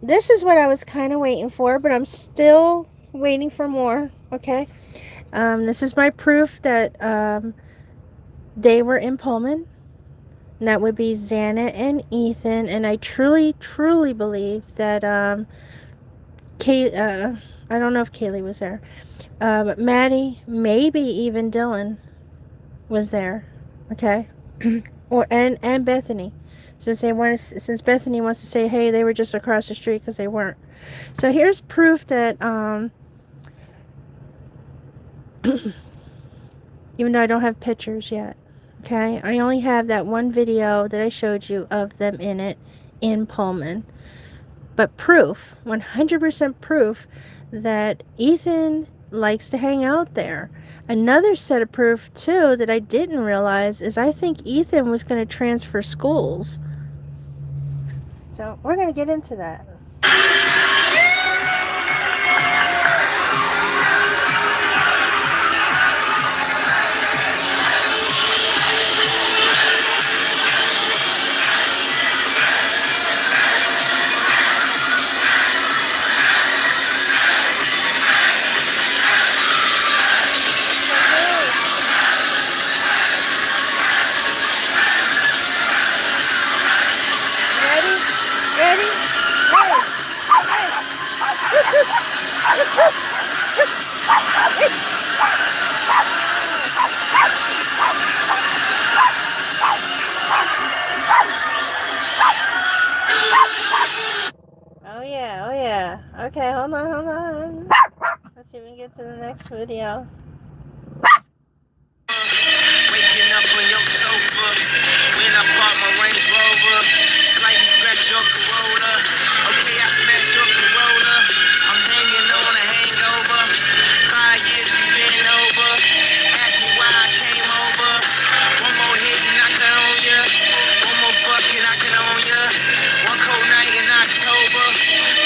this is what I was kind of waiting for, but I'm still waiting for more. Okay. This is my proof that they were in Pullman. And that would be Xana and Ethan. And I truly, truly believe that I don't know if Kaylee was there. But Maddie, maybe even Dylan was there. Okay. and Bethany. Since Bethany wants to say, hey, they were just across the street, because they weren't. So here's proof that even though I don't have pictures yet, okay, I only have that one video that I showed you of them in it in Pullman. But proof, 100% proof, that Ethan likes to hang out there. Another set of proof too that I didn't realize is I think Ethan was going to transfer schools. So we're going to get into that. Oh yeah. Okay, hold on. Let's see if we can get to the next video. Waking up on your sofa when I park my Range Rover, slightly scratch your Corolla. Okay, I smash your Corolla. I'm hanging on a hangover. 5 years we been over. Ask me why I came over. One more hit and I can own ya. One more fuck and I can own ya. One cold night in October.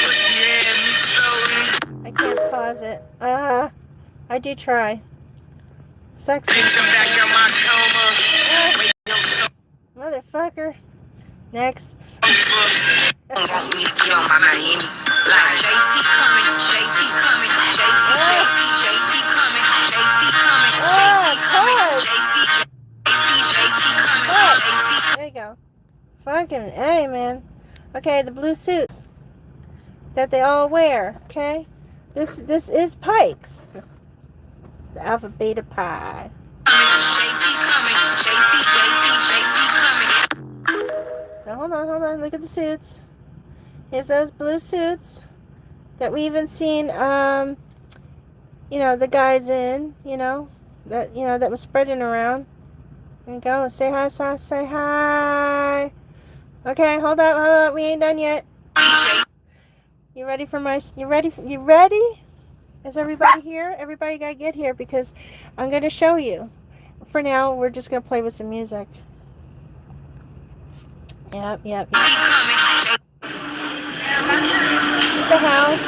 Pussy had me floating. I can't pause it. I do try. Sex. Bitch, I'm back out my coma. Motherfucker. Next. There you go. Fucking A, man. Okay, the blue suits that they all wear. Okay, this is Pikes. The Alpha Beta Pi. So hold on. Look at the suits. Here's those blue suits that we even seen. The guys in. That was spreading around. And go say hi, say hi. Okay, hold up. We ain't done yet. You ready for my? You ready? Is everybody here? Everybody gotta get here because I'm gonna show you. For now, we're just gonna play with some music. Yep. This is the house.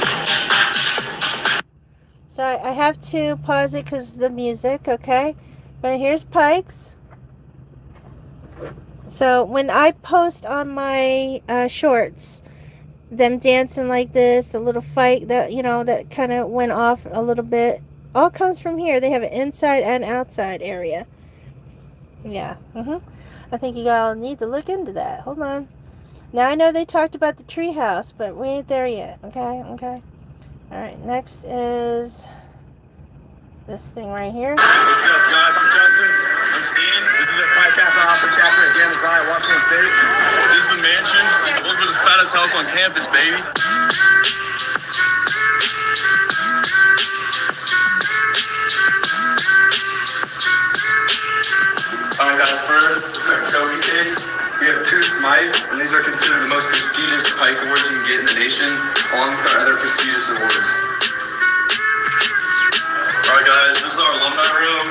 So I have to pause it because of the music, okay? But here's Pikes. So when I post on my shorts, them dancing like this, the little fight that that kind of went off a little bit, all comes from here. They have an inside and outside area. Yeah. I think you all need to look into that. Hold on. Now I know they talked about the treehouse, but we ain't there yet. Okay. All right. Next is this thing right here. What's up, guys? I'm Justin. I'm Steen. This is the Pi Kappa Alpha chapter at Gamma Xi, Washington State. This is the mansion. Welcome to the fattest house on campus, baby. Alright, guys. First, this is our trophy case. We have 2 Smythes, and these are considered the most prestigious Pike awards you can get in the nation, along with our other prestigious awards. Alright, guys. This is our alumni room.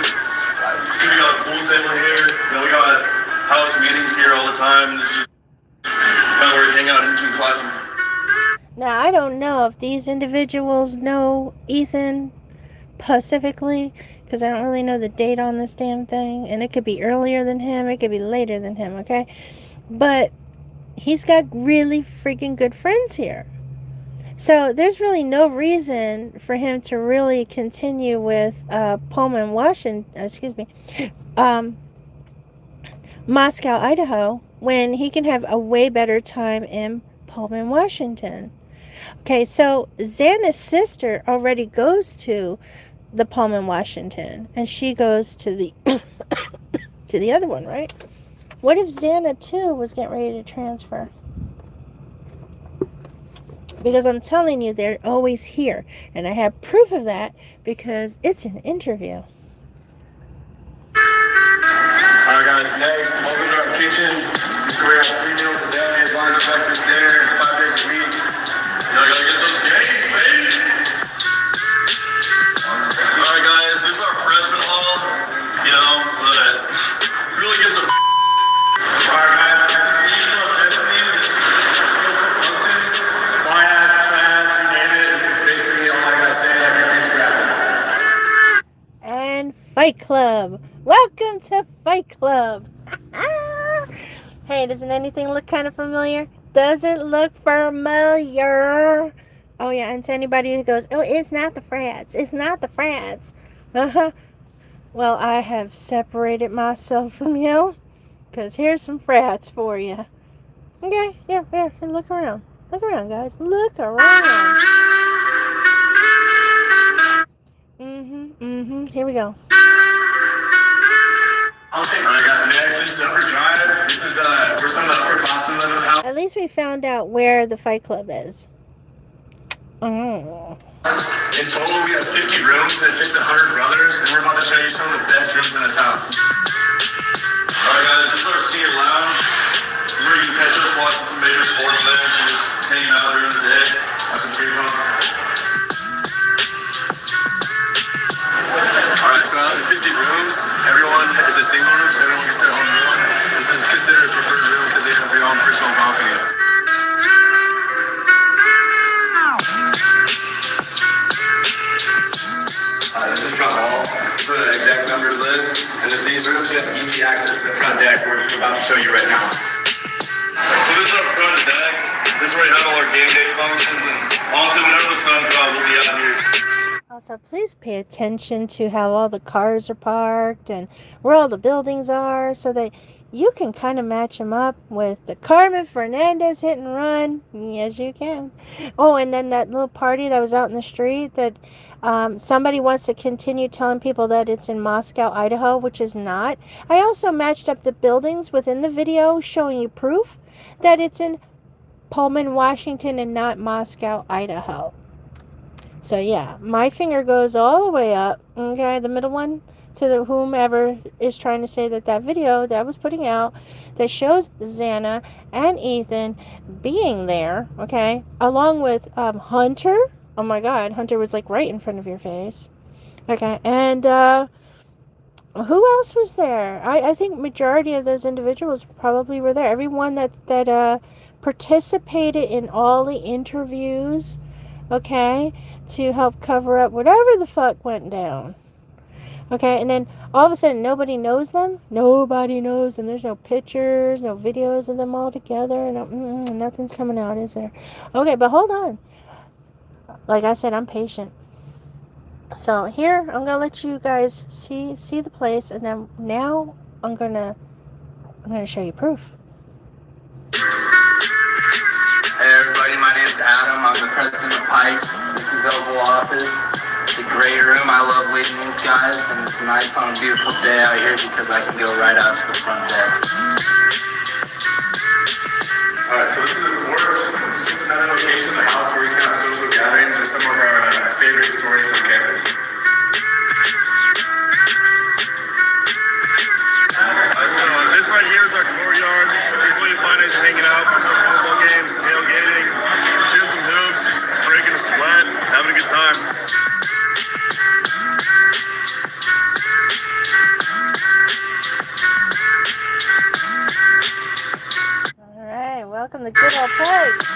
See, we got a pool table here. We got house meetings here all the time. This is kind of where we hang out in between classes. Now, I don't know if these individuals know Ethan specifically, because I don't really know the date on this damn thing. And it could be earlier than him. It could be later than him, okay? But he's got really freaking good friends here. So there's really no reason for him to really continue with Pullman, Washington, Moscow, Idaho, when he can have a way better time in Pullman, Washington. Okay, so Xana's sister already goes to the Pullman, Washington, and she goes to the to the other one, right? What if Xana too was getting ready to transfer? Because I'm telling you, they're always here, and I have proof of that because it's an interview. Alright guys, next, welcome to our kitchen. So we have 3 meals a day, lunch, breakfast, dinner, 5 days a week. Y'all gotta get those games, baby! Alright guys, this is our freshman hall. You know, but really gives a Alright guys, this is the evening of destiny. This is our social functions. Biads, trads, you name it. This is basically all I gotta say. That makes you scrap it. And Fight Club. Welcome to Fight Club. Hey, doesn't anything look kind of familiar? Does it look familiar? Oh, yeah, and to anybody who goes, oh, it's not the frats. It's not the frats. Uh-huh. Well, I have separated myself from you, because here's some frats for you. Okay, here, look around. Look around, guys. Look around. Here we go. Alright guys, next, this is Upper Drive. This is for some of the upperclassmen that have At least we found out where the Fight Club is. Oh. In total, we have 50 rooms that fits 100 brothers, and we're about to show you some of the best rooms in this house. Alright guys, this is our senior lounge. This is where you can catch us watching some major sports events and just hanging out during the day. Have some free fun. Alright, so out of the 50 rooms, everyone is a single room, so everyone gets their own room. This is considered a preferred room because they have their own personal balcony. This is front hall. This is where the exec members live. And in these rooms, you have easy access to the front deck, which we're about to show you right now. So this is our front deck. This is where we have all our game day functions. And also, whenever the sun's out, we'll be out here. Also, please pay attention to how all the cars are parked and where all the buildings are so that you can kind of match them up with the Carmen Fernandez hit and run. Yes, you can. Oh, and then that little party that was out in the street that somebody wants to continue telling people that it's in Moscow, Idaho, which is not. I also matched up the buildings within the video showing you proof that it's in Pullman, Washington and not Moscow, Idaho. So yeah, my finger goes all the way up, okay, the middle one, to the whomever is trying to say that that video that I was putting out that shows Xana and Ethan being there, okay, along with Hunter. Oh my God, Hunter was like right in front of your face. Okay, and who else was there? I think majority of those individuals probably were there. Everyone that participated in all the interviews, okay, to help cover up whatever the fuck went down. Okay, and then all of a sudden nobody knows them. Nobody knows them. There's no pictures, no videos of them all together. No, nothing's coming out, is there? Okay, but hold on. Like I said, I'm patient. So here, I'm gonna let you guys see the place, and then now I'm gonna show you proof. Hey everybody, my name's Adam. I'm the president of Pikes. This is Oval Office. It's a great room. I love leading these guys, and it's nice on a beautiful day out here because I can go right out to the front deck. Alright, so this is the porch. This is just another location in the house where we can have social gatherings with some of our favorite stories on campus. This right here is our courtyard. This is where you find us hanging out, football games, tailgating, shooting some hoops, just breaking a sweat, having a good time. Alright, welcome to good old Pikes.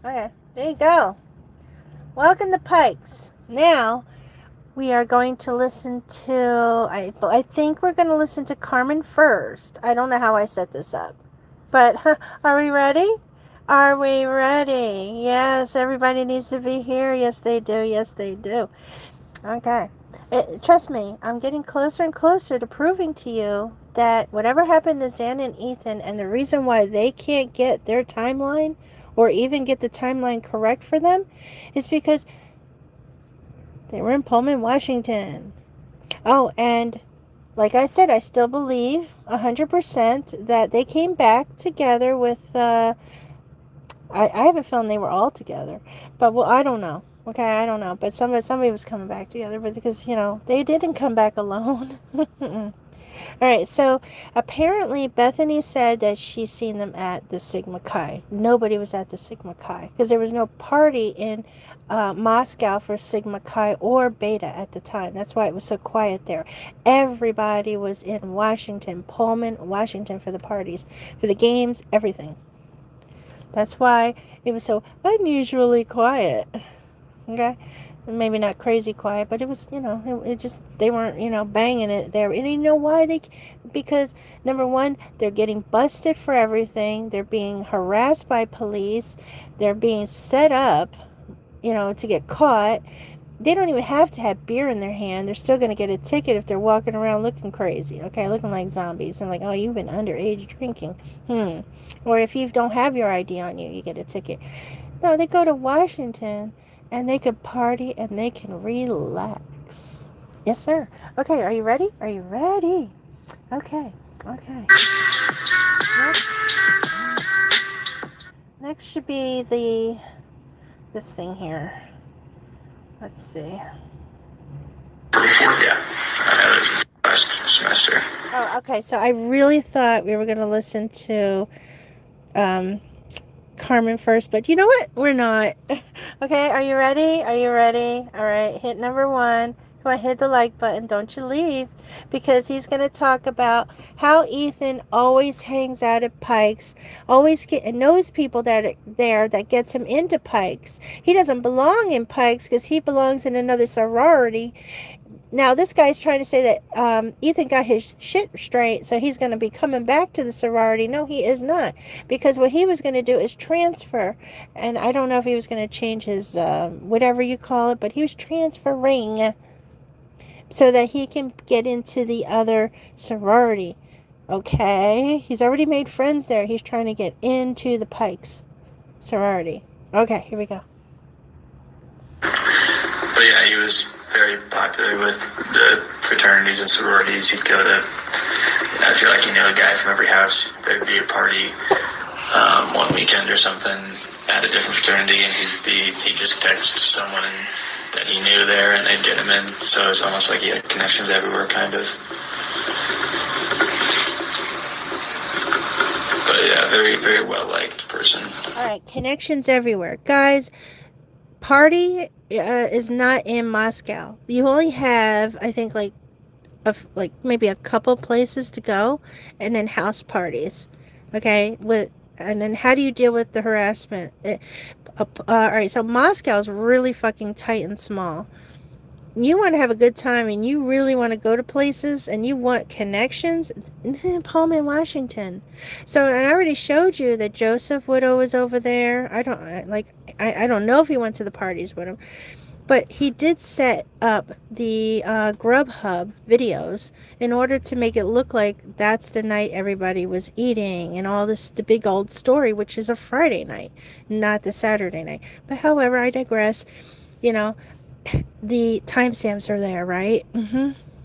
Okay, there you go. Welcome to Pikes. Now, we are going to listen to, I think we're going to listen to Carmen first. I don't know how I set this up. But, are we ready? Are we ready? Yes, everybody needs to be here. Yes, they do. Yes, they do. Okay. Trust me, I'm getting closer and closer to proving to you that whatever happened to Xan and Ethan and the reason why they can't get their timeline or even get the timeline correct for them is because they were in Pullman, Washington. Oh, and like I said, I still believe 100% that they came back together with, I have a feeling they were all together. But, well, I don't know. Okay, I don't know. But somebody was coming back together. But because, they didn't come back alone. All right, so apparently Bethany said that she's seen them at the Sigma Chi. Nobody was at the Sigma Chi because there was no party in Moscow for Sigma Chi or Beta at the time. That's why it was so quiet there. Everybody was in Washington, Pullman, Washington for the parties, for the games, everything. That's why it was so unusually quiet. Okay? Maybe not crazy quiet, but it was, it just, they weren't, banging it there. And you know why? Because, number one, they're getting busted for everything. They're being harassed by police. They're being set up, to get caught. They don't even have to have beer in their hand. They're still going to get a ticket if they're walking around looking crazy, okay? Looking like zombies. And like, oh, you've been underage drinking. Or if you don't have your ID on you, you get a ticket. No, they go to Washington. And they can party and they can relax. Yes, sir. Okay, are you ready? Are you ready? Okay. Next should be this thing here. Let's see. Yeah, last semester. Oh, okay. So I really thought we were going to listen to Carmen first, but you know what? We're not. Okay, are you ready? Are you ready? All right, hit number 1. Come on, hit the like button. Don't you leave, because he's going to talk about how Ethan always hangs out at Pikes, always knows people that are there that gets him into Pikes. He doesn't belong in Pikes because he belongs in another sorority. Now, this guy's trying to say that Ethan got his shit straight, so he's going to be coming back to the sorority. No, he is not. Because what he was going to do is transfer. And I don't know if he was going to change his, whatever you call it, but he was transferring so that he can get into the other sorority. Okay? He's already made friends there. He's trying to get into the Pikes sorority. Okay, here we go. But yeah, he was very popular with the fraternities and sororities. He'd go to, I feel like he knew a guy from every house. There'd be a party one weekend or something at a different fraternity, and he'd just text someone that he knew there, and they'd get him in. So it was almost like he had connections everywhere, kind of. But yeah, very, very well-liked person. All right, connections everywhere. Guys, party is not in Moscow. You only have, I think, like maybe a couple places to go, and then house parties. Okay, and then how do you deal with the harassment? All right, so Moscow is really fucking tight and small. You want to have a good time and you really want to go to places and you want connections, Pullman, Washington. So, and I already showed you that Joseph Widow was over there. I don't know if he went to the parties with him, but he did set up the Grubhub videos in order to make it look like that's the night everybody was eating and all this, the big old story, which is a Friday night, not the Saturday night. But however, I digress. The timestamps are there, right?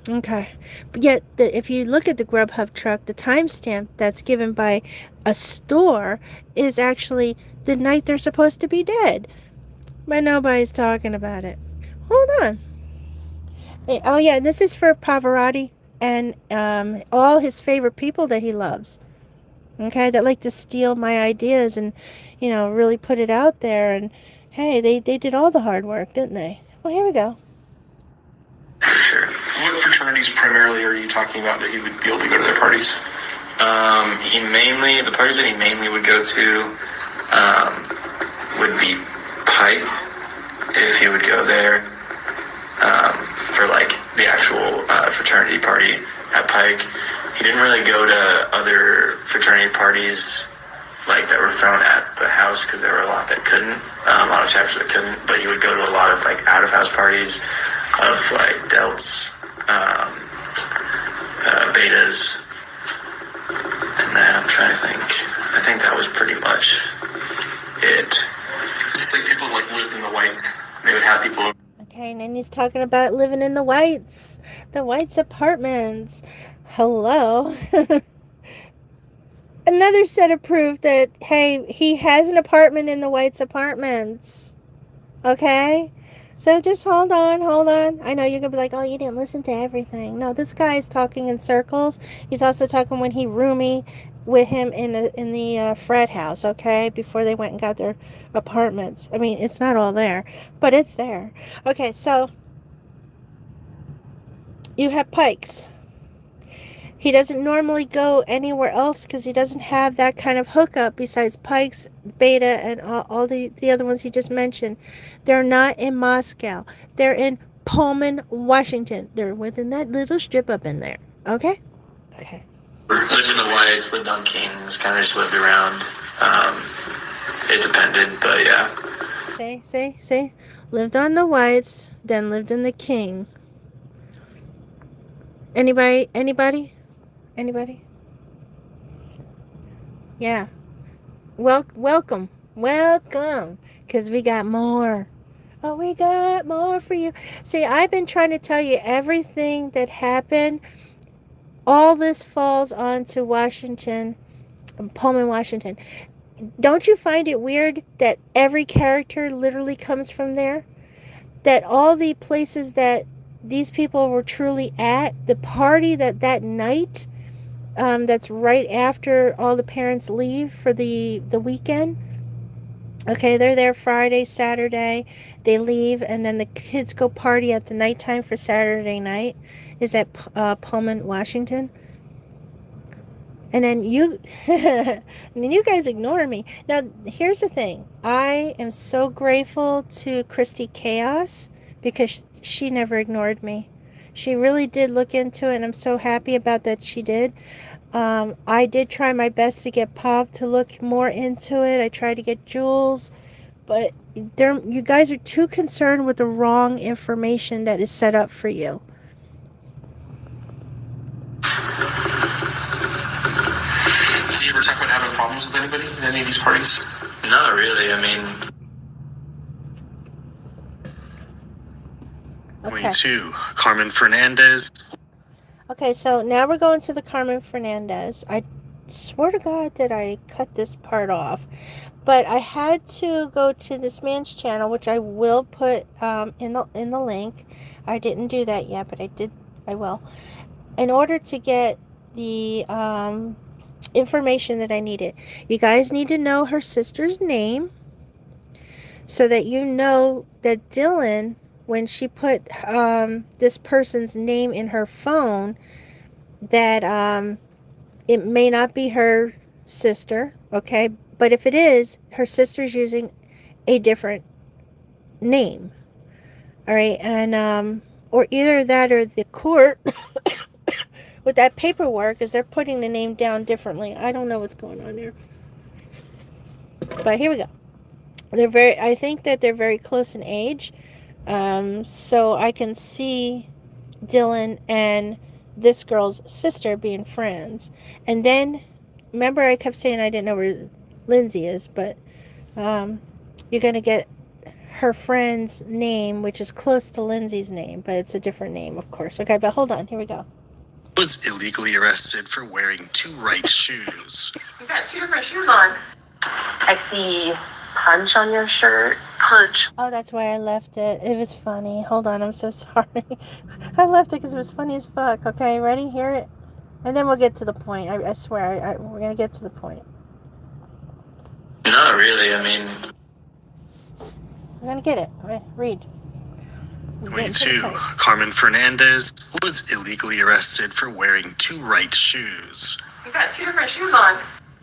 Okay. But yet, if you look at the Grubhub truck, the timestamp that's given by a store is actually the night they're supposed to be dead. But nobody's talking about it. Hold on. Oh, yeah, this is for Pavarotti and all his favorite people that he loves. Okay, that like to steal my ideas and, really put it out there. And, hey, they did all the hard work, didn't they? Well, here we go. Sure. What fraternities primarily are you talking about that he would be able to go to their parties? The parties that he mainly would go to would be Pike, if he would go there, for like the actual fraternity party at Pike. He didn't really go to other fraternity parties like that were thrown at the house because there were a lot that couldn't, a lot of chapters that couldn't. But he would go to a lot of like out of house parties of like delts, betas, and then I'm trying to think. I think that was pretty much it. Just like people like lived in the whites. They would have people. Okay, and then he's talking about living in the Whites apartments. Hello. Another set of proof that, hey, he has an apartment in the Whites apartments. Okay? So just hold on. I know you're going to be like, oh, you didn't listen to everything. No, this guy is talking in circles. He's also talking when he roomie with him in the frat house, okay? Before they went and got their apartments. I mean, it's not all there, but it's there. Okay, so you have Pikes. He doesn't normally go anywhere else because he doesn't have that kind of hookup besides Pikes, Beta, and all the other ones he just mentioned. They're not in Moscow. They're in Pullman, Washington. They're within that little strip up in there. Okay? Okay. Lived in the Whites, lived on Kings, kind of just lived around. It depended, but yeah. See? Lived on the Whites, then lived in the King. Anybody? Yeah. Welcome. Because we got more. Oh, we got more for you. See, I've been trying to tell you everything that happened. All this falls onto Washington, Pullman, Washington. Don't you find it weird that every character literally comes from there? That all the places that these people were truly at, the party that night, that's right after all the parents leave for the weekend. Okay, they're there Friday, Saturday, they leave, and then the kids go party at the nighttime for Saturday night. Is at Pullman, Washington. And then you guys ignore me. Now, here's the thing. I am so grateful to Christy Chaos because she never ignored me. She really did look into it, and I'm so happy about that she did. I did try my best to get Pop to look more into it. I tried to get Jules, but you guys are too concerned with the wrong information that is set up for you. Does he ever talk about having problems with anybody in any of these parties? Not really. I mean, Okay. 22, Carmen Fernandez. Okay, so now we're going to the Carmen Fernandez. I swear to God that I cut this part off, but I had to go to this man's channel, which I will put in the link. I didn't do that yet, but I will. In order to get the information that I needed. You guys need to know her sister's name so that you know that Dylan, when she put this person's name in her phone, that it may not be her sister, okay? But if it is, her sister's using a different name, all right? And or either that or the court with that paperwork, is they're putting the name down differently. I don't know what's going on there, but here we go. I think that they're very close in age, so I can see Dylan and this girl's sister being friends. And then, remember I kept saying I didn't know where Lindsay is, but you're going to get her friend's name, which is close to Lindsay's name, but it's a different name, of course. Okay, but hold on, here we go. Was illegally arrested for wearing two right shoes. You got two different shoes on. I see punch on your shirt. Punch. Oh, that's why I left it. It was funny. Hold on, I'm so sorry. I left it because it was funny as fuck. Okay, ready? Hear it? And then we'll get to the point. I swear, we're going to get to the point. Not really, I mean... We're going to get it. All right, read. 22, Carmen Fernandez was illegally arrested for wearing two right shoes. You got two different shoes on.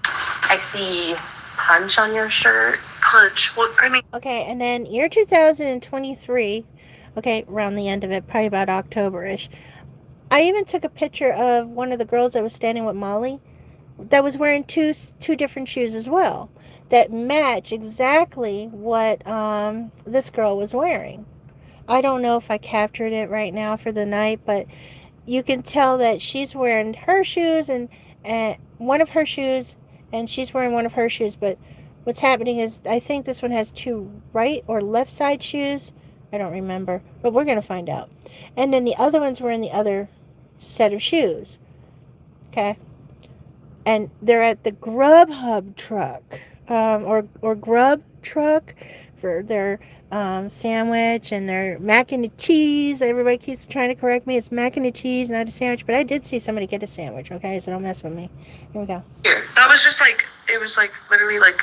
I see punch on your shirt. Punch. What? I mean. Okay, and then year 2023. Okay, around the end of it, probably about October-ish. I even took a picture of one of the girls that was standing with Molly, that was wearing two different shoes as well that match exactly what this girl was wearing. I don't know if I captured it right now for the night, but you can tell that she's wearing her shoes and one of her shoes, and she's wearing one of her shoes. But what's happening is I think this one has two right or left side shoes. I don't remember, but we're going to find out. And then the other one's wearing the other set of shoes. Okay. And they're at the Grubhub truck, or Grub truck for their sandwich and their mac and cheese. Everybody keeps trying to correct me. It's mac and cheese, not a sandwich. But I did see somebody get a sandwich, okay? So don't mess with me. Here we go. Here. That was just like, it was like literally like,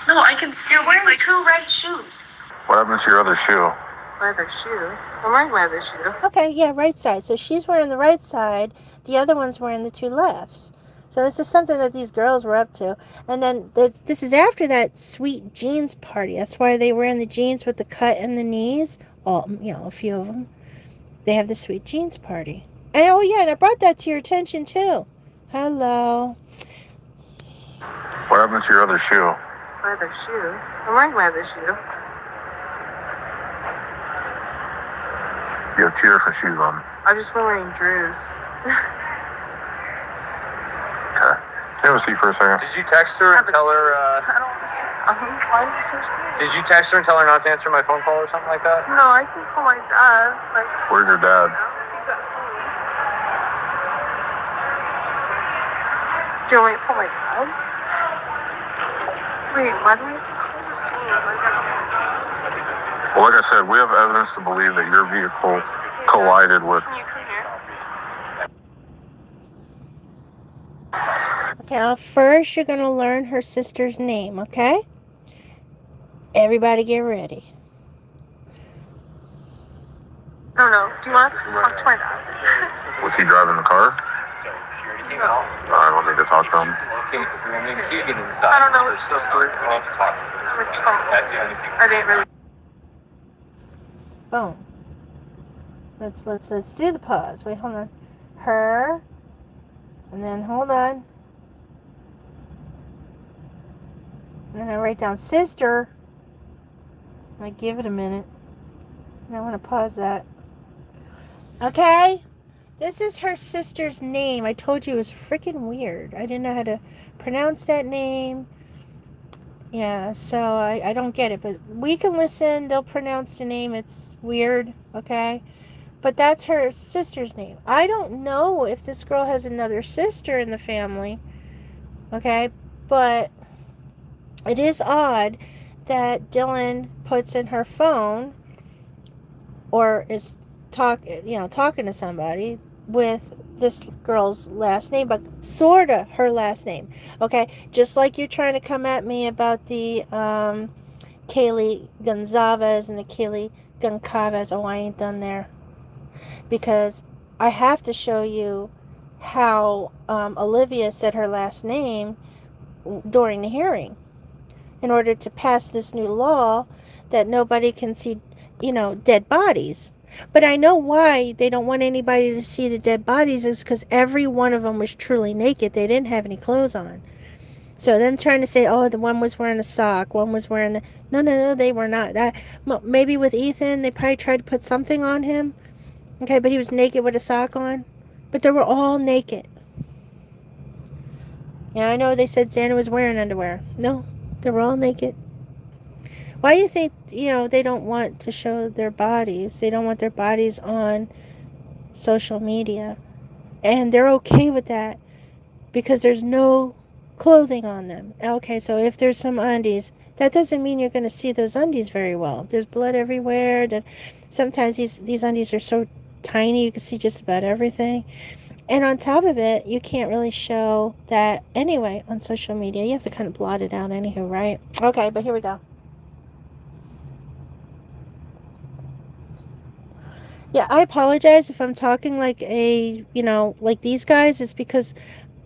no, I can see. You're wearing like 2 red shoes. What happened to your other shoe? My other shoe? I'm wearing my other shoe. Okay, yeah, right side. So she's wearing the right side. The other one's wearing the 2 lefts. So this is something that these girls were up to. And then this is after that sweet jeans party. That's why they were in the jeans with the cut in the knees. All, a few of them. They have the sweet jeans party. And oh yeah, and I brought that to your attention too. Hello. What happened to your other shoe? My other shoe? I'm wearing my other shoe. You have 2 different shoes on. I've just been wearing Drews. Okay. Can you have a seat for a second? Did you text her and tell her, I don't want to see. Why are you so scared? did you text her and tell her not to answer my phone call or something like that? No, I can call my dad. Like, Where's your dad? he's at home. Do you want me to call my dad? Wait, why do we have to call the scene? Well, like I said, we have evidence to believe that your vehicle collided with. Can you come here? Okay, now first you're going to learn her sister's name, okay? Everybody get ready. No. Do you want to talk to my dad? Was he driving the car? No. I don't need to talk to him. I don't know what sister. Which one? That's the only thing. I didn't really. Boom. Let's do the pause. Wait, hold on. Her. And then hold on. And then I write down sister. I give it a minute. And I want to pause that. Okay? This is her sister's name. I told you it was freaking weird. I didn't know how to pronounce that name. Yeah, so I don't get it. But we can listen. They'll pronounce the name. It's weird, okay? But that's her sister's name. I don't know if this girl has another sister in the family, okay? But it is odd that Dylan puts in her phone or is talking to somebody with this girl's last name, but sorta her last name, okay? Just like you're trying to come at me about the Kaylee Gonzalez and the Kaylee Goncalves. Oh, I ain't done there. Because I have to show you how Olivia said her last name during the hearing in order to pass this new law that nobody can see, dead bodies. But I know why they don't want anybody to see the dead bodies is because every one of them was truly naked. They didn't have any clothes on. So them trying to say, oh, the one was wearing a sock, one was wearing the... No, they were not. That maybe with Ethan, they probably tried to put something on him. Okay, but he was naked with a sock on. But they were all naked. Yeah, I know they said Xander was wearing underwear. No, they were all naked. Why do you think, they don't want to show their bodies? They don't want their bodies on social media. And they're okay with that because there's no clothing on them. Okay, so if there's some undies, that doesn't mean you're going to see those undies very well. There's blood everywhere. Sometimes these undies are so tiny you can see just about everything. And on top of it, you can't really show that anyway on social media. You have to kind of blot it out anywho, right? Okay, but here we go. Yeah, I apologize if I'm talking like like these guys. It's because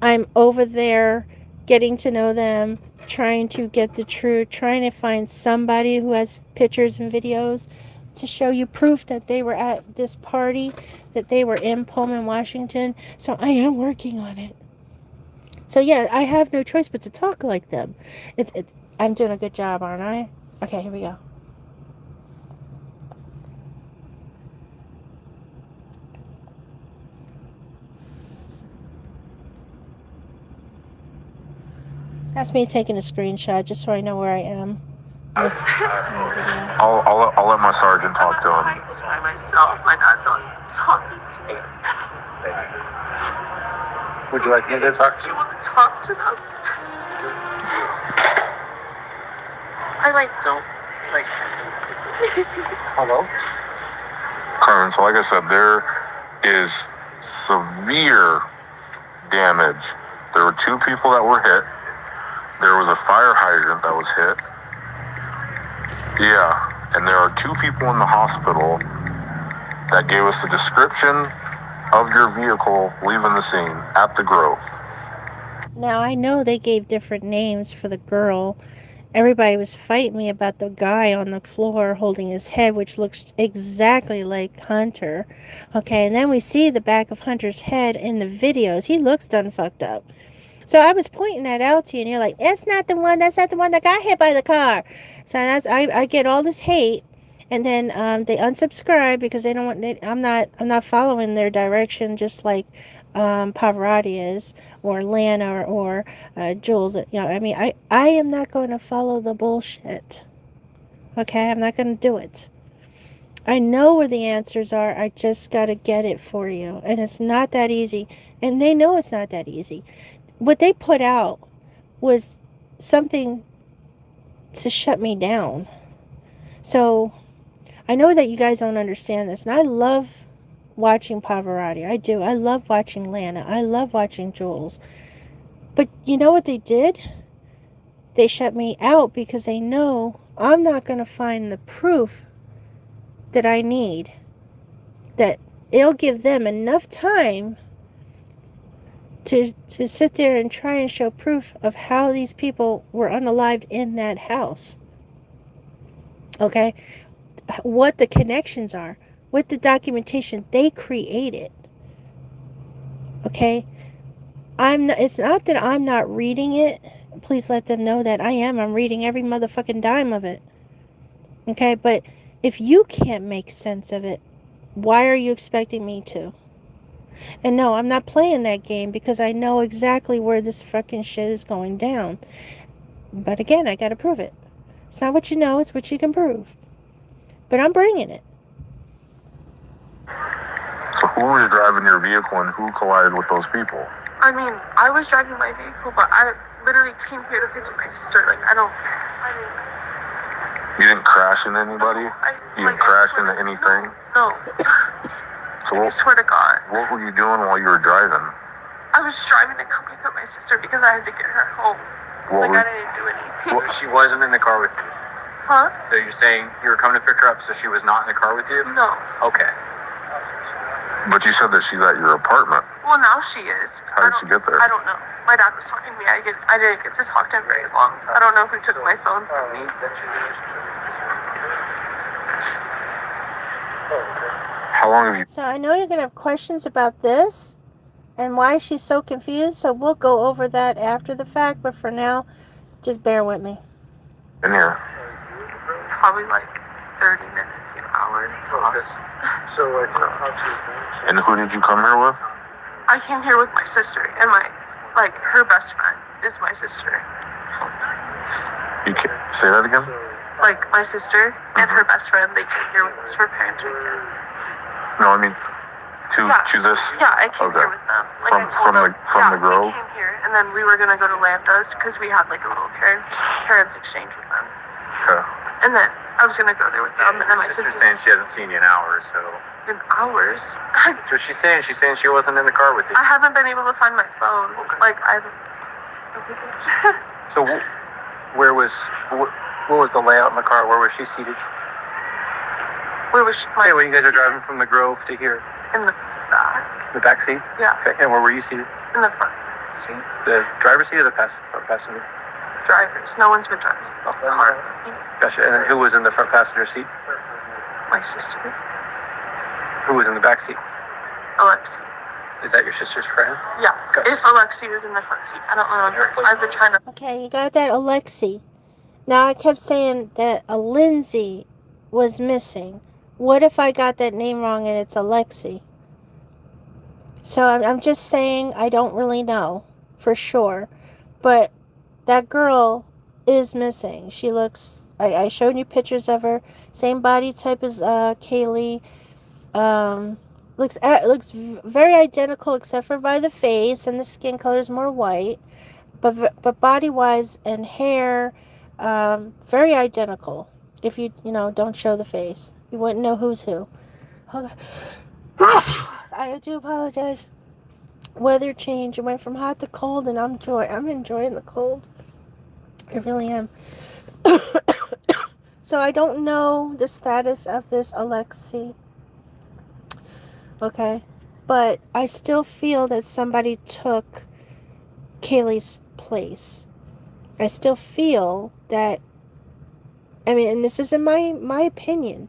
I'm over there getting to know them, trying to get the truth, trying to find somebody who has pictures and videos to show you proof that they were at this party, that they were in Pullman, Washington. So I am working on it. So yeah, I have no choice but to talk like them. I'm doing a good job, aren't I? Okay, here we go. That's me taking a screenshot just so I know where I am. With I'll let my sergeant talk to him. By myself. My dad's not talking to me. Would you like me to talk Do to you want to talk to them? I don't like. Hello? Carmen, so like I said, there is severe damage. There were 2 people that were hit. There was a fire hydrant that was hit. Yeah, and there are 2 people in the hospital that gave us the description of your vehicle leaving the scene at the Grove. Now, I know they gave different names for the girl. Everybody was fighting me about the guy on the floor holding his head, which looks exactly like Hunter. Okay, and then we see the back of Hunter's head in the videos. He looks done fucked up. So I was pointing that out to you, and you're like, that's not the one that got hit by the car. So I get all this hate, and then they unsubscribe because they don't want. I'm not following their direction, just like Pavarotti is, or Lana, or Jules. You know, I mean, I am not going to follow the bullshit. Okay, I'm not going to do it. I know where the answers are. I just got to get it for you, and it's not that easy. And they know it's not that easy. What they put out was something to shut me down. So I know that you guys don't understand this, and I love watching Pavarotti. I do. I love watching Lana. I love watching Jules. But you know what they did? They shut me out because they know I'm not going to find the proof that I need. That it'll give them enough time to sit there and try and show proof of how these people were unalived in that house. Okay? What the connections are. What the documentation they created. Okay? It's not that I'm not reading it. Please let them know that I am. I'm reading every motherfucking dime of it. Okay? But if you can't make sense of it, why are you expecting me to? And no, I'm not playing that game because I know exactly where this fucking shit is going down. But again, I gotta prove it. It's not what you know, it's what you can prove. But I'm bringing it. So who was driving your vehicle and who collided with those people? I mean, I was driving my vehicle, but I literally came here to pick up my sister. Like, You didn't crash into anybody? You didn't crash into anything? No. So I swear to God. What were you doing while you were driving? I was driving to come pick up my sister because I had to get her home. I didn't do anything. She wasn't in the car with you? Huh? So you're saying you were coming to pick her up, so she was not in the car with you? No. Okay. But you said that she's at your apartment. Well, now she is. How did she get there? I don't know. My dad was talking to me. I didn't get to talk to him very long. I don't know who took my phone from me. How long have you... So I know you're going to have questions about this and why she's so confused. So we'll go over that after the fact. But for now, just bear with me. in here? Probably like 30 minutes, an hour tops. So, And who did you come here with? I came here with my sister and her best friend is my sister. You can say that again? Like my sister and her best friend, they came here with us for parent weekend. No, I mean to this. Yeah, I came here with them. Like I told them, from the Grove. we came here, and then we were gonna go to Landa's because we had like a little parents exchange with them. Okay. And then I was gonna go there with them, and then my sister's saying she hasn't seen you in hours, so. in hours. So she's saying she wasn't in the car with you. I haven't been able to find my phone. Like So what was the layout in the car? Where was she seated? Where was she? Hey, when you guys are driving from the Grove to here, In the back. the back seat. Yeah. Okay. And where were you seated? In the front seat. The driver's seat or the front passenger? Drivers. No one's been driving the car. Gotcha. And then who was in the front passenger seat? My sister. Who was in the back seat? Alexa. Is that your sister's friend? Yeah. If Alexi was in the front seat. I don't know. I've been trying to. Okay, you got that Alexi. Now I kept saying that a Lindsay was missing. What if I got that name wrong and it's Alexi? So I'm just saying I don't really know for sure. But that girl is missing. She looks, I showed you pictures of her. Same body type as Kaylee. Looks very identical except for by the face, and the skin color is more white. But body-wise and hair, very identical. If you don't show the face, you wouldn't know who's who. Hold on. I do apologize. Weather change. It went from hot to cold, and I'm enjoying the cold. I really am. So I don't know the status of this Alexi. Okay, but I still feel that somebody took Kaylee's place. I still feel that, and this isn't my opinion,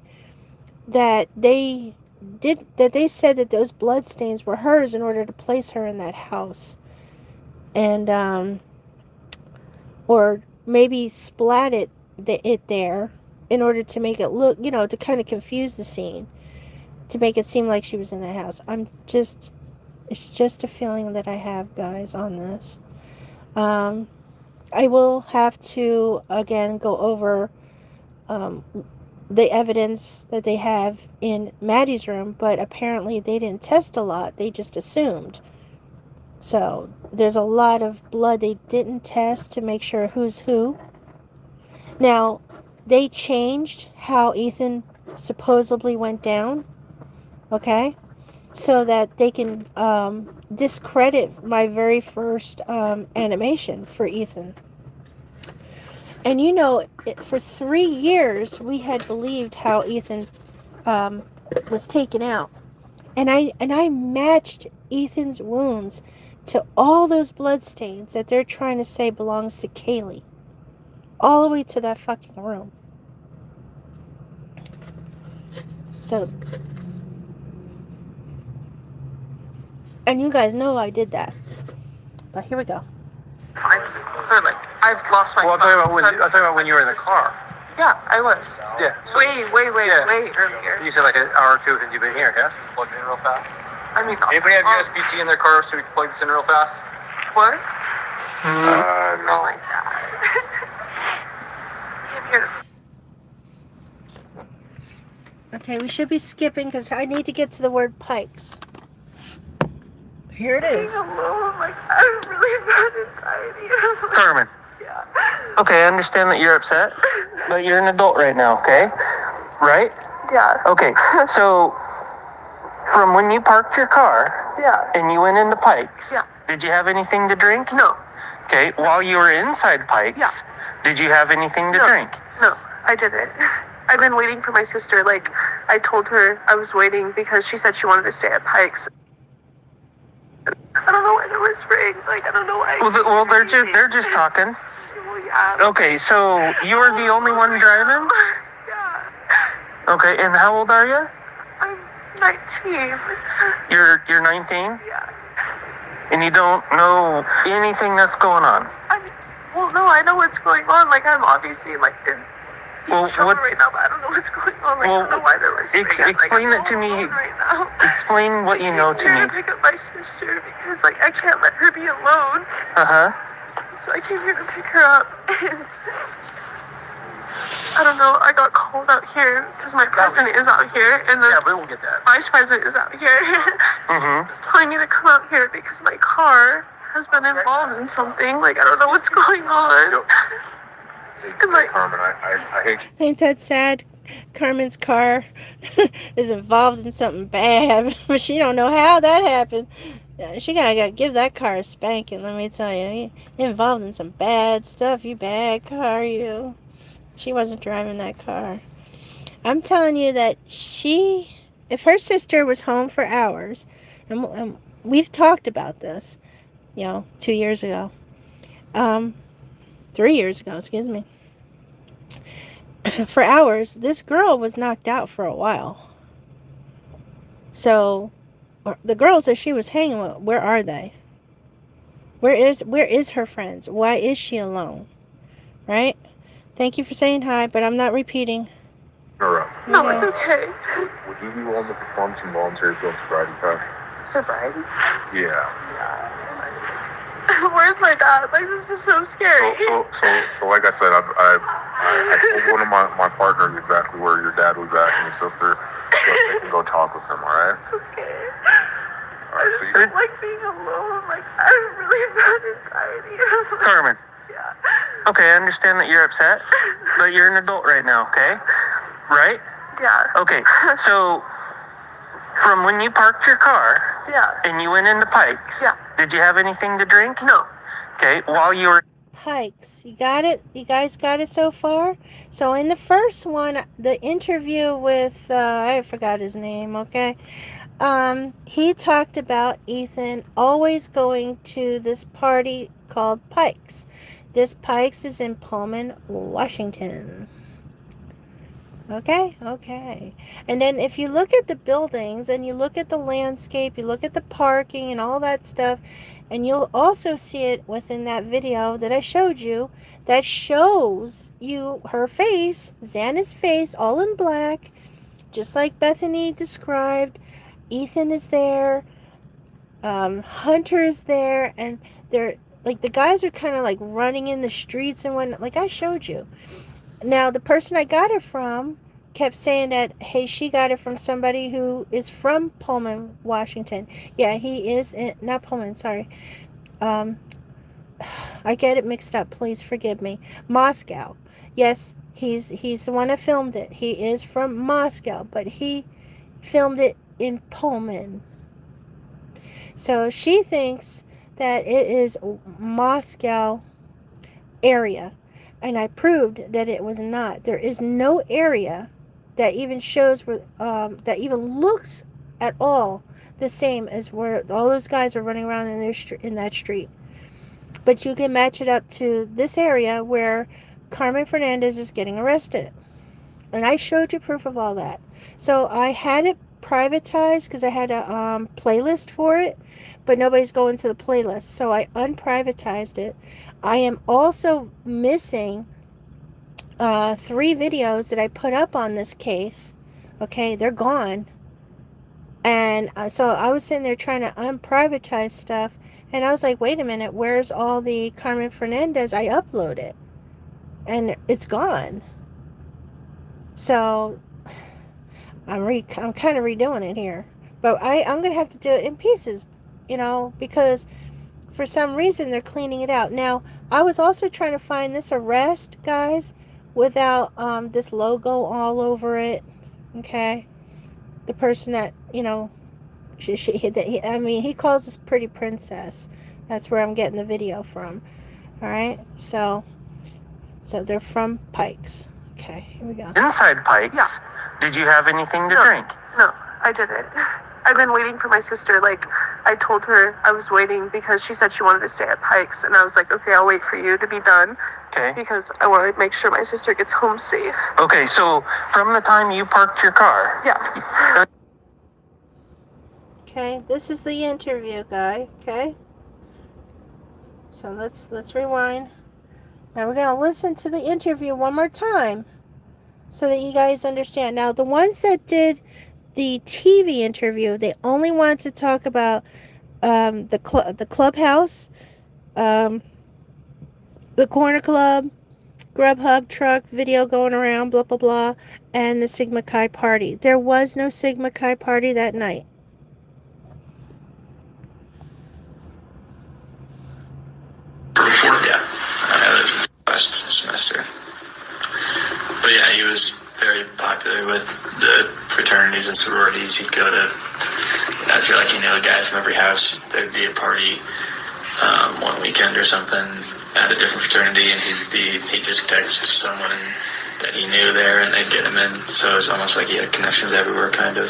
that they said that those bloodstains were hers in order to place her in that house. And, or maybe splat it there in order to make it look, to kind of confuse the scene, to make it seem like she was in that house. It's just a feeling that I have, guys, on this. I will have to, again, go over the evidence that they have in Maddie's room, but apparently they didn't test a lot. They just assumed. So there's a lot of blood they didn't test to make sure who's who. Now, they changed how Ethan supposedly went down, okay, so that they can discredit my very first animation for Ethan. And for 3 years, we had believed how Ethan was taken out. And I matched Ethan's wounds to all those bloodstains that they're trying to say belongs to Kaylee. All the way to that fucking room. So, and you guys know I did that. But here we go. Times. So I've lost my. Well, I'm talking about when you were in the car. Yeah, I was. Yeah. So, way earlier. You said like an hour or two since you've been here, yes? Plug it in real fast. I mean, Anybody have USB-C in their car so we can plug this in real fast? What? Not like that. Here. Okay, we should be skipping because I need to get to the word Pikes. Here it is. Being alone, I'm really bad anxiety. Carmen. Yeah. Okay, I understand that you're upset, but you're an adult right now, okay? Right? Yeah. Okay, so from when you parked your car and you went into Pikes, did you have anything to drink? No. Okay, while you were inside Pikes, did you have anything to drink? No, I didn't. I've been waiting for my sister. I told her I was waiting because she said she wanted to stay at Pikes. I don't know why they're whispering. I don't know why. Well, they're just talking. Well, yeah. Okay, so you were the only one driving? Yeah. Okay, and how old are you? I'm 19. You're 19? Yeah. And you don't know anything that's going on? No, I know what's going on. I'm obviously, in trouble what? right now, but I don't know what's going on. I don't know why they're whispering. Explain it to me. Right now. Explain what you know to me. I'm here to pick up my sister because, I can't let her be alone. Uh-huh. So I came here to pick her up, and I don't know, I got called out here because my president is out here, and the but we'll get that. vice president is out here, telling me to come out here because my car has been involved in something. I don't know what's going on. Carmen, I hate you. Ain't that sad? Carmen's car is involved in something bad, but she don't know how that happened. She gotta give that car a spanking, let me tell you. You're involved in some bad stuff, you bad car, you. She wasn't driving that car. I'm telling you that if her sister was home for hours, and we've talked about this, 2 years ago. 3 years ago, excuse me. For hours, this girl was knocked out for a while. So, Or the girls that she was hanging with, where are they? Where is her friends? Why is she alone? Right? Thank you for saying hi, but I'm not repeating. No, it's okay. Would you be willing to perform some voluntary field sobriety tests? Sobriety? Yeah. Where's my dad? Like, this is so scary. So like I said, I told one of my partners exactly where your dad was at and your sister, so they can go talk with him, alright? Okay. Alright, I just don't like being alone. Like, I have really bad anxiety. Carmen. Yeah. Okay, I understand that you're upset, but you're an adult right now, okay? Right? Yeah. Okay, so from when you parked your car Yeah. and you went into Pikes, Yeah. did you have anything to drink? No. Okay, while you were Pikes. You got it? You guys got it so far? So in the first one, the interview with, I forgot his name, okay? He talked about Ethan always going to this party called Pikes. This Pikes is in Pullman, Washington. Okay. And then if you look at the buildings and you look at the landscape, you look at the parking and all that stuff, and you'll also see it within that video that I showed you that shows you her face, Xana's face, all in black, just like Bethany described. Ethan is there, Hunter is there, and they're like, the guys are kind of like running in the streets and whatnot, like I showed you. Now, the person I got it from kept saying that, hey, she got it from somebody who is from Pullman, Washington. Yeah, he is not Pullman, sorry. I get it mixed up. Please forgive me. Moscow. Yes, he's the one that filmed it. He is from Moscow, but he filmed it in Pullman. So she thinks that it is Moscow area. And I proved that it was not. There is no area that even shows where, that even looks at all the same as where all those guys are running around in that street. But you can match it up to this area where Carmen Fernandez is getting arrested. And I showed you proof of all that. So I had it privatized because I had a playlist for it, but nobody's going to the playlist. So I unprivatized it. I am also missing 3 videos that I put up on this case. Okay, they're gone. And so I was sitting there trying to unprivatize stuff, and I was like, wait a minute, where's all the Carmen Fernandez I uploaded? And it's gone. So I'm kind of redoing it here. But I'm going to have to do it in pieces, because for some reason they're cleaning it out. Now, I was also trying to find this arrest, guys, without this logo all over it. Okay? The person that, he calls us Pretty Princess. That's where I'm getting the video from. All right? So they're from Pikes. Okay, here we go. inside Pikes. Yeah. Did you have anything to No. drink? No, I didn't. I've been waiting for my sister. Like, I told her I was waiting because she said she wanted to stay at Pikes. And I was like, okay, I'll wait for you to be done. Okay. Because I want to make sure my sister gets home safe. Okay, so from the time you parked your car. Yeah. Okay, this is the interview guy, okay? So let's rewind. Now we're going to listen to the interview one more time so that you guys understand. Now, the ones that did the TV interview, they only wanted to talk about the clubhouse, the corner club, Grubhub truck video going around, blah, blah, blah, and the Sigma Chi party. There was no Sigma Chi party that night. Yeah, I had it last semester. But yeah, he was very popular with the fraternities and sororities. He'd go to, I feel like he knew a guy from every house. There'd be a party one weekend or something at a different fraternity, and he'd just text someone that he knew there, and they'd get him in. So it was almost like he had connections everywhere, kind of.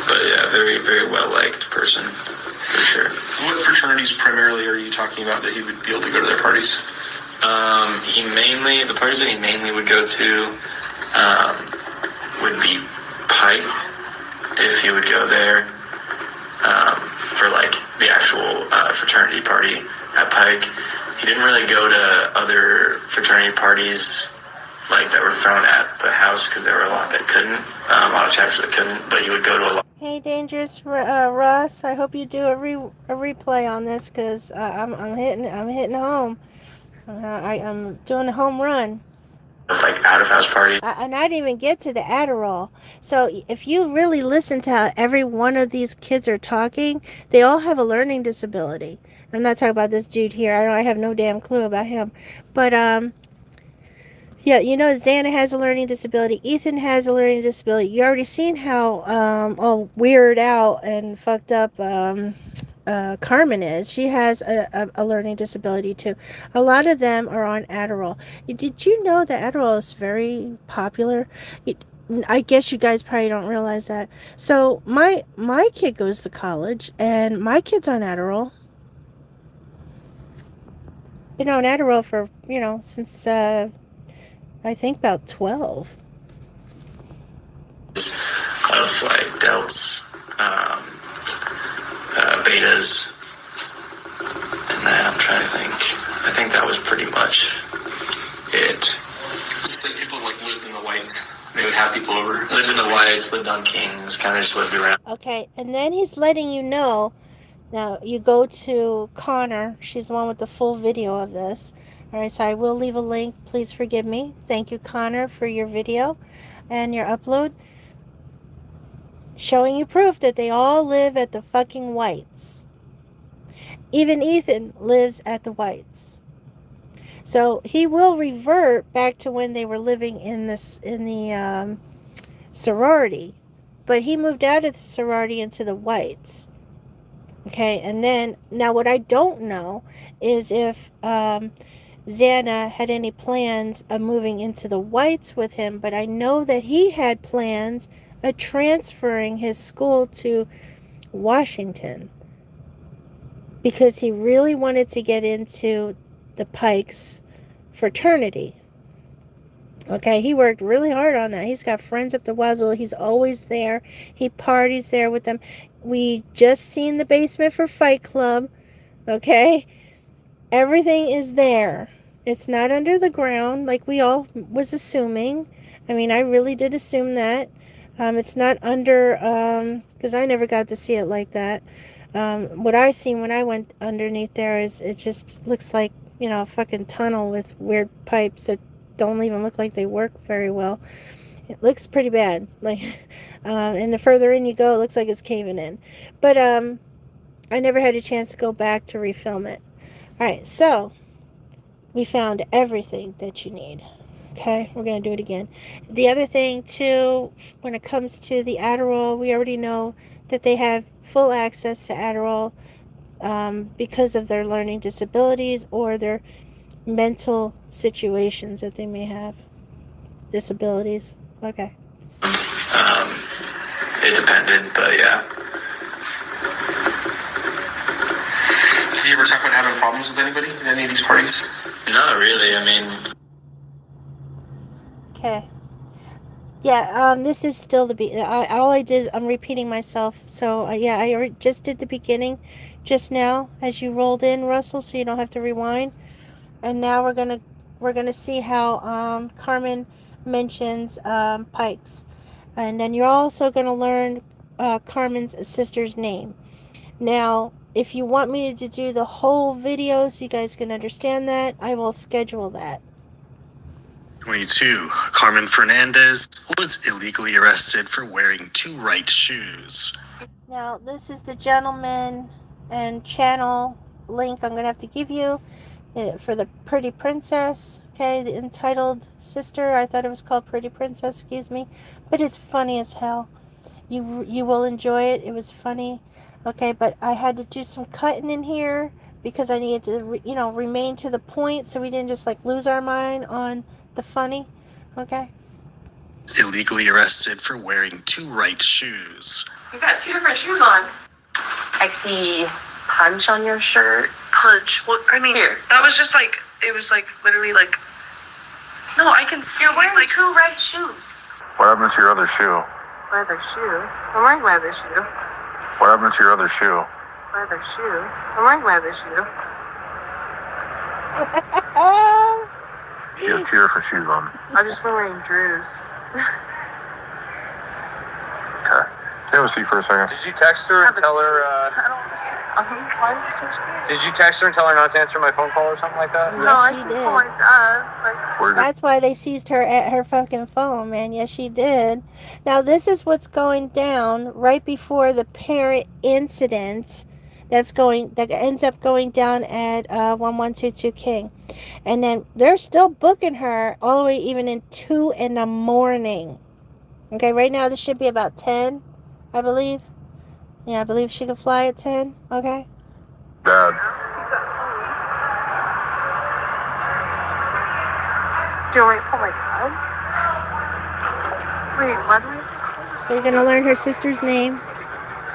But yeah, very, very well-liked person, for sure. What fraternities primarily are you talking about that he would be able to go to their parties? The parties that he mainly would go to would be Pike, if he would go there for like the actual fraternity party at Pike. He didn't really go to other fraternity parties like that were thrown at the house because there were a lot that couldn't, a lot of chapters that couldn't, but he would go to a lot. Hey, Dangerous Russ, I hope you do a replay on this because I'm hitting home. I'm doing a home run. Like out-of-house parties. And I didn't even get to the Adderall. So if you really listen to how every one of these kids are talking, they all have a learning disability. I'm not talking about this dude here. I have no damn clue about him. But, yeah, you know, Xana has a learning disability. Ethan has a learning disability. You already seen how all weird out and fucked up Carmen is. She has a learning disability too. A lot of them are on Adderall. Did you know that Adderall is very popular? I guess you guys probably don't realize that. So my kid goes to college and my kid's on Adderall. Been on Adderall for, you know, since I think about 12. Of like delts, betas, and then I'm trying to think. I think that was pretty much it. Just like people like lived in the whites. They would have people over. Lived in the whites, lived on Kings, kind of just lived around. Okay, and then he's letting you know. Now, you go to Connor. She's the one with the full video of this. All right, so I will leave a link. Please forgive me. Thank you, Connor, for your video and your upload. Showing you proof that they all live at the fucking Whites. Even Ethan lives at the Whites. So he will revert back to when they were living in the sorority. But he moved out of the sorority into the Whites. Okay, and then, now what I don't know is if Xana had any plans of moving into the Whites with him, but I know that he had plans of transferring his school to Washington because he really wanted to get into the Pikes fraternity. Okay, he worked really hard on that. He's got friends up the wazoo. He's always there. He parties there with them. We just seen the basement for Fight Club. Okay, everything is there. It's not under the ground like we all was assuming. I mean, I really did assume that. It's not under, because I never got to see it like that. What I seen when I went underneath there is it just looks like, you know, a fucking tunnel with weird pipes that don't even look like they work very well. It looks pretty bad. Like, and the further in you go, it looks like it's caving in. But I never had a chance to go back to refilm it. All right, so we found everything that you need. Okay, we're going to do it again. The other thing, too, when it comes to the Adderall, we already know that they have full access to Adderall because of their learning disabilities or their mental situations that they may have. Disabilities. Okay. It depended, but yeah. Has he ever talked about having problems with anybody at any of these parties? Not really, I mean... Okay. Yeah, this is still the all I did, I'm repeating myself. So, yeah, I just did the beginning just now as you rolled in, Russell, so you don't have to rewind. And now we're gonna see how Carmen mentions Pikes. And then you're also going to learn Carmen's sister's name. Now, if you want me to do the whole video so you guys can understand that, I will schedule that. 22. Carmen Fernandez was illegally arrested for wearing two right shoes. Now, this is the gentleman and channel link I'm going to have to give you for the Pretty Princess. Okay, the entitled sister. I thought it was called Pretty Princess, excuse me. But it's funny as hell. You will enjoy it. It was funny. Okay, but I had to do some cutting in here because I needed to, remain to the point so we didn't just like lose our mind on the funny. Okay. Illegally arrested for wearing two right shoes. You got two different shoes on. I see punch on your shirt. Punch. Well, I mean, here. That was just like, it was like literally like, no, I can see. You're wearing like two right shoes. What happened to your other shoe? Leather shoe? I'm wearing leather shoe. What happened to your other shoe? Leather shoe? I'm wearing leather shoe. You have two different shoes on. I've just been wearing Drews. Okay. Can you have a seat for a second? Did you text her and tell her, I don't want to see. Why are you so scared? did you text her and tell her not to answer my phone call or something like that? No, Yes, I she can did. call my dad. Like, Where's your, That's why they seized her at her fucking phone, man. Yes, she did. Now, this is what's going down right before the parent incident that ends up going down at 1122 King. And then they're still booking her all the way even in 2 in the morning. Okay, right now this should be about 10, I believe. Yeah, I believe she could fly at 10. Okay. Dad? do you wait for my dad? Wait, what do we have to So you're going to learn her sister's name.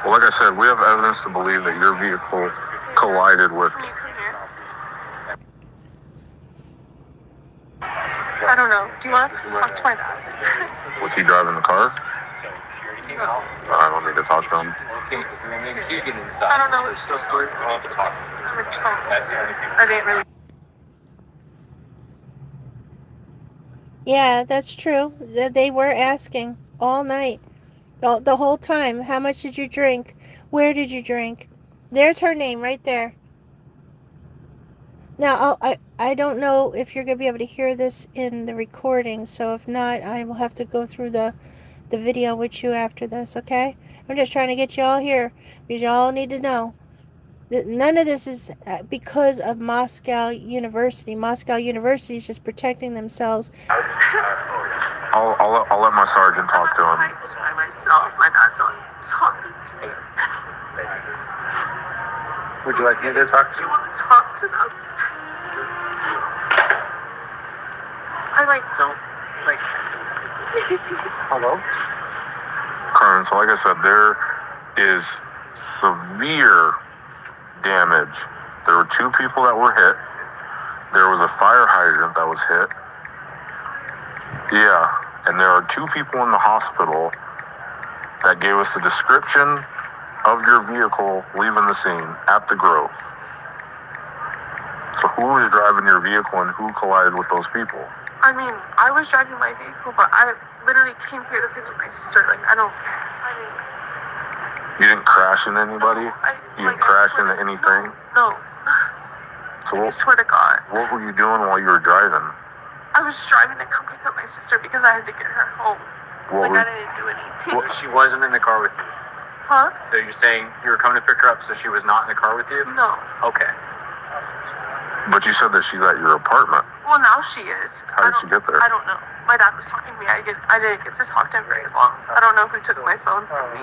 Well, like I said, we have evidence to believe that your vehicle collided with... Can you come here? I don't know. Do you want to talk to my dad? Was he driving the car? No. I don't need to talk to him. I don't know. It's just weird. I'm a child. I didn't really. Yeah, that's true. They were asking all night, the whole time, how much did you drink? Where did you drink? There's her name right there. Now, I don't know if you're going to be able to hear this in the recording, so if not, I will have to go through the video with you after this, okay? I'm just trying to get you all here, because you all need to know that none of this is because of Moscow University. Moscow University is just protecting themselves. I'll let my sergeant talk to him. I just by myself. My dad's not talking to me. Would you like me to talk Do to you want to talk to them? I don't Hello? Colonel, so like I said, there is severe damage. There were 2 people that were hit. There was a fire hydrant that was hit. Yeah, and there are 2 people in the hospital that gave us the description of your vehicle leaving the scene at the Grove. So who was driving your vehicle and who collided with those people? I mean, I was driving my vehicle, but I literally came here to pick up my sister. Like, You didn't crash into anybody? You didn't crash into anything? No. So I swear to God. what were you doing while you were driving? I was driving to come pick up my sister because I had to get her home. What I were, didn't do anything. She wasn't in the car with you. Huh? So you're saying you were coming to pick her up, so she was not in the car with you? No. Okay. but you said that she's at your apartment. Well, now she is. How did she get there? I don't know. My dad was talking to me. I didn't get to talk to him very long. I don't know who took my phone from me.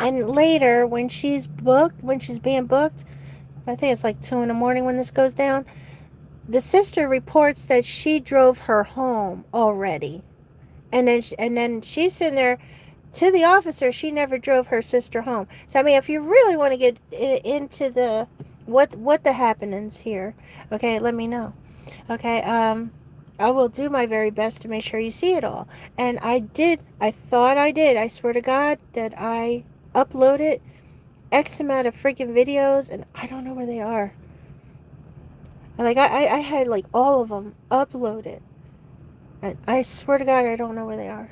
And later, when she's being booked, I think it's like 2 in the morning when this goes down, the sister reports that she drove her home already. And then she's sitting there, to the officer, she never drove her sister home. So, I mean, if you really want to get into the what the happenings here, okay, let me know. Okay, I will do my very best to make sure you see it all. And I thought I did. I swear to God that I uploaded X amount of freaking videos, and I don't know where they are. Like, I had, like, all of them uploaded. And I swear to God, I don't know where they are.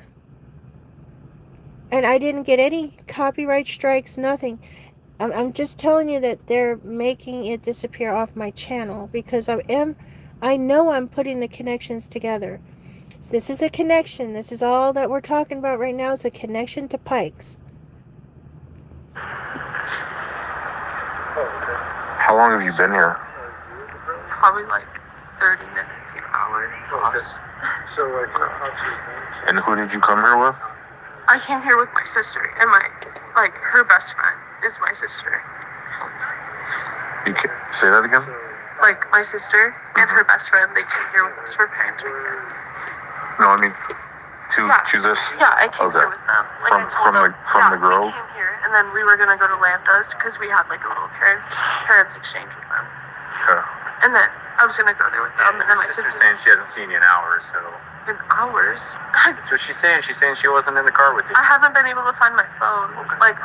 And I didn't get any copyright strikes, nothing. I'm just telling you that they're making it disappear off my channel, because I know I'm putting the connections together. So this is a connection. This is all that we're talking about right now, is a connection to Pikes. How long have you been here? Probably like 30 minutes, an hour. Tops. And who did you come here with? I came here with my sister, and her best friend is my sister. Say that again? Like, my sister and her best friend, they came here with us for parents' weekend. No, I mean to this. Yeah, I came here with them. Like, I told them, from the Grove. we came here, and then we were gonna go to Lambda's because we had like a little parents exchange with them. Okay. And then I was gonna go there with them, and then my Sister's sister. saying she hasn't seen you in hours, so in hours. So she's saying she wasn't in the car with you. I haven't been able to find my phone. Like,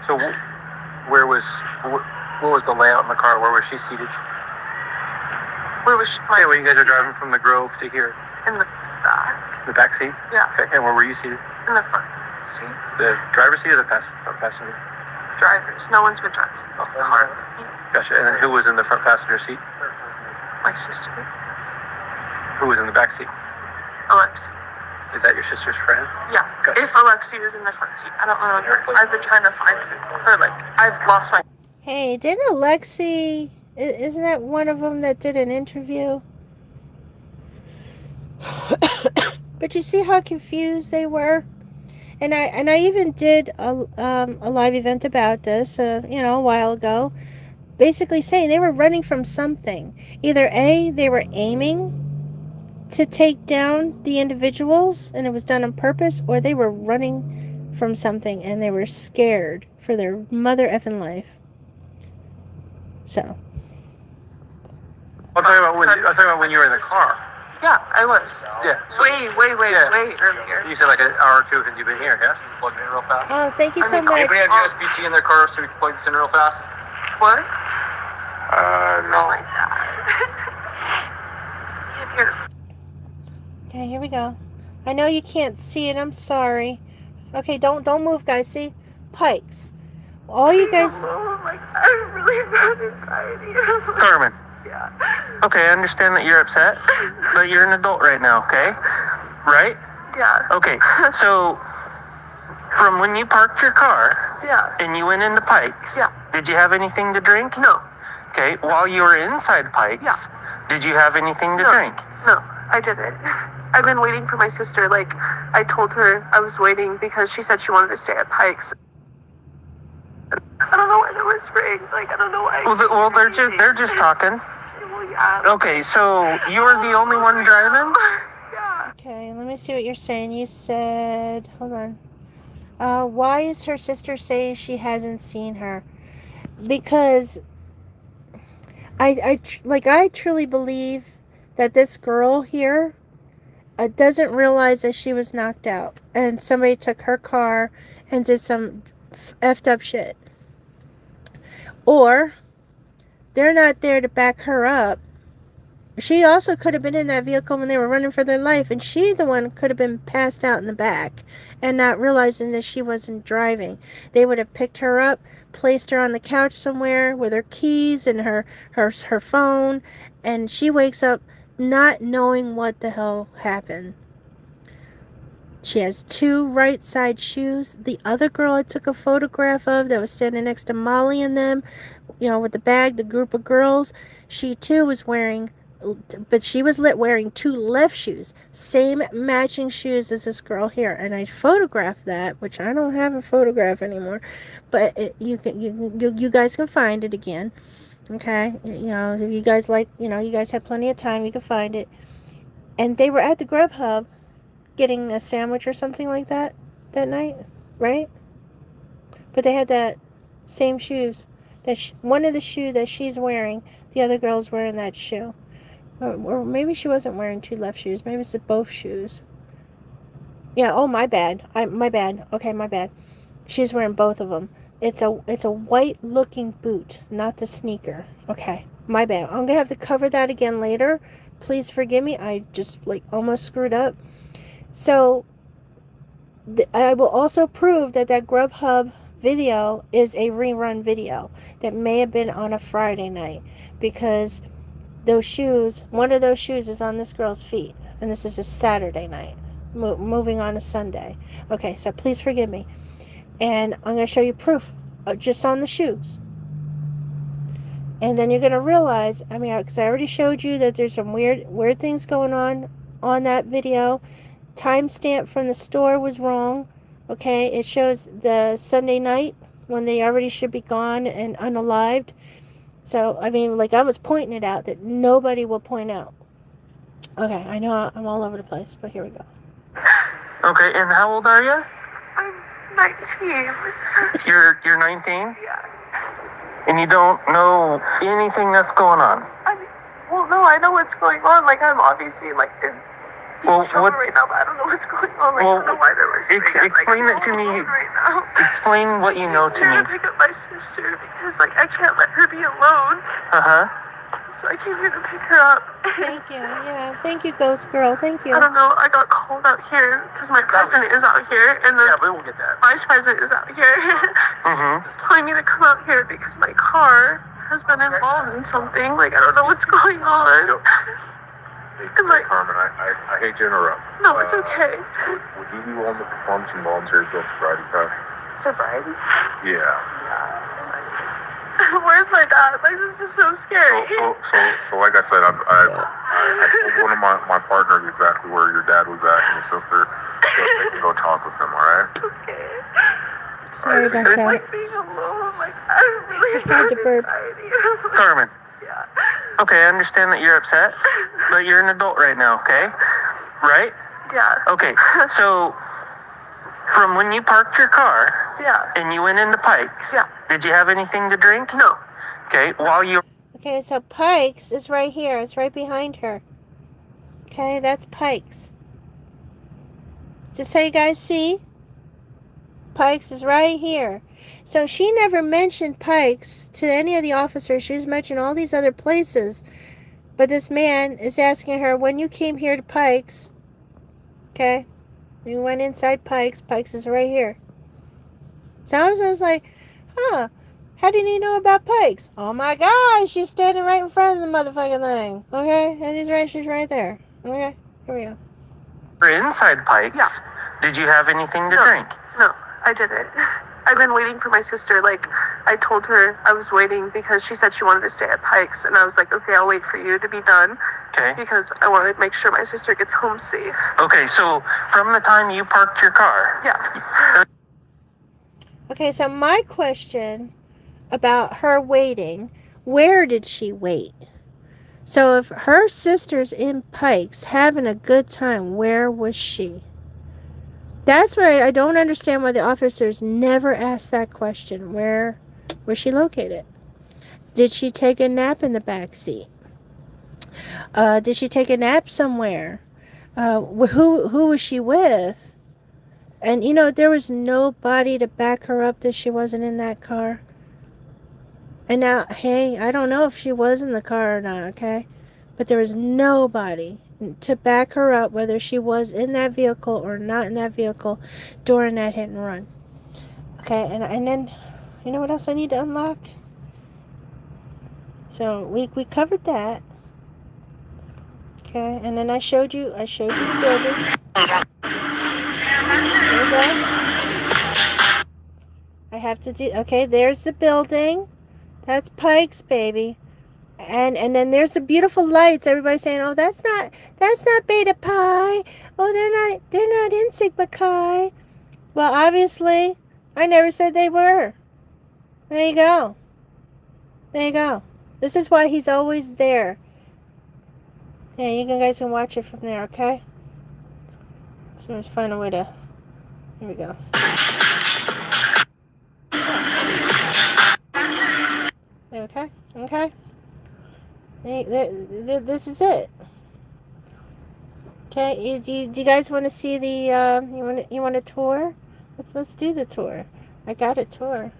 So what was the layout in the car? Where was she seated? where was she? Yeah, when you guys are driving from the Grove to here. In the back. The back seat? Yeah. Okay, and where were you seated? In the front seat. The driver's seat or the passenger? Drivers. No one's been driving the car. Gotcha. And then who was in the front passenger seat? My sister. Who was in the back seat? Alexi. Is that your sister's friend? Yeah. Gotcha. If Alexi was in the front seat. I don't remember. I've been trying to find her. Like, I've lost my... Hey, didn't Alexi... Isn't that one of them that did an interview? But you see how confused they were? And I even did a live event about this, a while ago. Basically saying they were running from something. Either A, they were aiming to take down the individuals, and it was done on purpose, or they were running from something, and they were scared for their mother effing life. So... I'm talking about when you were in the car. Yeah, I was. Yeah. Way earlier. You said like an hour or two and you've been here, yes? Plug it in real fast. Oh, thank you so much. Anybody have USB-C in their car so we can plug this in real fast? What? No. Oh my God. Here. Okay, here we go. I know you can't see it. I'm sorry. Okay, don't move, guys. See? Pikes. All you guys... Oh my God, I'm really bad anxiety. Carmen. Yeah. Okay, I understand that you're upset, but you're an adult right now, okay? Right? Yeah. Okay, so from when you parked your car Yeah. and you went into Pikes, Yeah. did you have anything to drink? No. Okay, while you were inside Pikes, Yeah. did you have anything to No. drink? No, I didn't. I've been waiting for my sister. Like, I told her I was waiting because she said she wanted to stay at Pikes. I don't know why they're whispering. Like, I don't know why. Well, they're just talking. Well, yeah. Okay, so you were the only one driving? Yeah. Okay, let me see what you're saying. You said... Hold on. Why is her sister saying she hasn't seen her? Because... I truly believe that this girl here doesn't realize that she was knocked out. And somebody took her car and did some effed up shit. Or... they're not there to back her up. She also could have been in that vehicle when they were running for their life, and she, the one, could have been passed out in the back and not realizing that she wasn't driving. They would have picked her up, placed her on the couch somewhere with her keys and her phone, and she wakes up not knowing what the hell happened. She has 2 right side shoes. The other girl I took a photograph of that was standing next to Molly and them, with the bag, the group of girls, she too was wearing, but she was wearing 2 left shoes. Same matching shoes as this girl here. And I photographed that, which I don't have a photograph anymore, but you guys can find it again. Okay? If you guys you guys have plenty of time, you can find it. And they were at the Grubhub getting a sandwich or something like that night, right? But they had that same shoes. One of the shoe that she's wearing, the other girl's wearing that shoe. Or maybe she wasn't wearing 2 left shoes. Maybe it's both shoes. Yeah, oh, my bad. My bad. Okay, my bad. She's wearing both of them. It's a white looking boot, not the sneaker. Okay, my bad. I'm going to have to cover that again later. Please forgive me. I just almost screwed up. So, I will also prove that Grubhub video is a rerun video that may have been on a Friday night, because those shoes, one of those shoes is on this girl's feet, and this is a Saturday night, moving on a Sunday. Okay, so please forgive me, and I'm going to show you proof just on the shoes, and then you're going to realize, because I already showed you that there's some weird things going on that video. Timestamp from the store was wrong. Okay, it shows the Sunday night when they already should be gone and unalived. So, I was pointing it out that nobody will point out. Okay, I know I'm all over the place, but here we go. Okay, and how old are you? I'm 19. You're 19? Yeah. And you don't know anything that's going on? Well, don't know. I know what's going on. Like, I'm obviously, like, in deep trouble right now, but I don't know what's going on. Like, I don't know why they're whispering. Explain it to me. Right now. Explain what you know to me. I'm here to pick up my sister because, like, I can't let her be alone. Uh-huh. So I came here to pick her up. Thank you. Yeah, thank you, Ghost Girl. Thank you. I don't know. I got called out here because my president is out here and the we will get that. vice president is out here. Telling me to come out here because my car has been involved in something. Like, I don't know what's going on. And, like, Carmen, I hate to interrupt. No, it's okay. Would you be willing to perform some voluntary field sobriety tests? Sobriety? Yeah. Where's my dad? Like, this is so scary. So like I said, I told one of my partners exactly where your dad was at and his sister, so they can go talk with him, alright? Okay. Sorry about that. Like, being alone, like, I really had to burp. anxiety. Carmen. Yeah. Okay, I understand that you're upset, but you're an adult right now, okay? Right? Yeah. Okay, so from when you parked your car Yeah. and you went into Pikes, Yeah. did you have anything to drink? No. Okay, while you... Okay, so Pikes is right here. It's right behind her. Okay, that's Pikes. Just so you guys see, Pikes is right here. So she never mentioned Pikes to any of the officers. She was mentioning all these other places. But this man is asking her, when you came here to Pikes, okay, you went inside Pikes. Pikes is right here. So I was like, huh, how did he know about Pikes? Oh my gosh, she's standing right in front of the motherfucking thing. Okay, and she's right there. Okay, here we go. were inside Pikes. Yeah. Did you have anything to drink? No, I didn't. I've been waiting for my sister. Like, I told her I was waiting because she said she wanted to stay at Pikes. And I was like, okay, I'll wait for you to be done. Okay. Because I want to make sure my sister gets home safe. Okay, so from the time you parked your car. Yeah. Okay, so my question about her waiting, where did she wait? So if her sister's in Pikes having a good time, where was she? That's where I don't understand why the officers never asked that question. Where was she located? Did she take a nap in the back seat? Did she take a nap somewhere? Who was she with? And you know, there was nobody to back her up that she wasn't in that car. And now, hey, I don't know if she was in the car or not, okay? But there was nobody to back her up, whether she was in that vehicle or not in that vehicle during that hit and run. Okay, and then, you know what else I need to unlock? So we covered that. Okay, and then I showed you the buildings. There we go. I have to do, okay, there's the building. That's Pikes, baby. And then there's the beautiful lights. Everybody's saying, "Oh, that's not Beta Pi. Oh, they're not in Sigma Chi." Well, obviously, I never said they were. There you go. There you go. This is why he's always there. Yeah, you guys can watch it from there, okay? So let's find a way to. Here we go. Okay. Okay. This is it. Okay, do you guys want to see the you want a tour? Let's do the tour. I got a tour.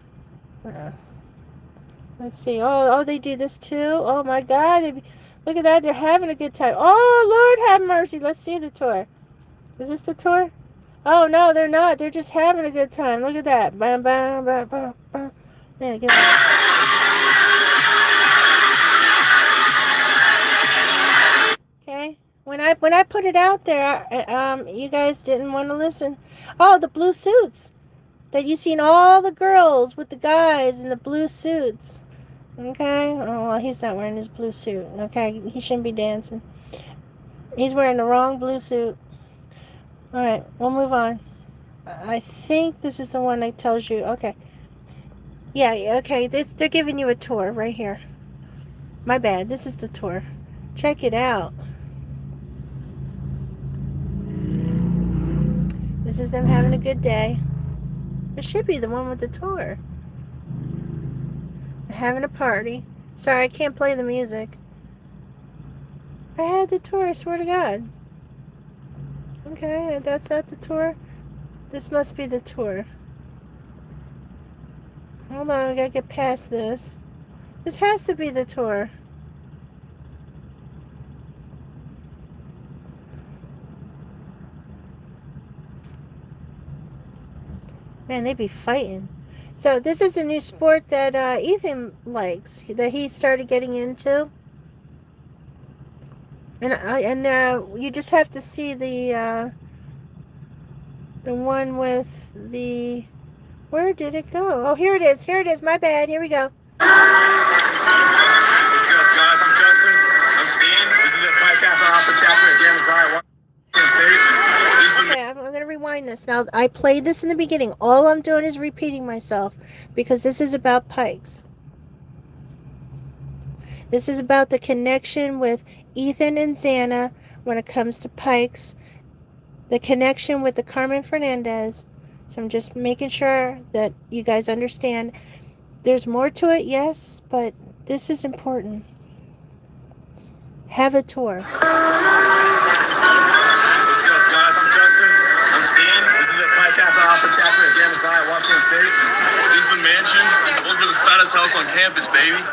Let's see. Oh, they do this too. Oh my God! Look at that. They're having a good time. Oh Lord, have mercy. Let's see the tour. Is this the tour? Oh no, they're not. They're just having a good time. Look at that. Bam, bam, bam, bam, bam. Yeah, get that. Okay, when I put it out there, you guys didn't want to listen. Oh, the blue suits that you seen all the girls with the guys in the blue suits. Okay, oh well, he's not wearing his blue suit. Okay, he shouldn't be dancing. He's wearing the wrong blue suit. All right, we'll move on. I think this is the one that tells you. Okay, yeah, okay. They're giving you a tour right here. My bad. This is the tour. Check it out. This is them having a good day. It should be the one with the tour. They're having a party. Sorry, I can't play the music. I had the tour, I swear to God. Okay, that's not the tour. This must be the tour. Hold on, I gotta get past this. This has to be the tour. Man, they be fighting. So this is a new sport that Ethan likes, that he started getting into. And you just have to see the one with the... Where did it go? Oh, here it is. Here it is. My bad. Here we go. What's up, guys? I'm Justin. I'm Steen. This is the Pike Alpha chapter at Idaho4, Washington State. Okay, I'm going to rewind this. Now, I played this in the beginning. All I'm doing is repeating myself because this is about Pikes. This is about the connection with Ethan and Xana when it comes to Pikes. The connection with the Carmen Fernandez. So I'm just making sure that you guys understand. There's more to it, yes, but this is important. Have a tour. What's up, guys? I'm Justin. I'm Steen. This is the Pike Alpha chapter at Idaho4, Washington State. This is the mansion. Welcome to the fattest house on campus, baby.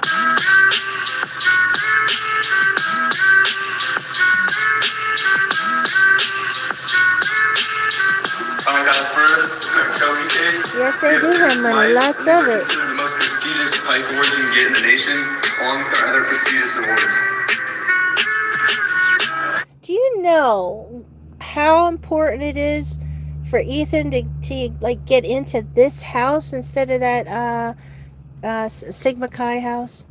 Alright, guys, first, this is a trophy case. Yes, they do have money. Lots of it. These are considered the most prestigious Pike awards you can get in the nation, along with our other prestigious awards. Do you know how important it is for Ethan to like get into this house instead of that Sigma Chi house?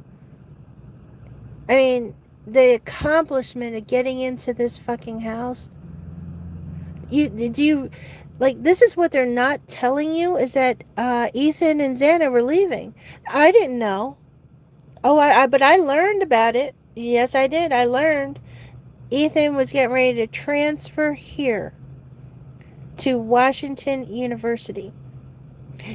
I mean, the accomplishment of getting into this fucking house. This is what they're not telling you, is that Ethan and Xana were leaving. I didn't know. Oh, but I learned about it. Yes, I did. I learned. Ethan was getting ready to transfer here to Washington University.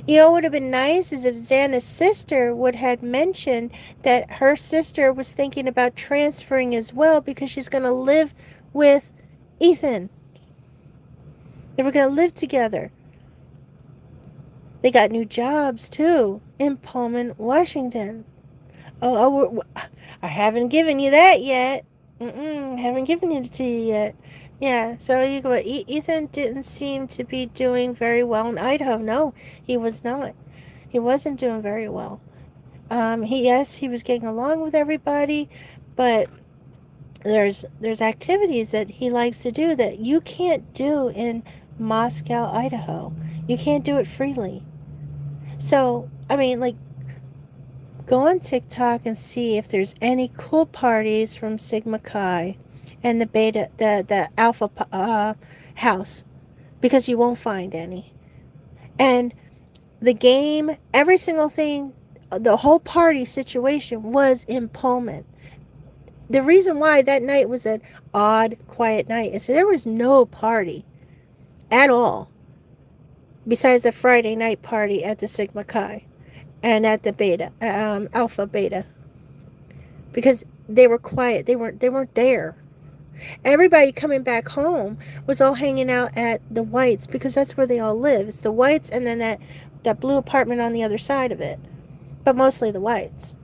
You know what would have been nice is if Xana's sister would have mentioned that her sister was thinking about transferring as well because she's going to live with Ethan. They were going to live together. They got new jobs, too, in Pullman, Washington. I haven't given you that yet. Haven't given it to you yet. Yeah, so you go. Ethan didn't seem to be doing very well in Idaho. No, he was not. He wasn't doing very well. He was getting along with everybody, but there's activities that he likes to do that you can't do in Moscow, Idaho. You can't do it freely. So, I mean, like, go on TikTok and see if there's any cool parties from Sigma Chi and the Beta, the Alpha house, because you won't find any. And the game, every single thing, the whole party situation was in Pullman. The reason why that night was an odd, quiet night is there was no party at all besides the Friday night party at the Sigma Chi and at the Beta, Alpha Beta, because they were quiet. They weren't there. Everybody coming back home was all hanging out at the Whites because that's where they all live. It's the Whites and then that blue apartment on the other side of it, but mostly the Whites.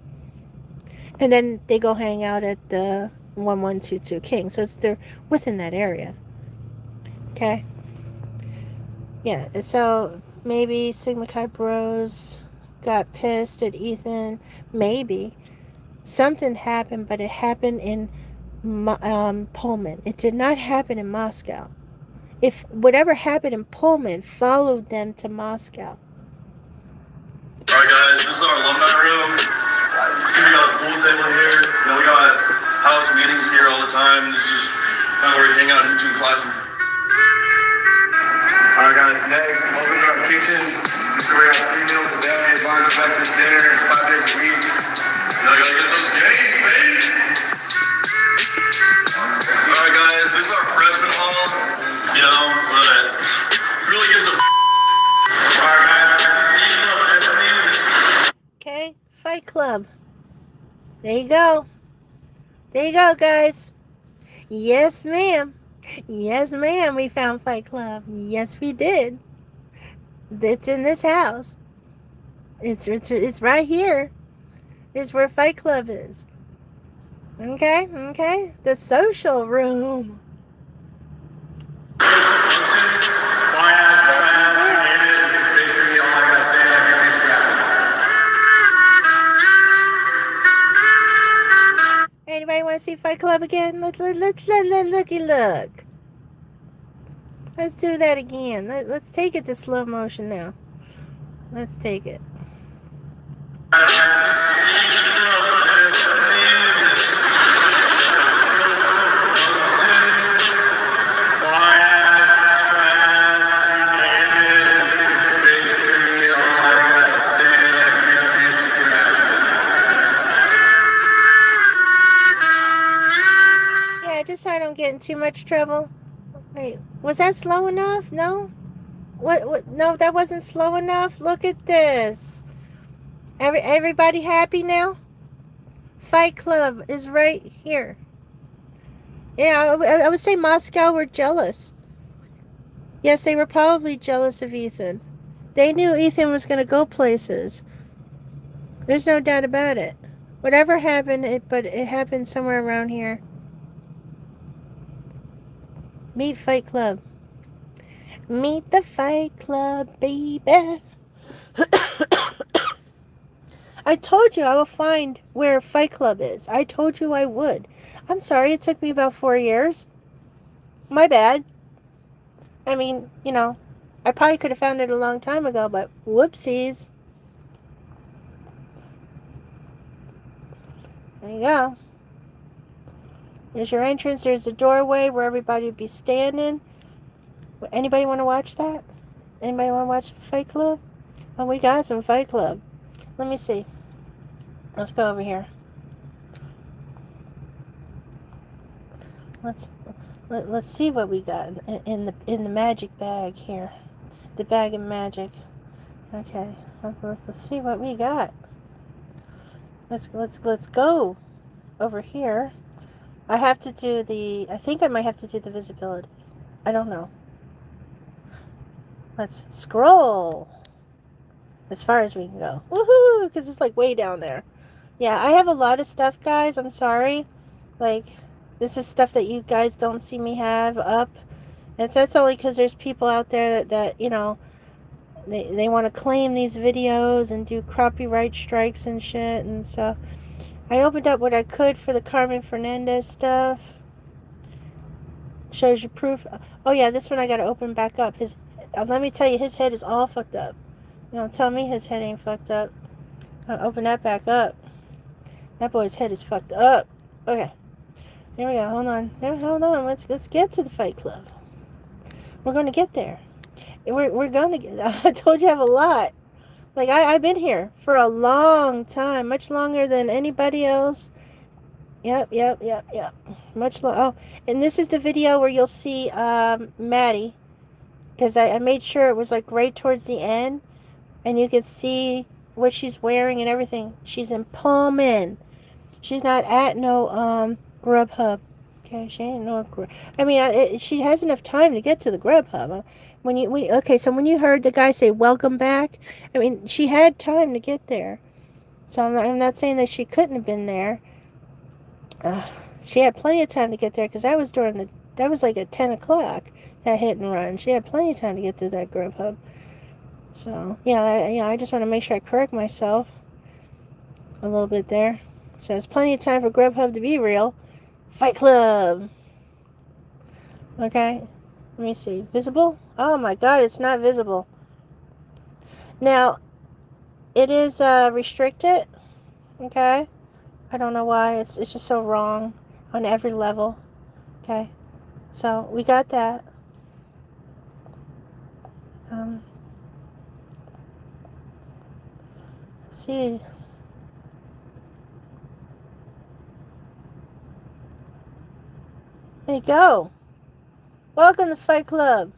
And then they go hang out at the 1122 King. So they're within that area. Okay. Yeah. So maybe Sigma Chi Bros got pissed at Ethan. Maybe something happened, but it happened in Pullman. It did not happen in Moscow. If whatever happened in Pullman followed them to Moscow. Alright, guys, this is our alumni room. See, we got a pool table here. You know, we got house meetings here all the time. This is just kind of where we hang out in between classes. Alright, guys, next, over to our kitchen. So we got 3 meals a day, lunch, breakfast, dinner, 5 days a week. You know, gotta get those games, baby. Alright, guys, this is our freshman hall. You know, but really gives a Alright, guys, this is the evening of destiny. Okay, Fight Club. There you go. There you go, guys. Yes, ma'am. Yes, ma'am, we found Fight Club. Yes, we did. It's in this house. It's right here. It's where Fight Club is. Okay, okay. The social room. Social functions, biads, triads, you name it. This is basically all I gotta say. That makes you scrap. Anybody want to see Fight Club again? Let's looky look. Let's do that again. Let's take it to slow motion now. Let's take it. Yeah, just so I don't get in too much trouble. Wait, was that slow enough? No? What? No, that wasn't slow enough. Look at this. Everybody happy now? Fight Club is right here. Yeah, I would say Moscow were jealous. Yes, they were probably jealous of Ethan. They knew Ethan was going to go places. There's no doubt about it. Whatever happened, but it happened somewhere around here. Meet Fight Club. Meet the Fight Club, baby. I told you I will find where Fight Club is. I told you I would. I'm sorry, it took me about 4 years. My bad. I mean, you know, I probably could have found it a long time ago, but whoopsies. There you go. There's your entrance. There's the doorway where everybody would be standing. Anybody want to watch that? Anybody want to watch Fight Club? Oh, we got some Fight Club. Let me see. Let's go over here. Let's see what we got in the magic bag here. The bag of magic. Okay. Let's see what we got. Let's go over here. I have to do the... I think I might have to do the visibility. I don't know. Let's scroll as far as we can go. Woohoo! Because it's like way down there. Yeah, I have a lot of stuff, guys. I'm sorry. Like, this is stuff that you guys don't see me have up. And that's only because there's people out there that you know, they want to claim these videos and do copyright strikes and shit. And so I opened up what I could for the Carmen Fernandez stuff. Shows you proof. Oh yeah, this one I got to open back up. Let me tell you, his head is all fucked up. You don't tell me his head ain't fucked up. I'll open that back up. That boy's head is fucked up. Okay. Here we go. Hold on. Hold on. Let's get to the Fight Club. We're going to get there. We're going to get... I told you I have a lot. Like, I've been here for a long time. Much longer than anybody else. Yep. Much longer. Oh, and this is the video where you'll see Maddie. Because I made sure it was like right towards the end. And you could see what she's wearing and everything. She's in Pullman. She's not at no Grubhub. Okay, she ain't no Grub. I mean, she has enough time to get to the Grubhub. So when you heard the guy say "Welcome back," I mean, she had time to get there. So I'm not saying that she couldn't have been there. She had plenty of time to get there because that was like at 10 o'clock. That hit and run. She had plenty of time to get to that Grubhub. So yeah, I just want to make sure I correct myself a little bit there. So there's plenty of time for Grubhub to be real. Fight Club. Okay. Let me see. Visible? Oh my god, it's not visible. Now, it is restricted. Okay. I don't know why. It's just so wrong on every level. Okay. So, we got that. Let's see. There you go. Welcome to Fight Club.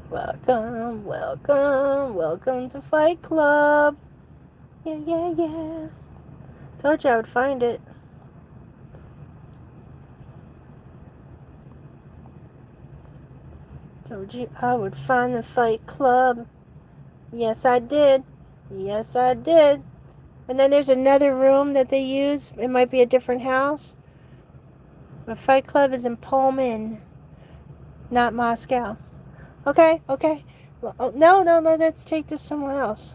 Welcome to Fight Club. Yeah. Told you I would find it. Told you I would find the Fight Club. Yes, I did. Yes, I did. And then there's another room that they use. It might be a different house. The Fight Club is in Pullman, not Moscow. Okay, okay. Well, no, let's take this somewhere else.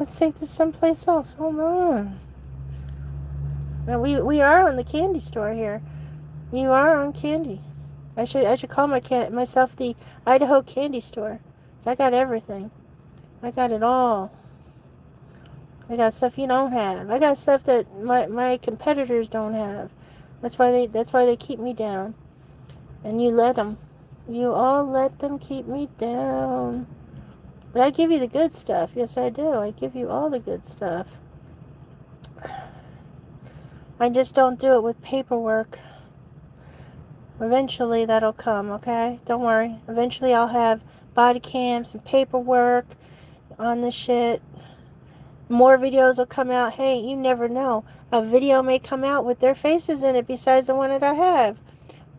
Let's take this someplace else. Hold on. Now we are on the candy store here. You are on candy. I should call myself the Idaho candy store. So I got everything. I got it all. I got stuff you don't have. I got stuff that my competitors don't have. That's why they keep me down. And you let them. You all let them keep me down. But I give you the good stuff. Yes, I do. I give you all the good stuff. I just don't do it with paperwork. Eventually that'll come, okay? Don't worry. Eventually I'll have body cams and paperwork on the shit. More videos will come out. Hey, you never know. A video may come out with their faces in it besides the one that I have.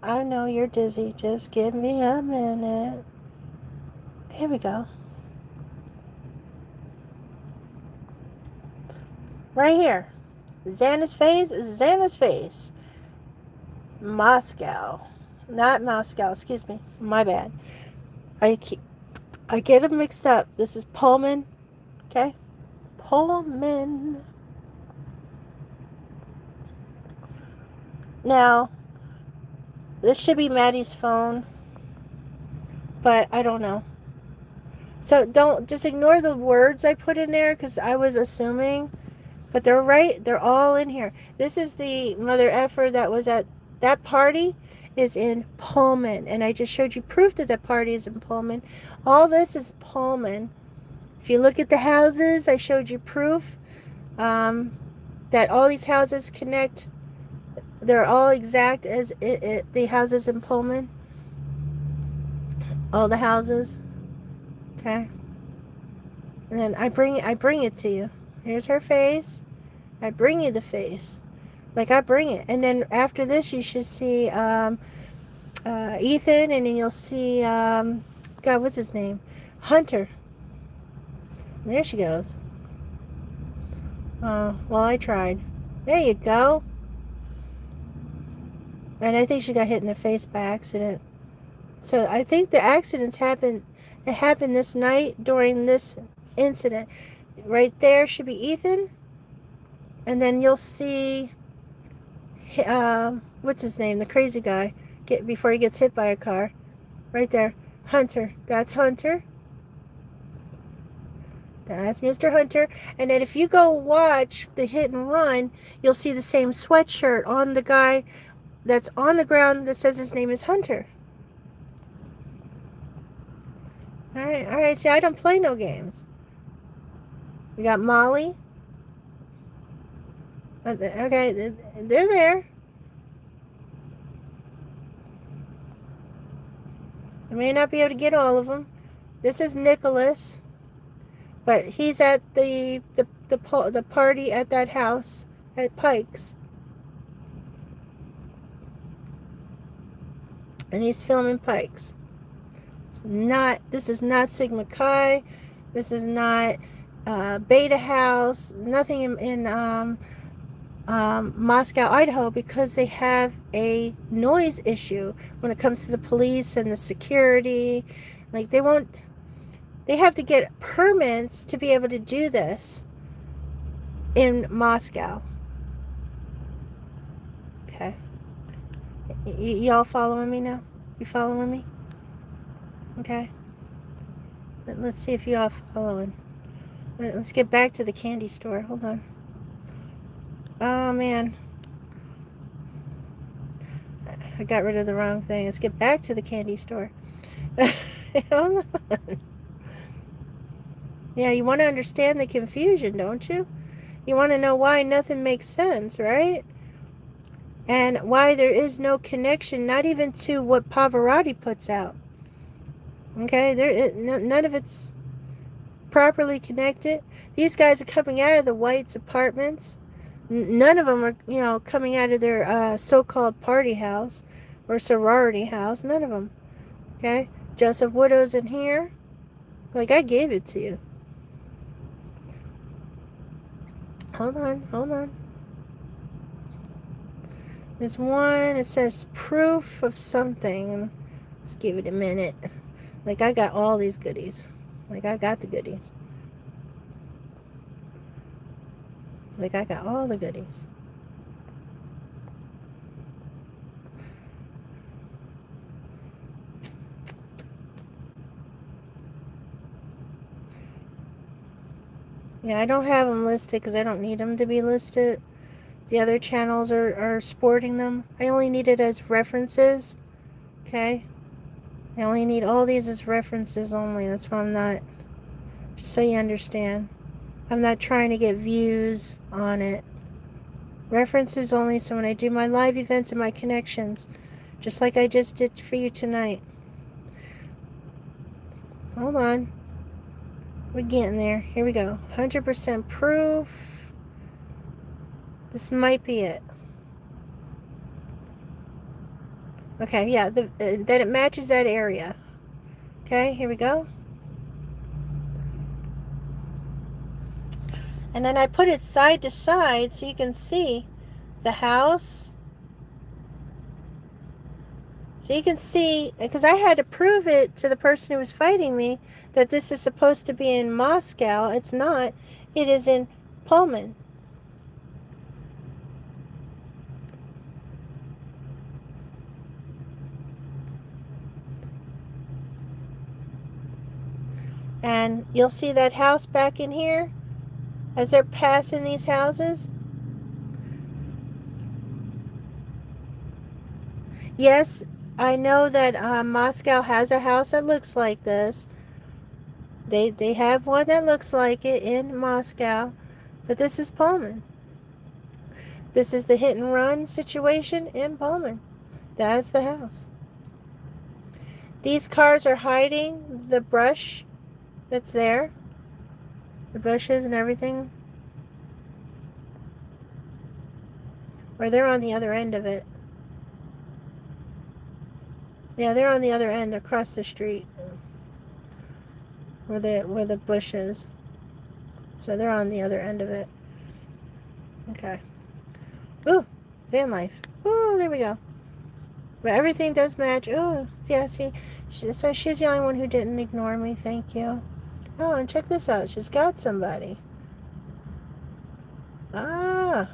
I know you're dizzy. Just give me a minute. Here we go. Right here. Xana's face. Moscow. Not Moscow, excuse me. My bad. I get them mixed up. This is Pullman. Okay? Pullman. Now, this should be Maddie's phone, but I don't know. So don't just ignore the words I put in there because I was assuming, but they're right. They're all in here. This is the mother effer that was at that party is in Pullman, and I just showed you proof that party is in Pullman. All this is Pullman. If you look at the houses, I showed you proof that all these houses connect. They're all exact as the houses in Pullman. All the houses. Okay. And then I bring it to you. Here's her face. I bring you the face. Like I bring it. And then after this you should see Ethan, and then you'll see God, what's his name? Hunter. There she goes. Oh, well, I tried. There you go. And I think she got hit in the face by accident. So I think the accidents happened. It happened this night during this incident. Right there should be Ethan. And then you'll see, what's his name? The crazy guy. Before he gets hit by a car. Right there. Hunter. That's Hunter. That's Mr. Hunter. And then if you go watch the hit and run, you'll see the same sweatshirt on the guy that's on the ground that says his name is Hunter. Alright. See, I don't play no games. We got Molly. Okay, they're there. I may not be able to get all of them. This is Nicholas. But he's at the party at that house at Pikes. And he's filming Pikes. This is not Sigma Chi. This is not Beta House. Nothing in Moscow, Idaho, because they have a noise issue when it comes to the police and the security. Like they have to get permits to be able to do this in Moscow. Okay. Y'all following me now? You following me? Okay. Let's see if y'all following. Let's get back to the candy store. Hold on. Oh, man. I got rid of the wrong thing. Let's get back to the candy store. Hold on. Yeah, you want to understand the confusion, don't you? You want to know why nothing makes sense, right? And why there is no connection, not even to what Pavarotti puts out. Okay, none of it's properly connected. These guys are coming out of the White's apartments. None of them are, coming out of their so-called party house or sorority house. None of them. Okay? Joseph Widow's in here. Like, I gave it to you. Hold on. There's one, it says proof of something. Let's give it a minute. Like, I got all these goodies. Like, I got the goodies. Like, I got all the goodies. Yeah, I don't have them listed because I don't need them to be listed. The other channels are sporting them. I only need it as references. Okay? I only need all these as references only. That's why I'm not... Just so you understand. I'm not trying to get views on it. References only, so when I do my live events and my connections, just like I just did for you tonight. Hold on. We're getting there. Here we go. 100% proof. This might be it. Okay, yeah, that it matches that area. Okay, here we go. And then I put it side to side so you can see the house. So you can see, because I had to prove it to the person who was fighting me that this is supposed to be in Moscow. It's not. It is in Pullman. And you'll see that house back in here as they're passing these houses. Yes, I know that Moscow has a house that looks like this. They have one that looks like it in Moscow, but this is Pullman. This is the hit and run situation in Pullman. That's the house. These cars are hiding the brush that's there, the bushes and everything, or they're on the other end of it. Yeah, they're on the other end across the street where the bush is. So they're on the other end of it. Okay. Ooh, van life. Ooh, there we go. But everything does match. Ooh, yeah, see. So she's the only one who didn't ignore me. Thank you. Oh, and check this out. She's got somebody. Ah.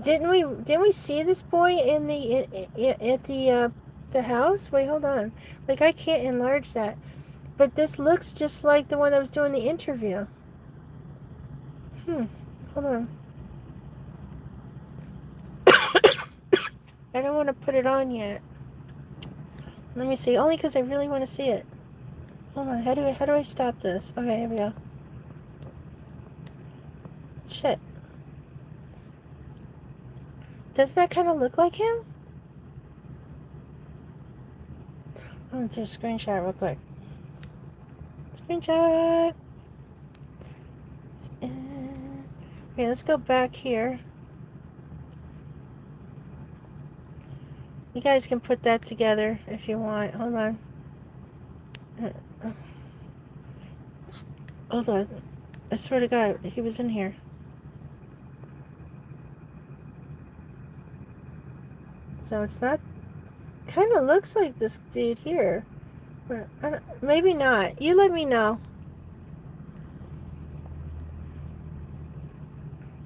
Didn't we see this boy in at the house? Wait, hold on. Like, I can't enlarge that. But this looks just like the one that was doing the interview. Hold on. I don't want to put it on yet. Let me see. Only because I really want to see it. Hold on. How do I stop this? Okay, here we go. Shit. Doesn't that kind of look like him? I'm going to do a screenshot real quick. Screenshot. Okay, let's go back here. You guys can put that together if you want. Hold on. Hold on. I swear to God, he was in here. So it's not... Kind of looks like this dude here. But maybe not. You let me know.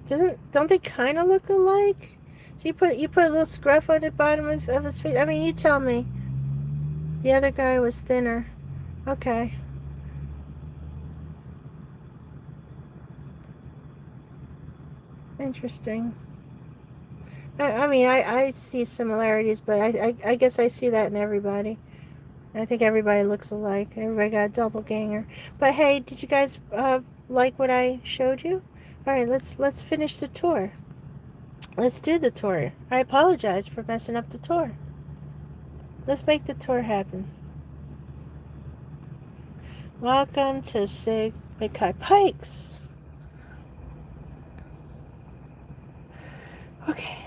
Don't they kind of look alike? So you put a little scruff on the bottom of his face. I mean, you tell me. The other guy was thinner. Okay. Interesting. I mean, I see similarities, but I guess I see that in everybody. I think everybody looks alike. Everybody got a doppelganger. But hey, did you guys like what I showed you? All right, let's finish the tour. Let's do the tour. I apologize for messing up the tour. Let's make the tour happen. Welcome to Sig Pikes. Okay.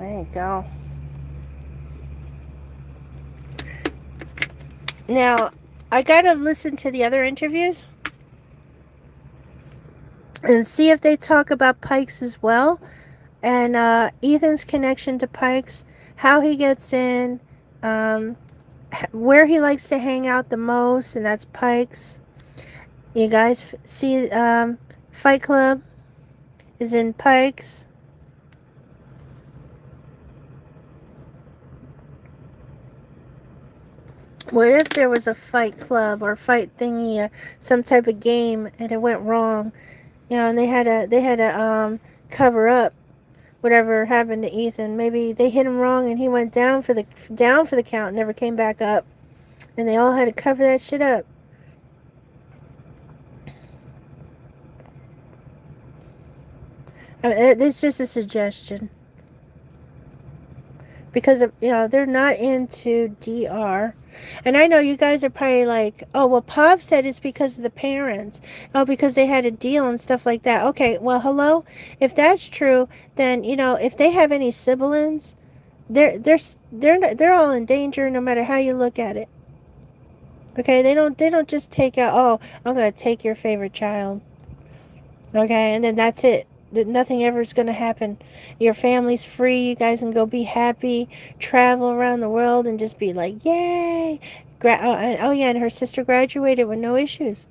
There you go. Now, I gotta listen to the other interviews and see if they talk about Pikes as well, and Ethan's connection to Pikes, how he gets in, where he likes to hang out the most, and that's Pikes. You guys see Fight Club is in Pikes. What if there was a fight club or fight thingy, some type of game, and it went wrong, and they had to cover up whatever happened to Ethan. Maybe they hit him wrong and he went down for the count, and never came back up, and they all had to cover that shit up. I mean, it's just a suggestion, because they're not into DR. And I know you guys are probably like, oh, well, Pop said it's because of the parents. Oh, because they had a deal and stuff like that. Okay, well, hello? If that's true, then, if they have any siblings, they're all in danger no matter how you look at it. Okay, they don't just take out, oh, I'm going to take your favorite child. Okay, and then that's it. Nothing ever is going to happen. Your family's free. You guys can go be happy, travel around the world, and just be like, yay. Oh yeah, and her sister graduated with no issues.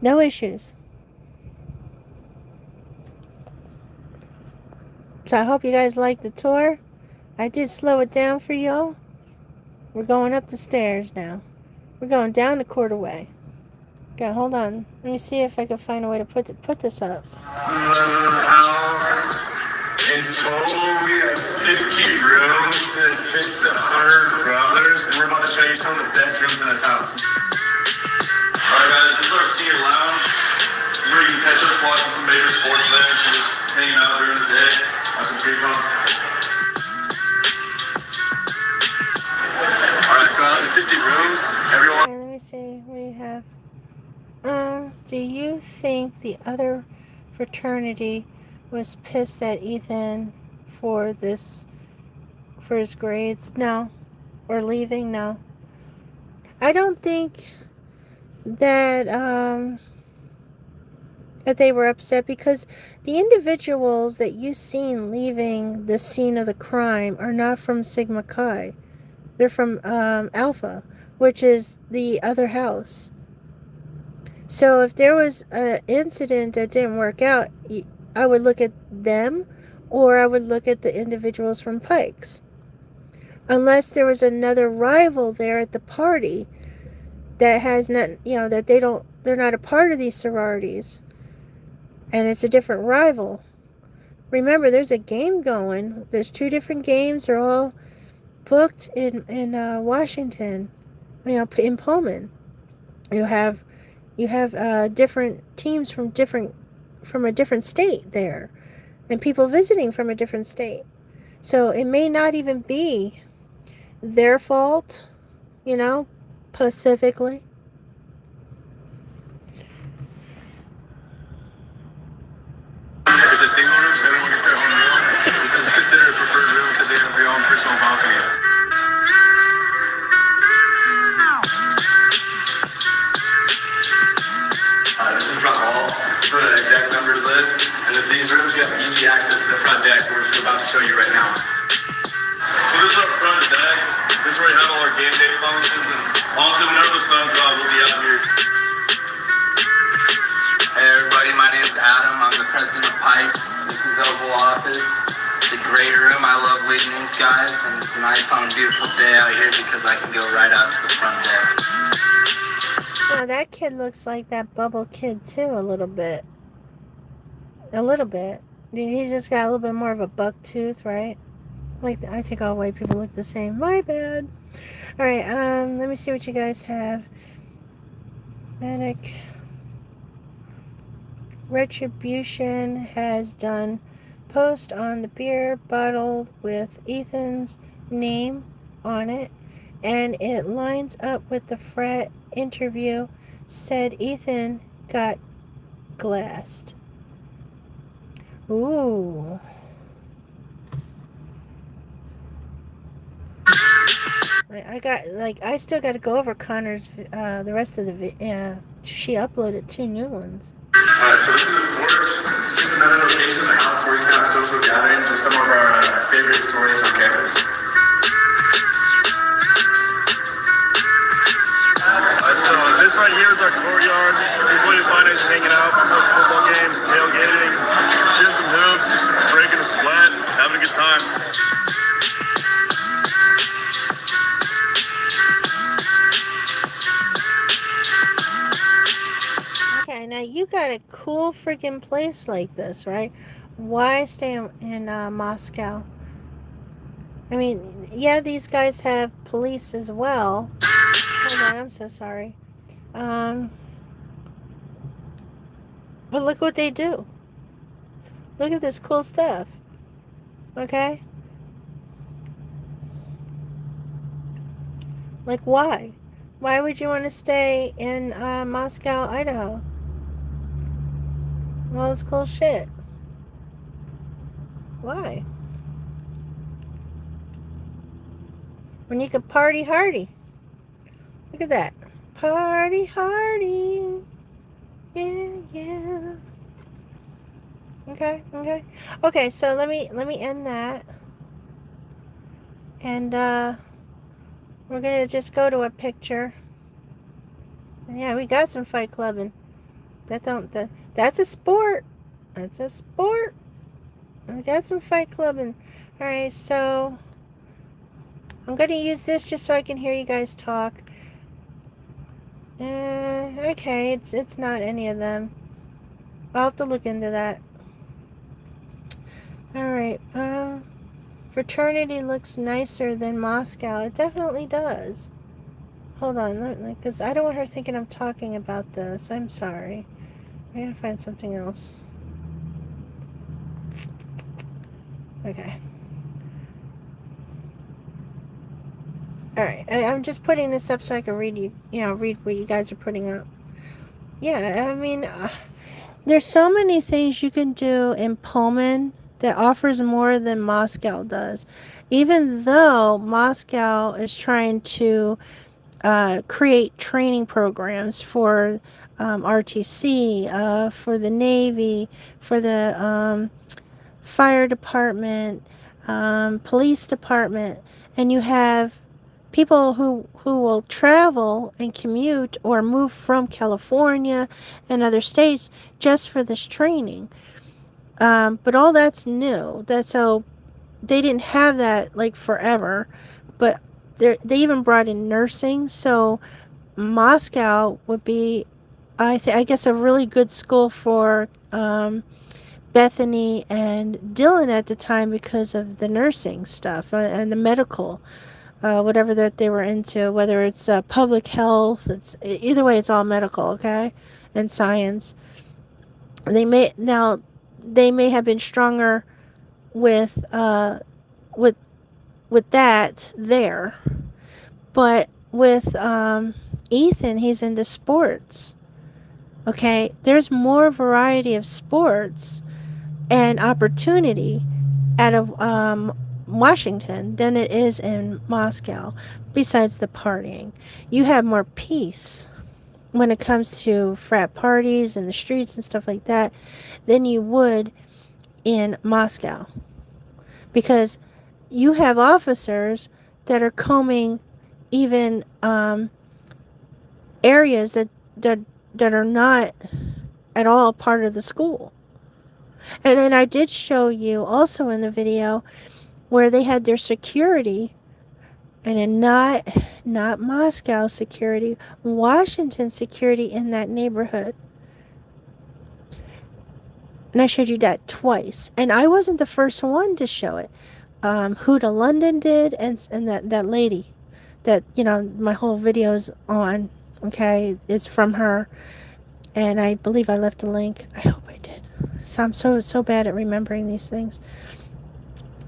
No issues. So I hope you guys liked the tour. I did slow it down for y'all. We're going up the stairs now. We're going down the quarterway. Okay, hold on. Let me see if I can find a way to put this up. In total, we have 50 rooms that fits 100 brothers, and we're about to show you some of the best rooms in this house. Alright guys, this is our senior lounge. This is where you can catch us watching some major sports events and just hanging out during the day, have some free fun. Alright, so out of the 50 rooms, everyone... Okay, let me see. What do you have? Do you think the other fraternity was pissed at Ethan for his grades? No. Or leaving? No. I don't think that that they were upset, because the individuals that you've seen leaving the scene of the crime are not from Sigma Chi. They're from Alpha, which is the other house. So if there was an incident that didn't work out, I would look at them, or I would look at the individuals from Pikes. Unless there was another rival there at the party that has not, that they're not a part of these sororities, and it's a different rival. Remember, there's a game going. There's 2 different games. They're all booked in Washington, in Pullman. You have different teams from a different state there, and people visiting from a different state. So it may not even be their fault, specifically. It's a single room, so everyone gets their own room. This is considered a preferred room because they have their own personal balcony. This is front hall. This is where the exec members live. And in these rooms, you have easy access to the front deck, which we're about to show you right now. So this is our front deck. This is where we have all our game day functions. And also, whenever the sun's out, we'll be out here. Hey everybody, my name's Adam. I'm the president of Pikes. This is Oval Office. It's a great room. I love leading these guys, and it's nice on a beautiful day out here because I can go right out to the front deck. Now that kid looks like that Bubble kid too, a little bit. A little bit. He's just got a little bit more of a buck tooth, right? I think all white people look the same. My bad. All right. Let me see what you guys have. Medic. Retribution has done post on the beer bottle with Ethan's name on it, and it lines up with the frat interview. Said Ethan got glassed. Ooh. I still got to go over Connor's, the rest of the she uploaded 2 new ones. So this is the porch. This is just another location in the house where we can have social gatherings with some of our favorite stories on campus. So this right here is our courtyard. This is where you find us hanging out, playing football games, tailgating, shooting some hoops, just breaking a sweat, having a good time. Okay, now you got a cool freaking place like this, right? Why stay in Moscow? I mean, yeah, these guys have police as well. Hold on, I'm so sorry. But look what they do. Look at this cool stuff. Okay? Like, why? Why would you want to stay in Moscow, Idaho? Well, it's cool shit. Why? When you could party hardy. Look at that. Party hardy. Yeah, yeah. Okay, so let me end that. And we're gonna just go to a picture. And yeah, we got some fight clubbing. That's a sport. That's a sport. We got some fight clubbing. Alright, so I'm gonna use this just so I can hear you guys talk. Okay, it's not any of them. I'll have to look into that. Alright, fraternity looks nicer than Moscow. It definitely does. Hold on, because I don't want her thinking I'm talking about this. I'm sorry. I gotta find something else. Okay. Alright, I'm just putting this up so I can read read what you guys are putting up. Yeah, I mean, there's so many things you can do in Pullman that offers more than Moscow does. Even though Moscow is trying to create training programs for RTC, for the Navy, for the fire department, police department, and you have people who will travel and commute or move from California and other states just for this training. But all that's new. So they didn't have that like forever, but they even brought in nursing. So Moscow would be, I guess, a really good school for Bethany and Dylan at the time because of the nursing stuff and the medical. Whatever that they were into, whether it's public health, either way, it's all medical, okay, and science. They may have been stronger with that there, but with Ethan, he's into sports. Okay, there's more variety of sports and opportunity out of Washington than it is in Moscow. Besides the partying, you have more peace when it comes to frat parties and the streets and stuff like that than you would in Moscow, because you have officers that are combing even areas that are not at all part of the school. And then I did show you also in the video where they had their security, and then not Moscow security, Washington security in that neighborhood. And I showed you that twice. And I wasn't the first one to show it. Huda London did, and that lady that, my whole video's on, okay, is from her. And I believe I left a link. I hope I did. So I'm so bad at remembering these things.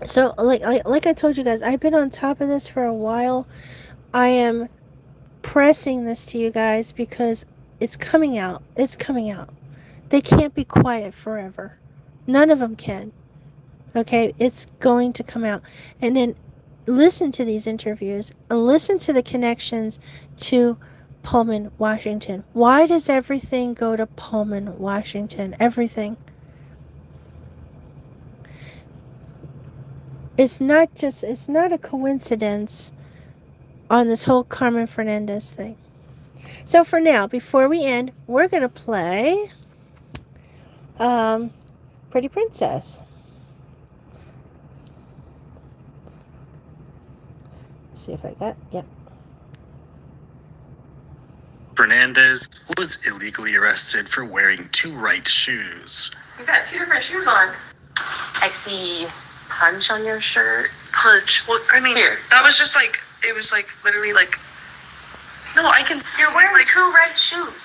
So, like I told you guys, I've been on top of this for a while. I am pressing this to you guys because it's coming out. It's coming out. They can't be quiet forever. None of them can. Okay, it's going to come out. And then listen to these interviews and listen to the connections to Pullman, Washington. Why does everything go to Pullman, Washington? Everything. It's not a coincidence on this whole Carmen Fernandez thing. So for now, before we end, we're going to play Pretty Princess. See if I got, yep. Fernandez was illegally arrested for wearing two right shoes. You got two different shoes on. I see punch on your shirt. Punch. Well, I mean, Here. that was just like, it was like literally like, no, I can see. You're wearing like, two red shoes.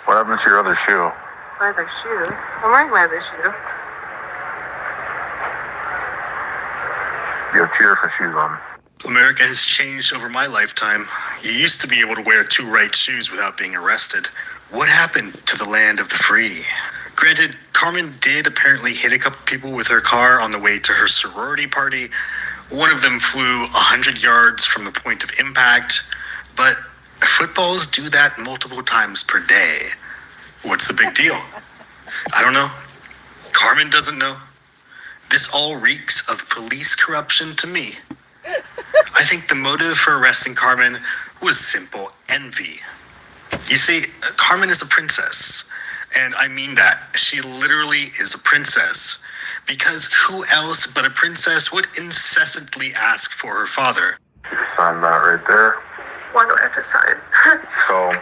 What happened to your other shoe? My other shoe. I'm wearing my other shoe. You have two different shoes on. America has changed over my lifetime. You used to be able to wear two right shoes without being arrested. What happened to the land of the free? Granted, Carmen did apparently hit a couple people with her car on the way to her sorority party. One of them flew 100 yards from the point of impact, but footballs do that multiple times per day. What's the big deal? I don't know. Carmen doesn't know. This all reeks of police corruption to me. I think the motive for arresting Carmen was simple envy. You see, Carmen is a princess. And I mean that. She literally is a princess. Because who else but a princess would incessantly ask for her father? Sign that right there. Why do I have to sign? So,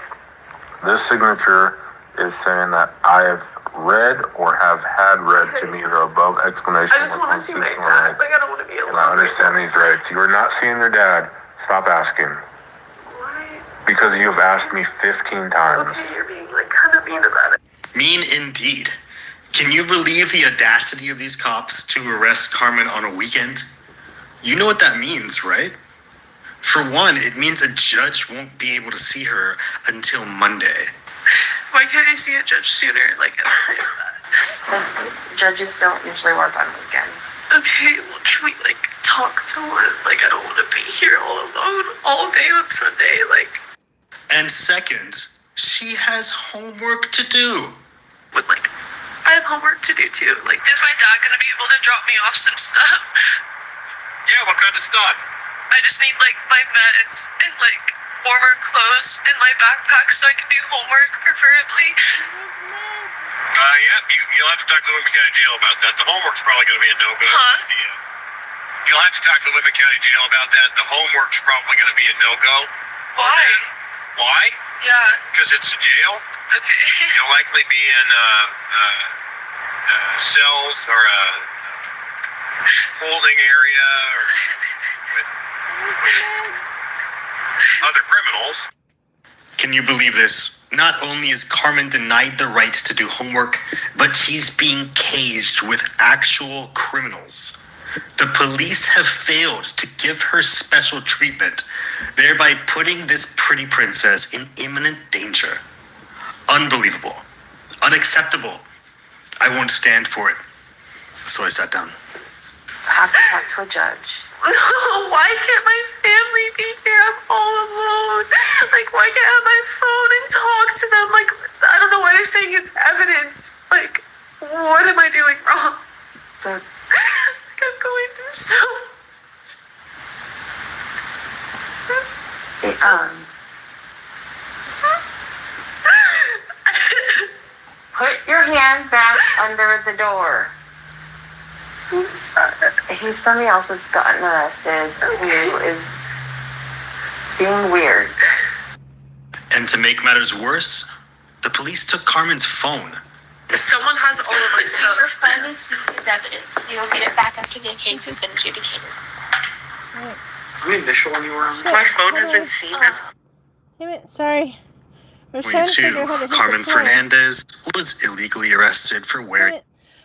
this signature is saying that I have read or have had read to me the above explanation. I just want to see my constitutional dad. rights. Like, I don't want to be alone. And I understand these rights. You are not seeing your dad. Stop asking. Why? Because you have asked me 15 times. Okay, you're being like kind of mean about it. Mean indeed. Can you believe the audacity of these cops to arrest Carmen on a weekend? You know what that means, right? For one, it means a judge won't be able to see her until Monday. Why can't I see a judge sooner? Like, Because judges don't usually work on weekends. okay, well, can we like talk to one? Like, I don't want to be here all alone all day on Sunday. Like, And second, she has homework to do. with like, I have homework to do too. Like, is my dad gonna be able to drop me off some stuff? Yeah, what kind of stuff? I just need like my meds and like warmer clothes in my backpack so I can do homework, preferably. Yeah, you'll have to talk to Limerick County Jail about that. The homework's probably going to be a no-go. Huh? Yeah. You'll have to talk to Limerick County Jail about that. The homework's probably going to be a no-go. Why? Why? Yeah. Because it's a jail. Okay. You'll likely be in cells or a holding area or with other criminals. Can you believe this? Not only is Carmen denied the right to do homework, but she's being caged with actual criminals. The police have failed to give her special treatment, thereby putting this pretty princess in imminent danger. Unbelievable. Unacceptable. I won't stand for it. So I sat down. I have to talk to a judge. Why can't my family be here? I'm all alone. Like, why can't I have my phone and talk to them? Like, I don't know why they're saying it's evidence. Like, what am I doing wrong? So, Like, I'm going through so... put your hand back under the door. He's somebody else that's gotten arrested who is being weird. And to make matters worse, the police took Carmen's phone. Someone has all of my Your stuff. phone is seized as evidence. You will get it back after the case has been adjudicated. Can we initial anywhere on this? My phone has been seen as... Damn it, sorry. I was trying to figure out how to hit the Carmen phone. Fernandez was illegally arrested for wearing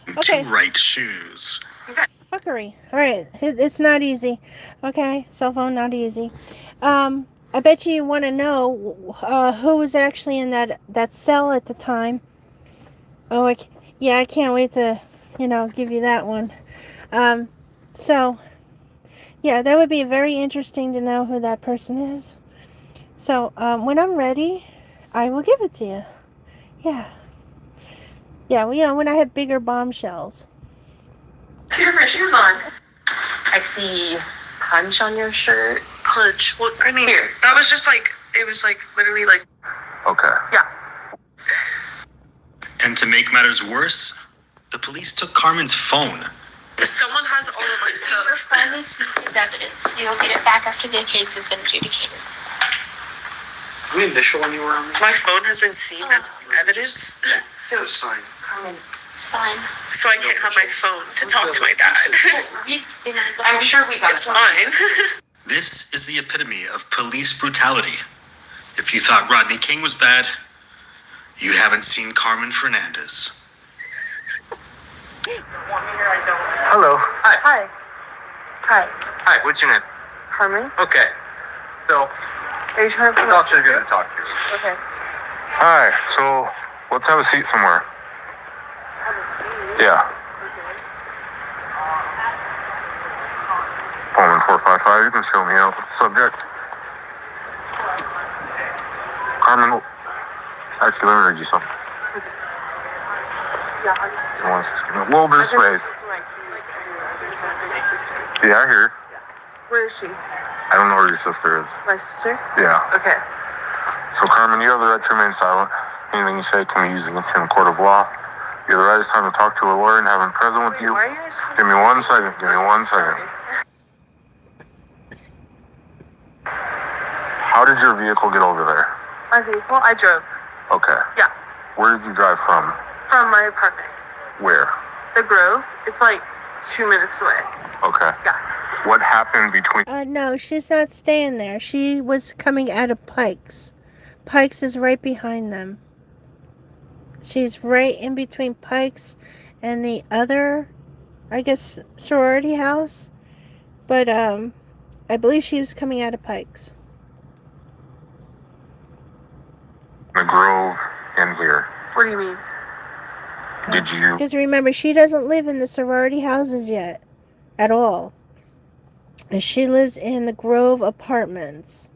Okay. two right shoes. Fuckery. Alright, it's not easy. Okay, cell phone, not easy. I bet you want to know who was actually in that cell at the time. Oh, I can't wait to give you that one. So, yeah, that would be very interesting to know who that person is. So, when I'm ready, I will give it to you. Yeah. Yeah, well, when I have bigger bombshells. 2 different shoes on. I see punch on your shirt. Punch. Well, I mean, that was just like, it was like literally like. Okay. Yeah. And to make matters worse, the police took Carmen's phone. Someone has all of my Your stuff. phone is seized as evidence. You'll get it back after the case has been adjudicated. We initial anywhere on this? My phone has been seen as evidence. So, Sign. Carmen, Sign. So I can't have my phone to talk to my dad. I'm sure we got It's mine. This is the epitome of police brutality. If you thought Rodney King was bad, you haven't seen Carmen Fernandez. Hello. Hi. Hi. Hi, what's your name? Carmen, Okay. So, are you trying to doctor's gonna talk to you. Okay. Hi, so let's have a seat somewhere. Yeah. Pullman 455, you can show me out. Subject. Carmen, actually, let me read you something. A little bit of space. Yeah, I hear. Where is she? I don't know where your sister is. My sister? Yeah. Okay. So, Carmen, you have the right to remain silent. Anything you say can be used against you in a court of law. You have the right this time to talk to a lawyer and have him present with you. Why are you guys Give me 1 second. Give me 1 second. How did your vehicle get over there? My vehicle? I drove. Okay. Yeah. Where did you drive from? From my apartment. Where? The Grove. It's like 2 minutes away. Okay. Yeah. What happened between... No, she's not staying there. She was coming out of Pikes. Pikes is right behind them. She's right in between Pikes and the other, I guess, sorority house. But, I believe she was coming out of Pikes. The Grove in here? What do you mean? Did you... Because remember, she doesn't live in the sorority houses yet. At all. And she lives in the Grove apartments.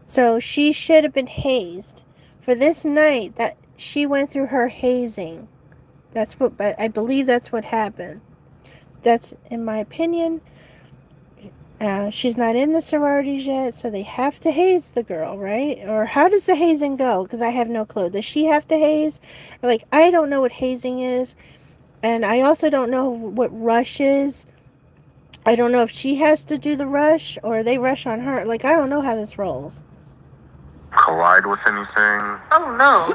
So she should have been hazed. For this night that she went through her hazing. That's what, I believe that's what happened. That's, in my opinion. She's not in the sororities yet, so they have to haze the girl, right? Or how does the hazing go? Because I have no clue. Does she have to haze? Like, I don't know what hazing is. And I also don't know what rush is. I don't know if she has to do the rush or they rush on her. Like, I don't know how this rolls. collide with anything? Oh, no.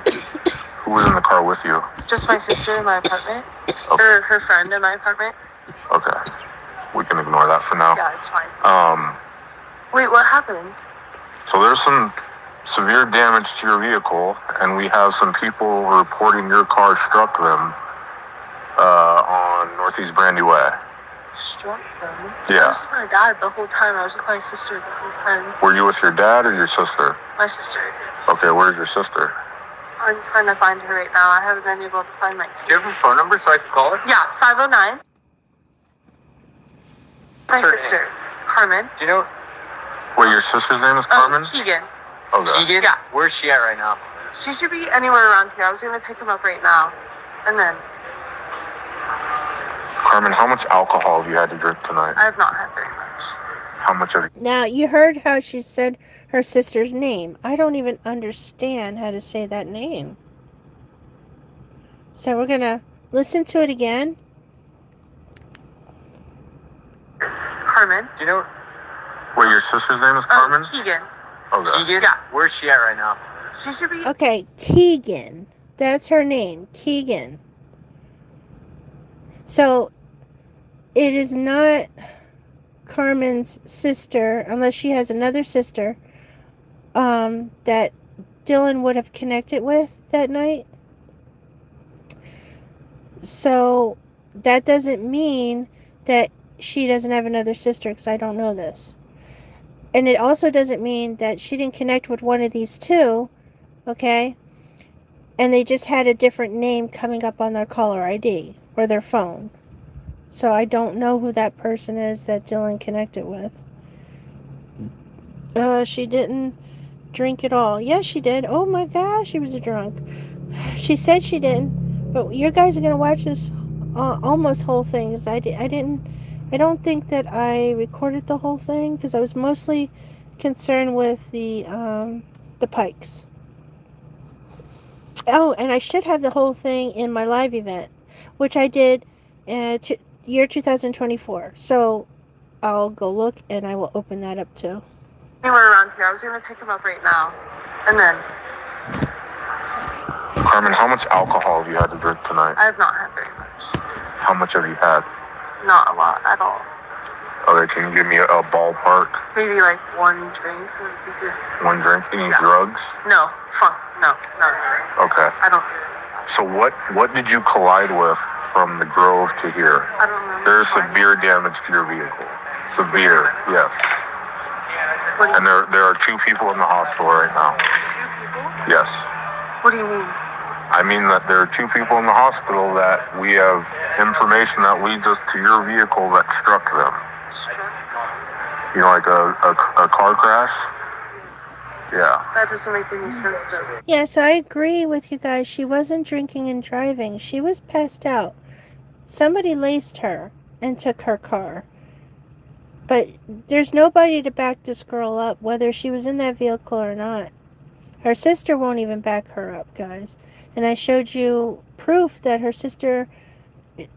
Who was in the car with you? Just my sister in my apartment. Okay. Or her friend in my apartment. Okay. We can ignore that for now. Yeah, it's fine. Wait, what happened? So there's some severe damage to your vehicle, and we have some people reporting your car struck them on Northeast Brandy Way. Struck them? Yeah. I was with my dad the whole time. I was with my sister the whole time. Were you with your dad or your sister? My sister. Okay, where's your sister? I'm trying to find her right now. I haven't been able to find my key. Do you have a phone number so I can call her? Yeah, 509. My What's her sister, Carmen. Do you know? Wait, your sister's name is Carmen? Keegan. Okay. Keegan? Yeah. Where's she at right now? She should be anywhere around here. I was gonna pick him up right now. And then Carmen, how much alcohol have you had to drink tonight? I have not had very much. How much have you... Now, you heard how she said her sister's name. I don't even understand how to say that name. So we're going to listen to it again. Carmen. Do you know? Wait, your sister's name is Carmen? Keegan. Okay. Keegan? Yeah. Where's she at right now? She should be. Okay, Keegan. That's her name, Keegan. So, it is not Carmen's sister, unless she has another sister, that Dylan would have connected with that night. So, that doesn't mean that she doesn't have another sister, because I don't know this. And it also doesn't mean that she didn't connect with one of these two, okay? And they just had a different name coming up on their caller ID. or their phone. So I don't know who that person is that Dylan connected with. She didn't drink at all. Yes, she did. Oh my gosh, she was a drunk. She said she didn't, but you guys are gonna watch this almost whole thing. I don't think that I recorded the whole thing because I was mostly concerned with the Pikes. Oh, and I should have the whole thing in my live event, which I did year 2024. So I'll go look and I will open that up too. Anywhere around here. I was gonna pick him up right now. And then Carmen, how much alcohol have you had to drink tonight? I have not had very much. How much have you had? Not a lot at all. Okay, can you give me a ballpark? Maybe like one drink. One drink? Any drugs? No. No. Okay. I don't. So what did you collide with from the Grove to here? I don't remember. There's severe damage to your vehicle. Severe, yes. And there are 2 people in the hospital right now. Yes. What do you mean? I mean that there are 2 people in the hospital that we have information that leads us to your vehicle that struck them. You know, like a car crash? Yeah. That doesn't make any sense to me. Yes, I agree with you guys. She wasn't drinking and driving. She was passed out. Somebody laced her and took her car. But there's nobody to back this girl up, whether she was in that vehicle or not. Her sister won't even back her up, guys. And I showed you proof that her sister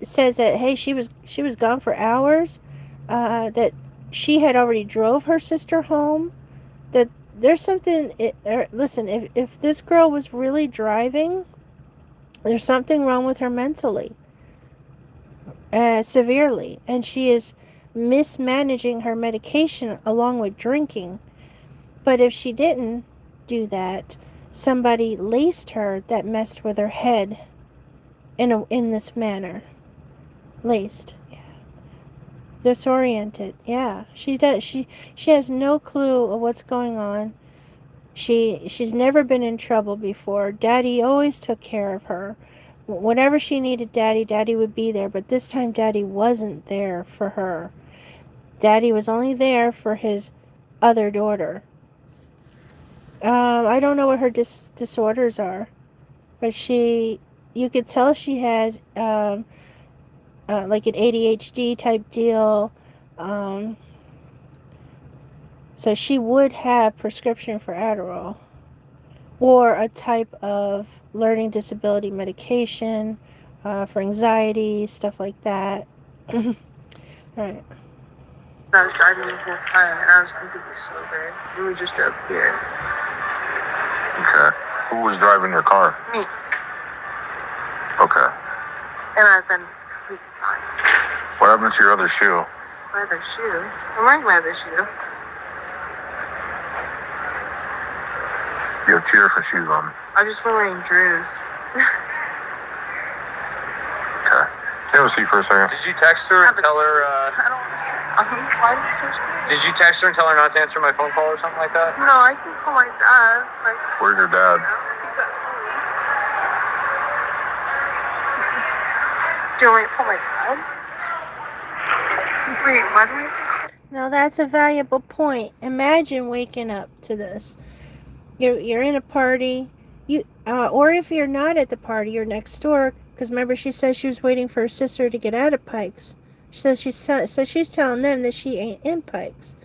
says that, hey, she was gone for hours, that she had already drove her sister home, that there's something, listen, if this girl was really driving, there's something wrong with her mentally, severely, and she is mismanaging her medication along with drinking. But if she didn't do that, somebody laced her that messed with her head in this manner. Laced, yeah. Disoriented, yeah. She has no clue of what's going on. She's never been in trouble before. Daddy always took care of her. Whenever she needed Daddy would be there, but this time Daddy wasn't there for her. Daddy was only there for his other daughter. I don't know what her disorders are, but you could tell she has like an ADHD type deal. So she would have prescription for Adderall or a type of learning disability medication for anxiety, stuff like that. Right. I was driving the whole time and I was completely sober. We just drove here. Okay. Who was driving your car? Me. Okay. And I've been completely fine. What happened to your other shoe? My other shoe? I'm wearing my other shoe. You have 2 different shoes on. I've just been wearing Drews. Okay. Can I have a seat for a second? Did you text her and tell her, I don't want to say. Why are you so scared? did you text her and tell her not to answer my phone call or something like that? No, I can call my dad. Like, Where's your dad? he's at home. Do you want me to call my dad? Wait, why do we? Now that's a valuable point. Imagine waking up to this. You're in a party, or if you're not at the party, you're next door. Because remember, she said she was waiting for her sister to get out of Pikes. So she's telling them that she ain't in Pikes.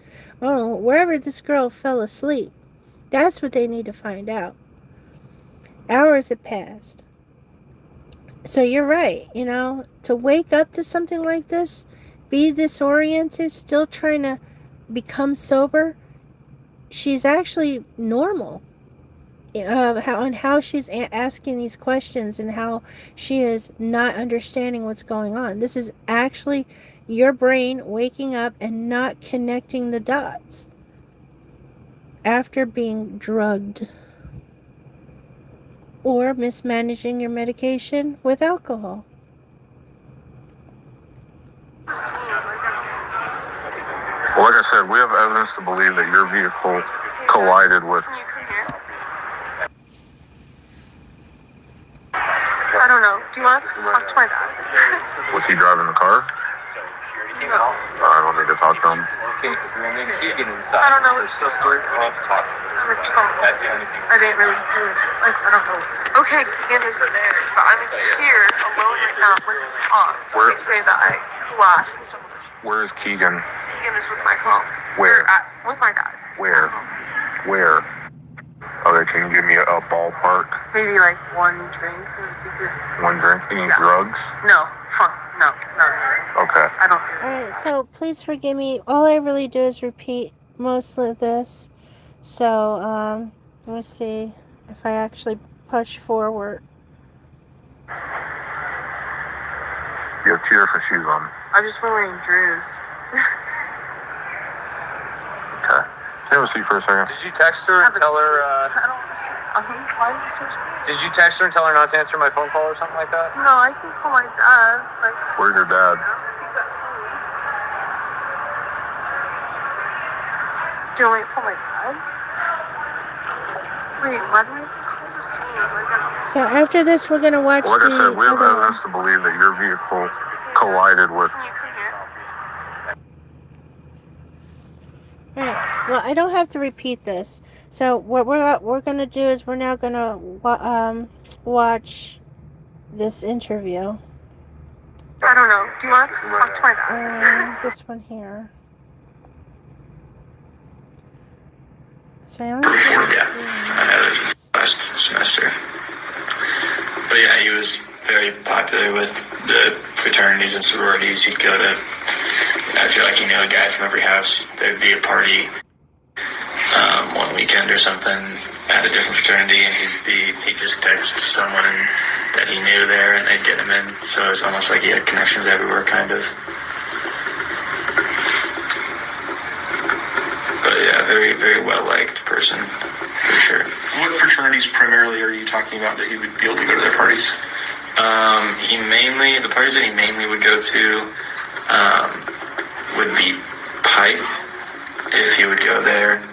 Oh, wherever this girl fell asleep, that's what they need to find out. Hours have passed. So you're right, to wake up to something like this, be disoriented, still trying to become sober. She's actually normal. How she's asking these questions and how she is not understanding what's going on. This is actually your brain waking up and not connecting the dots after being drugged or mismanaging your medication with alcohol. Well, like I said, we have evidence to believe that your vehicle collided with. I don't don't know. Do you want to talk to my dad? Was he driving the car? No. I don't need to talk to him. I don't know. It's so story. I'm in trouble. I didn't really do it. Like, I don't know. Okay, Keegan is there, but I'm here alone right now with his mom. So Where? they say that I lost. Where is Keegan? Keegan is with my mom. Where? With my dad. Where? Where? Okay, can you give me a ballpark? Maybe like one drink. One drink? Any drugs? No. Fuck. No. Okay. I don't. Alright, so please forgive me. All I really do is repeat most of this. So, let me see if I actually push forward. You have 2 different shoes on. I'm just wearing Drews. Okay. Can you have a seat for a second? Did you text her and tell her, I don't want to see. Why are you so did you text her and tell her not to answer my phone call or something like that? No, I can call my dad. Like, Where's your dad? do you want me to call my dad? Wait, why do we have to call the scene? Like, So after this, we're going to watch Like I the said, we have other one. evidence to believe that your vehicle collided with. can you come here? Alright, well, I don't have to repeat this. So what we're going to do is we're now going to watch this interview. I don't know. Do you want to talk to my dad? This one here. So Yeah, I had it last semester. But yeah, he was very popular with the fraternities and sororities. He'd go to, I feel like he knew a guy from every house. There'd be a party one weekend or something at a different fraternity, and he'd just text someone that he knew there, and they'd get him in. So it was almost like he had connections everywhere, kind of. But yeah, very, very well-liked person, for sure. What fraternities primarily are you talking about that he would be able to go to their parties? The parties that he mainly would go to would be Pike, if he would go there,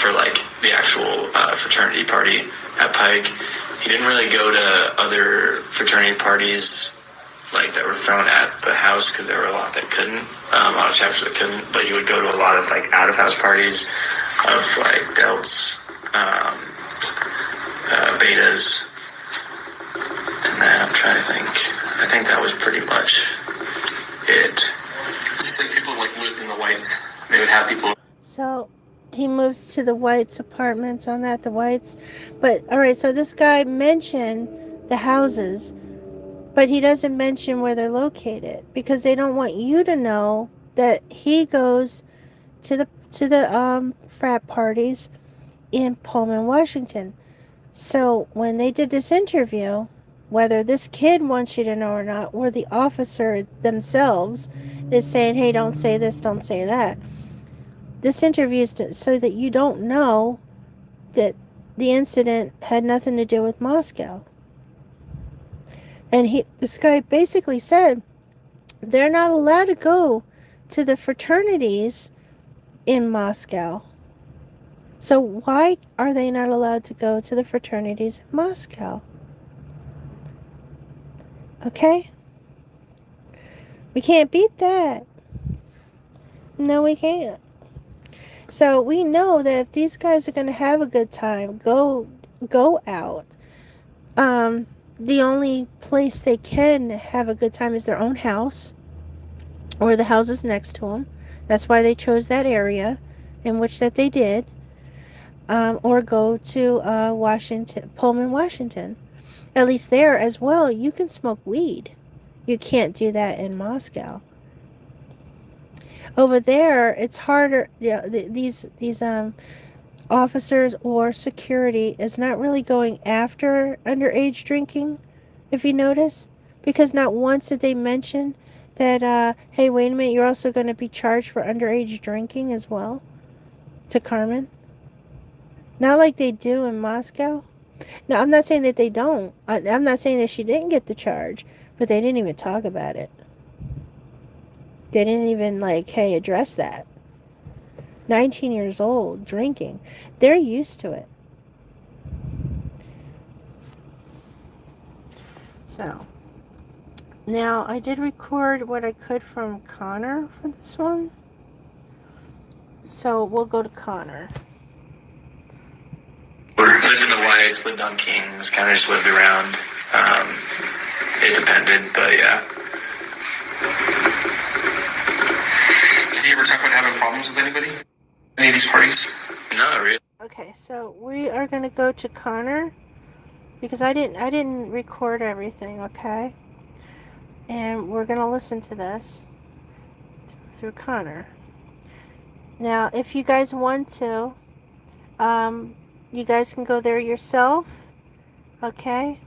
for like the actual fraternity party at Pike. He didn't really go to other fraternity parties like that were thrown at the house because there were a lot that couldn't, a lot of chapters that couldn't, but he would go to a lot of like out-of-house parties of like Delts, Betas, and then I'm trying to think. I think that was pretty much it. It's just like people like lived in the Whites. They would have people. So he moves to the Whites apartments on that, the Whites. But all right, so this guy mentioned the houses, but he doesn't mention where they're located because they don't want you to know that he goes to the frat parties in Pullman, Washington. So when they did this interview, whether this kid wants you to know or not, or the officer themselves is saying, hey, don't say this, don't say that. This interview is so that you don't know that the incident had nothing to do with Moscow. And this guy basically said they're not allowed to go to the fraternities in Moscow. So why are they not allowed to go to the fraternities in Moscow? Okay? We can't beat that. No, we can't. So we know that if these guys are going to have a good time, go out. The only place they can have a good time is their own house or the houses next to them. That's why they chose that area in which that they did. Or go to Pullman, Washington. At least there as well, you can smoke weed. You can't do that in Moscow. Over there, it's harder. Yeah, these officers or security is not really going after underage drinking, if you notice, because not once did they mention that. Hey, wait a minute, you're also going to be charged for underage drinking as well, to Carmen. Not like they do in Moscow. Now, I'm not saying that they don't. I'm not saying that she didn't get the charge, but they didn't even talk about it. They didn't even, hey, address that. 19 years old, drinking. They're used to it. So, now I did record what I could from Connor for this one. So, we'll go to Connor. Lived in the Whites, lived on Kings, kind of just lived around. It depended, but yeah. Does he ever talk about having problems with anybody? Any of these parties? Not really. Okay, so we are going to go to Connor because I didn't record everything, okay? And we're going to listen to this through Connor. Now, if you guys want to, you guys can go there yourself, okay?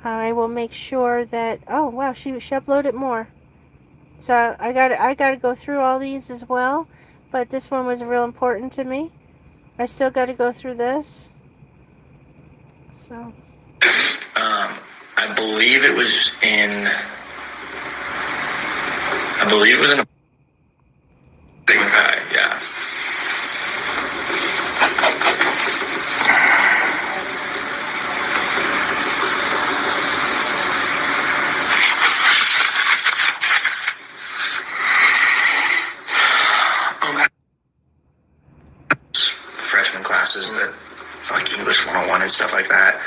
I will make sure that, oh wow, she uploaded more. So I got to go through all these as well, but this one was real important to me. I still got to go through this. So I believe it was in a okay, yeah. Freshman classes that like English 101 and stuff like that,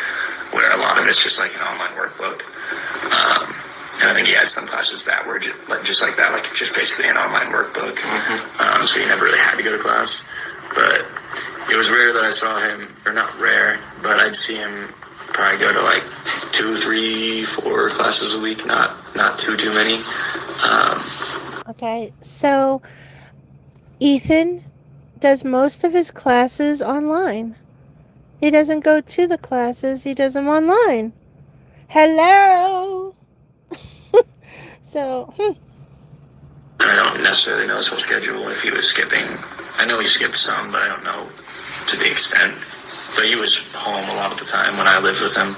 where a lot of it's just like an online workbook. And I think he had some classes that were just like that, like just basically an online workbook. So you never really had to go to class. But it was rare that I saw him, or not rare, but I'd see him probably go to like 2, 3, 4 classes a week, not too many. okay, so Ethan does most of his classes online. He doesn't go to the classes, he does them online. Hello! So, I don't necessarily know his whole schedule, if he was skipping. I know he skipped some, but I don't know to the extent. But he was home a lot of the time when I lived with him.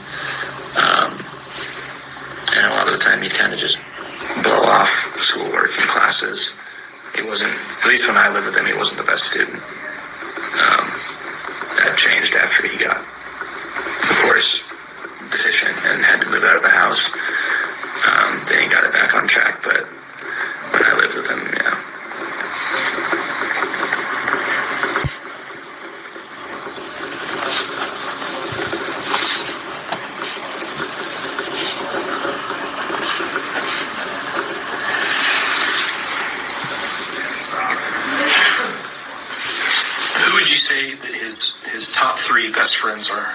And a lot of the time he'd kind of just blow off schoolwork and classes. He wasn't, at least when I lived with him, he wasn't the best student. That changed after he got, of course, deficient and had to move out of the house. Then he got it back on track, but when I lived with him, yeah. Who would you say that his top 3 best friends are?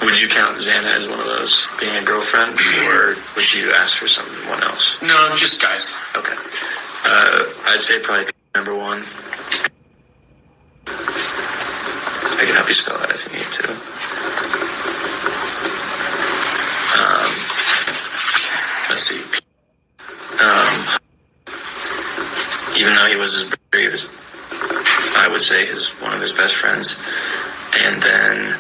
Would you count Xana as one of those, being a girlfriend, or would you ask for someone else? No, just guys. Okay. I'd say probably number 1. I can help you spell that if you need to. Let's see. Even though he was I would say one of his best friends. And then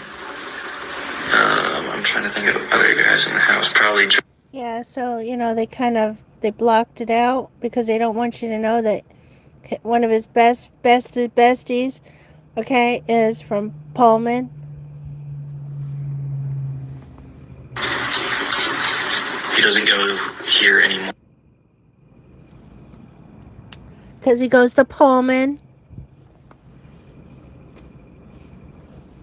I'm trying to think of other guys in the house. Probably. yeah, so, they blocked it out because they don't want you to know that one of his besties, okay, is from Pullman. He doesn't go here anymore. Because he goes to Pullman.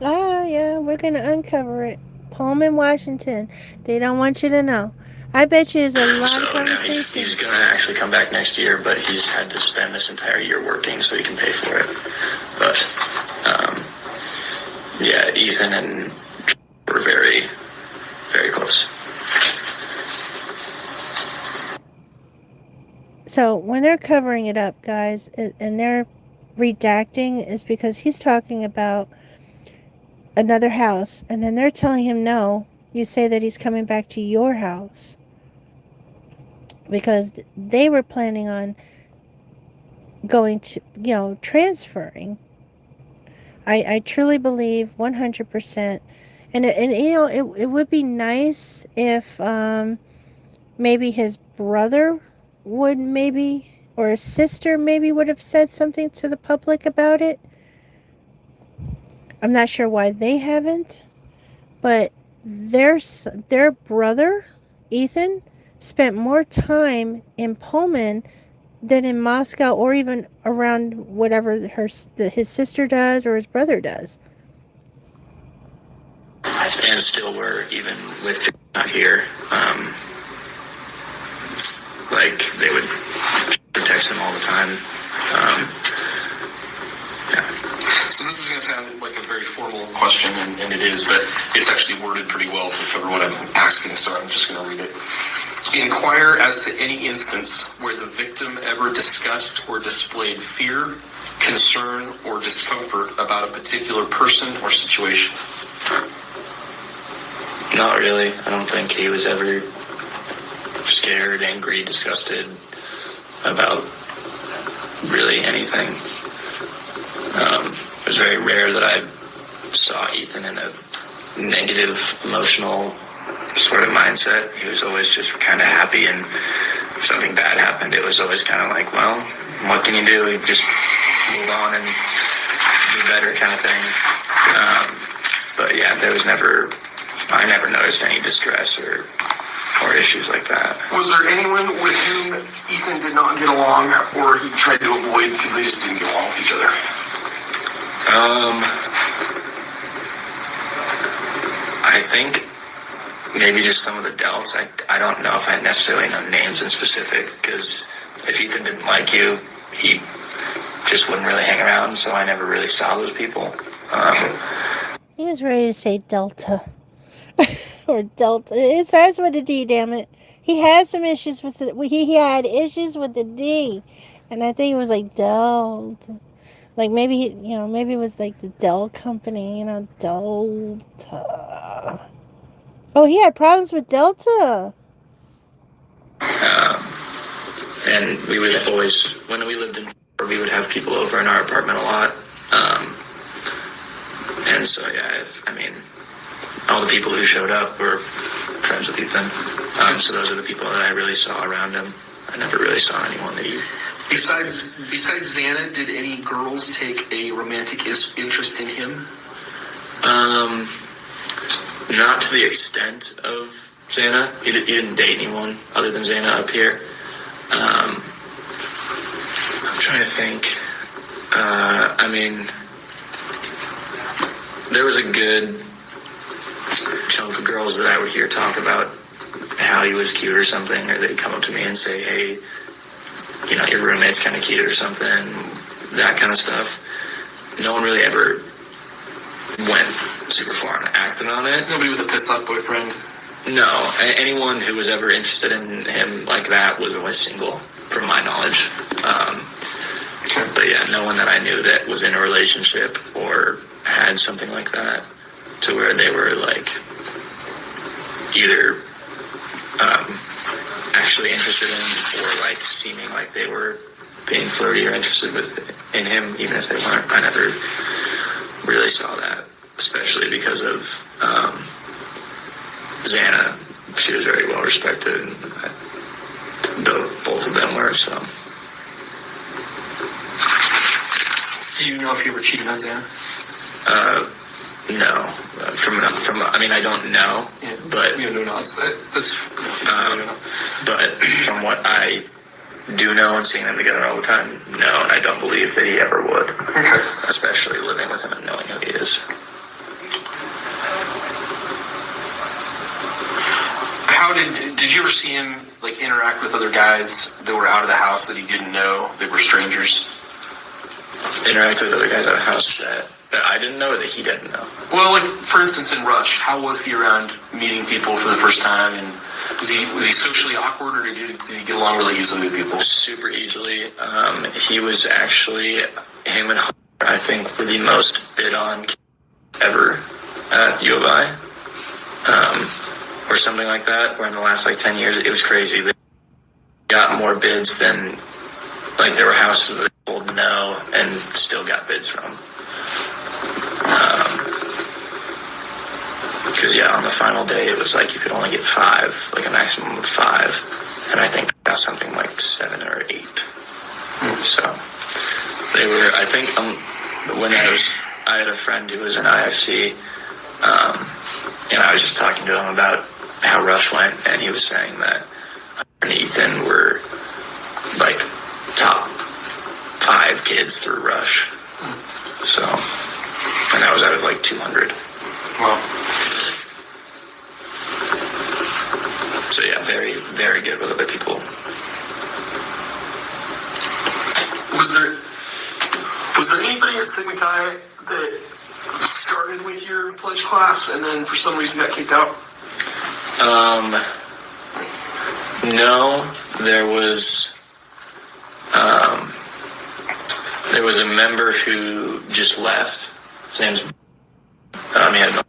Oh, yeah, we're going to uncover it. Pullman, Washington. They don't want you to know. I bet you there's a lot of conversation. He's going to actually come back next year, but he's had to spend this entire year working so he can pay for it. But, yeah, Ethan and were very, very close. So when they're covering it up, guys, and they're redacting, is because he's talking about another house, and then they're telling him, no, you say that he's coming back to your house. Because they were planning on going to, transferring. I truly believe 100%. And it would be nice if maybe his brother would or his sister would have said something to the public about it. I'm not sure why they haven't, but their brother, Ethan, spent more time in Pullman than in Moscow or even around whatever his sister does or his brother does. And still were, even with not here. Like, they would text him all the time. So this is going to sound like a very formal question, and it is, but it's actually worded pretty well to cover what I'm asking, so I'm just going to read it. Inquire as to any instance where the victim ever discussed or displayed fear, concern, or discomfort about a particular person or situation. Not really. I don't think he was ever scared, angry, disgusted about really anything. It was very rare that I saw Ethan in a negative, emotional sort of mindset. He was always just kind of happy, and if something bad happened, it was always kind of like, well, what can you do? You just move on and do better kind of thing. But yeah, I never noticed any distress or issues like that. Was there anyone with whom Ethan did not get along, or he tried to avoid because they just didn't get along with each other? I think maybe just some of the delts. I don't know if I necessarily know names in specific, because if Ethan didn't like you, he just wouldn't really hang around, so I never really saw those people. He was ready to say Delta. Or Delta. It starts with a D, damn it. He had some issues with it. He had issues with the D. And I think it was like Delta. Like maybe maybe it was like the Dell company, Delta. Oh, he had problems with Delta. And we would always, when we lived in, we would have people over in our apartment a lot. And so, yeah, all the people who showed up were friends with Ethan. So those are the people that I really saw around him. I never really saw anyone that he... Besides Xana, did any girls take a romantic interest in him? Not to the extent of Xana. He didn't date anyone other than Xana up here. I'm trying to think. There was a good chunk of girls that I would hear talk about how he was cute or something, or they'd come up to me and say, hey, your roommate's kind of cute or something, that kind of stuff. No one really ever went super far and acted on it. Nobody with a pissed off boyfriend? No. Anyone who was ever interested in him like that was always single, from my knowledge. But yeah, no one that I knew that was in a relationship or had something like that to where they were like either actually interested in or like seeming like they were being flirty or interested in him, even if they weren't. I never really saw that, especially because of Xana. She was very well respected, and both of them were. So, do you know if you ever cheated on Xana? No. I don't know, yeah, but you don't know. But from what I do know and seeing them together all the time, no, and I don't believe that he ever would. Okay. Especially living with him and knowing who he is. How did you ever see him like interact with other guys that were out of the house that he didn't know, that were strangers? Interact with other guys out of the house that I didn't know or that he didn't know? Well, like, for instance, in Rush, how was he around meeting people for the first time? And was he socially awkward, or did he get along really easily with people? Super easily. He was actually, him and Hunter, I think, were the most bid on ever at U of I. Or something like that, where in the last, 10 years, it was crazy. They got more bids than, there were houses that they told no and still got bids from. Because, on the final day, it was you could only get 5, a maximum of 5. And I think got something like 7 or 8. So, they were, I think, when I had a friend who was in IFC, And I was just talking to him about how Rush went, and he was saying that and Ethan were like top 5 kids through Rush. So, and that was out of like 200. Wow. So yeah, very, very good with other people. Was there anybody at Sigma Chi that started with your pledge class and then for some reason got kicked out? No, there was a member who just left. His name's he had no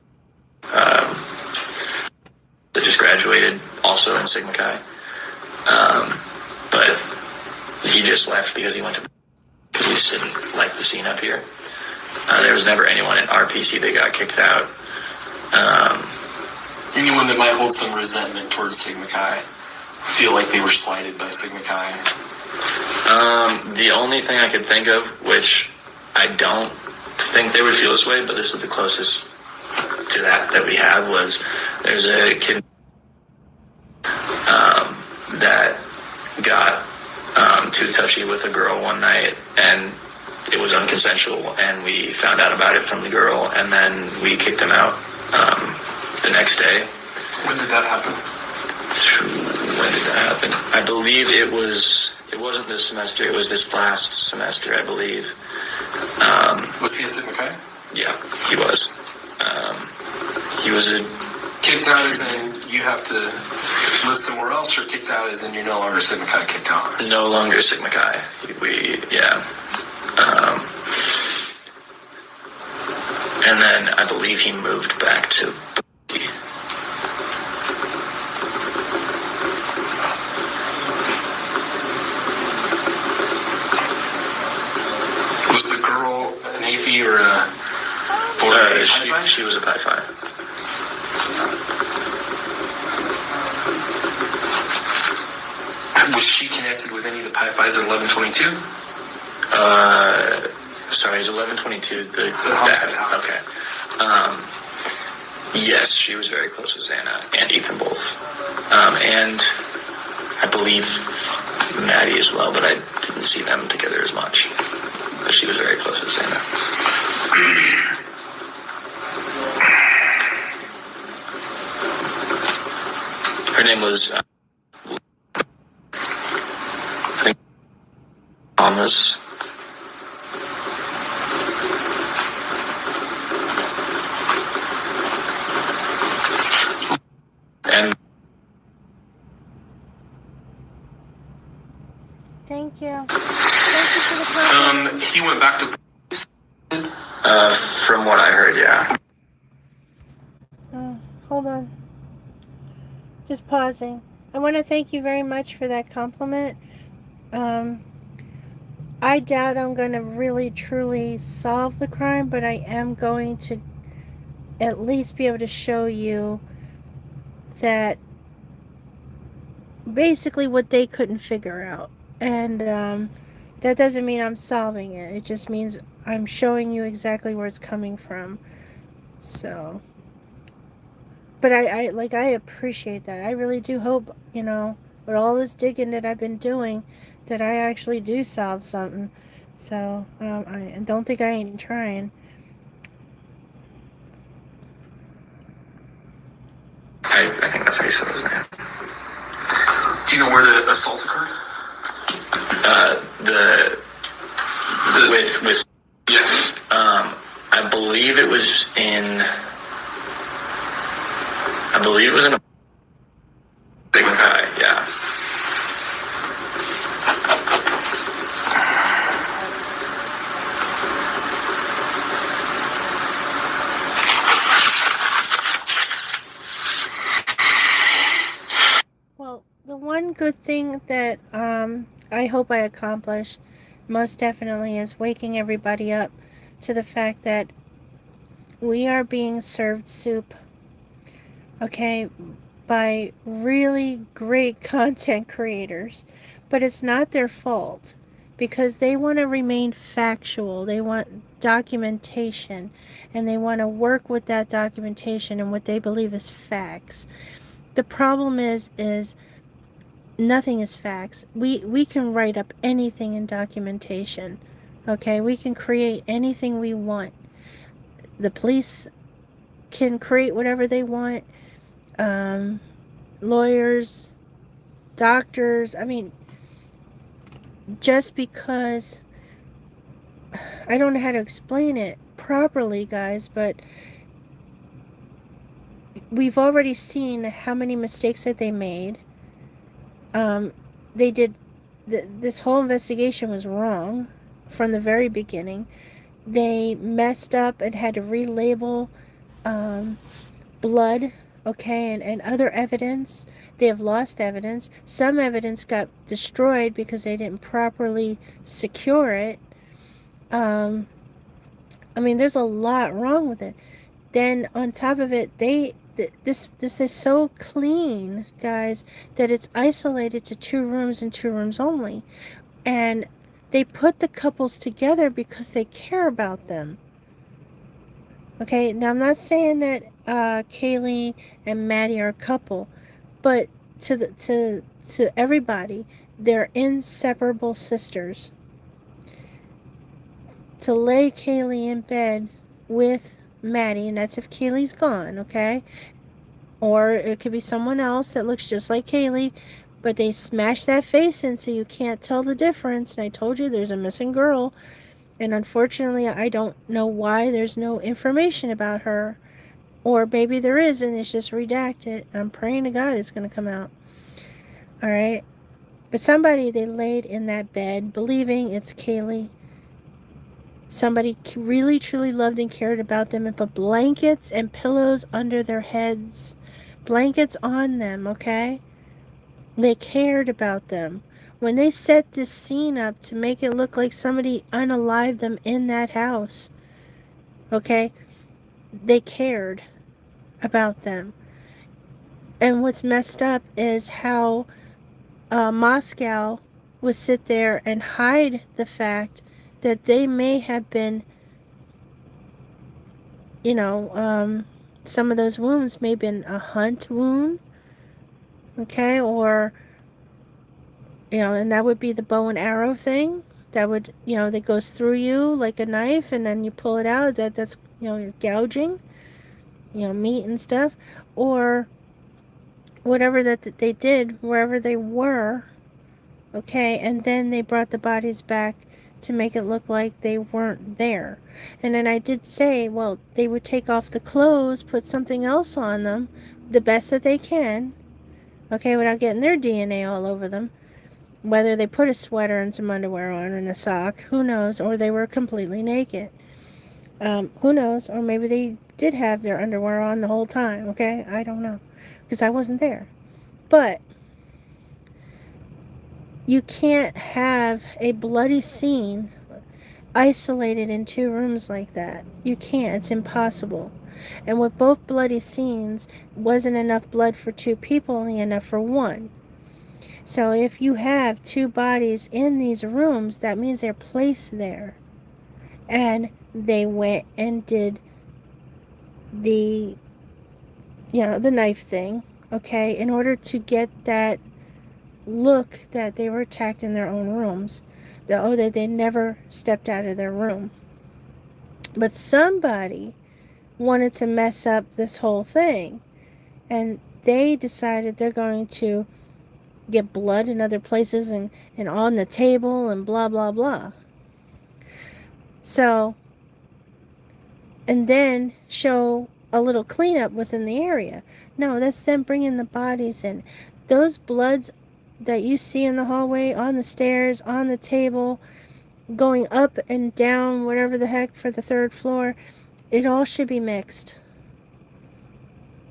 that just graduated also in Sigma Chi. But he just left because he went to because he just didn't like the scene up here. There was never anyone in RPC that got kicked out. Anyone that might hold some resentment towards Sigma Chi, feel like they were slighted by Sigma Chi? The only thing I could think of, which I don't think they would feel this way, but this is the closest to that we have, was there's a kid that got too touchy with a girl one night, and it was unconsensual, and we found out about it from the girl, and then we kicked him out the next day. When did that happen? When did that happen? I believe it wasn't this semester, it was this last semester, I believe. Was he a Sigma Chi? Yeah, he was. He was a... Kicked out as in you have to live somewhere else, or kicked out as in you're no longer Sigma Chi kicked out? No longer Sigma Chi. And then I believe he moved back to... Was the girl an AP or a... She was a Pi Phi. Was she connected with any of the Pi Phis in 1122? Sorry, is 1122 the homestead house? Okay. Yes, she was very close with Xana and Ethan both. And I believe Maddie as well, but I didn't see them together as much. But she was very close with Xana. Her name was, I think, Thomas. And Thank you. Thank you for the comment. He went back to... from what I heard, yeah. Hold on. Just pausing. I want to thank you very much for that compliment. I doubt I'm going to really truly solve the crime, but I am going to at least be able to show you that basically what they couldn't figure out. And that doesn't mean I'm solving it. It just means I'm showing you exactly where it's coming from. So... But I appreciate that. I really do hope, with all this digging that I've been doing, that I actually do solve something. So, I don't think I ain't trying. I think that's how you said his name. Do you know where the assault occurred? With Yes. I believe it was in a Sigma Chi, yeah. Well, the one good thing that I hope I accomplish most definitely is waking everybody up to the fact that we are being served soup, okay, by really great content creators. But it's not their fault. because they want to remain factual. They want documentation, and they want to work with that documentation and what they believe is facts. The problem is nothing is facts. We can write up anything in documentation. Okay, we can create anything we want. The police can create whatever they want. Lawyers, doctors, I mean, just because, I don't know how to explain it properly, guys, but we've already seen how many mistakes that they made. They did, this whole investigation was wrong from the very beginning. They messed up and had to relabel blood, okay, and other evidence. They have lost evidence. Some evidence got destroyed because they didn't properly secure it. I mean, there's a lot wrong with it. Then on top of it, this is so clean, guys, that it's isolated to 2 rooms and 2 rooms only. And they put the couples together because they care about them. Okay, now I'm not saying that Kaylee and Maddie are a couple, but to everybody, they're inseparable sisters. To lay Kaylee in bed with Maddie, and that's if Kaylee's gone, okay? Or it could be someone else that looks just like Kaylee, but they smash that face in so you can't tell the difference. And I told you there's a missing girl. And unfortunately, I don't know why there's no information about her. Or maybe there is and it's just redacted. I'm praying to God it's going to come out. Alright? But somebody they laid in that bed believing it's Kaylee. Somebody really truly loved and cared about them and put blankets and pillows under their heads. Blankets on them, okay? They cared about them. When they set this scene up to make it look like somebody unalived them in that house, okay, they cared about them. And what's messed up is how Moscow would sit there and hide the fact that they may have been, you know, some of those wounds may have been a hunt wound, okay, or, you know, and that would be the bow and arrow thing. That would, you know, that goes through you like a knife and then you pull it out. That's, you know, gouging, you know, meat and stuff. Or whatever that they did, wherever they were, okay, and then they brought the bodies back to make it look like they weren't there. And then I did say, well, they would take off the clothes, put something else on them, the best that they can, okay, without getting their DNA all over them. Whether they put a sweater and some underwear on and a sock, who knows, or they were completely naked. Who knows, or maybe they did have their underwear on the whole time, okay? I don't know, because I wasn't there. But you can't have a bloody scene isolated in 2 rooms like that. You can't. It's impossible. And with both bloody scenes, wasn't enough blood for 2 people, only enough for 1. So if you have 2 bodies in these rooms, that means they're placed there. And they went and did the, you know, the knife thing, okay, in order to get that look that they were attacked in their own rooms. That they never stepped out of their room. But somebody wanted to mess up this whole thing. And they decided they're going to get blood in other places and on the table and blah, blah, blah. So, and then show a little cleanup within the area. No, that's them bringing the bodies in. Those bloods that you see in the hallway, on the stairs, on the table, going up and down, whatever the heck, for the 3rd floor, it all should be mixed.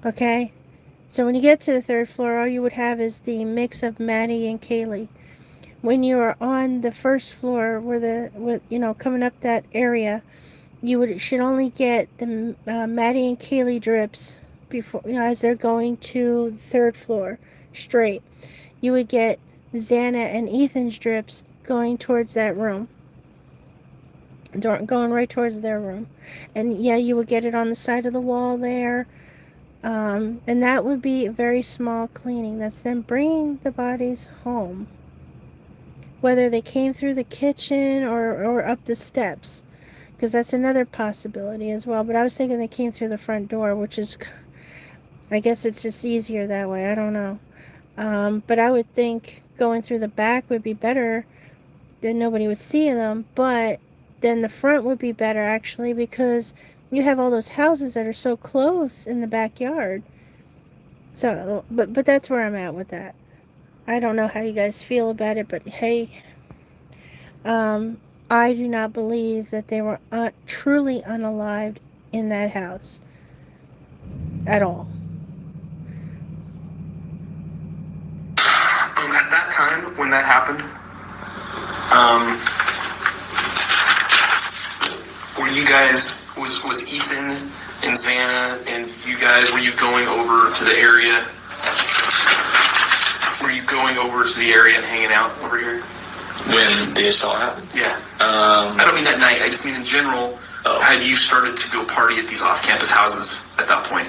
Okay? So when you get to the 3rd floor, all you would have is the mix of Maddie and Kaylee. When you are on the 1st floor, with you know, coming up that area, you should only get the Maddie and Kaylee drips before, you know, as they're going to the 3rd floor straight. You would get Xana and Ethan's drips going towards that room. Going right towards their room. And yeah, you would get it on the side of the wall there. And that would be a very small cleaning. That's them bringing the bodies home. Whether they came through the kitchen or up the steps. Because that's another possibility as well. But I was thinking they came through the front door, which is, I guess it's just easier that way. I don't know. But I would think going through the back would be better. Then nobody would see them. But then the front would be better, actually, because you have all those houses that are so close in the backyard. So, but that's where I'm at with that. I don't know how you guys feel about it, but hey, I do not believe that they were truly unalived in that house at all. At that time, when that happened, were you guys, was Ethan and Xana and you guys, were you going over to the area? Were you going over to the area and hanging out over here? When the assault happened? Yeah. I don't mean that night. I just mean in general. Had you started to go party at these off-campus houses at that point?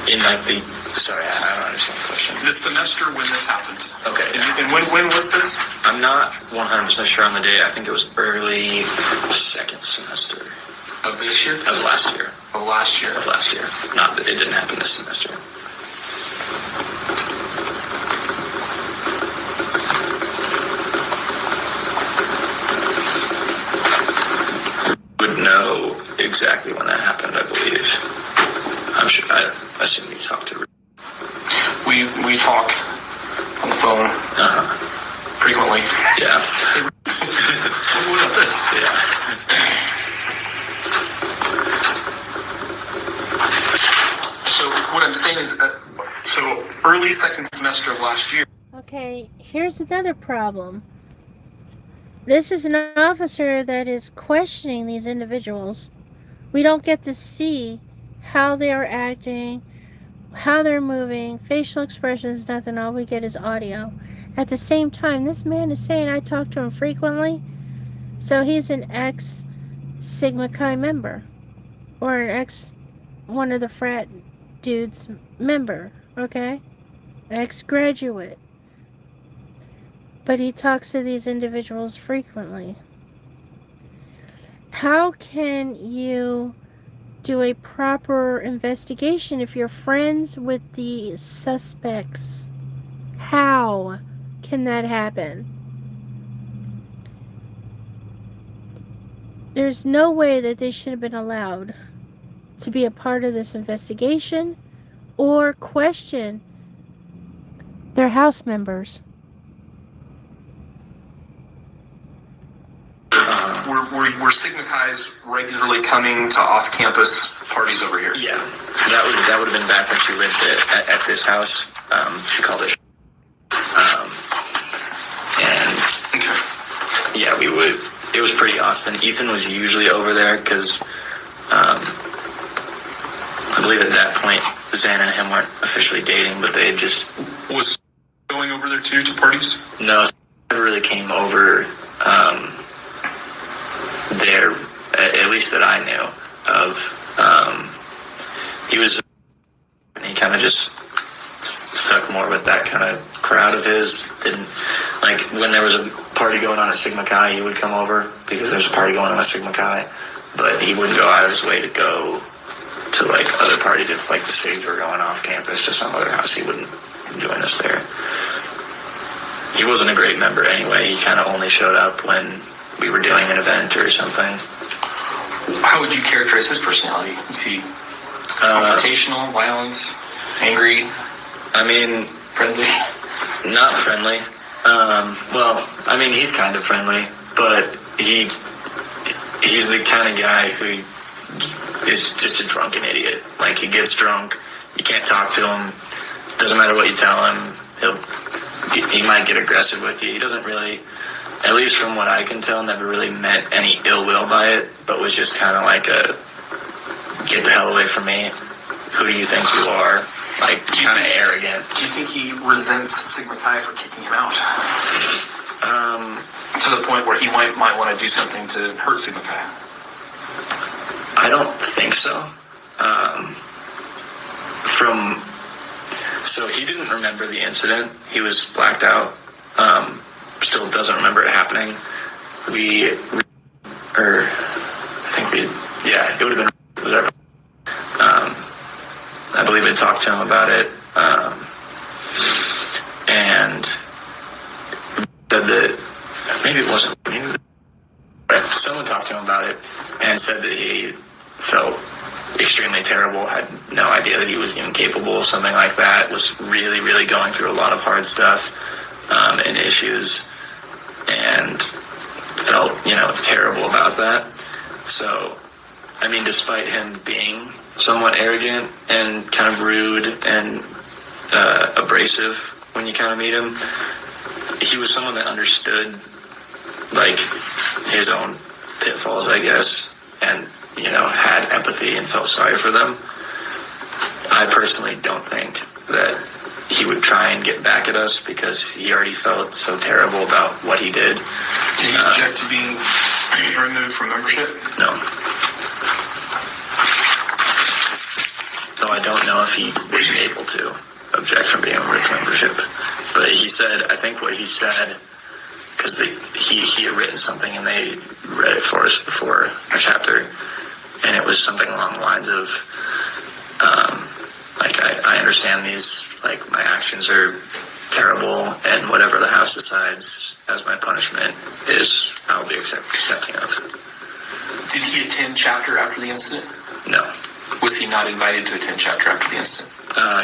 In like the... Sorry, I don't understand the question. The semester when this happened. Okay. And when was this? I'm not 100% sure on the day. I think it was early second semester. Of this year? Of last year. Of last year. Of last year. Not that it didn't happen this semester. Would know exactly when that happened, I believe. I'm sure. I assume you talked to her. We talk on the phone frequently. Yeah. What about this? Yeah. So what I'm saying is, so early second semester of last year. Okay, here's another problem. This is an officer that is questioning these individuals. We don't get to see how they are acting, how they're moving, facial expressions, nothing. All we get is audio. At the same time, this man is saying I talk to him frequently. So he's an ex-Sigma Chi member. Or an one of the frat dudes member. Okay? Ex-graduate. But he talks to these individuals frequently. How can you do a proper investigation if you're friends with the suspects? How can that happen? There's no way that they should have been allowed to be a part of this investigation or question their house members. Were Sigma Chi's regularly coming to off-campus parties over here? Yeah, that would have been back when she lived at this house. She called it. And yeah, we would. It was pretty often. Ethan was usually over there because I believe at that point Xana and him weren't officially dating, but they just was going over there too to parties. No, never really came over. There, at least that I knew of. He was, he kind of just stuck more with that kind of crowd of his. Didn't, like, when there was a party going on at Sigma Chi, he would come over because there's a party going on at Sigma Chi, but he wouldn't go out of his way to go to, like, other parties if, like, the SIGs were going off campus to some other house. He wouldn't join us there. He wasn't a great member anyway. He kind of only showed up when we were doing an event or something. How would you characterize his personality? Is he confrontational, violent, angry? I mean, friendly? Not friendly. Well, I mean, he's kind of friendly, but he's the kind of guy who is just a drunken idiot. Like, he gets drunk, you can't talk to him, doesn't matter what you tell him, he might get aggressive with you. He doesn't really, at least from what I can tell, never really meant any ill will by it, but was just kind of like a, get the hell away from me. Who do you think you are? Like, kind of arrogant. Do you think he resents Sigma Chi for kicking him out? to the point where he might want to do something to hurt Sigma Chi? I don't think so. So he didn't remember the incident. He was blacked out. Still doesn't remember it happening. It would have been whatever. I believe I talked to him about it, and said that maybe it wasn't. Someone talked to him about it and said that he felt extremely terrible, had no idea that he was even capable of something like that, was really, really going through a lot of hard stuff and issues, and felt, terrible about that. So, I mean, despite him being somewhat arrogant and kind of rude and abrasive when you kind of meet him, he was someone that understood, like, his own pitfalls, I guess, and, had empathy and felt sorry for them. I personally don't think that he would try and get back at us because he already felt so terrible about what he did. Did he object to being removed from membership? No. So I don't know if he was able to object from being removed from membership. But he said, I think what he said, because he had written something and they read it for us before a chapter, and it was something along the lines of, I understand these, my actions are terrible, and whatever the house decides as my punishment is, I'll be accepting of. Did he attend chapter after the incident? No. Was he not invited to attend chapter after the incident?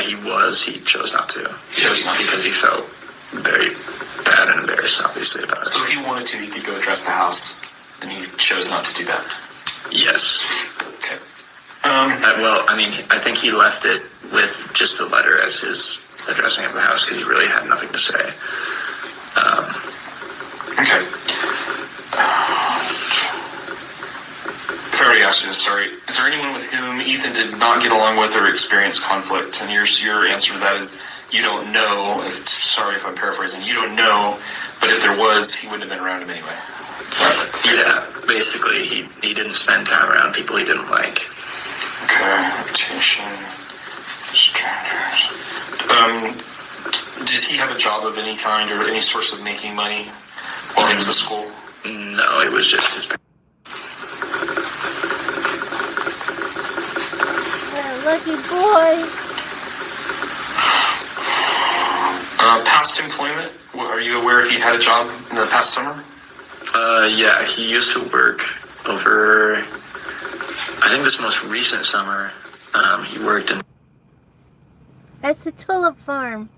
He was. He chose not to. Because he felt very bad and embarrassed, obviously, about it. So if he wanted to, he could go address the house, and he chose not to do that? Yes. Okay. I think he left it with just the letter as his addressing of the house because he really had nothing to say. Okay. I've already asked you this story. Is there anyone with whom Ethan did not get along with or experience conflict? And your answer to that is you don't know. Sorry if I'm paraphrasing. You don't know, but if there was, he wouldn't have been around him anyway. Yeah, basically, he didn't spend time around people he didn't like. Okay, reputation, strangers. Did he have a job of any kind or any source of making money while he was at school? No, it was just his parents. Lucky boy. Past employment? Are you aware he had a job in the past summer? Yeah, he used to work over, I think this most recent summer, he worked in... That's the tulip farm.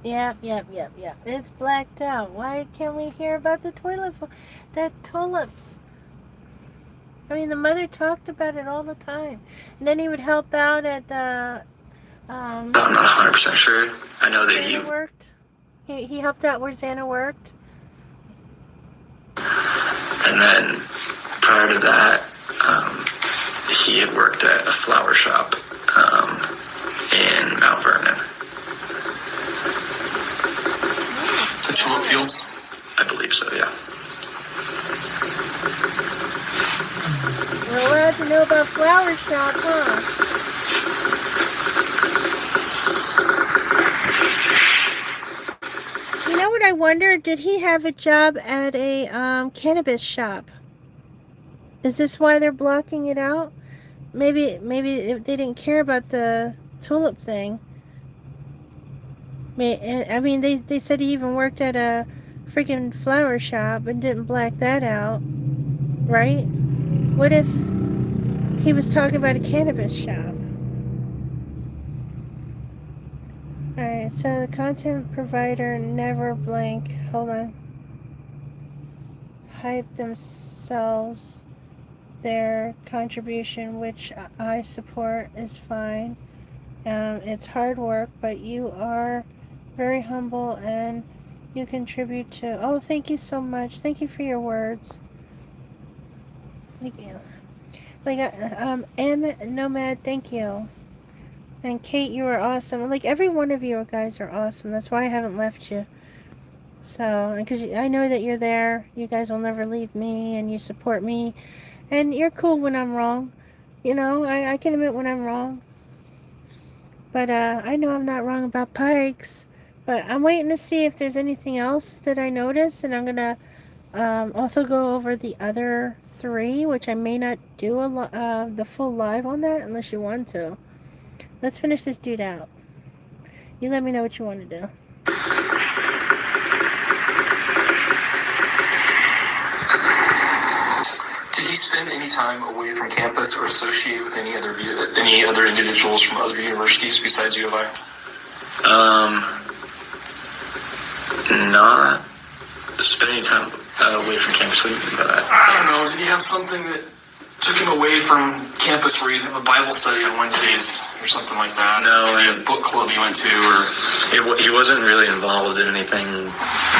Yep. It's blacked out. Why can't we hear about the tulips? I mean, the mother talked about it all the time. And then he would help out at the... I'm not 100% sure. I know that he worked. He helped out where Xana worked. And then, prior to that, he had worked at a flower shop in Mount Vernon. The tulip fields? I believe so, yeah. We're allowed to know about flower shop, huh? You know what I wonder? Did he have a job at a cannabis shop? Is this why they're blocking it out? Maybe they didn't care about the tulip thing. I mean, they said he even worked at a freaking flower shop and didn't black that out, right? What if he was talking about a cannabis shop? Alright, so the content provider never blank, hold on, hype themselves, their contribution, which I support, is fine. It's hard work, but you are very humble and you contribute to... Oh, thank you so much. Thank you for your words. Thank you. M Nomad, thank you. And Kate, you are awesome. Like, every one of you guys are awesome. That's why I haven't left you. So, because I know that you're there. You guys will never leave me, and you support me. And you're cool when I'm wrong. You know, I can admit when I'm wrong. But I know I'm not wrong about Pikes. But I'm waiting to see if there's anything else that I notice. And I'm going to also go over the other 3, which I may not do the full live on that unless you want to. Let's finish this dude out. You let me know what you want to do. Did he spend any time away from campus or associate with any other individuals from other universities besides U of I? Not spending time away from campus, but I don't know. Did he have something that took him away from campus where he'd have a Bible study on Wednesdays or something like that? No, maybe a book club he went to, or he wasn't really involved in anything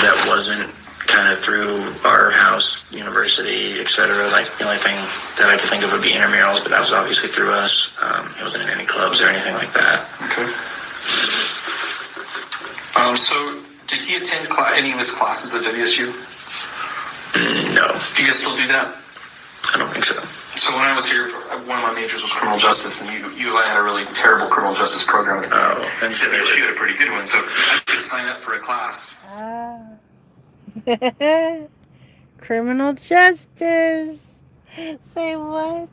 that wasn't kind of through our house, university, etc. Like, the only thing that I could think of would be intramurals, but that was obviously through us. He wasn't in any clubs or anything like that. Okay. So did he attend any of his classes at WSU? No. Do you guys still do that? I don't think so. So when I was here, one of my majors was criminal justice, and U of I had a really terrible criminal justice program at the time. And so WSU had a pretty good one, so I could sign up for a class. Criminal justice. Say what?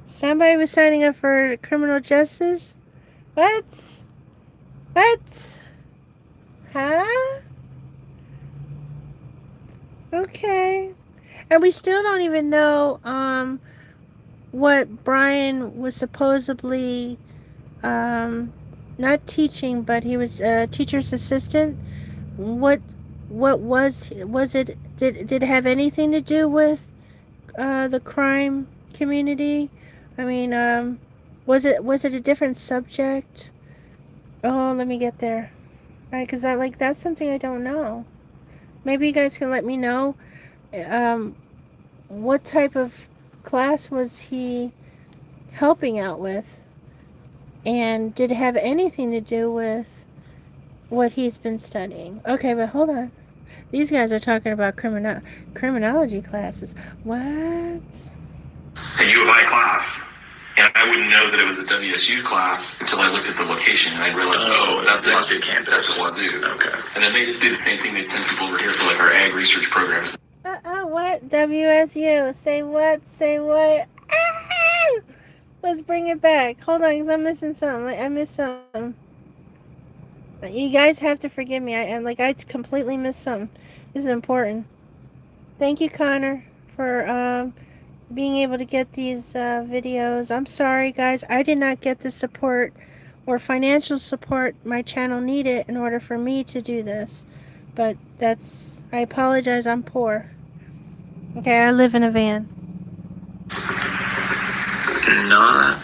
Somebody was signing up for criminal justice? What? What? Huh? Okay. And we still don't even know what Brian was supposedly not teaching, but he was a teacher's assistant. What was it? Did it have anything to do with the crime community? I mean, was it a different subject? Oh, let me get there. All right, because that's something I don't know. Maybe you guys can let me know. What type of class was he helping out with? And did it have anything to do with what he's been studying? Okay, but hold on. These guys are talking about criminology classes. What? A U of I class. And I wouldn't know that it was a WSU class until I looked at the location and I realized, that's the Wazoo campus. That's the Wazoo. Okay. And then they did the same thing. They'd send people over here for like our ag research programs. What? WSU. Say what? Say what? Ah! Let's bring it back. Hold on, because I'm missing something. I missed something. You guys have to forgive me. I completely missed something. This is important. Thank you, Connor, for being able to get these videos. I'm sorry, guys. I did not get the support or financial support my channel needed in order for me to do this. But I apologize. I'm poor. Okay, I live in a van. Not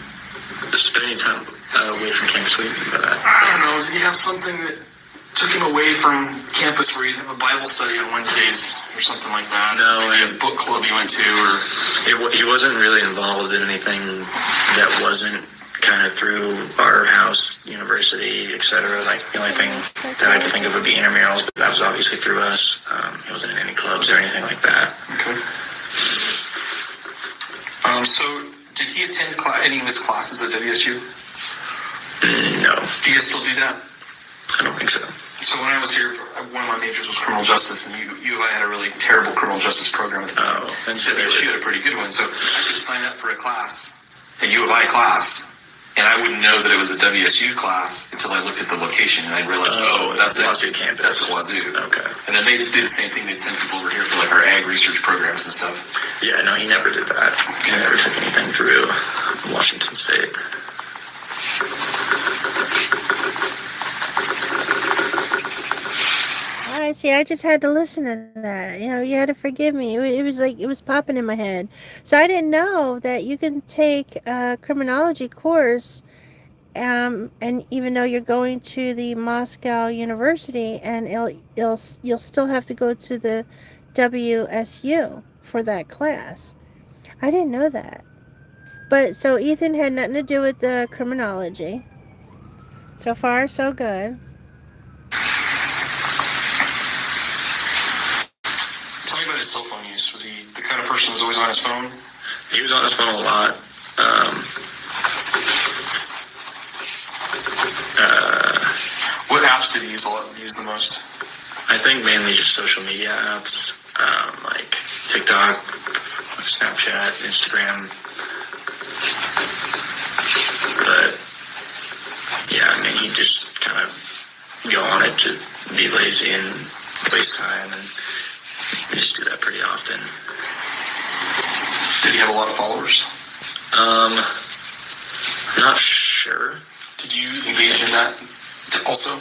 spending time away from campus, but I don't know. Did he have something that took him away from campus where he'd have a Bible study on Wednesdays or something like that? No, maybe a book club he went to, or he wasn't really involved in anything that wasn't kind of through our house, university, etc. Like, the only thing that I could think of would be intramurals, but that was obviously through us. He wasn't in any clubs or anything like that. Okay. So did he attend any of his classes at WSU? No. Do you guys still do that? I don't think so. So when I was here, one of my majors was criminal justice, and U of I had a really terrible criminal justice program at the time. And so WSU had a pretty good one, so I could sign up for a class, a U of I class, and I wouldn't know that it was a WSU class until I looked at the location and I realized, that's the Wazoo campus. That's the Wazoo. Okay. And then they did the same thing. They'd send people over here for like our ag research programs and stuff. Yeah, no, he never did that. He never took anything through Washington State. Alright, see, I just had to listen to that. You know, you had to forgive me. It was popping in my head. So I didn't know that you can take a criminology course, and even though you're going to the Moscow University, and you'll still have to go to the WSU for that class. I didn't know that. But so Ethan had nothing to do with the criminology. So far, so good. Tell me about his cell phone use. Was he the kind of person who was always on his phone? He was on his phone a lot. What apps did he use the most? I think mainly just social media apps, like TikTok, Snapchat, Instagram. But yeah, I mean, he'd just kind of go on it to be lazy and waste time, and we just do that pretty often. Did he have a lot of followers? Not sure. Did you engage in that also?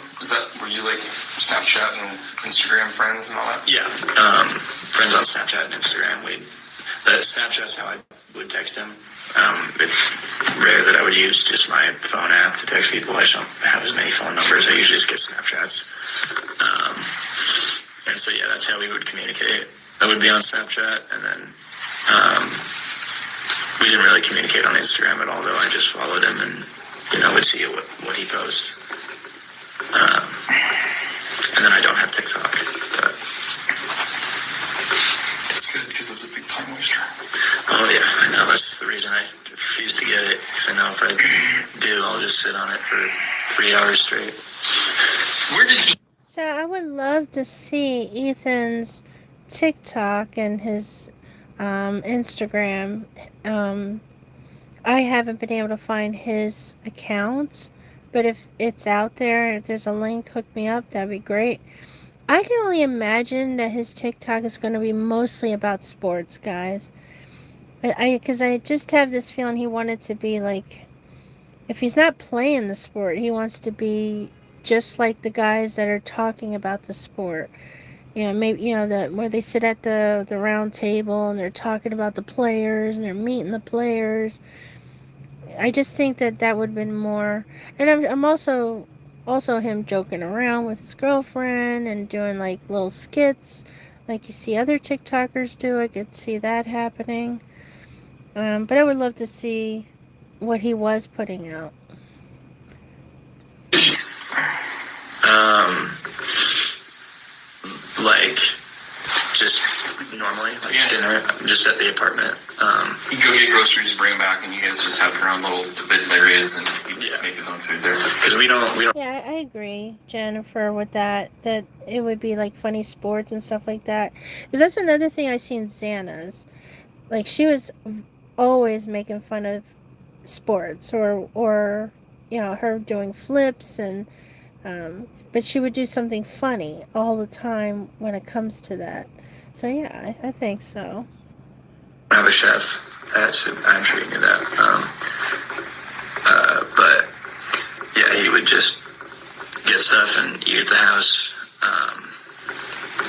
Were you like Snapchat and Instagram friends and all that? Yeah, friends on Snapchat and Instagram. Snapchat's how I would text him. It's rare that I would use just my phone app to text people. I just don't have as many phone numbers. I usually just get Snapchats. And so, yeah, that's how we would communicate. I would be on Snapchat, and then we didn't really communicate on Instagram at all, though. I just followed him and, would see what he posts. And then I don't have TikTok, but it's good because it's a big time waster. Oh yeah, I know. That's the reason I refuse to get it, because I know if I do, I'll just sit on it for 3 hours straight. Where did he? So I would love to see Ethan's TikTok and his Instagram. I haven't been able to find his account, but if it's out there, if there's a link, hook me up. That'd be great. I can only imagine that his TikTok is going to be mostly about sports, guys. Because I just have this feeling he wanted to be like, if he's not playing the sport, he wants to be just like the guys that are talking about the sport. Maybe, where they sit at the round table and they're talking about the players and they're meeting the players. I just think that would have been more. And I'm also him joking around with his girlfriend and doing like little skits like you see other TikTokers do. I could see that happening. But I would love to see what he was putting out. Like, just normally, dinner, just at the apartment. You go get groceries, bring them back, and you guys just have your own little bed areas, and you make his own food there. Because we don't. Yeah, I agree, Jennifer, with that it would be like funny sports and stuff like that. Because that's another thing I see in Xana's. Like, she was always making fun of sports or her doing flips and but she would do something funny all the time when it comes to that. So yeah, I think so. I have a chef. I'm sure you knew that. But yeah, he would just get stuff and eat at the house.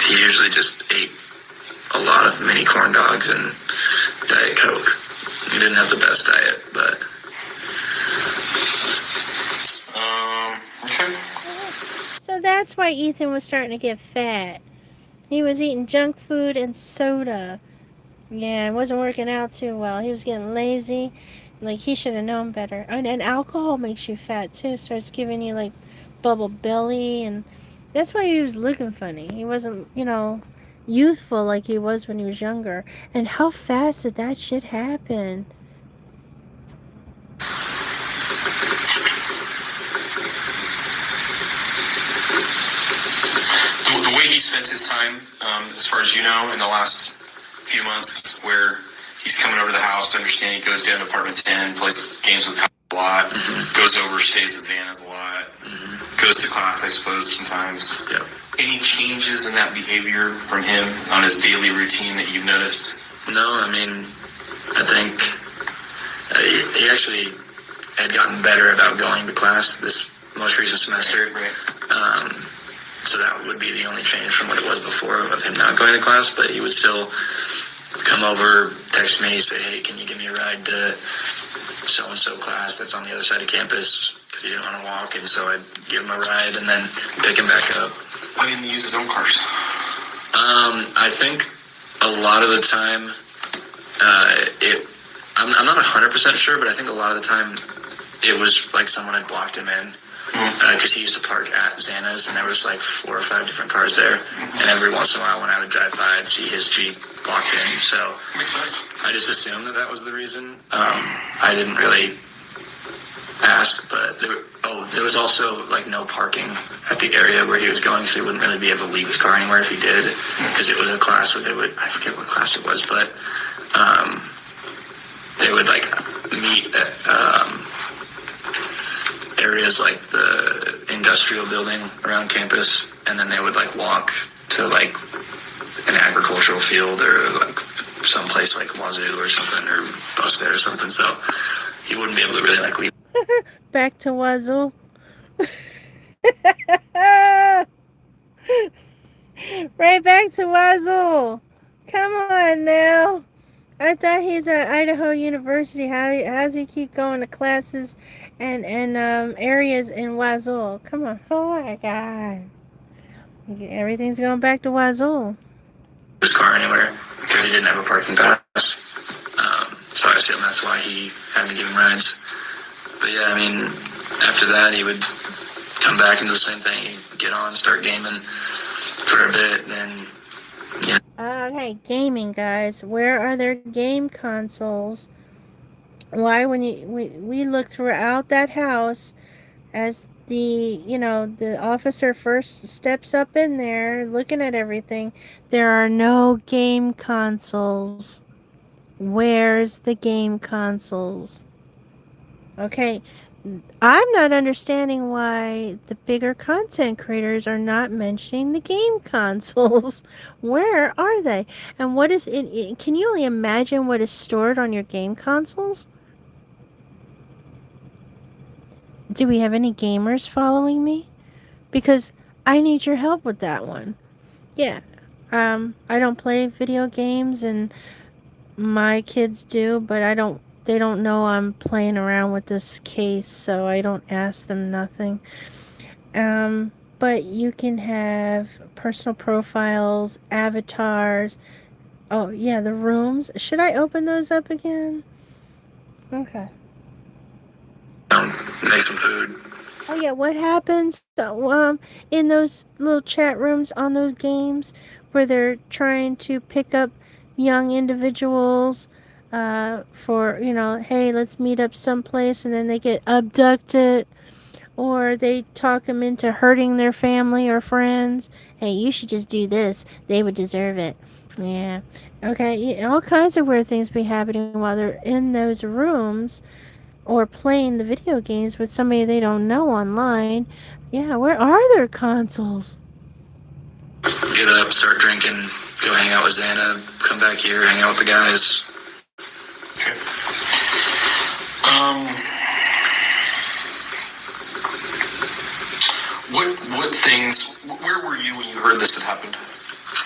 He usually just ate a lot of mini corn dogs and Diet Coke. He didn't have the best diet, but okay. So that's why Ethan was starting to get fat. He was eating junk food and soda. Yeah, it wasn't working out too well. He was getting lazy. Like, he should have known better. And alcohol makes you fat too. Starts giving you like bubble belly, and that's why he was looking funny. He wasn't, youthful like he was when he was younger. And how fast did that shit happen? The way he spent his time, as far as you know, in the last few months, where he's coming over to the house, understanding he goes down to apartment 10, plays games with Kyle a lot, goes over, stays at Xana's a lot, goes to class, I suppose, sometimes. yeah. Any changes in that behavior from him on his daily routine that you've noticed? No, I mean, I think he actually had gotten better about going to class this most recent semester. Right. So that would be the only change from what it was before of him not going to class, but he would still come over, text me, say, hey, can you give me a ride to so-and-so class that's on the other side of campus, because he didn't want to walk, and so I'd give him a ride and then pick him back up. Why didn't he use his own cars? I think a lot of the time I'm not 100% sure, but I think a lot of the time it was like someone had blocked him in. Because he used to park at Xana's, and there was like 4 or 5 different cars there. And every once in a while, when I would drive by, I'd see his Jeep blocked in. So Makes sense. I just assumed that was the reason. I didn't really ask, but there was also like no parking at the area where he was going, so he wouldn't really be able to leave his car anywhere if he did, because it was a class where I forget what class it was, but they would like meet at areas like the industrial building around campus, and then they would like walk to like an agricultural field or like someplace like Wazoo or something, or bus there or something, so he wouldn't be able to really like leave. Back to Wazoo. Right back to Wazoo. Come on now. I thought he's at Idaho University. How does he keep going to classes and areas in Wazoo? Come on. Oh my God. Everything's going back to Wazoo. His car anywhere because he didn't have a parking pass. So I assume that's why he had me give him rides. But yeah, I mean, after that, he would come back and do the same thing. He'd get on, start gaming for a bit, and then, yeah. Okay, gaming, guys. Where are their game consoles? Why, when we look throughout that house, as the officer first steps up in there, looking at everything, there are no game consoles. Where's the game consoles? Okay, I'm not understanding why the bigger content creators are not mentioning the game consoles. Where are they? And what is it? Can you only imagine what is stored on your game consoles? Do we have any gamers following me? Because I need your help with that one. Yeah, I don't play video games, and my kids do, but they don't know I'm playing around with this case, so I don't ask them nothing. But you can have personal profiles, avatars. Oh, yeah, the rooms. Should I open those up again? Okay. Make some food. Oh, yeah, what happens in those little chat rooms on those games where they're trying to pick up young individuals for, hey, let's meet up someplace, and then they get abducted, or they talk them into hurting their family or friends. Hey, you should just do this. They would deserve it. Yeah. Okay, all kinds of weird things be happening while they're in those rooms or playing the video games with somebody they don't know online. Yeah, where are their consoles? Get up, start drinking, go hang out with Xana, come back here, hang out with the guys. Okay. What things? Where were you when you heard this had happened?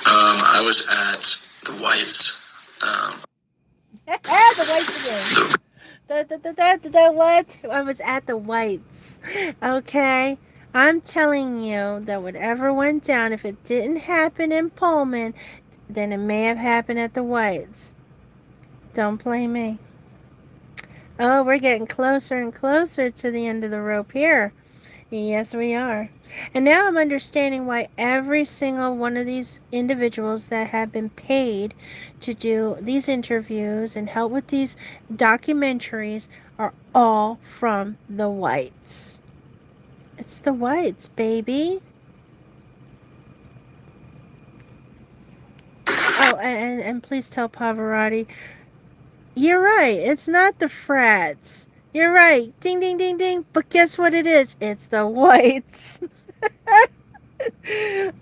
I was at the Whites. The Whites again. The what? I was at the Whites. Okay. I'm telling you that whatever went down, if it didn't happen in Pullman, then it may have happened at the Whites. Don't blame me. Oh, we're getting closer and closer to the end of the rope here. Yes, we are. And now I'm understanding why every single one of these individuals that have been paid to do these interviews and help with these documentaries are all from the Whites. It's the Whites, baby. Oh, and please tell Pavarotti, you're right, it's not the frats. You're right. Ding, ding, ding, ding. But guess what it is? It's the Whites.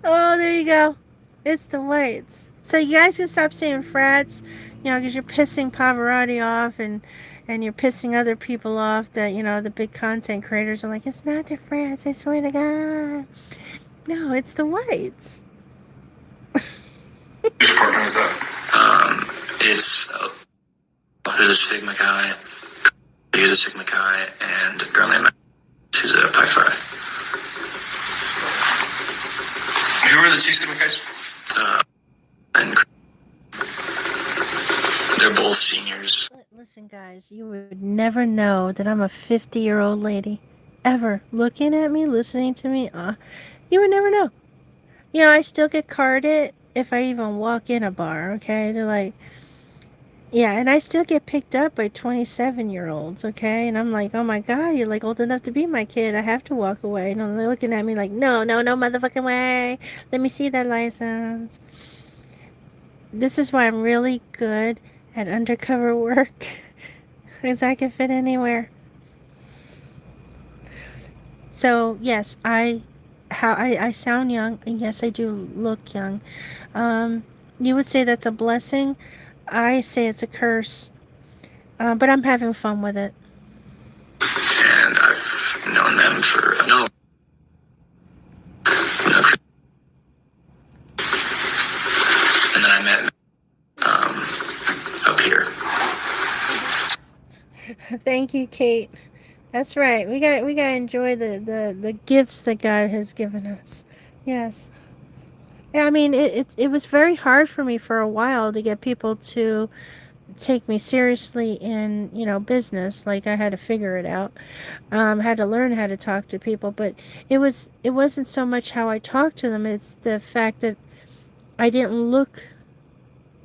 Oh, there you go. It's the Whites. So you guys can stop saying frats, because you're pissing Pavarotti off and you're pissing other people off that, the big content creators are like, it's not the frats, I swear to God. No, it's the Whites. Which department is that? It's who's a Sigma Chi. He's a Sigma Chi, and currently who's a Pi Phi. Who are the two Sigma Chi's? And they're both seniors. Listen, guys, you would never know that I'm a 50-year-old lady. Ever. Looking at me, listening to me, you would never know. You know, I still get carded if I even walk in a bar, okay? They're like, yeah, and I still get picked up by 27-year-olds, okay? And I'm like, oh my God, you're like old enough to be my kid. I have to walk away. And they're looking at me like, no, no, no motherfucking way. Let me see that license. This is why I'm really good at undercover work. Because I can fit anywhere. So, yes, I sound young. And yes, I do look young. You would say that's a blessing. I say it's a curse. But I'm having fun with it. And I've known them for and then I met up here. Thank you, Kate. That's right. We gotta enjoy the gifts that God has given us. Yes. Yeah, I mean, it was very hard for me for a while to get people to take me seriously in, business. Like, I had to figure it out. Had to learn how to talk to people, but it wasn't so much how I talked to them. It's the fact that I didn't look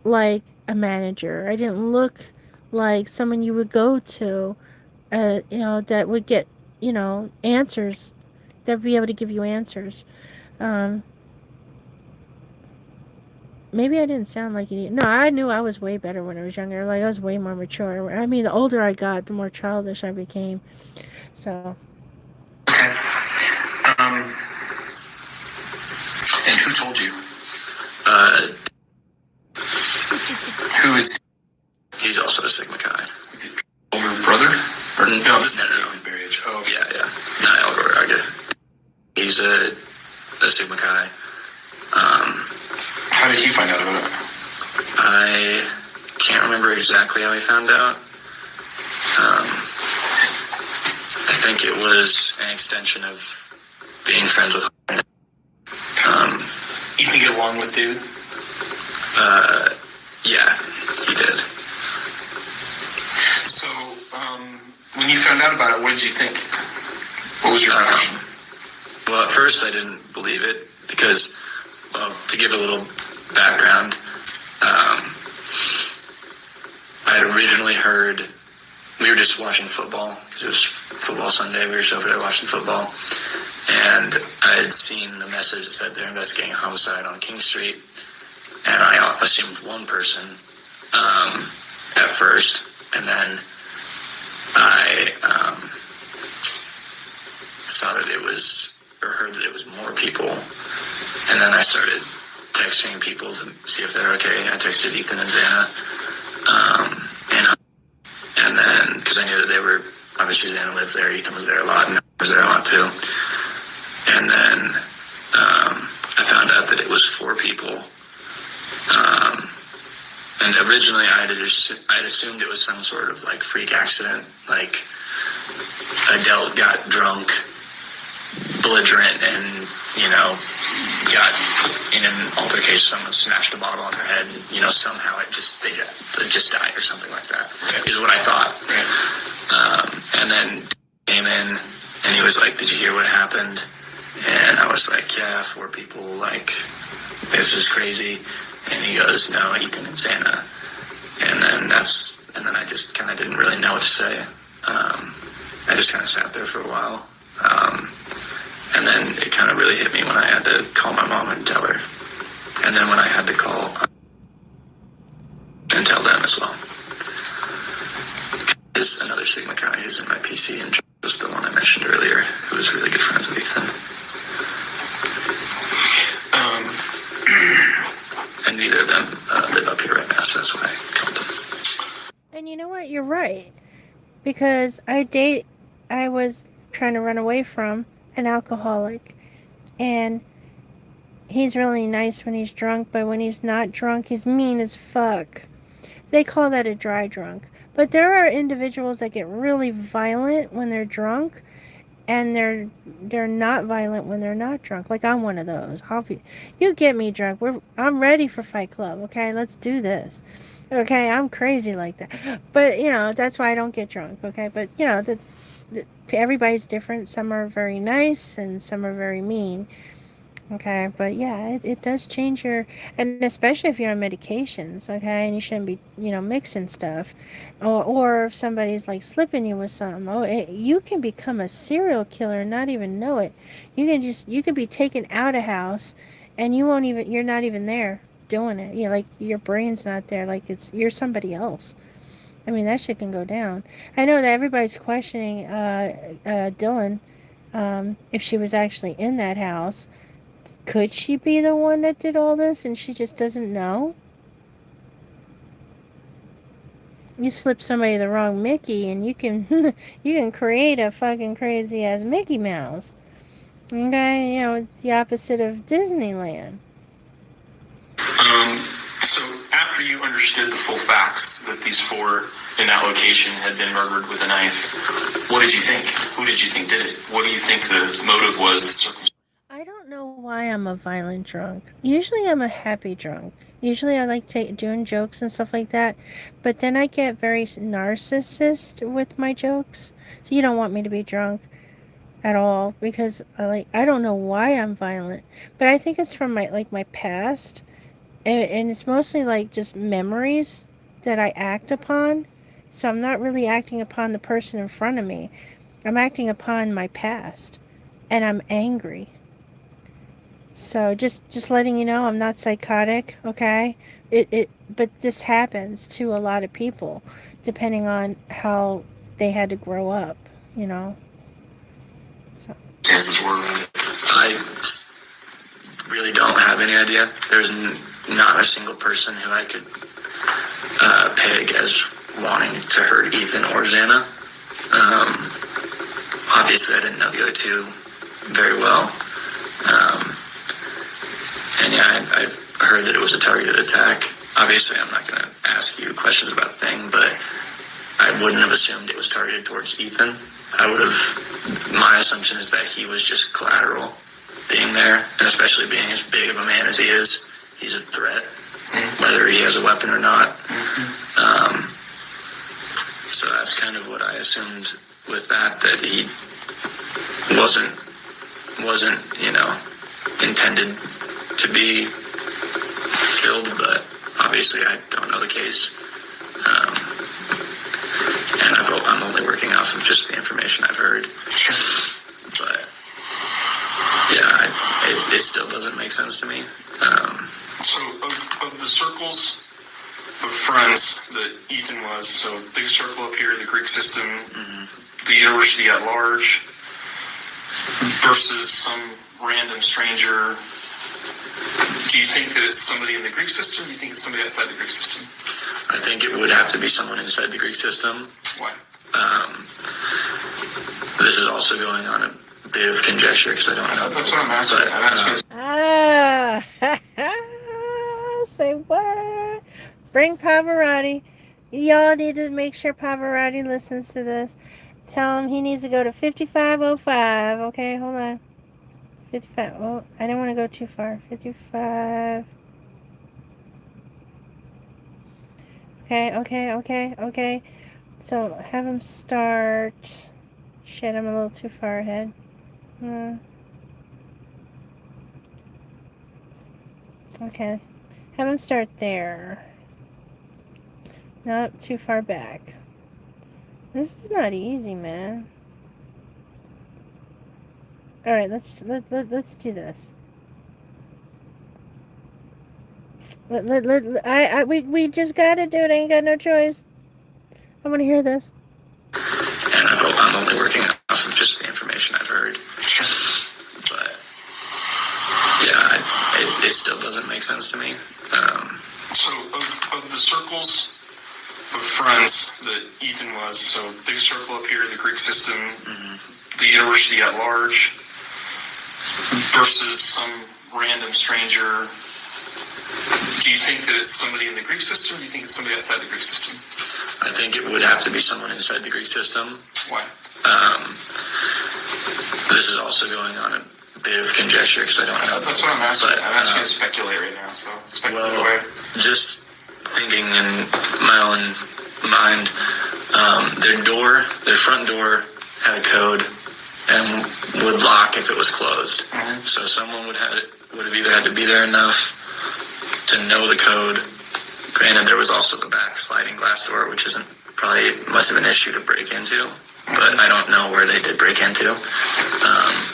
like a manager. I didn't look like someone you would go to, that would get, answers, that would be able to give you answers. Maybe I didn't sound like you. No, I knew I was way better when I was younger. Like, I was way more mature. I mean, the older I got, the more childish I became. So. Okay. And who told you? Who is? He's also a Sigma Chi. Is it older brother? Or no, this is David Berriage. Oh, okay. Yeah. No, Kohberger. He's a Sigma Chi. How did he find out about it? I can't remember exactly how he found out. I think it was an extension of being friends with him. You can get along with David? Yeah, he did. So, when you found out about it, what did you think? What was your reaction? Well, at first I didn't believe it because, well, to give a little background, I had originally heard, we were just watching football, because it was football Sunday, we were just over there watching football, and I had seen the message that said they're investigating a homicide on King Street, and I assumed one person at first, and then I saw that it was, or heard that it was more people, and then I started texting people to see if they're okay. I texted Ethan and Xana, and then, because I knew that they were, obviously Xana lived there, Ethan was there a lot, and I was there a lot too, and then I found out that it was 4 people, and originally I'd assumed it was some sort of like freak accident, like Adele got drunk, belligerent, and got in an altercation, someone smashed a bottle on their head, and somehow they just died or something like that, is what I thought. And then came in and he was like, did you hear what happened? And I was like, yeah, 4 people, like, this is crazy. And he goes, no, Ethan and Santa. And then I just kind of didn't really know what to say. I just kind of sat there for a while. And then it kind of really hit me when I had to call my mom and tell her. And then when I had to call and tell them as well. There's another Sigma Chi who's in my PC, and was the one I mentioned earlier, who was really good friends with Ethan. And neither of them live up here right now, so that's why I called them. And you know what? You're right. Because I was trying to run away from an alcoholic, and he's really nice when he's drunk, but when he's not drunk, he's mean as fuck. They call that a dry drunk. But there are individuals that get really violent when they're drunk, and they're not violent when they're not drunk. Like, I'm one of those. You get me drunk. I'm ready for Fight Club. Okay, let's do this. Okay, I'm crazy like that. But, that's why I don't get drunk, okay? But, everybody's different. Some are very nice and some are very mean. Okay, but yeah, it does change your, and especially if you're on medications, okay, and you shouldn't be, mixing stuff, or if somebody's like slipping you with something, you can become a serial killer and not even know it. You can be taken out of house, and you're not even there doing it. Like your brain's not there, like you're somebody else. I mean, that shit can go down. I know that everybody's questioning Dylan, if she was actually in that house. Could she be the one that did all this and she just doesn't know? You slip somebody the wrong Mickey and you can you can create a fucking crazy ass Mickey Mouse. Okay, it's the opposite of Disneyland. So after you understood the full facts that these four in that location had been murdered with a knife, what did you think? Who did you think did it? What do you think the motive was? I don't know why I'm a violent drunk. Usually I'm a happy drunk. Usually I like doing jokes and stuff like that. But then I get very narcissist with my jokes. So you don't want me to be drunk at all because I don't know why I'm violent. But I think it's from my past. And it's mostly like just memories that I act upon. So I'm not really acting upon the person in front of me. I'm acting upon my past. And I'm angry. So just letting you know I'm not psychotic, okay? But this happens to a lot of people depending on how they had to grow up, So Chances were, I really don't have any idea. There's not a single person who I could peg as wanting to hurt Ethan or Xana. Obviously, I didn't know the other two very well. And yeah, I've heard that it was a targeted attack. Obviously, I'm not going to ask you questions about the thing, but I wouldn't have assumed it was targeted towards Ethan. My assumption is that he was just collateral being there, and especially being as big of a man as he is, he's a threat, whether he has a weapon or not. So that's kind of what I assumed with that he wasn't, intended to be killed, but obviously I don't know the case. And I'm only working off of just the information I've heard. But yeah, it still doesn't make sense to me. So of the circles of friends that Ethan was, so big circle up here, the Greek system, the university at large, versus some random stranger, do you think that it's somebody in the Greek system, or do you think it's somebody outside the Greek system? I think it would have to be someone inside the Greek system. Why? This is also going on a bit of conjecture because I don't know. That's what I'm asking. Say what? Bring Pavarotti. Y'all need to make sure Pavarotti listens to this. Tell him he needs to go to 5505. Okay, hold on. 55. Oh, I didn't want to go too far. 55. Okay. So have him start. Shit, I'm a little too far ahead. Okay. Have him start there. Not too far back. This is not easy, man. All right, let's do this. We just gotta do it. Ain't got no choice. I want to hear this. And I'm only working off of just the information I've heard. But yeah, it still doesn't make sense to me. So of the circles of friends that Ethan was, so big circle up here, the Greek system, the university at large, versus some random stranger, do you think that it's somebody in the Greek system, or do you think it's somebody outside the Greek system? I think it would have to be someone inside the Greek system. Why? This is also going on a bit of conjecture because I don't know. That's what I'm asking. I'm asking you to speculate right now, so speculate away. Just thinking in my own mind, their front door had a code and would lock if it was closed. So someone would have either had to be there enough to know the code. Granted, there was also the back sliding glass door, which isn't probably much of an issue to break into, but I don't know where they did break into,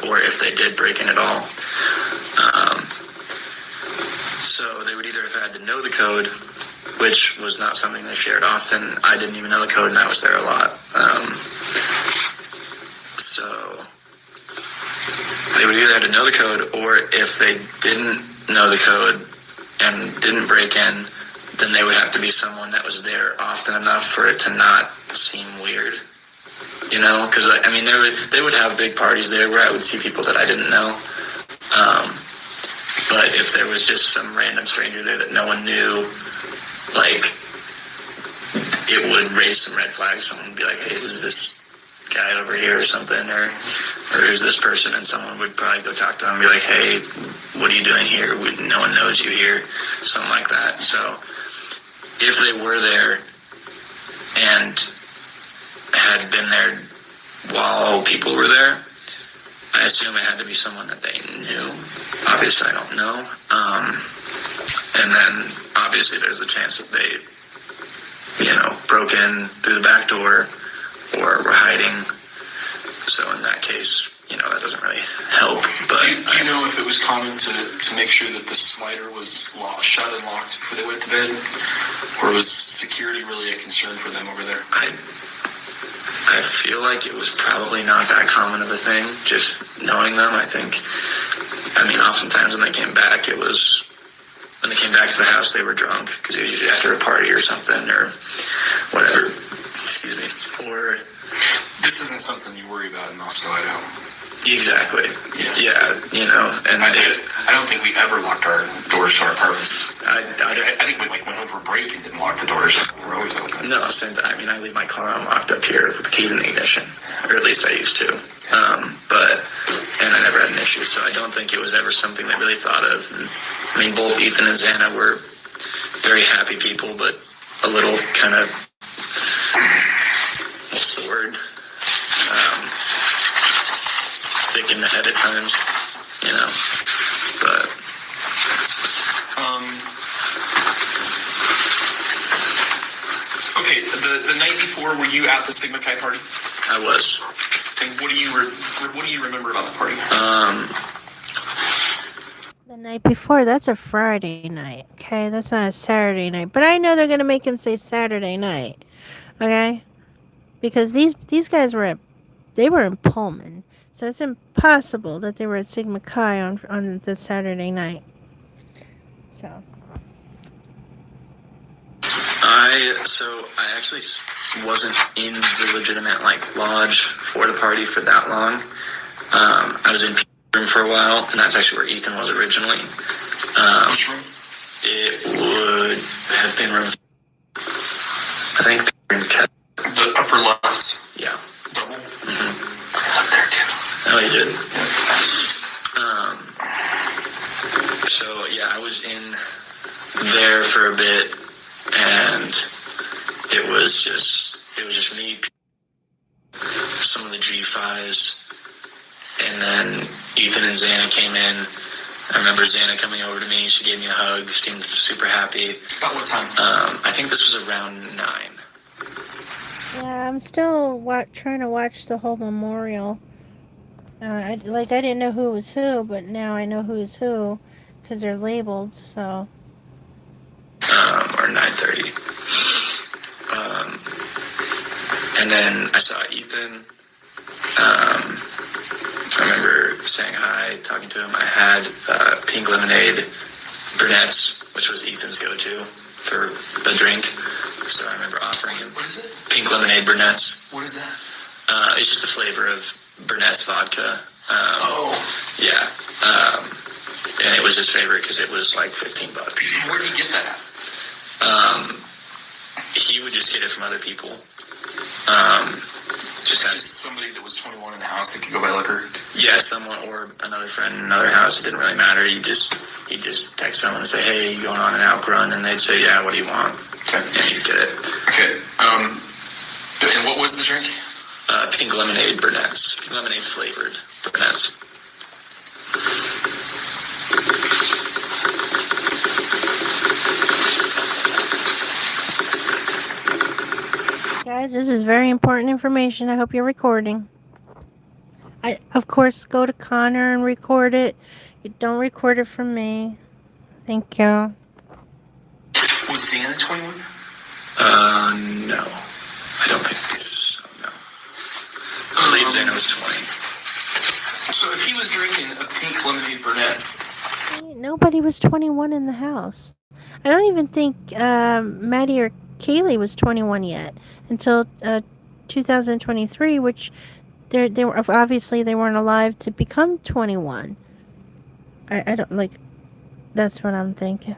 or if they did break in at all. So they would either have had to know the code, which was not something they shared often. I didn't even know the code, and I was there a lot. So they would either have to know the code, or if they didn't know the code and didn't break in, then they would have to be someone that was there often enough for it to not seem weird. You know, because I mean, they would have big parties there where I would see people that I didn't know. But if there was just some random stranger there that no one knew, like, it would raise some red flags. Someone would be like, hey, who's this guy over here or something, or who's this person? And someone would probably go talk to them and be like, hey, what are you doing here? No one knows you here, something like that. So if they were there and had been there while people were there, I assume it had to be someone that they knew. Obviously, I don't know. And then, obviously, there's a chance that they, broke in through the back door or were hiding. So in that case, that doesn't really help. But do you know if it was common to make sure that the slider was shut and locked before they went to bed? Or was security really a concern for them over there? I feel like it was probably not that common of a thing, just knowing them. Oftentimes when they came back, when they came back to the house, they were drunk, because it was usually after a party or something, or whatever. Excuse me. Or this isn't something you worry about in Moscow, Idaho. Exactly. Yeah. And I don't think we ever locked our doors to our apartments. I think we went over a break and didn't lock the doors. We were always open. No, same thing. I leave my car unlocked up here with the keys in the ignition, or at least I used to. And I never had an issue, so I don't think it was ever something they really thought of. And, both Ethan and Xana were very happy people, but a little kind of, what's the word? Thick in the head at times, but. Okay, the night before, were you at the Sigma Chi party? I was. And what do you remember about the party? The night before, that's a Friday night, okay? That's not a Saturday night. But I know they're going to make him say Saturday night, okay? Because these guys were in Pullman. So it's impossible that they were at Sigma Chi on the Saturday night. So I actually wasn't in the legitimate lodge for the party for that long. I was in room for a while, and that's actually where Ethan was originally. Which room? It would have been room, I think, the upper left. Yeah. Double. Mm-hmm. I lived there too. Oh, you did? So, yeah, I was in there for a bit, and it was just me, some of the G5s, and then Ethan and Xana came in. I remember Xana coming over to me. She gave me a hug, seemed super happy. About what time? I think this was around 9. yeah, I'm still trying to watch the whole memorial. I didn't know who was who, but now I know who's who because they're labeled. So. Or 9:30. And then I saw Ethan. I remember saying hi, talking to him. I had pink lemonade brunettes, which was Ethan's go-to for a drink. So I remember offering him. What is it? Pink lemonade brunettes. What is that? It's just a flavor of Burnett's vodka. Yeah. And it was his favorite because it was like $15. Where did he get that at? He would just get it from other people. Just somebody that was 21 in the house that could go buy liquor? Yeah, someone or another friend in another house. It didn't really matter. He'd just text someone and say, hey, you going on an out run? And they'd say, yeah, what do you want? Okay. And you'd get it. Okay. And what was the drink? Pink lemonade brunettes. Pink lemonade flavored brunettes. Guys, this is very important information. I hope you're recording. Of course, go to Connor and record it. You don't record it from me. Thank you. Was Xana 21? No. I don't think so, no. I believe Xana was 20. So if he was drinking a pink lemonade brunettes... Nobody was 21 in the house. I don't even think Maddie or Kaylee was 21 yet until 2023, which they were obviously they weren't alive to become 21. I don't like. That's what I'm thinking.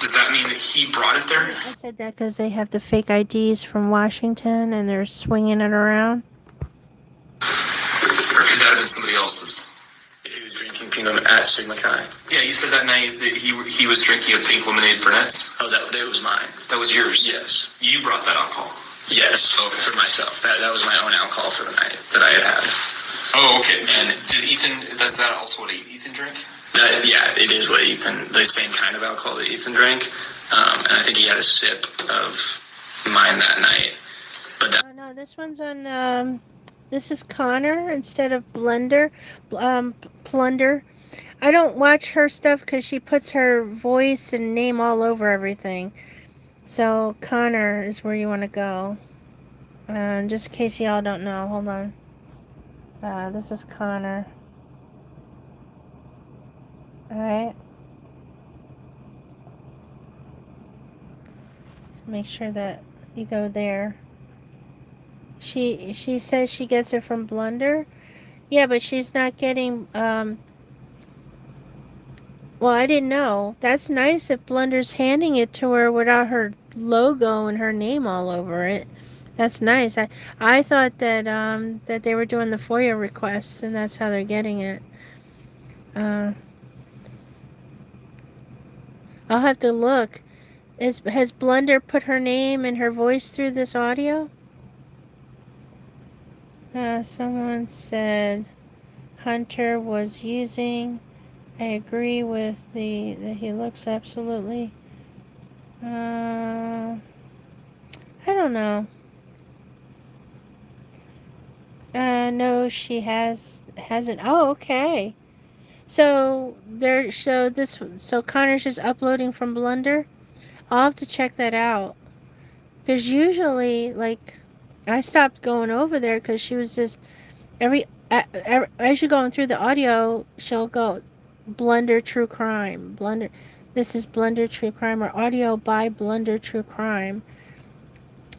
Does that mean that he brought it there? I said that because they have the fake IDs from Washington and they're swinging it around. Or could that have been somebody else's? If he was drinking pink lemonade at Sigma Chi. Yeah, you said that night that he was drinking a pink lemonade brunettes. Oh, that was mine. That was yours? Yes. You brought that alcohol? Yes, okay. For myself. That was my own alcohol for the night that I had. Oh, okay. And did Ethan, is that also what Ethan drank? Yeah, it is what Ethan, the same kind of alcohol that Ethan drank. And I think he had a sip of mine that night. But that... Oh, no, this one's on, this is Connor instead of Plunder. I don't watch her stuff because she puts her voice and name all over everything. So Connor is where you want to go. Just in case y'all don't know, hold on. This is Connor. Alright. So make sure that you go there. She says she gets it from Blunder. Yeah, but she's not getting, well, I didn't know. That's nice if Blunder's handing it to her without her logo and her name all over it. That's nice. I thought that that they were doing the FOIA requests and that's how they're getting it. I'll have to look. Has Blunder put her name and her voice through this audio? Someone said Hunter was using. I agree with that he looks absolutely. I don't know. No, she hasn't. Oh, okay. So so Connor's just uploading from Blunder. I'll have to check that out. Because usually, like, I stopped going over there because she was just as you're going through the audio, she'll go Blunder True Crime. Blunder. This is Blunder True Crime or audio by Blunder True Crime.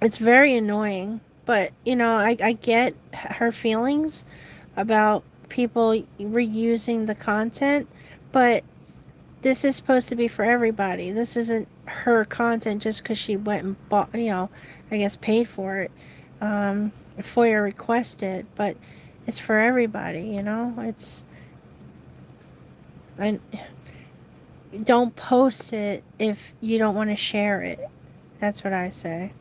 It's very annoying, but you know, I get her feelings about people reusing the content, but this is supposed to be for everybody. This isn't her content just because she went and bought, you know, I guess paid for it, FOIA requested, but it's for everybody, you know. Don't post it if you don't want to share it. That's what I say.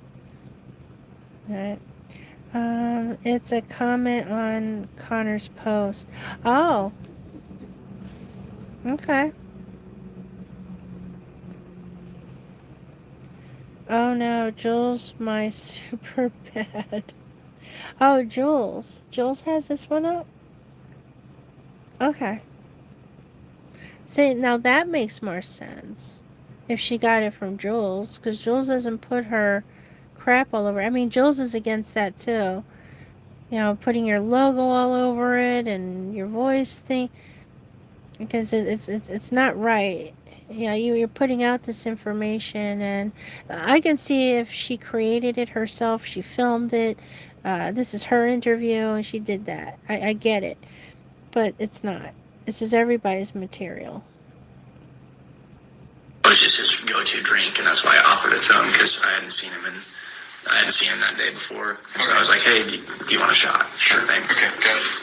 Alright. It's a comment on Connor's post. Oh. Okay. Oh no, Jules, my super bad. Oh, Jules. Jules has this one up? Okay. See, now that makes more sense. If she got it from Jules, because Jules doesn't put her crap all over. I mean, Jules is against that too. You know, putting your logo all over it and your voice thing, because it's not right. You know, you're putting out this information, and I can see if she created it herself, she filmed it. This is her interview, and she did that. I get it, but it's not. This is everybody's material. It was just his go-to drink, and that's why I offered it to him, because I hadn't seen him that day before. And so I was like, hey, do you want a shot? Sure. Thing. Okay, got it.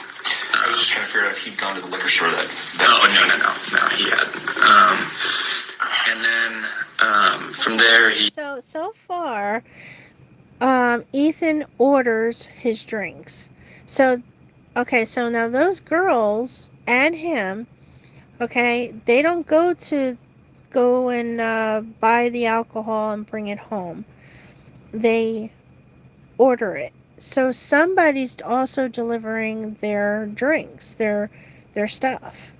I was just trying to figure out if he'd gone to the liquor store that oh, no, he hadn't. And then so far, Ethan orders his drinks. So, okay, so now those girls and him, okay, they don't go and buy the alcohol and bring it home. They order it. So somebody's also delivering their drinks, their stuff.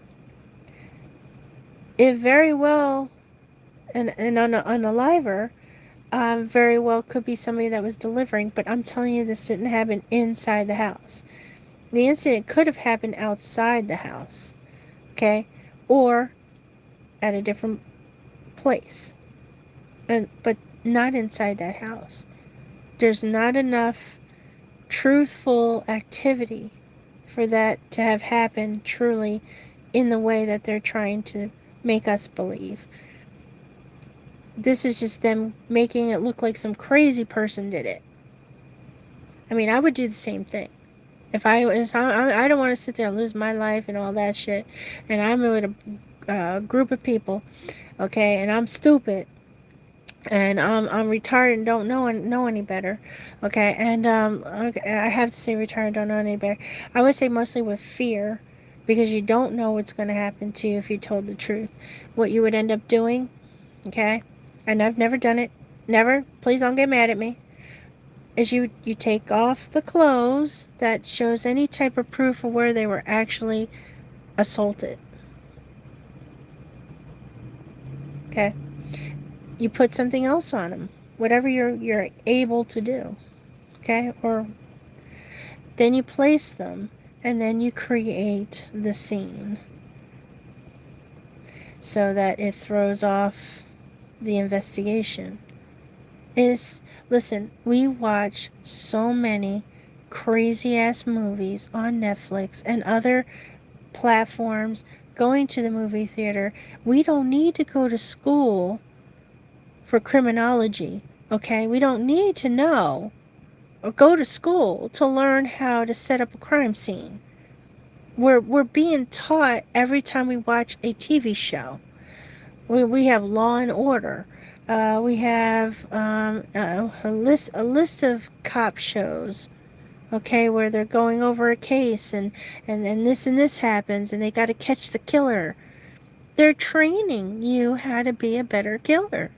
It very well, and on a liver, very well could be somebody that was delivering, but I'm telling you, this didn't happen inside the house. The incident could have happened outside the house, okay, or at a different place, but not inside that house. There's not enough truthful activity for that to have happened truly in the way that they're trying to make us believe. This is just them making it look like some crazy person did it. I mean, I would do the same thing. If I don't want to sit there and lose my life and all that shit, and I'm with a group of people, okay, and I'm stupid, and I'm retarded and don't know any better, okay, and okay, I have to say retarded, don't know any better. I would say mostly with fear, because you don't know what's going to happen to you if you told the truth. What you would end up doing, okay, and I've never done it, never, please don't get mad at me, is you take off the clothes that shows any type of proof of where they were actually assaulted. Okay? You put something else on them, whatever you're able to do. Okay? Or then you place them, and then you create the scene so that it throws off the investigation. Listen, we watch so many crazy ass movies on Netflix and other platforms, going to the movie theater. We don't need to go to school for criminology, okay? We don't need to know or go to school to learn how to set up a crime scene. We're being taught every time we watch a TV show. We have Law and Order. We have a list of cop shows, okay, where they're going over a case and this happens and they got to catch the killer. They're training you how to be a better killer.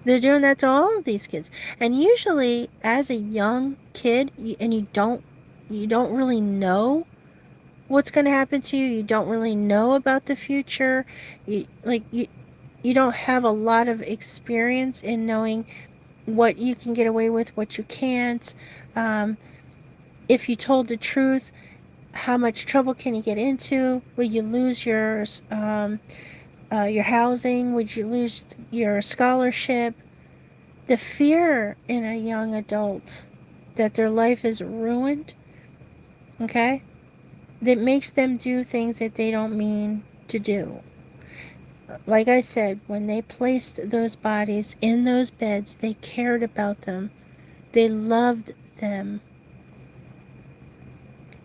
They're doing that to all of these kids. And usually, as a young kid, and you don't really know what's going to happen to you, you don't really know about the future, you don't have a lot of experience in knowing what you can get away with, what you can't. If you told the truth, how much trouble can you get into? Will you lose your housing? Would you lose your scholarship? The fear in a young adult that their life is ruined, okay, that makes them do things that they don't mean to do. Like I said, when they placed those bodies in those beds, they cared about them. They loved them.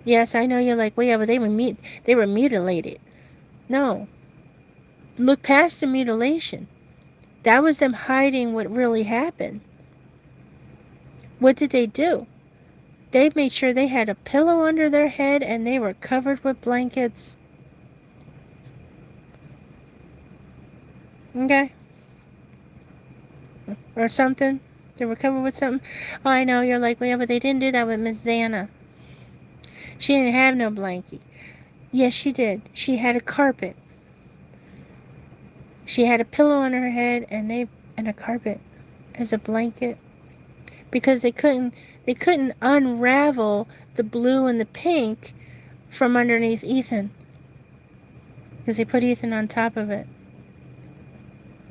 Yes, I know you're like, well, yeah, but they were mutilated. No. Look past the mutilation. That was them hiding what really happened. What did they do? They made sure they had a pillow under their head and they were covered with blankets. Okay? Or something. They were covered with something. Oh, I know, you're like, well, yeah, but they didn't do that with Miss Xana. She didn't have no blankie. Yes, she did. She had a carpet. She had a pillow on her head and a carpet as a blanket. Because they couldn't unravel the blue and the pink from underneath Ethan. Because they put Ethan on top of it.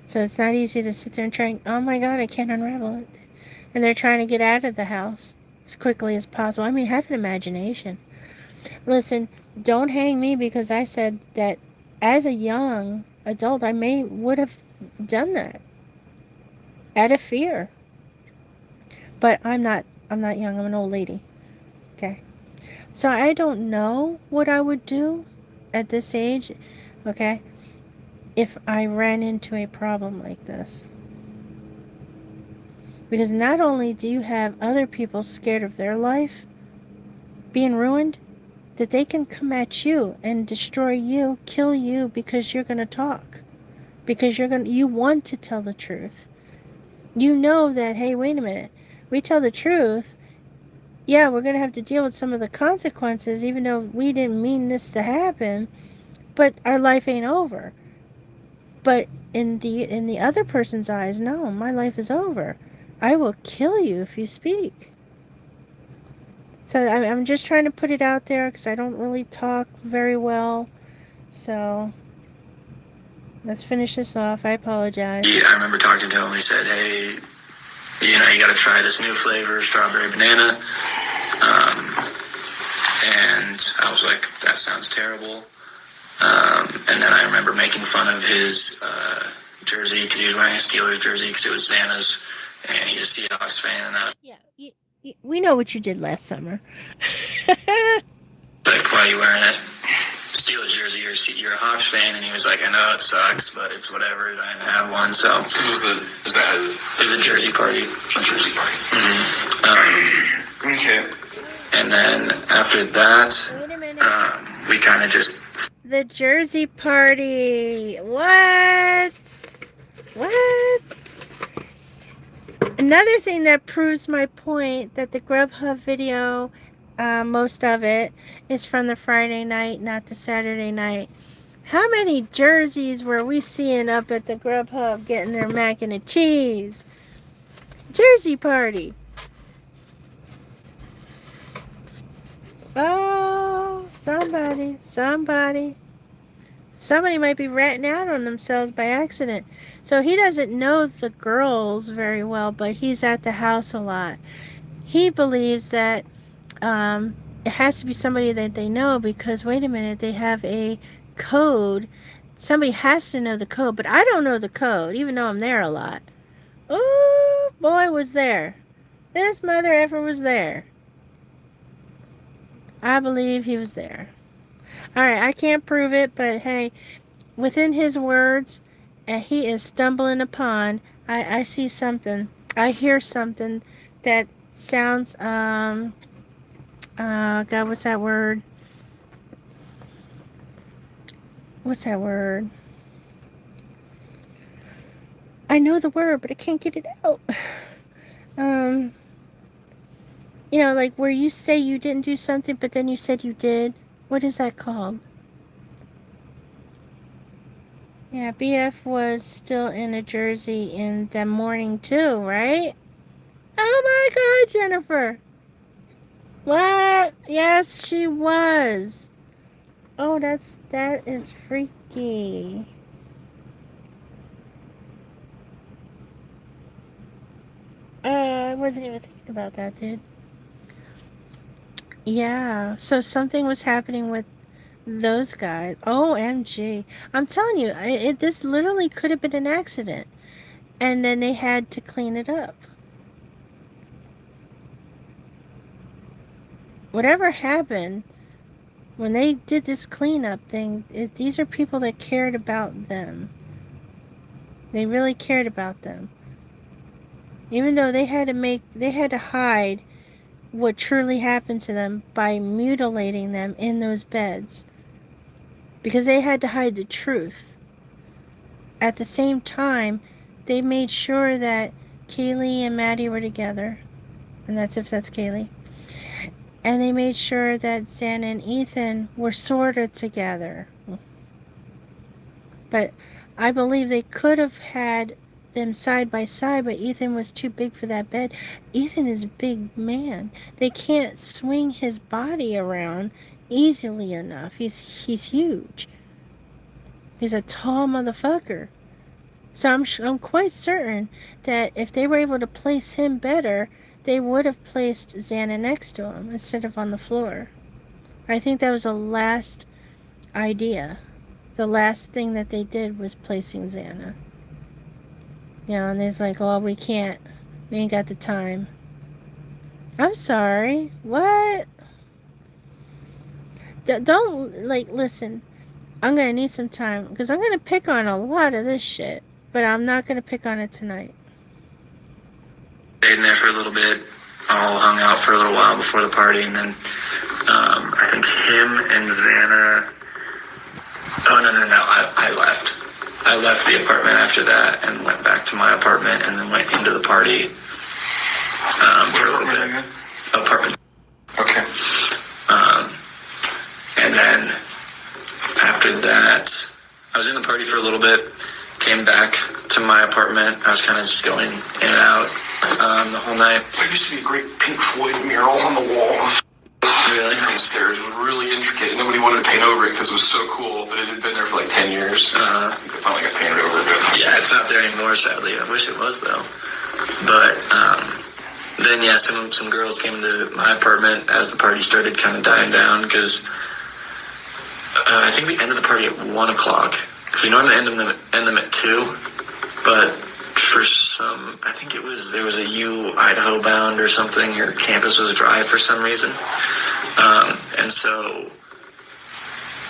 So it's not easy to sit there and try, oh my God, I can't unravel it. And they're trying to get out of the house as quickly as possible. I mean, have an imagination. Listen, don't hang me because I said that as a young adult, I would have done that. Out of fear. But I'm not young, I'm an old lady. Okay. So I don't know what I would do at this age, okay, if I ran into a problem like this. Because not only do you have other people scared of their life being ruined, that they can come at you and destroy you, kill you because you're going to talk. Because you want to tell the truth. You know that, hey, wait a minute. We tell the truth, yeah, we're going to have to deal with some of the consequences, even though we didn't mean this to happen, but our life ain't over. But in the other person's eyes, no, my life is over. I will kill you if you speak. So I'm just trying to put it out there because I don't really talk very well. So let's finish this off. I apologize. Yeah, I remember talking to him. He said, hey, you know, you got to try this new flavor, strawberry banana. And I was like, that sounds terrible. And then I remember making fun of his jersey because he was wearing a Steelers jersey because it was Santa's, and he's a Seahawks fan. And I was We know what you did last summer. like, why are you wearing a Steelers jersey? You're a Hawks fan. And he was like, I know it sucks, but it's whatever. I have one, so. It was a jersey party. A jersey party. Mm-hmm. Okay. And then after that, we kind of just... The jersey party. What? Another thing that proves my point that the Grubhub video, most of it, is from the Friday night, not the Saturday night. How many jerseys were we seeing up at the Grubhub getting their mac and cheese? Jersey party. Oh, somebody might be ratting out on themselves by accident. So he doesn't know the girls very well, but he's at the house a lot. He believes that it has to be somebody that they know because, wait a minute, they have a code. Somebody has to know the code, but I don't know the code, even though I'm there a lot. Oh, boy, was there. This mother effer was there. I believe he was there. Alright, I can't prove it, but hey, within his words, he is stumbling upon, I see something. I hear something that sounds, God, what's that word? What's that word? I know the word, but I can't get it out. You know, like where you say you didn't do something, but then you said you did. What is that called? Yeah, BF was still in a jersey in the morning too, right? Oh my God, Jennifer. What? Yes, she was. Oh, that is freaky. I wasn't even thinking about that, dude. Yeah, so something was happening with those guys. OMG. I'm telling you, this literally could have been an accident. And then they had to clean it up. Whatever happened, when they did this cleanup thing, these are people that cared about them. They really cared about them. Even though they had to hide what truly happened to them by mutilating them in those beds. Because they had to hide the truth. At the same time, they made sure that Kaylee and Maddie were together. And that's if that's Kaylee. And they made sure that Xana and Ethan were sort of together. But I believe they could have had them side by side, but Ethan was too big for that bed. Ethan is a big man. They can't swing his body around easily enough. He's huge. He's a tall motherfucker. So I'm quite certain that if they were able to place him better, they would have placed Xana next to him instead of on the floor. I think that was the last idea. The last thing that they did was placing Xana. You know, and it's like, oh, we can't. We ain't got the time. I'm sorry. What? Don't, like, listen. I'm going to need some time. Because I'm going to pick on a lot of this shit. But I'm not going to pick on it tonight. stayed in there for a little bit, all hung out for a little while before the party, and then I think him and Xana. Oh no! I left. I left the apartment after that and went back to my apartment, and then went into the party for a little bit. Apartment. Okay. And then after that, I was in the party for a little bit. Came back to my apartment. I was kind of just going in and out the whole night. There used to be a great Pink Floyd mural on the wall. Really? Downstairs. It was really intricate. Nobody wanted to paint over it because it was so cool, but it had been there for like 10 years. I think they finally got painted over it. Yeah, it's not there anymore, sadly. I wish it was, though. But then, yeah, some girls came to my apartment as the party started kind of dying down, because I think we ended the party at 1 o'clock. We normally end them at 2, but for some, I think there was a Idaho bound or something, or campus was dry for some reason. And so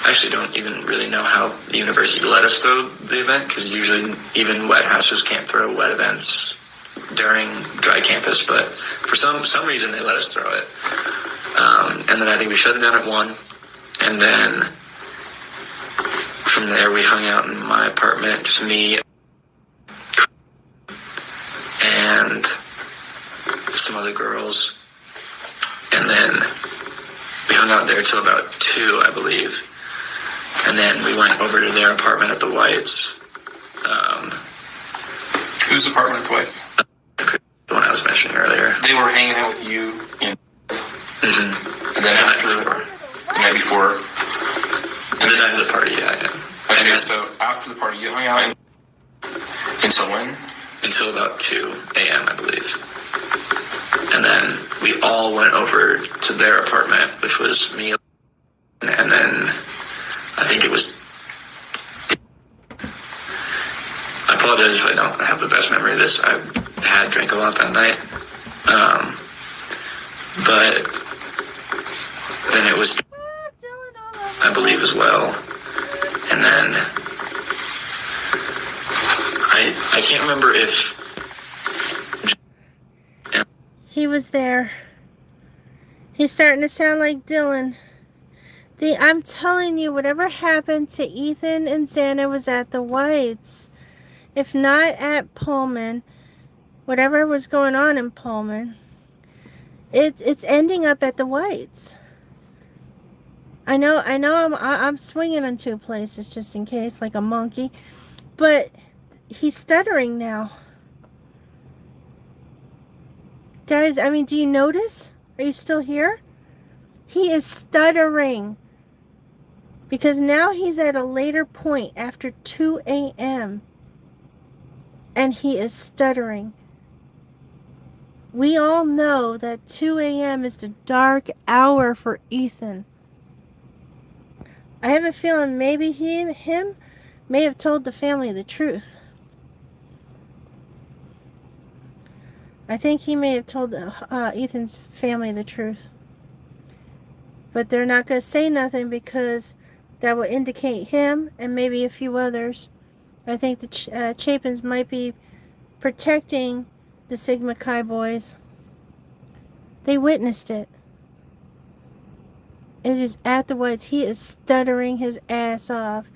I actually don't even really know how the university let us throw the event, because usually even wet houses can't throw wet events during dry campus, but for some reason they let us throw it. And then I think we shut it down at 1, and then from there we hung out in my apartment, just me and some other girls, and then we hung out there till about 2, I believe, and then we went over to their apartment at the Whites. Whose apartment at the Whites? The one I was mentioning earlier. They were hanging out with you in... Mm-hmm. And then the night before. And the night of the party, yeah. Okay, so after the party, you hung out until when? Until about 2 a.m., I believe. And then we all went over to their apartment, which was me, and then I think it was... I apologize if I don't have the best memory of this. I had drank a lot that night. But then it was, I believe, as well. And then I can't remember if he was there. He's starting to sound like Dylan. I'm telling you, whatever happened to Ethan and Xana was at the Whites. If not at Pullman, whatever was going on in Pullman, it's ending up at the Whites. I know I'm swinging on 2 places just in case, like a monkey, but he's stuttering now. Guys, I mean, do you notice? Are you still here? He is stuttering. Because now he's at a later point after 2 a.m. and he is stuttering. We all know that 2 a.m. is the dark hour for Ethan. I have a feeling maybe him may have told the family the truth. I think he may have told Ethan's family the truth. But they're not going to say nothing because that will indicate him and maybe a few others. I think the Chapins might be protecting the Sigma Chi boys. They witnessed it. It is at the Whites. He is stuttering his ass off.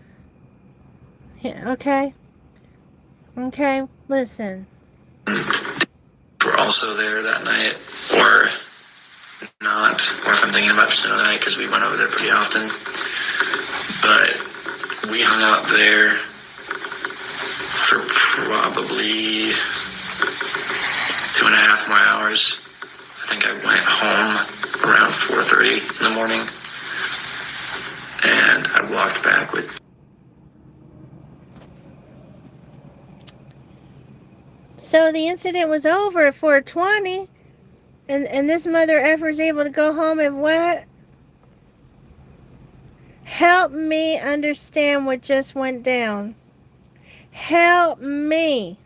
Yeah, okay? Okay, listen. We're also there that night, or not, or if I'm thinking about just another night, because we went over there pretty often. But we hung out there for probably 2.5 more hours. I think I went home around 4:30 in the morning, and I walked back with... So the incident was over at 4:20, and this mother effer is able to go home at what? Help me understand what just went down. Help me.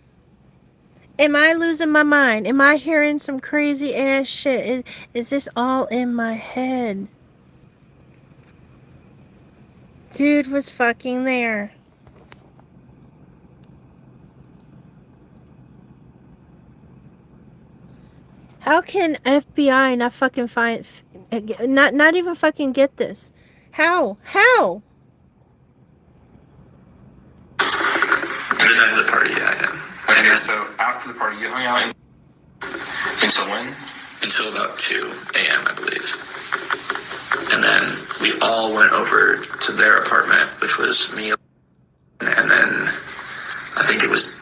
Am I losing my mind? Am I hearing some crazy ass shit? Is this all in my head? Dude was fucking there. How can FBI not fucking find, not even fucking get this? How? How? The night of the party, yeah. Okay, so after the party, you hung out until when? Until about 2 a.m., I believe. And then we all went over to their apartment, which was me, and then I think it was...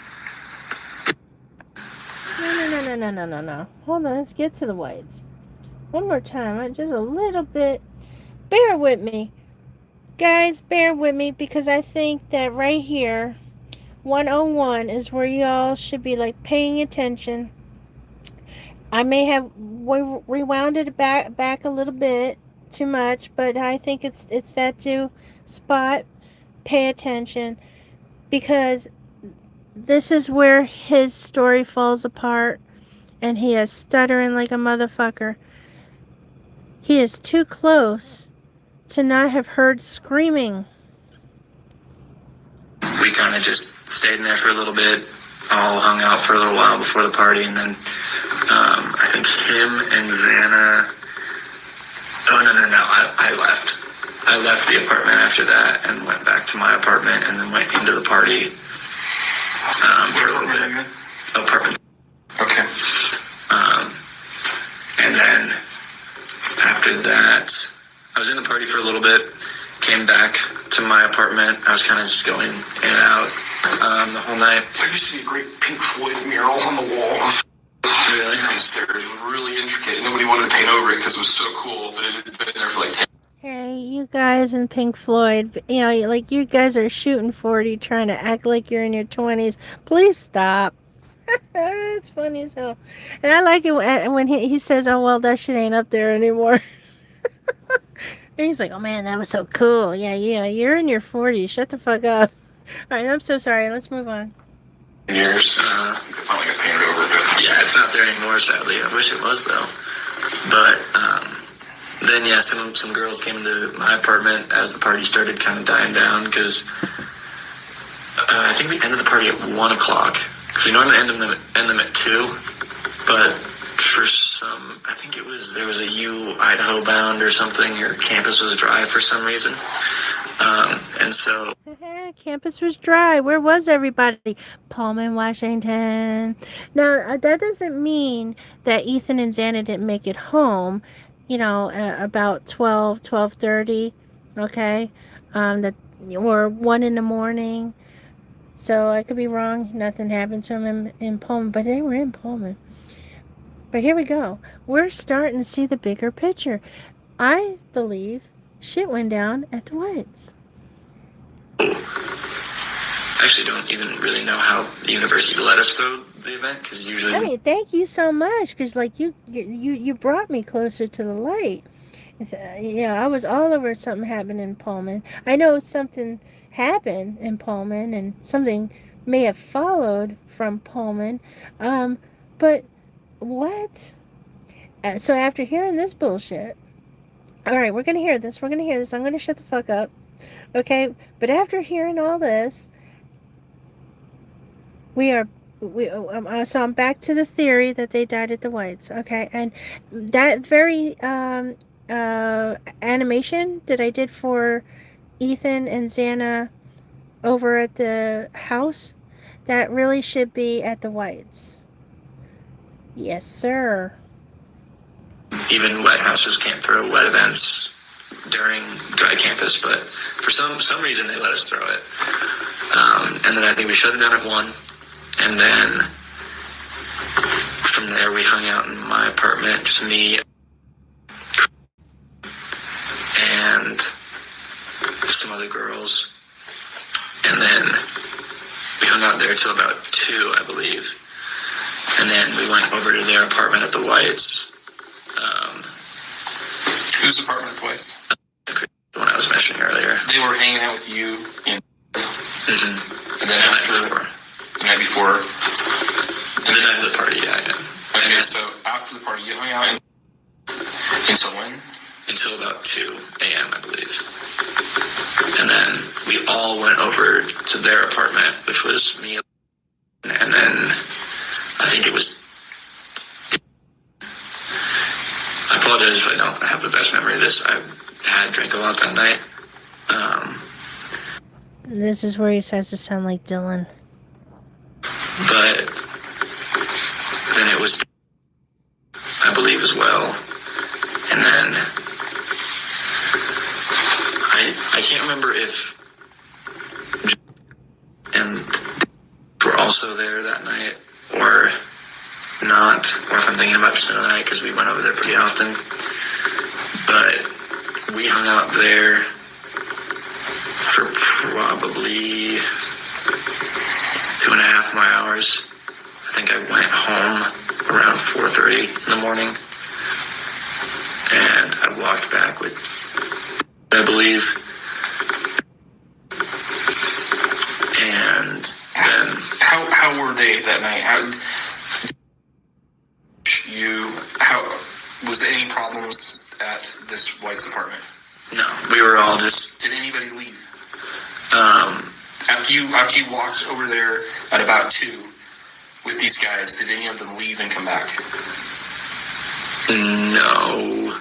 No. Hold on, let's get to the whites. One more time, just a little bit. Bear with me. Guys, bear with me, because I think that right here, 101 is where y'all should be, like, paying attention. I may have rewound it back a little bit too much, but I think it's that due spot. Pay attention, because this is where his story falls apart, and he is stuttering like a motherfucker. He is too close to not have heard screaming. We kind of just stayed in there for a little bit, all hung out for a little while before the party, and then I think him and Xana... Oh, no, I left. I left the apartment after that and went back to my apartment and then went into the party for a little bit. Apartment. Okay. And then after that, I was in the party for a little bit, came back to my apartment. I was kind of just going in and out the whole night. There used to be a great Pink Floyd mural on the wall. Really? Downstairs. It was really intricate. Nobody wanted to paint over it because it was so cool, but it had been there for like 10 Hey, you guys in Pink Floyd, you know, like, you guys are shooting 40, trying to act like you're in your 20s. Please stop. It's funny as hell. And I like it when he says, oh, well, that shit ain't up there anymore. And he's like, oh, man, that was so cool. Yeah, you're in your 40s. Shut the fuck up. All right, I'm so sorry. Let's move on. years. Finally got painted over. Yeah, it's not there anymore, sadly. I wish it was, though. But then, yeah, some girls came into my apartment as the party started kind of dying down, because I think we ended the party at 1 o'clock. Because we normally end them at 2, but for some, I think there was a Idaho bound or something, or campus was dry for some reason. And so... Campus was dry. Where was everybody? Pullman, Washington. Now, that doesn't mean that Ethan and Xana didn't make it home, about 12:30, okay? Or 1 in the morning. So I could be wrong. Nothing happened to them in Pullman, but they were in Pullman. But here we go. We're starting to see the bigger picture. I believe shit went down at the Whites. I actually don't even really know how the university let us throw the event, because usually... I mean, thank you so much, because, you brought me closer to the light. I was all over something happened in Pullman. I know something happened in Pullman, and something may have followed from Pullman. But what? So after hearing this bullshit... All right, we're going to hear this. I'm going to shut the fuck up. Okay? But after hearing all this... So I'm back to the theory that they died at the Whites, okay? And that very animation that I did for Ethan and Xana over at the house, that really should be at the Whites. Yes, sir. Even wet houses can't throw wet events during dry campus, but for some reason they let us throw it. And then I think we shut it down at 1. And then from there we hung out in my apartment, just me and some other girls. And then we hung out there till about 2, I believe. And then we went over to their apartment at the Whites. Whose apartment at the Whites? The one I was mentioning earlier. They were hanging out with you in... Mm-hmm. And then after... The night before? The night of the party, yeah. Okay, so after the party, you hung out until when? Until about 2 a.m., I believe. And then we all went over to their apartment, which was me, and then I think it was... I apologize if I don't have the best memory of this. I had drank a lot that night. This is where he starts to sound like Dylan. But then it was, I believe, as well. And then I can't remember if and were also there that night or not, or if I'm thinking about just another night because we went over there pretty often. But we hung out there for probably 2.5 more hours. I think I went home around 4:30 in the morning, and I walked back with, I believe, and then How were they that night? How was there any problems at this White's apartment? no, we were all just. Did anybody leave? After you walked over there at about 2 with these guys, did any of them leave and come back? No,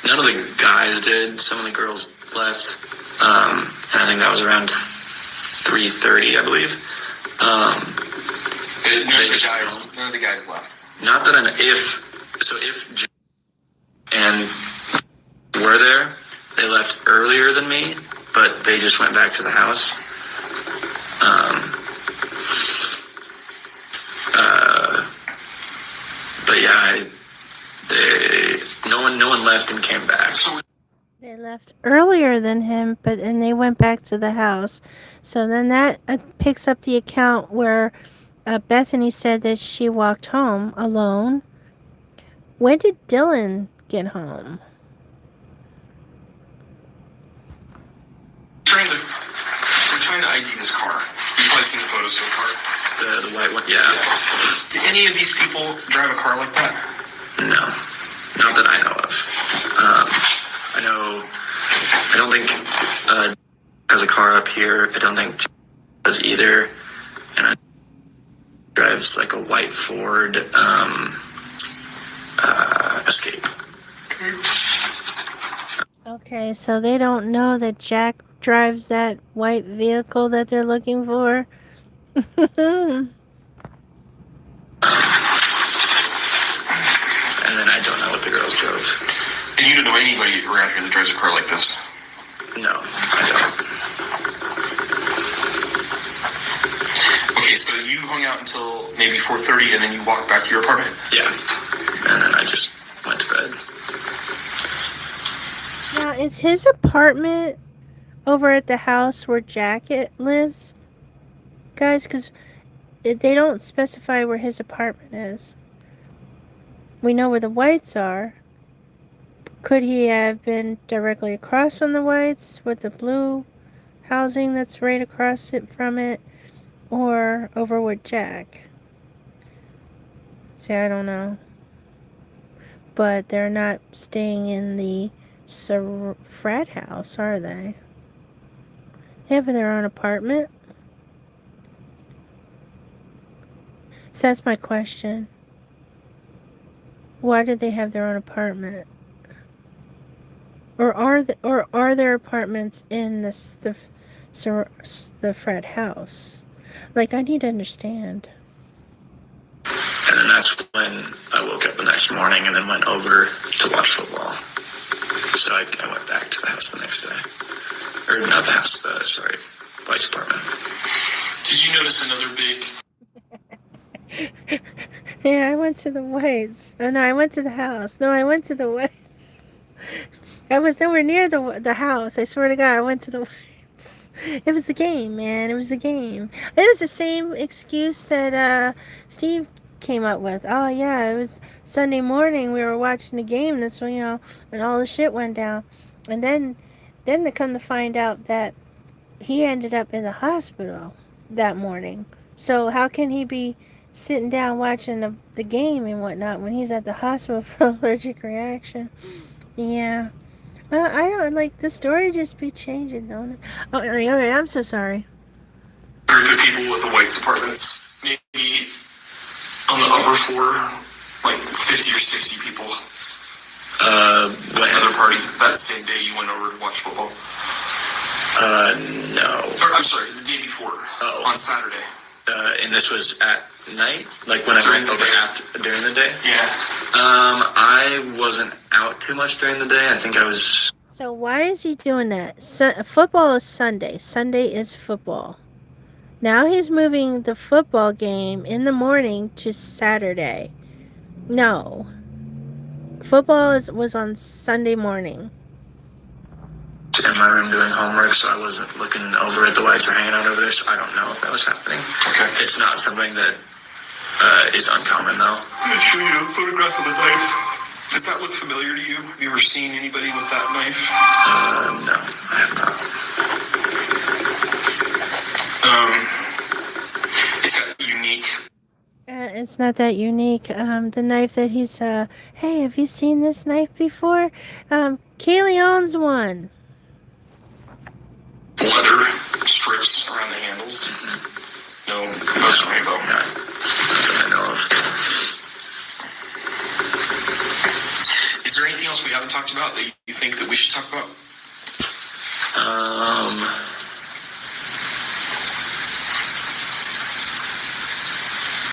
none of the guys did. Some of the girls left, and I think that was around 3:30, I believe. None of the guys left. Not that I know. If and were there, they left earlier than me, but they just went back to the house. But yeah, no one left and came back. They left earlier than him, and they went back to the house. So then that picks up the account where Bethany said that she walked home alone. When did Dylan get home? We're trying to ID this car. You've probably seen the photos so far. The white one, yeah. Did any of these people drive a car like that? No, not that I know of. I don't think has a car up here. I don't think does either. And I drives like a white Ford Escape. Okay, so they don't know that Jack drives that white vehicle that they're looking for. And then I don't know what the girls drove. And you don't know anybody around here that drives a car like this? No, I don't. Okay, so you hung out until maybe 4:30 and then you walked back to your apartment? Yeah. And then I just went to bed. Now, is his apartment over at the house where Jack lives? Guys, because they don't specify where his apartment is. We know where the Whites are. Could he have been directly across from the Whites with the blue housing that's right across it from it? Or over with Jack? See, I don't know. But they're not staying in the frat house, are they? They have their own apartment. So that's my question. Why do they have their own apartment? Or are there apartments in the frat house? Like, I need to understand. And then that's when I woke up the next morning and then went over to watch football. So I went back to the house the next day. Or not the house, White's apartment. Did you notice another big... Yeah, I went to the Whites. Oh, no, I went to the house. No, I went to the Whites. I was nowhere near the house. I swear to God, I went to the Whites. It was the game, man. It was the game. It was the same excuse that Steve came up with. Oh, yeah, it was Sunday morning. We were watching the game. That's when, when all the shit went down. And then they come to find out that he ended up in the hospital that morning. So how can he be sitting down watching the game and whatnot when he's at the hospital for allergic reaction? Yeah. I don't like the story just be changing, don't it? Oh, okay, I'm so sorry. Group of people with the White's apartments, maybe on the upper floor, like 50 or 60 people. Another party that same day you went over to watch football? No. Or, I'm sorry, the day before. On Saturday. And this was at night? Like when I went over during the day? Yeah. I wasn't out too much during the day. I think I was... So why is he doing that? Football is Sunday. Sunday is football. Now he's moving the football game in the morning to Saturday. No. Football was on Sunday morning. In my room doing homework, so I wasn't looking over at the lights or hanging out over there, so I don't know if that was happening. Okay. It's not something that is uncommon, though. I'm going to show you a photograph of the knife. Does that look familiar to you? Have you ever seen anybody with that knife? No, I have not. Is that unique? It's not that unique. The knife that he's, hey, have you seen this knife before? Kaylee owns one. Leather strips around the handles. No rainbow. Not that I know of. Is there anything else we haven't talked about that you think that we should talk about?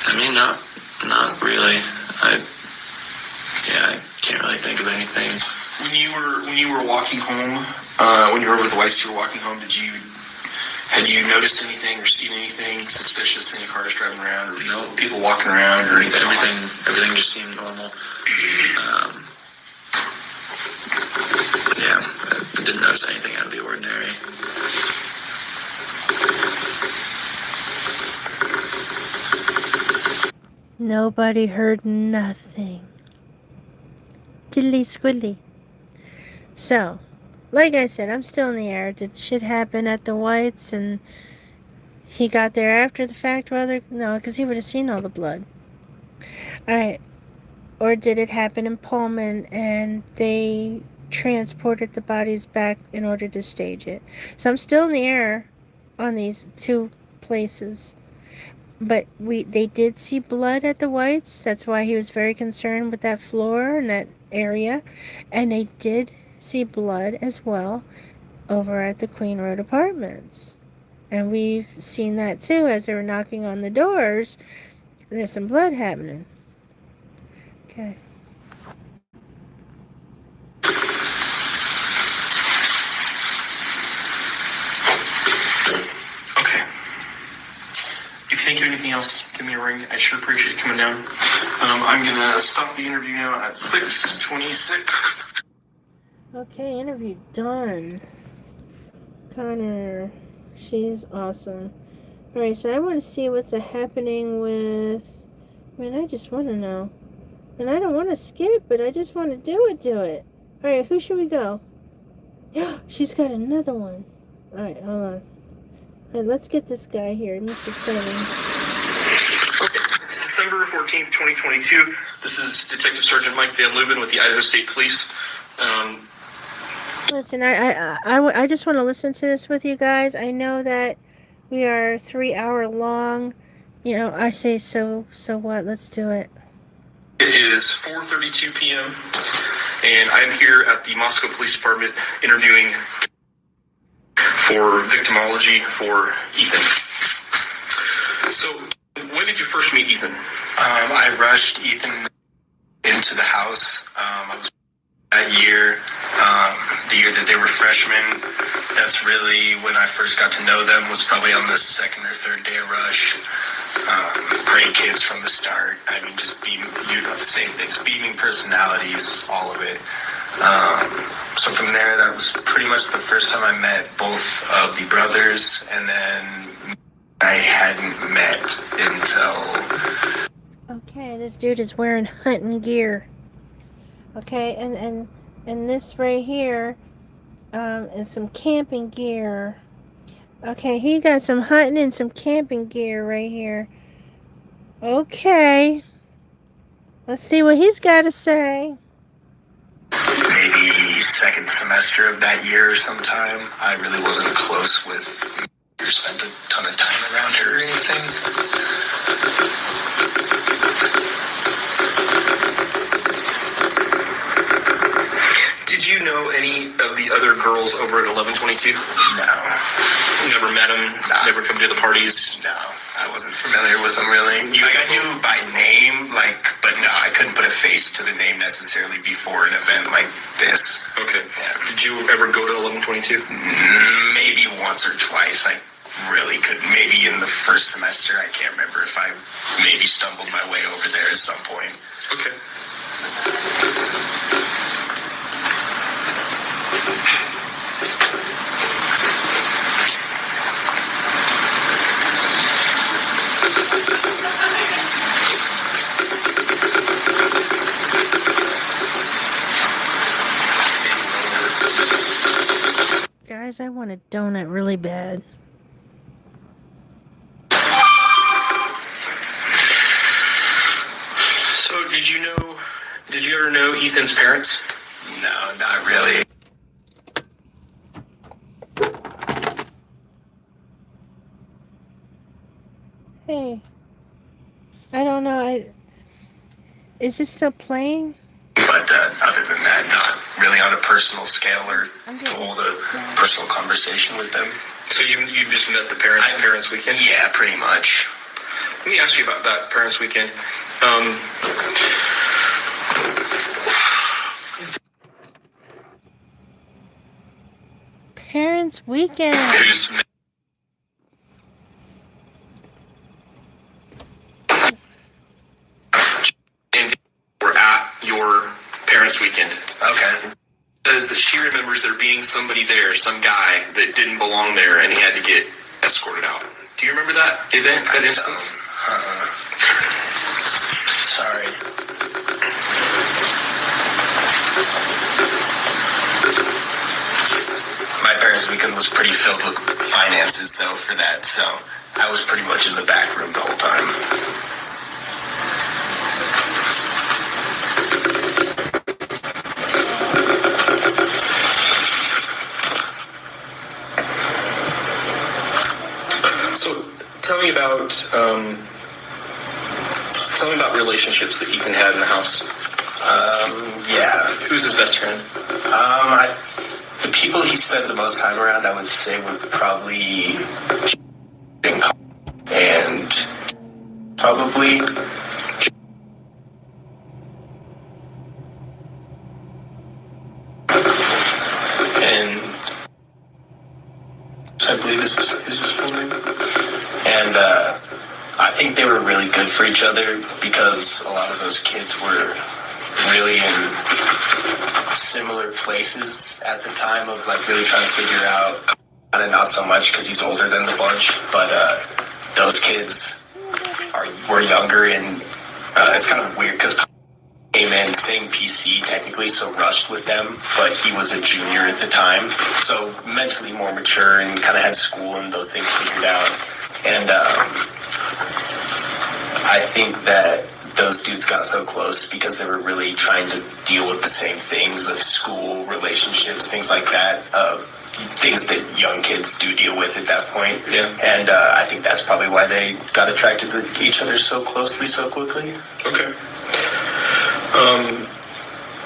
I mean, not really. I can't really think of anything. When you were walking home, when you were with the Pikes, you were walking home. Had you noticed anything or seen anything suspicious? Any cars driving around, or no people walking around, or anything? Everything just seemed normal. I didn't notice anything out of the ordinary. Nobody heard nothing. Diddly squiddly. So, like I said, I'm still in the air. Did shit happen at the Whites and he got there after the fact? No, because he would have seen all the blood. Alright. Or did it happen in Pullman and they transported the bodies back in order to stage it? So I'm still in the air on these two places. But they did see blood at the Whites. That's why he was very concerned with that floor and that area. And they did see blood as well over at the Queen Road Apartments. And we've seen that too as they were knocking on the doors. There's some blood happening. Okay. Okay. If you think of anything else, give me a ring. I sure appreciate you coming down. I'm going to stop the interview now at 6:26. Okay, interview done. Connor, she's awesome. Alright, so I want to see what's happening with... I just want to know. And I don't want to skip, but I just want to do it. Alright, who should we go? She's got another one. Alright, hold on. Alright, let's get this guy here, Mr. Kevin. Okay, it's December 14th, 2022. This is Detective Sergeant Mike Van Leuven with the Idaho State Police. Listen, I just want to listen to this with you guys. I know that we are 3 hour long. You know, I say so what? Let's do it. It is 4:32 p.m. and I'm here at the Moscow Police Department interviewing for victimology for Ethan. So, when did you first meet Ethan? I rushed Ethan into the house. I was that year, the year that they were freshmen. That's really when I first got to know them, was probably on the second or third day of rush. Great kids from the start. I mean, just the same things, beaming personalities, all of it. So from there, that was pretty much the first time I met both of the brothers, and then I hadn't met until... Okay, this dude is wearing hunting gear. Okay, and this right here is some camping gear. Okay, he got some hunting and some camping gear right here. Okay. Let's see what he's got to say. Maybe second semester of that year or sometime. I really wasn't close with or spent a ton of time around her or anything. girls over at 1122? No. Never met them? Nah. Never come to the parties? No, I wasn't familiar with them really. Like, I knew by name, like, but no, I couldn't put a face to the name necessarily before an event like this. Okay. Yeah. Did you ever go to 1122? Maybe once or twice. I really could. Maybe in the first semester. I can't remember if I maybe stumbled my way over there at some point. Okay. Guys, I want a donut really bad. So did you ever know Ethan's parents? No, not really. Hey, I don't know. Is it still playing? But other than that, not really on a personal scale or to hold a personal conversation with them. So you just met the parents at Parents Weekend? Yeah, pretty much. Let me ask you about that Parents Weekend. Parents Weekend. Who's were at your Parents Weekend. Okay. Says that she remembers there being somebody there, some guy that didn't belong there, and he had to get escorted out. Do you remember that event, that instance? Sorry. My Parents Weekend was pretty filled with finances, though, for that, so I was pretty much in the back room the whole time. So tell me about relationships that Ethan had in the house. Yeah. Who's his best friend? The people he spent the most time around, I would say, were probably and probably and I believe is his full name. And I think they were really good for each other because a lot of those kids were really in similar places at the time of like really trying to figure out, and not so much because he's older than the bunch, but those kids were younger, and it's kind of weird because came in same PC technically, so rushed with them, but he was a junior at the time, so mentally more mature and kind of had school and those things figured out. And I think that those dudes got so close because they were really trying to deal with the same things of school, relationships, things like that, things that young kids do deal with at that point. Yeah. And I think that's probably why they got attracted to each other so closely, so quickly. Okay.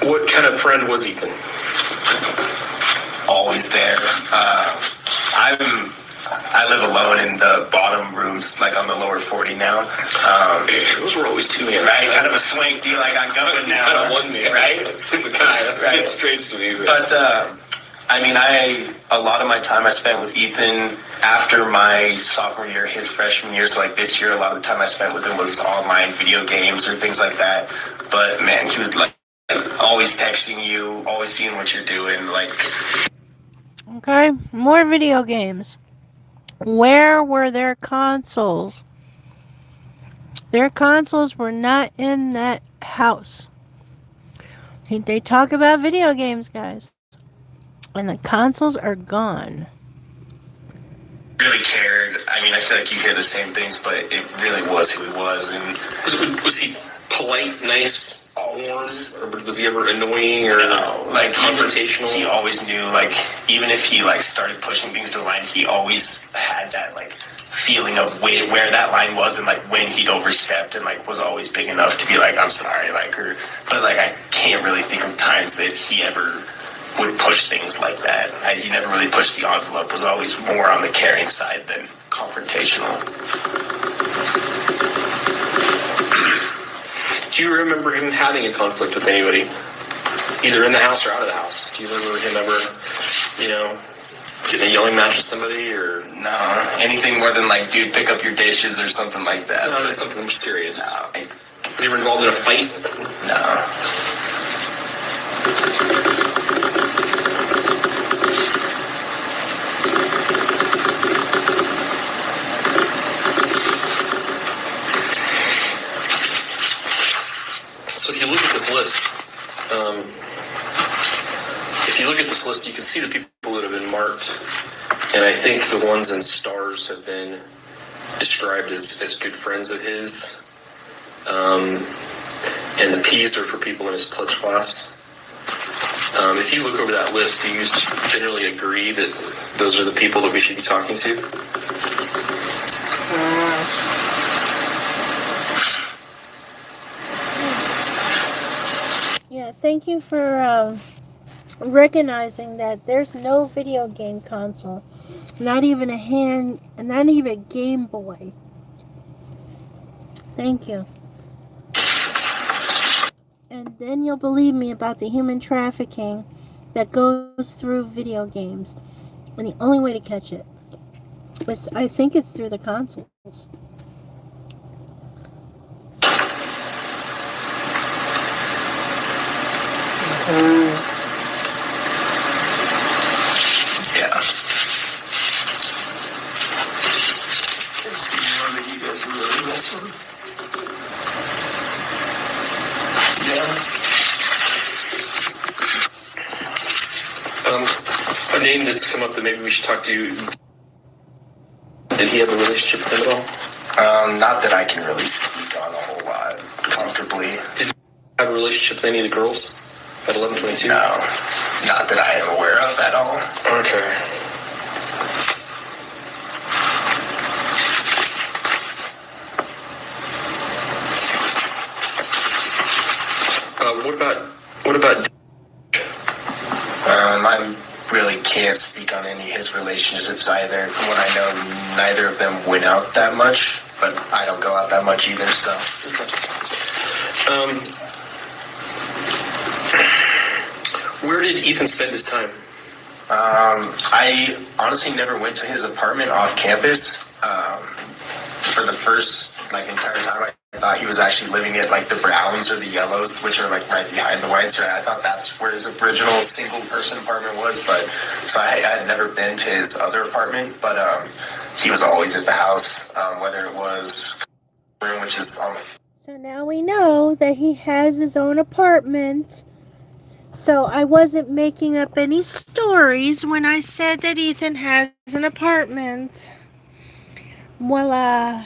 What kind of friend was Ethan? Always there. I live alone in the bottom rooms, like on the lower 40 now. Those were always two men. Right, kind of a swank deal I got going now. Kind of one man. Right? That's the guy. That's right. a bit strange to me. But, I mean, a lot of my time I spent with Ethan after my sophomore year, his freshman year. So, like, this year, a lot of the time I spent with him was online video games or things like that. But, man, he was, like, always texting you, always seeing what you're doing, like... Okay, more video games. Where were their consoles? Their consoles were not in that house. They talk about video games, guys. And the consoles are gone. Really cared. I mean, I feel like you hear the same things, but it really was who he was. And was he polite, nice, warm, or was he ever annoying or like confrontational? He always knew, like, even if he like started pushing things to the line, he always had that like feeling of where that line was and like when he'd overstepped, and like was always big enough to be like, I'm sorry, like, but like I can't really think of times that he ever would push things like that. He never really pushed the envelope, was always more on the caring side than confrontational. Do you remember him having a conflict with anybody, either in the house or out of the house? Do you remember him ever, getting a yelling match with somebody, or no, anything more than like, dude, pick up your dishes or something like that? No, that's something more serious. No. Was he ever involved in a fight? No. So if you look at this list, you can see the people that have been marked, and I think the ones in stars have been described as good friends of his, and the P's are for people in his pledge class. If you look over that list, do you generally agree that those are the people that we should be talking to? Yeah, thank you for recognizing that there's no video game console, not even a Game Boy. Thank you. And then you'll believe me about the human trafficking that goes through video games. And the only way to catch it is, I think it's through the consoles. Yeah. Let's see one that you guys are really messing with. A name that's come up that maybe we should talk to. Did he have a relationship with him at all? Not that I can really speak on a whole lot comfortably. Did he have a relationship with any of the girls at 1122? No, not that I am aware of at all. Okay. What about? I really can't speak on any of his relationships either. From what I know, neither of them went out that much, but I don't go out that much either, so. Where did Ethan spend his time? I honestly never went to his apartment off campus. For the first, entire time, I thought he was actually living at, the browns or the yellows, which are, right behind the whites. Right? I thought that's where his original single-person apartment was, so I had never been to his other apartment, but he was always at the house, whether it was room, which is on the... So now we know that he has his own apartment. So I wasn't making up any stories when I said that Ethan has an apartment. Voila.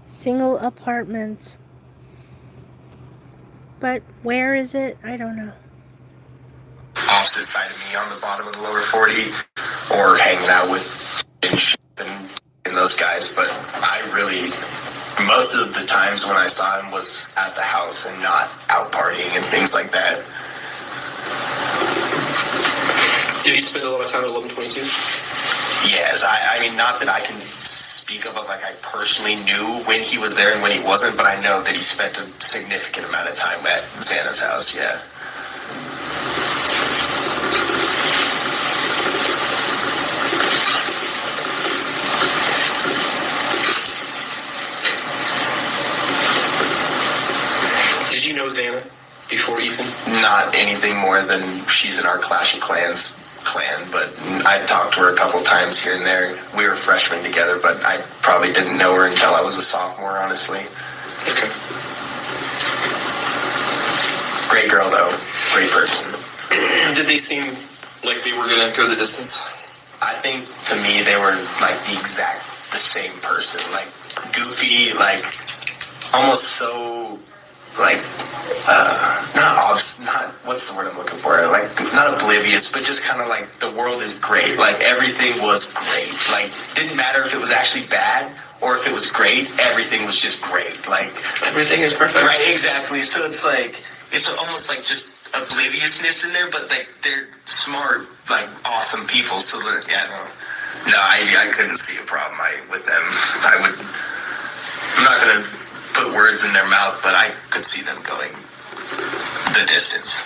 Single apartment. But where is it? I don't know. Opposite side of me on the bottom of the lower 40, or hanging out with and those guys, but I really... Most of the times when I saw him was at the house and not out partying and things like that. Did he spend a lot of time at 1122? Yes, I mean, not that I can speak of I personally knew when he was there and when he wasn't, but I know that he spent a significant amount of time at Xana's house, yeah. Did you know Xana before Ethan? Not anything more than she's in our Clash of Clans clan, but I've talked to her a couple times here and there. We were freshmen together, but I probably didn't know her until I was a sophomore, honestly. Okay. Great girl, though. Great person. Did they seem like they were going to go the distance? I think, to me, they were, the same person. Goofy, almost so... not what's the word I'm looking for? Not oblivious, but just kind of the world is great. Everything was great. Didn't matter if it was actually bad or if it was great. Everything was just great. Everything is perfect. Right, exactly. So it's it's almost just obliviousness in there, but like they're smart, like awesome people. So that, yeah, no, I couldn't see a problem with them. I'm not gonna put words in their mouth, but I could see them going the distance.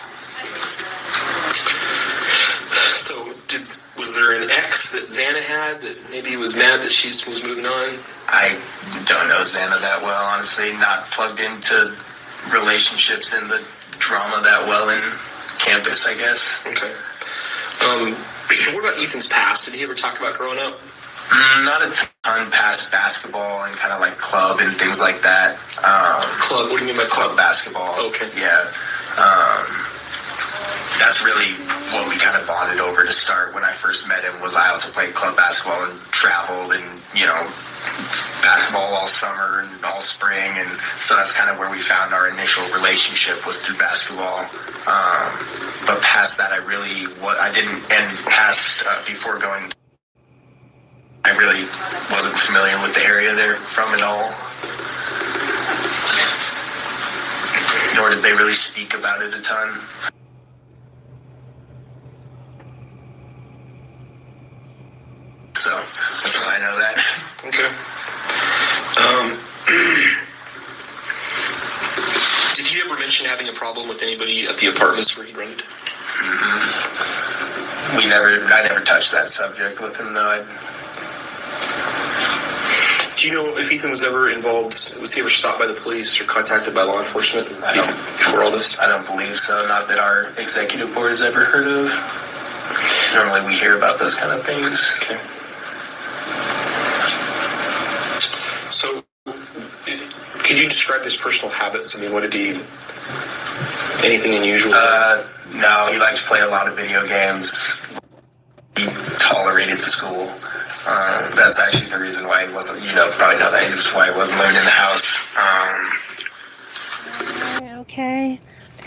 So, was there an ex that Xana had that maybe he was mad that she was moving on? I don't know Xana that well, honestly. Not plugged into relationships and the drama that well in campus, I guess. Okay. What about Ethan's past? Did he ever talk about growing up? Not a ton past basketball and kind of like club and things like that. Club? What do you mean by club basketball? Okay. Yeah. That's really what we kind of bonded over to start. When I first met him, was I also played club basketball and traveled and, you know, basketball all summer and all spring, and so that's kind of where we found our initial relationship, was through basketball. But past that, before going, I really wasn't familiar with the area they're from at all. Nor did they really speak about it a ton. So, that's why I know that. Okay. Did he ever mention having a problem with anybody at the apartments where he rented? Mm-hmm. I never touched that subject with him, though. Do you know if Ethan was ever involved, was he ever stopped by the police or contacted by law enforcement before all this? I don't believe so. Not that our executive board has ever heard of. Normally we hear about those kind of things. Okay. So, could you describe his personal habits? I mean, anything unusual? No, he liked to play a lot of video games. He tolerated school. That's actually the reason why he wasn't, probably know that. That's why he wasn't living in the house. Okay.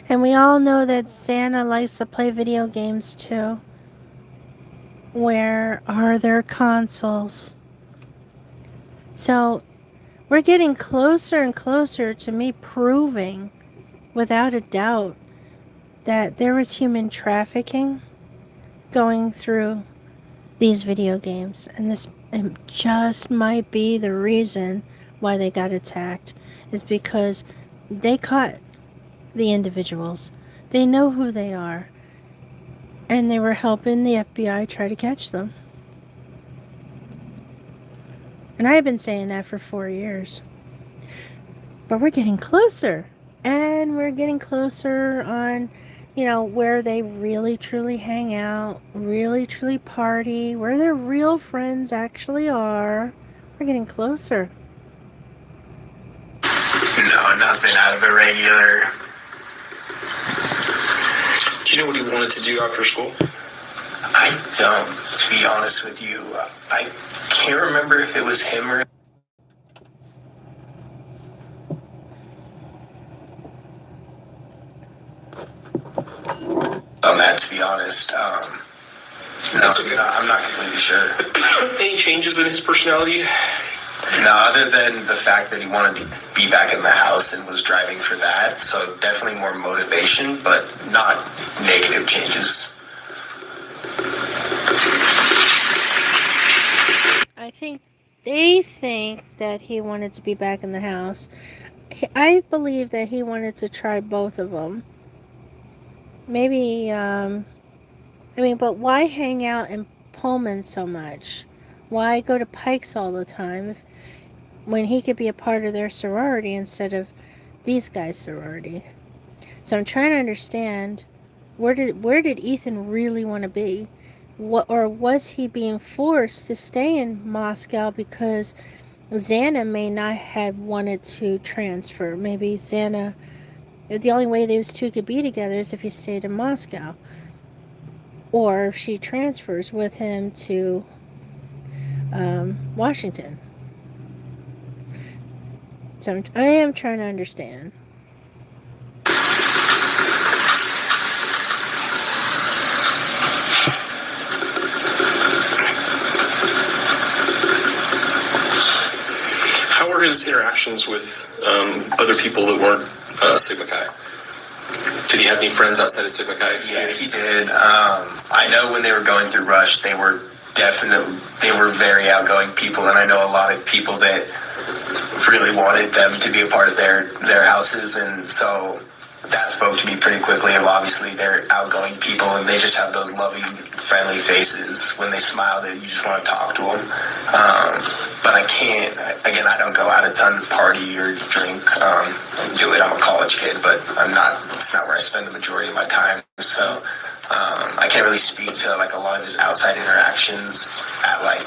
And we all know that Xana likes to play video games too. Where are their consoles? So, we're getting closer and closer to me proving, without a doubt, that there was human trafficking going through these video games. And this just might be the reason why they got attacked, is because they caught the individuals. They know who they are. And they were helping the FBI try to catch them. And I've been saying that for 4 years. But we're getting closer. And we're getting closer on, where they really truly hang out, really truly party, where their real friends actually are. We're getting closer. No, nothing out of the regular. Do you know what he wanted to do after school? I don't, to be honest with you. I can't remember if it was him or... on that, to be honest. I'm not completely sure. Any changes in his personality? No, other than the fact that he wanted to be back in the house and was driving for that. So definitely more motivation, but not negative changes. I think they think that he wanted to be back in the house. I believe that he wanted to try both of them. Maybe, but why hang out in Pullman so much? Why go to Pikes all the time when he could be a part of their sorority instead of these guys' sorority? So I'm trying to understand, where did Ethan really want to be? Or was he being forced to stay in Moscow because Xana may not have wanted to transfer? Maybe Xana, the only way those two could be together is if he stayed in Moscow. Or if she transfers with him to Washington. So I am trying to understand. How were his interactions with other people that weren't Sigma Chi? Did he have any friends outside of Sigma Chi? Yeah, he did. I know when they were going through Rush, they were very outgoing people, and I know a lot of people that really wanted them to be a part of their houses, and so that spoke to me pretty quickly. And obviously, they're outgoing people, and they just have those loving, friendly faces. When they smile, that you just want to talk to them. But I can't. Again, I don't go out a ton to party or drink. Do it. I'm a college kid, but I'm not. It's not where I spend the majority of my time. So I can't really speak to like a lot of his outside interactions at like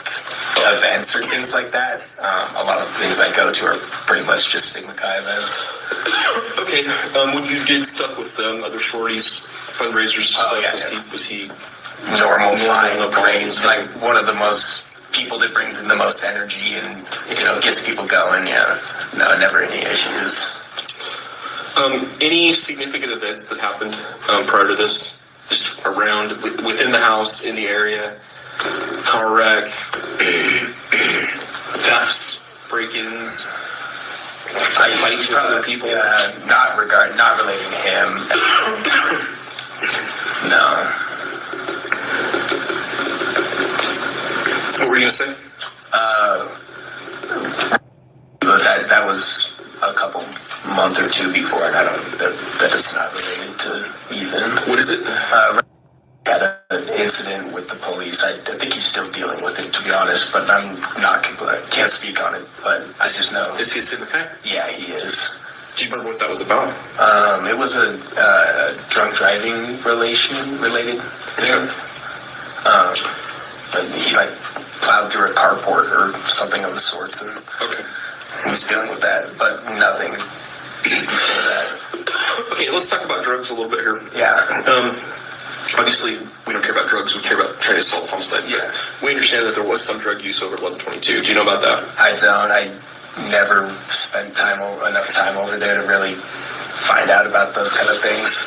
events or things like that. A lot of things I go to are pretty much just Sigma Chi events. Okay. When you did stuff with other sororities, fundraisers, was he normal, fine, no problems? like one of the most people that brings in the most energy and gets people going. Yeah, no, never any issues. Any significant events that happened prior to this, just around within the house, in the area? Car wreck, thefts, break-ins, fights with other people? Not relating to him. No. What were you gonna say? But that was a couple month or two before, and I don't that it's not related to Ethan. What is it? Had an incident with the police. I think he's still dealing with it, to be honest. But I can't speak on it. But I just know. Is he a Sigma Chi? Yeah, he is. Do you remember what that was about? It was a drunk driving related thing. But he plowed through a carport or something of the sorts, and he was dealing with that, but nothing before that. Okay, let's talk about drugs a little bit here. Yeah. Obviously, we don't care about drugs. We care about trying to solve homicide. Yeah. We understand that there was some drug use over at 1122. Do you know about that? I don't. I never spent enough time over there to really find out about those kind of things.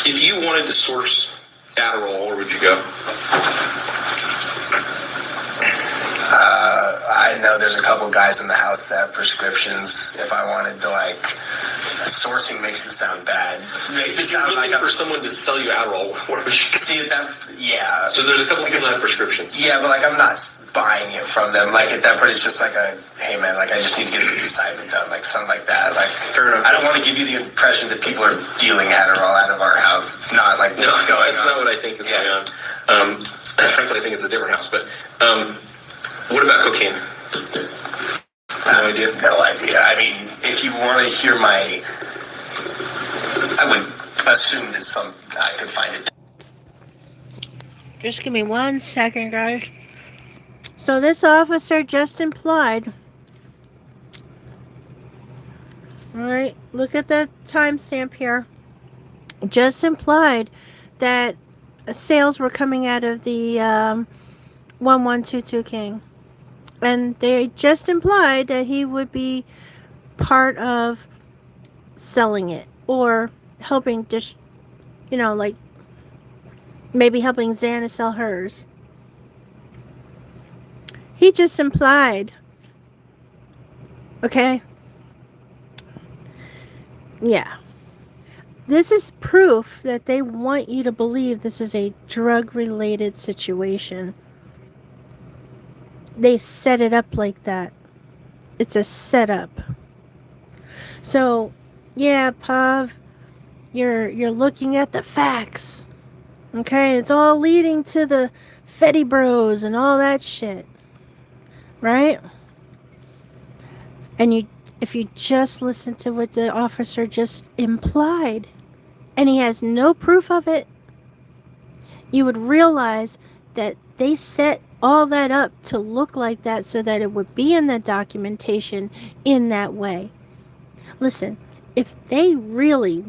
If you wanted to source Adderall, where would you go? I know there's a couple guys in the house that have prescriptions. If I wanted to, sourcing makes it sound bad. Makes it sound like for someone to sell you Adderall, where would you see that? Yeah. So there's a couple people that have prescriptions. Yeah, but I'm not buying it from them. At that point, it's just hey man, I just need to get this assignment done, something like that. Fair enough. I don't want to give you the impression that people are dealing Adderall out of our house. It's not what's going on. That's not what I think is going on. Frankly, I think it's a different house. But what about cocaine? No idea. No idea. I mean, if you want to hear I would assume that I could find it. Just give me 1 second, guys. So this officer just implied. Alright, look at the timestamp here. Just implied that sales were coming out of the 1122 King. And they just implied that he would be part of selling it. Or helping maybe helping Xana sell hers. He just implied. Okay? Yeah. This is proof that they want you to believe this is a drug-related situation. They set it up like that. It's a setup. So, yeah, Pav, you're looking at the facts. Okay? It's all leading to the Fetty Bros and all that shit. Right? And if you just listen to what the officer just implied, and he has no proof of it, you would realize that they set all that up to look like that so that it would be in the documentation in that way. Listen, if they really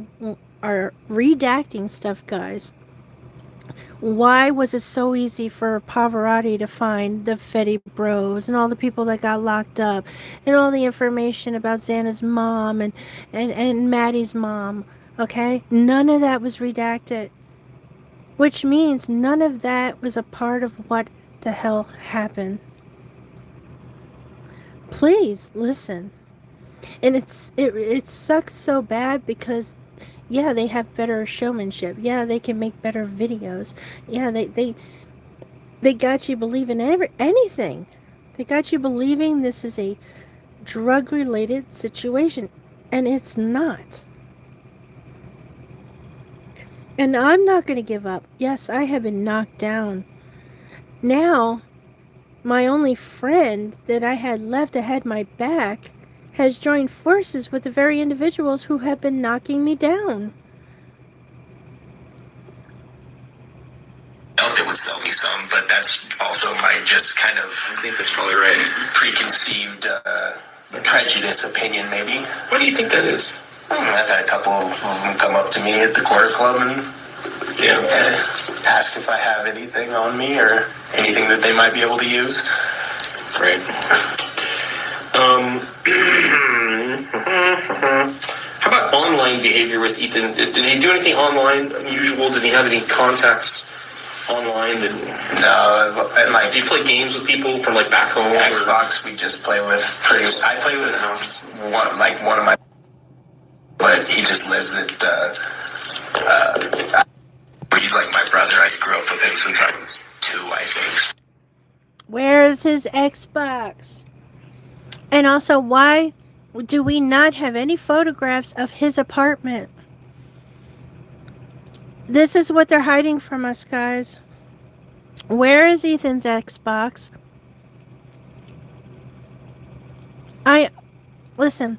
are redacting stuff, guys, why was it so easy for Pavarotti to find the Fetty Bros and all the people that got locked up and all the information about Xana's mom and Maddie's mom? Okay? None of that was redacted. Which means none of that was a part of what the hell happened. Please listen. And it sucks so bad because, yeah, they have better showmanship. Yeah, they can make better videos. Yeah, they got you believing anything. They got you believing this is a drug-related situation, and it's not. And I'm not going to give up. Yes, I have been knocked down. Now, my only friend that I had left that had my back has joined forces with the very individuals who have been knocking me down. Help it would sell me some, but that's also my just kind of, I think that's probably right, preconceived prejudice opinion, maybe. Why do you think that is? I've had a couple of them come up to me at the quarter club and ask if I have anything on me or anything that they might be able to use. Right. How about online behavior with Ethan? Did he do anything online unusual? Did he have any contacts online? No, and like, do you play games with people from like back home? Xbox, we just play with I play with one of my, but he just lives at he's like my brother. I grew up with him since I was 2, I think. Where is his Xbox? And also, why do we not have any photographs of his apartment? This is what they're hiding from us, guys. Where is Ethan's Xbox? Listen.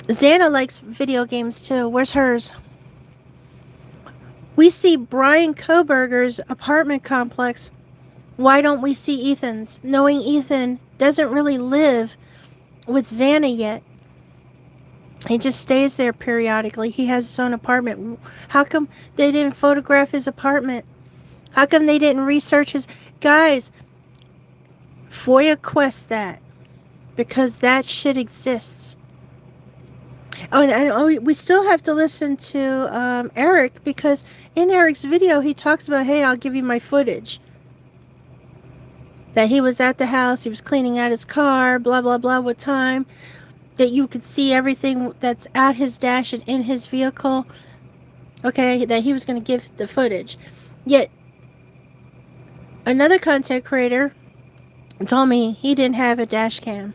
Xana likes video games too. Where's hers? We see Brian Kohberger's apartment complex. Why don't we see Ethan's? Knowing Ethan doesn't really live with Xana yet. He just stays there periodically. He has his own apartment. How come they didn't photograph his apartment? How come they didn't research his... Guys, FOIA quest that. Because that shit exists. Oh, and we still have to listen to Eric, because in Eric's video he talks about, hey, I'll give you my footage. That he was at the house, he was cleaning out his car, blah, blah, blah, what time. That you could see everything that's at his dash and in his vehicle. Okay, that he was going to give the footage. Yet, another content creator told me he didn't have a dash cam.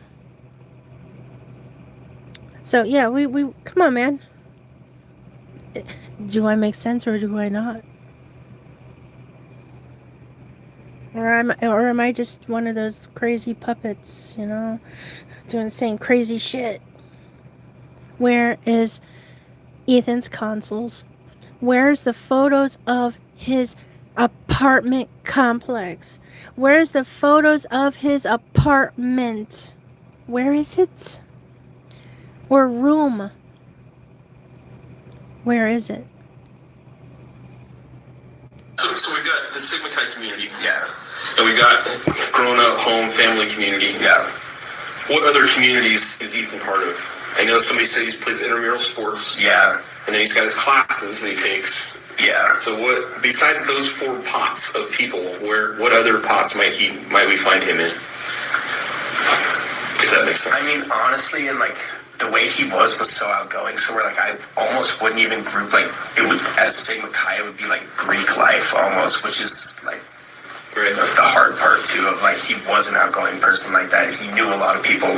So, yeah, we come on, man. Do I make sense or do I not? Or am I just one of those crazy puppets, you know, saying crazy shit? Where is Ethan's consoles? Where's the photos of his apartment complex? Where's the photos of his apartment? Where is it? Or room? Where is it? So we've got the Sigma Chi community. Yeah. And we got grown-up home family community. Yeah. What other communities is Ethan part of? I know somebody said he plays intramural sports. Yeah. And then he's got his classes that he takes. Yeah. So what, besides those 4 pots of people, what other pots might we find him in? If that makes sense. I mean, honestly, and like the way he was so outgoing, so we're like, I almost wouldn't even group, like, it would, as Sigma Chi, it would be like Greek life almost, which is like the hard part too, of like, he was an outgoing person like that. He knew a lot of people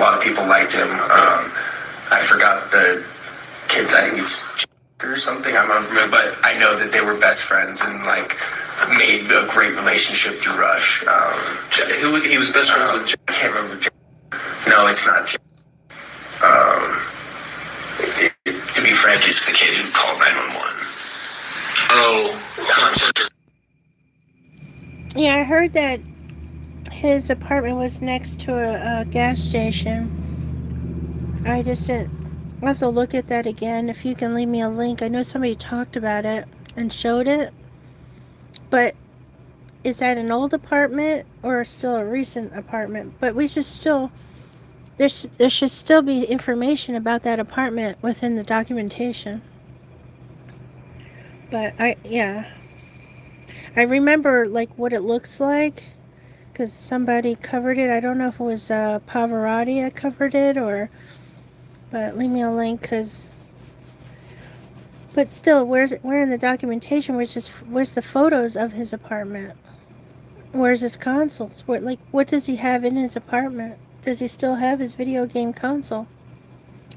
liked him. I forgot the kids, I think it's or something, I'm not familiar, but I know that they were best friends and like made a great relationship through Rush. Who he was best friends with? I can't remember. No, it's not Jack. To be frank, it's the kid who called 911. Oh. Yeah, I heard that his apartment was next to a gas station. I just didn't... I'll have to look at that again. If you can leave me a link. I know somebody talked about it and showed it. But is that an old apartment or still a recent apartment? But we should still... There should still be information about that apartment within the documentation. But I remember like what it looks like. because somebody covered it. I don't know if it was Pavarotti that covered it, but leave me a link, but still, where in the documentation? Where's the photos of his apartment? Where's his consoles? What does he have in his apartment? Does he still have his video game console?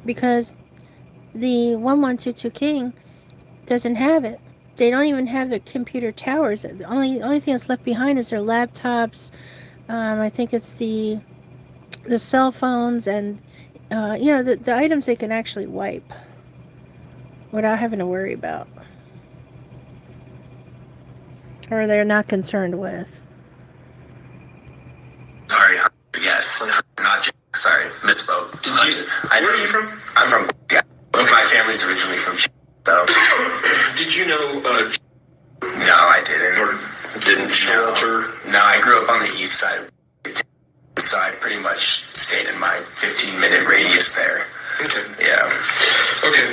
Because the 1122 King doesn't have it. They don't even have the computer towers. The only thing that's left behind is their laptops. I think it's the cell phones and the items they can actually wipe without having to worry about, or they're not concerned with. Sorry, yes, not sorry, misspoke. Where are you from? I'm from. Yeah, my family's originally from. So. Did you know? No, I didn't. Or didn't shelter? No, I grew up on the east side, so I pretty much stayed in my 15-minute radius there. Okay. Yeah. Okay.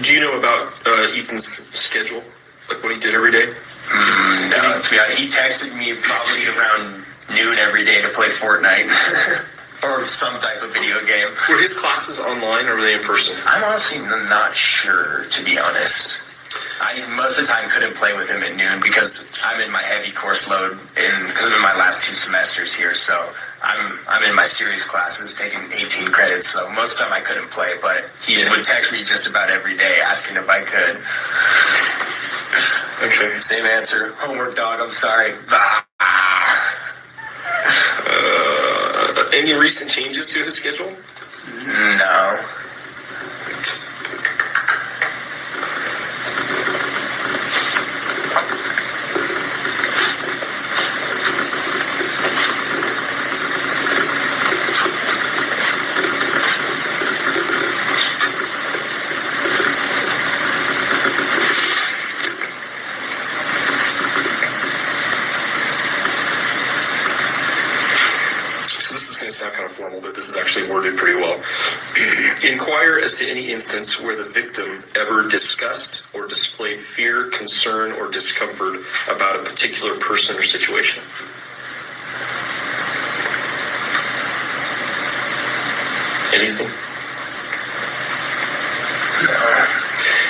Do you know about Ethan's schedule? Like what he did every day? No, to be honest, he texted me probably around noon every day to play Fortnite. Or some type of video game. Were his classes online or were they in person? I'm honestly not sure, to be honest. I most of the time couldn't play with him at noon because I'm in my heavy course load because I'm in my last 2 semesters here. So I'm in my series classes taking 18 credits. So most of the time I couldn't play, but he would text me just about every day asking if I could. Okay. Same answer. Homework, dog. I'm sorry. Any recent changes to his schedule? No. But this is actually worded pretty well. Inquire as to any instance where the victim ever discussed or displayed fear, concern, or discomfort about a particular person or situation. Anything?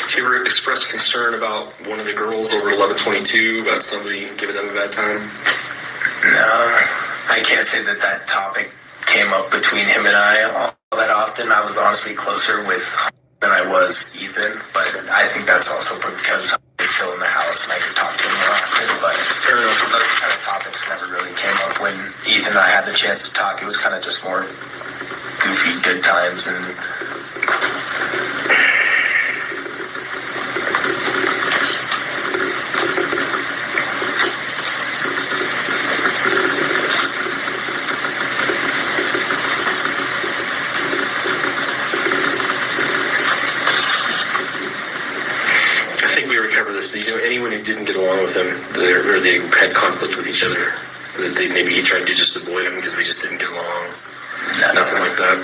Did you ever express concern about one of the girls over 1122, about somebody giving them a bad time? No, I can't say that topic came up between him and I all that often. I was honestly closer with than I was Ethan, but I think that's also because he's still in the house and I could talk to him more often. But those kind of topics never really came up when Ethan and I had the chance to talk. It was kind of just more goofy good times and But anyone who didn't get along with him, or they had conflict with each other, that maybe he tried to just avoid him because they just didn't get along. Nothing like that.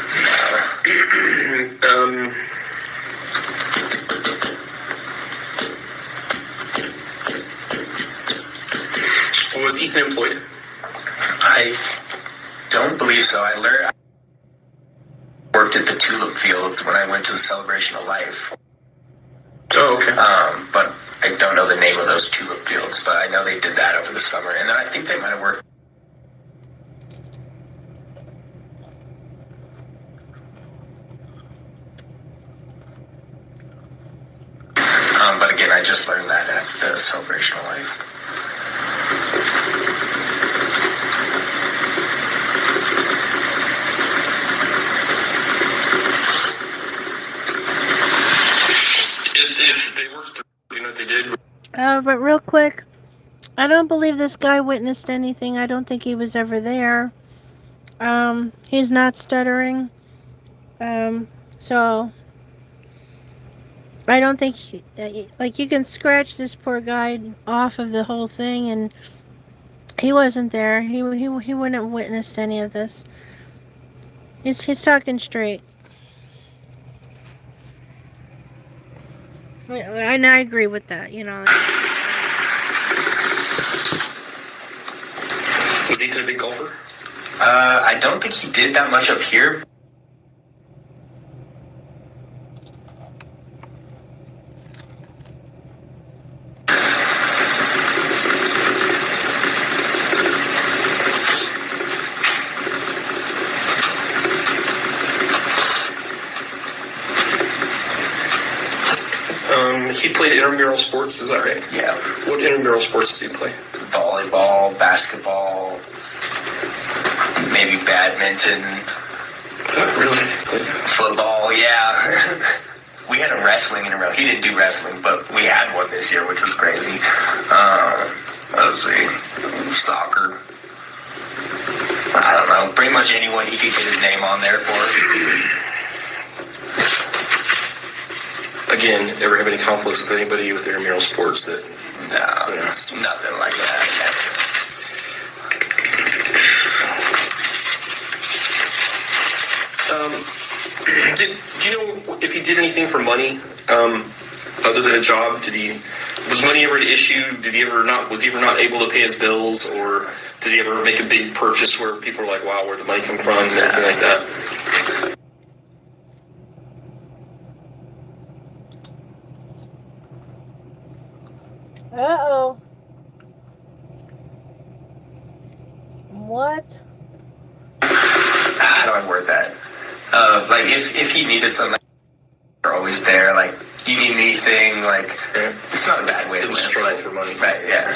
Was Ethan employed? I don't believe so. I worked at the tulip fields when I went to the Celebration of Life. Oh, okay. But I don't know the name of those tulip fields, but I know they did that over the summer. And then I think they might have worked. But again, I just learned that at the Celebration of Life. If they worked, you know what they did? But real quick, I don't believe this guy witnessed anything. I don't think he was ever there. He's not stuttering. So I don't think you can scratch this poor guy off of the whole thing, and he wasn't there. He wouldn't have witnessed any of this. He's talking straight. And I agree with that, Was Ethan a big golfer? I don't think he did that much up here. He played intramural sports, is that right? Yeah. What intramural sports did he play? Volleyball, basketball, maybe badminton. Really? Football, yeah. We had a wrestling intramural. He didn't do wrestling, but we had one this year, which was crazy. Let's see. Soccer. I don't know. Pretty much anyone he could get his name on there for. Again, ever have any conflicts with anybody with intramural sports that... No, it's nothing like that. Do you know if he did anything for money other than a job? Was money ever an issue? Was he ever not able to pay his bills, or did he ever make a big purchase where people were like, "Wow, where'd the money come from?" and anything like that? Uh-oh. What? How do I word that? Like, if he needed something, they're always there. Like, you need anything, like, it's not a bad way to live. Struggle for money. Right, yeah.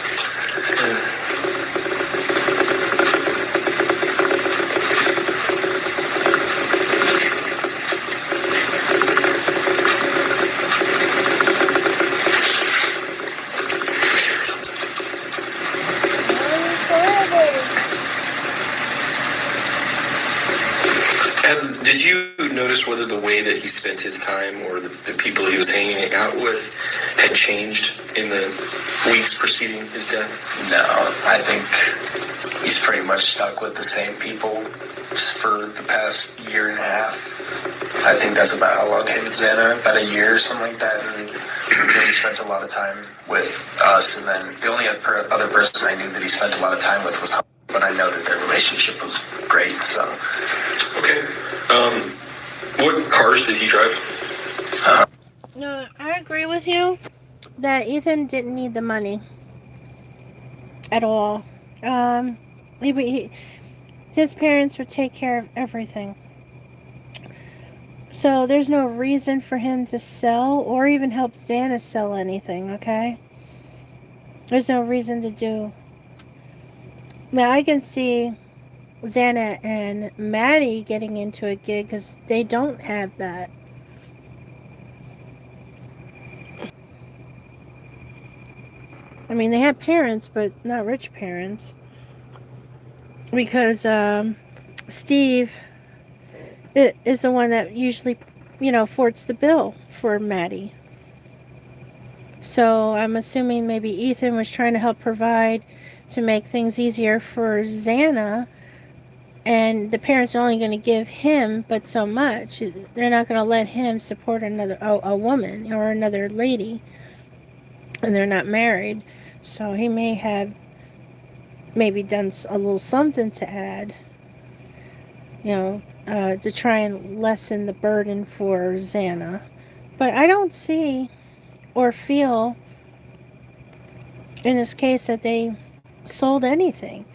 Did you notice whether the way that he spent his time or the people he was hanging out with had changed in the weeks preceding his death? No, I think he's pretty much stuck with the same people for the past year and a half. I think that's about how long him and Xana, about a year or something like that, and he spent a lot of time with us, and then the only other person I knew that he spent a lot of time with was him, but I know that their relationship was great, so... Okay. What cars did he drive? No, I agree with you that Ethan didn't need the money at all. His parents would take care of everything. So there's no reason for him to sell or even help Xana sell anything, okay? There's no reason to do. Now I can see Xana and Maddie getting into a gig because they don't have that. I mean, they have parents, but not rich parents. Because Steve is the one that usually, forts the bill for Maddie. So I'm assuming maybe Ethan was trying to help provide to make things easier for Xana. And the parents are only going to give him but so much. They're not going to let him support a woman or another lady. And they're not married. So he may have maybe done a little something to add. To try and lessen the burden for Xana. But I don't see or feel in this case that they sold anything.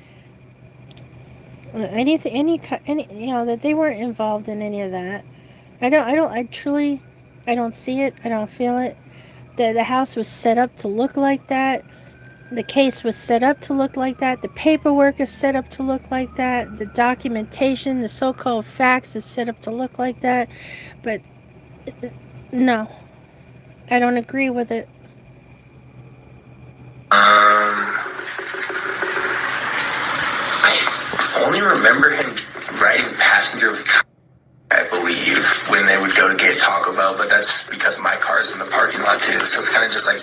That they weren't involved in any of that. I truly don't see it. I don't feel it. The house was set up to look like that. The case was set up to look like that. The paperwork is set up to look like that. The documentation, the so-called facts is set up to look like that. But no, I don't agree with it. I only remember him riding passenger with, I believe, when they would go to get Taco Bell, but that's because my car's in the parking lot too, so it's kind of just like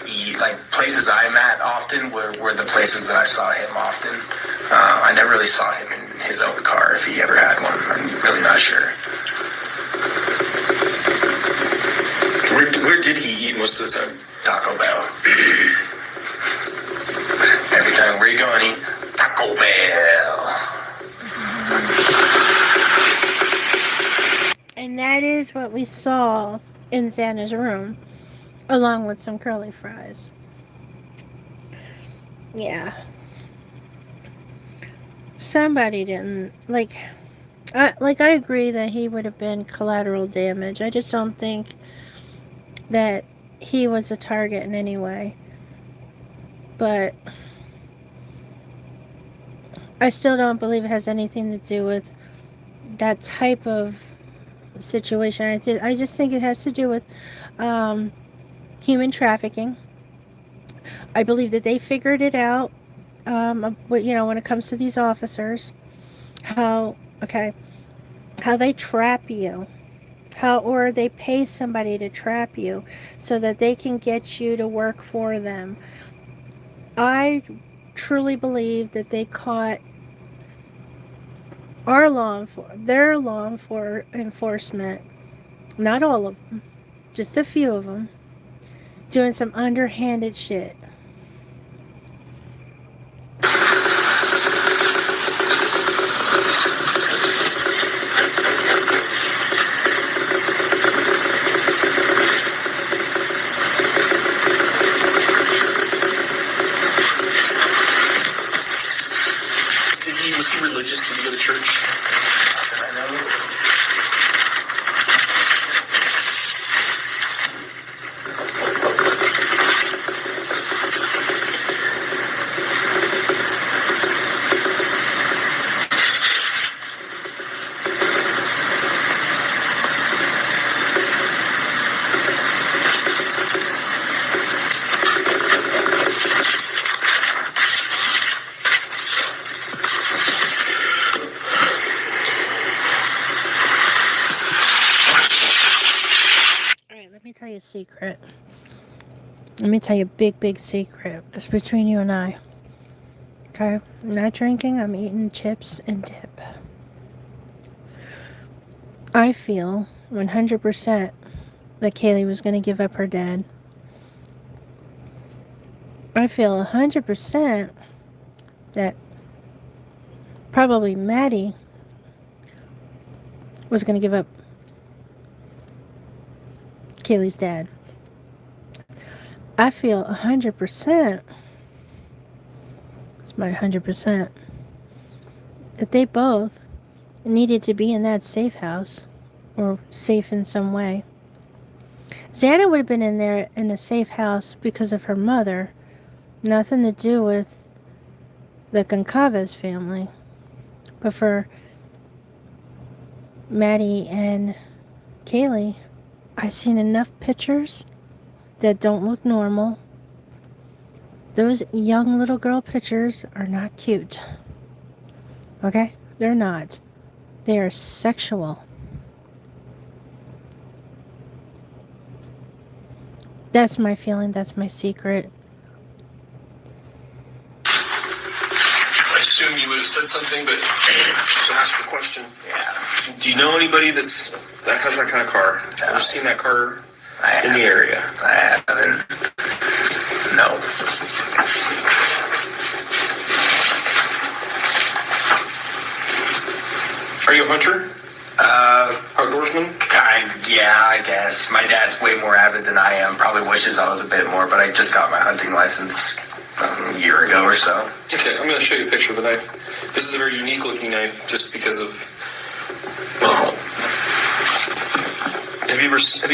places I'm at often were the places that I saw him often. I never really saw him in his own car, if he ever had one. I'm really not sure. Where did he eat most of the time? Taco Bell. Every time, where you going, eat? Taco Bell. And that is what we saw in Xana's room, along with some curly fries. Yeah. Somebody didn't, I agree that he would have been collateral damage. I just don't think that he was a target in any way. But I still don't believe it has anything to do with that type of situation. I just think it has to do with human trafficking. I believe that they figured it out, when it comes to these officers, how they trap you, or they pay somebody to trap you so that they can get you to work for them. I truly believe that they caught their law enforcement, not all of them, just a few of them, doing some underhanded shit. Was he religious? Did he go to church? I know. Tell you a secret. Let me tell you a big secret. It's between you and I. Okay? I'm not drinking, I'm eating chips and dip. I feel 100% that Kaylee was going to give up her dad. I feel 100% that probably Maddie was going to give up Kaylee's dad. I feel 100%, it's my 100%, that they both needed to be in that safe house, or safe in some way. Xana would have been in there in a safe house because of her mother, nothing to do with the Goncalves family. But for Maddie and Kaylee, I've seen enough pictures that don't look normal. Those young little girl pictures are not cute. Okay? They're not. They are sexual. That's my feeling. That's my secret. I assume you would have said something, but just ask the question. Yeah. Do you know anybody that has that kind of car? Have you seen that car in the area? I haven't. No. Are you a hunter? Outdoorsman? I guess. My dad's way more avid than I am. Probably wishes I was a bit more, but I just got my hunting license a year ago or so. Okay, I'm going to show you a picture of a knife. This is a very unique looking knife just because of... Well, have you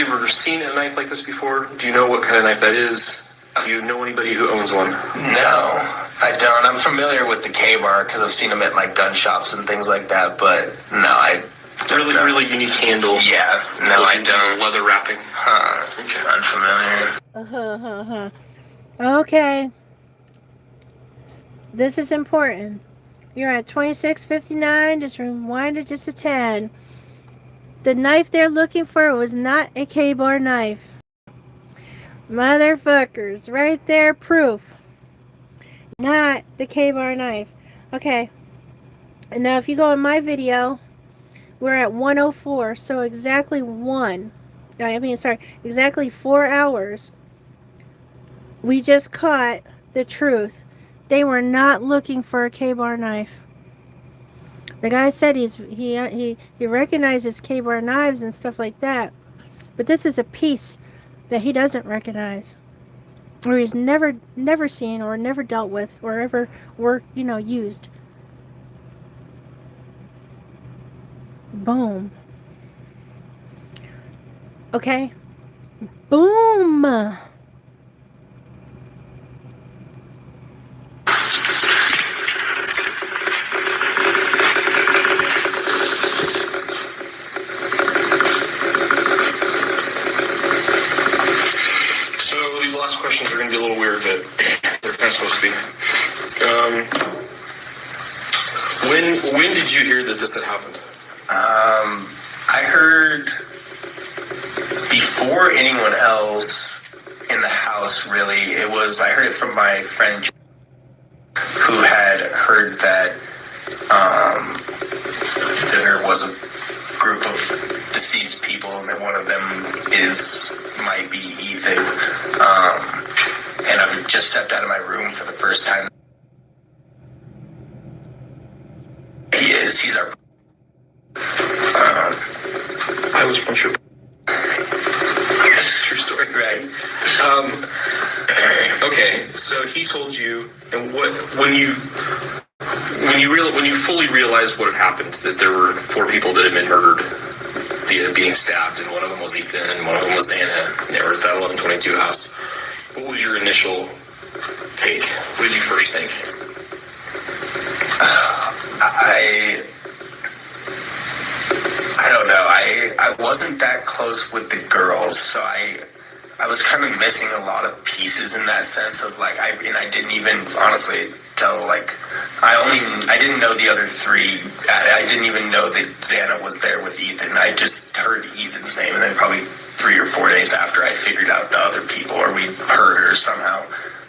ever seen a knife like this before? Do you know what kind of knife that is? Do you know anybody who owns one? No, I don't. I'm familiar with the K-bar because I've seen them at like gun shops and things like that, but no, I don't know. Really unique handle. Yeah, no, I don't. Leather wrapping. Unfamiliar. Okay. This is important. You're at 2659. Just rewind it just a tad. The knife they're looking for was not a K-bar knife. Motherfuckers. Right there, proof. Not the K-bar knife. Okay. And now if you go in my video, we're at 104. So exactly 4 hours. We just caught the truth. They were not looking for a K-bar knife. The guy said he recognizes K-bar knives and stuff like that, but this is a piece that he doesn't recognize, or he's never seen, or never dealt with, or ever used. Boom. Okay. Boom. Questions are going to be a little weird, but they're kind of supposed to be. When did you hear that this had happened? I heard before anyone else in the house, really. I heard it from my friend who had heard that there was a group of deceased people, and that one of them might be Ethan. And I just stepped out of my room for the first time. He's our. I was from sure. True story, right? Okay, so he told you, and when you fully realized what had happened, that there were 4 people that had been murdered, being stabbed, and one of them was Ethan, and one of them was Anna, and they were at that 1122 house. What was your initial take? What did you first think? I don't know. I wasn't that close with the girls, so I was kind of missing a lot of pieces in that sense of I didn't even honestly tell I didn't know the other 3. I didn't even know that Xana was there with Ethan. I just heard Ethan's name, and then probably 3 or 4 days after I figured out the other people, or we heard or somehow.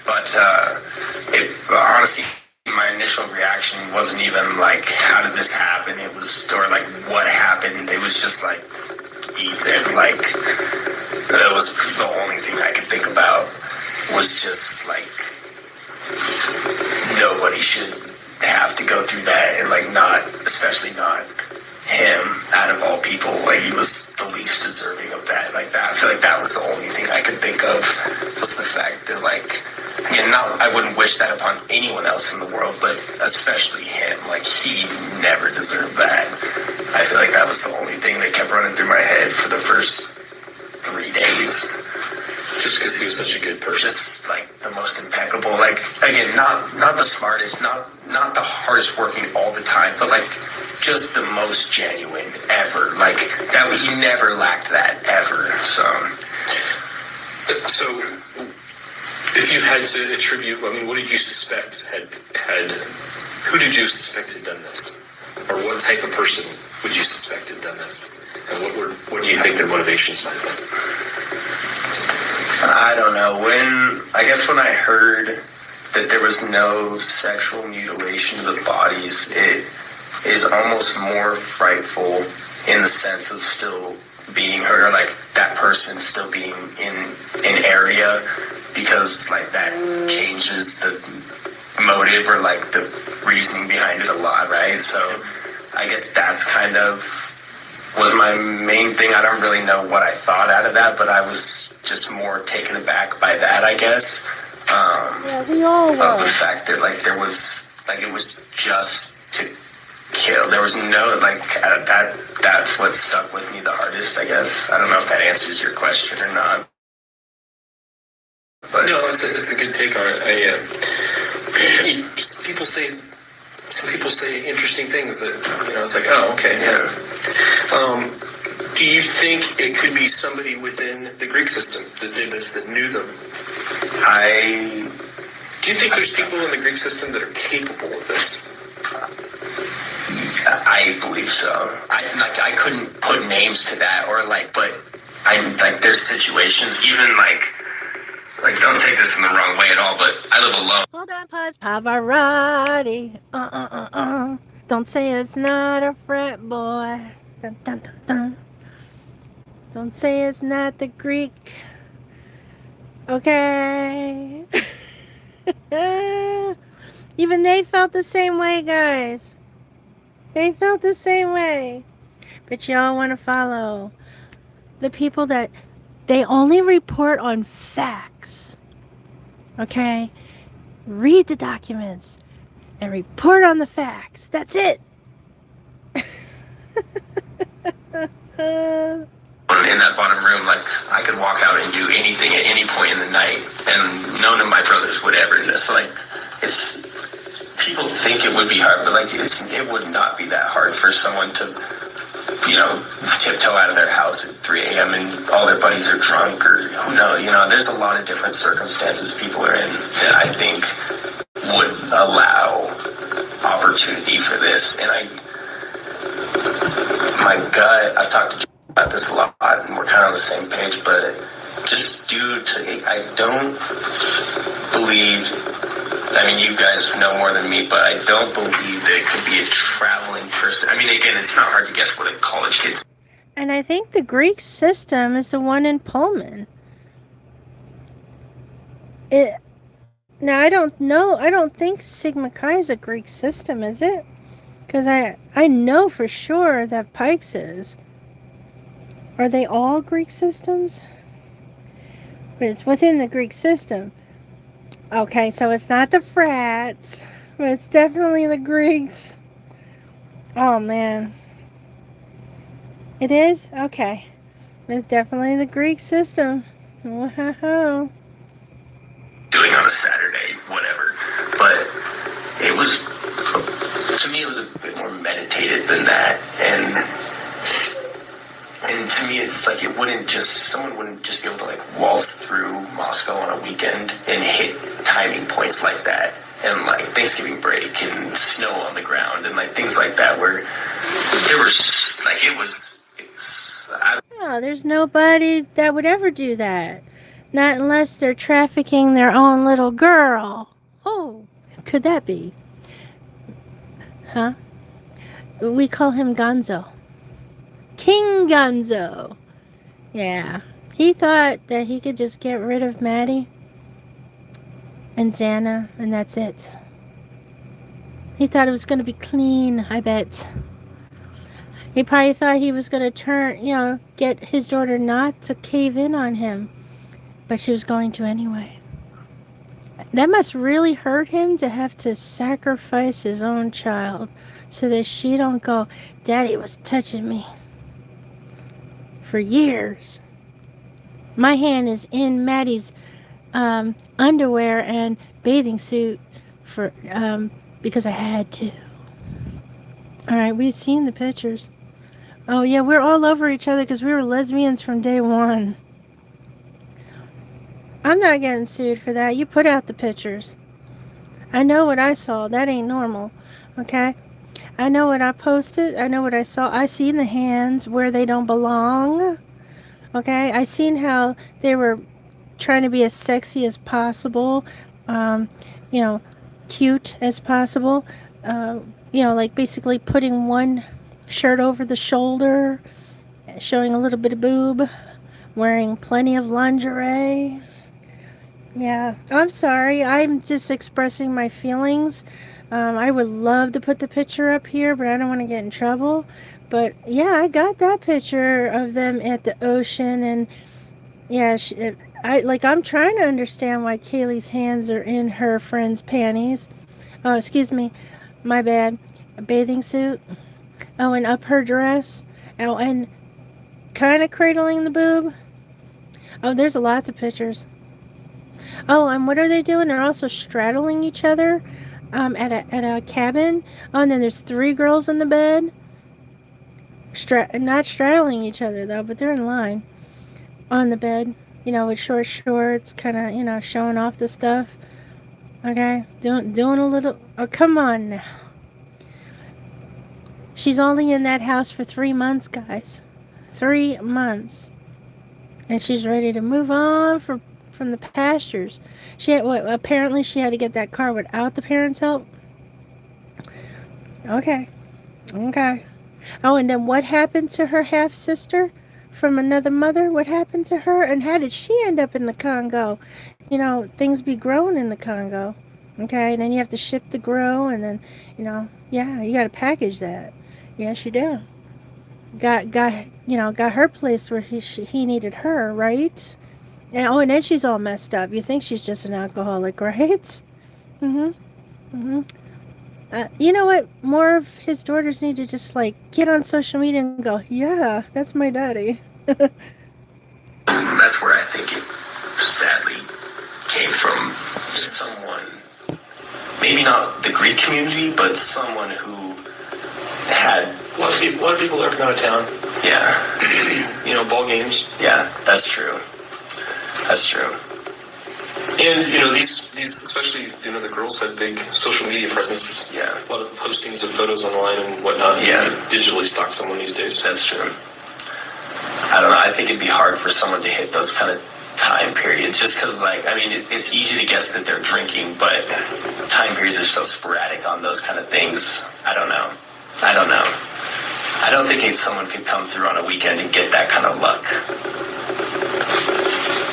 But honestly, my initial reaction wasn't even how did this happen? It was, or what happened? It was just Ethan. That was the only thing I could think about. Was just nobody should have to go through that, and especially not him, out of all people. He was the least deserving of that. I feel that was the only thing I could think of, was the fact that again, I wouldn't wish that upon anyone else in the world, but especially him. He never deserved that. I feel that was the only thing that kept running through my head for the first 3 days. Just because he was such a good person. Just the most impeccable. Again, not the smartest, not the hardest working all the time, but just the most genuine ever. That he never lacked that ever. So if you had to attribute, what did you suspect who did you suspect had done this? Or what type of person would you suspect had done this? And what do you think their motivations might have been? I don't know. When I heard that there was no sexual mutilation of the bodies, it is almost more frightful in the sense of still being hurt, or that person still being in an area, because that changes the motive, or the reasoning behind it a lot, right? So I guess that's kind of was my main thing. I don't really know what I thought out of that, but I was just more taken aback by that, I guess. Yeah, we all were. Of the fact that there was it was just to kill. There was no that's what stuck with me the hardest, I guess. I don't know if that answers your question or not. But no, it's a good take on it. Some people say interesting things that it's oh, okay, yeah. Do you think it could be somebody within the Greek system that did this, that knew them? Do you think there's people in the Greek system that are capable of this? I believe so. I couldn't put names to that, or but I'm there's situations, even don't take this in the wrong way at all, but I live alone. Hold on, pause. Pavarotti. Don't say it's not a frat boy. Dun, dun, dun, dun. Don't say it's not the Greek. Okay. Even they felt the same way, guys. They felt the same way. But y'all want to follow the people that they only report on facts. Okay? Read the documents and report on the facts. That's it. In that bottom room, like, I could walk out and do anything at any point in the night, and none of my brothers would ever. Just like, it's, people think it would be hard, but like, it would not be that hard for someone to, you know, tiptoe out of their house at 3 a.m. and all their buddies are drunk, or who knows, you know, there's a lot of different circumstances people are in that I think would allow opportunity for this. And my gut, I've talked to about this a lot, and we're kind of on the same page, but just due to, I don't believe, I mean, you guys know more than me, but I don't believe that it could be a traveling person. I mean, again, it's not hard to guess what a college kid's. And I think the Greek system is the one in Pullman. Now, I don't know. I don't think Sigma Chi is a Greek system, is it? Because I know for sure that Pikes is. Are they all Greek systems? But it's within the Greek system. Okay, so it's not the frats, but it's definitely the Greeks. Oh, man. It is? Okay. It's definitely the Greek system. Wow. Doing on a Saturday, whatever. But it was, to me, it was a bit more meditated than that. And to me, it's like someone wouldn't just be able to like waltz through Moscow on a weekend and hit timing points like that. And like Thanksgiving break and snow on the ground and like things like that where there was like, No, there's nobody that would ever do that. Not unless they're trafficking their own little girl. Oh, could that be? Huh? We call him Gonzo. King Gonzo. Yeah. He thought that he could just get rid of Maddie and Xana, and that's it. He thought it was going to be clean, I bet. He probably thought he was going to get his daughter not to cave in on him. But she was going to anyway. That must really hurt him to have to sacrifice his own child so that she don't go, Daddy was touching me. For years. My hand is in Maddie's underwear and bathing suit for because I had to. Alright, we've seen the pictures. Oh yeah, we're all over each other because we were lesbians from day one. I'm not getting sued for that. You put out the pictures. I know what I saw. That ain't normal. Okay? I know what I posted. I know what I saw. I seen the hands where they don't belong. Okay? I seen how they were trying to be as sexy as possible. Cute as possible. Like basically putting one shirt over the shoulder, showing a little bit of boob, wearing plenty of lingerie. Yeah, I'm sorry. I'm just expressing my feelings. I would love to put the picture up here, but I don't want to get in trouble. But yeah, I got that picture of them at the ocean, and yeah, I'm trying to understand why Kaylee's hands are in her friend's panties. Oh, excuse me, my bad. A bathing suit. Oh, and up her dress. Oh, and kind of cradling the boob. Oh, there's lots of pictures. Oh, and what are they doing? They're also straddling each other at a cabin. Oh, and then there's 3 girls in the bed. Not straddling each other, though, but they're in line on the bed, with short shorts, kind of, showing off the stuff. Okay? Doing a little... Oh, come on now. She's only in that house for 3 months, guys. 3 months. And she's ready to move on from the pastures. Apparently she had to get that car without the parents' help. Okay. Oh, and then what happened to her half-sister from another mother? What happened to her? And how did she end up in the Congo? Things be growing in the Congo. Okay, and then you have to ship the grow, and then, you got to package that. Yes, you do. Got her place where he needed her, right? And then she's all messed up. You think she's just an alcoholic, right? Mhm. Mhm. You know what? More of his daughters need to just like get on social media and go, "Yeah, that's my daddy." That's where I think it sadly came from. Someone, maybe not the Greek community, but someone who had A lot of people are from out of town. Yeah. Ball games. Yeah, that's true. That's true. And these especially the girls have big social media presences. Yeah. A lot of postings of photos online and whatnot. Yeah. You can digitally stalk someone these days. That's true. I don't know. I think it'd be hard for someone to hit those kind of time periods just because, it's easy to guess that they're drinking, but time periods are so sporadic on those kind of things. I don't know. I don't think someone could come through on a weekend and get that kind of luck.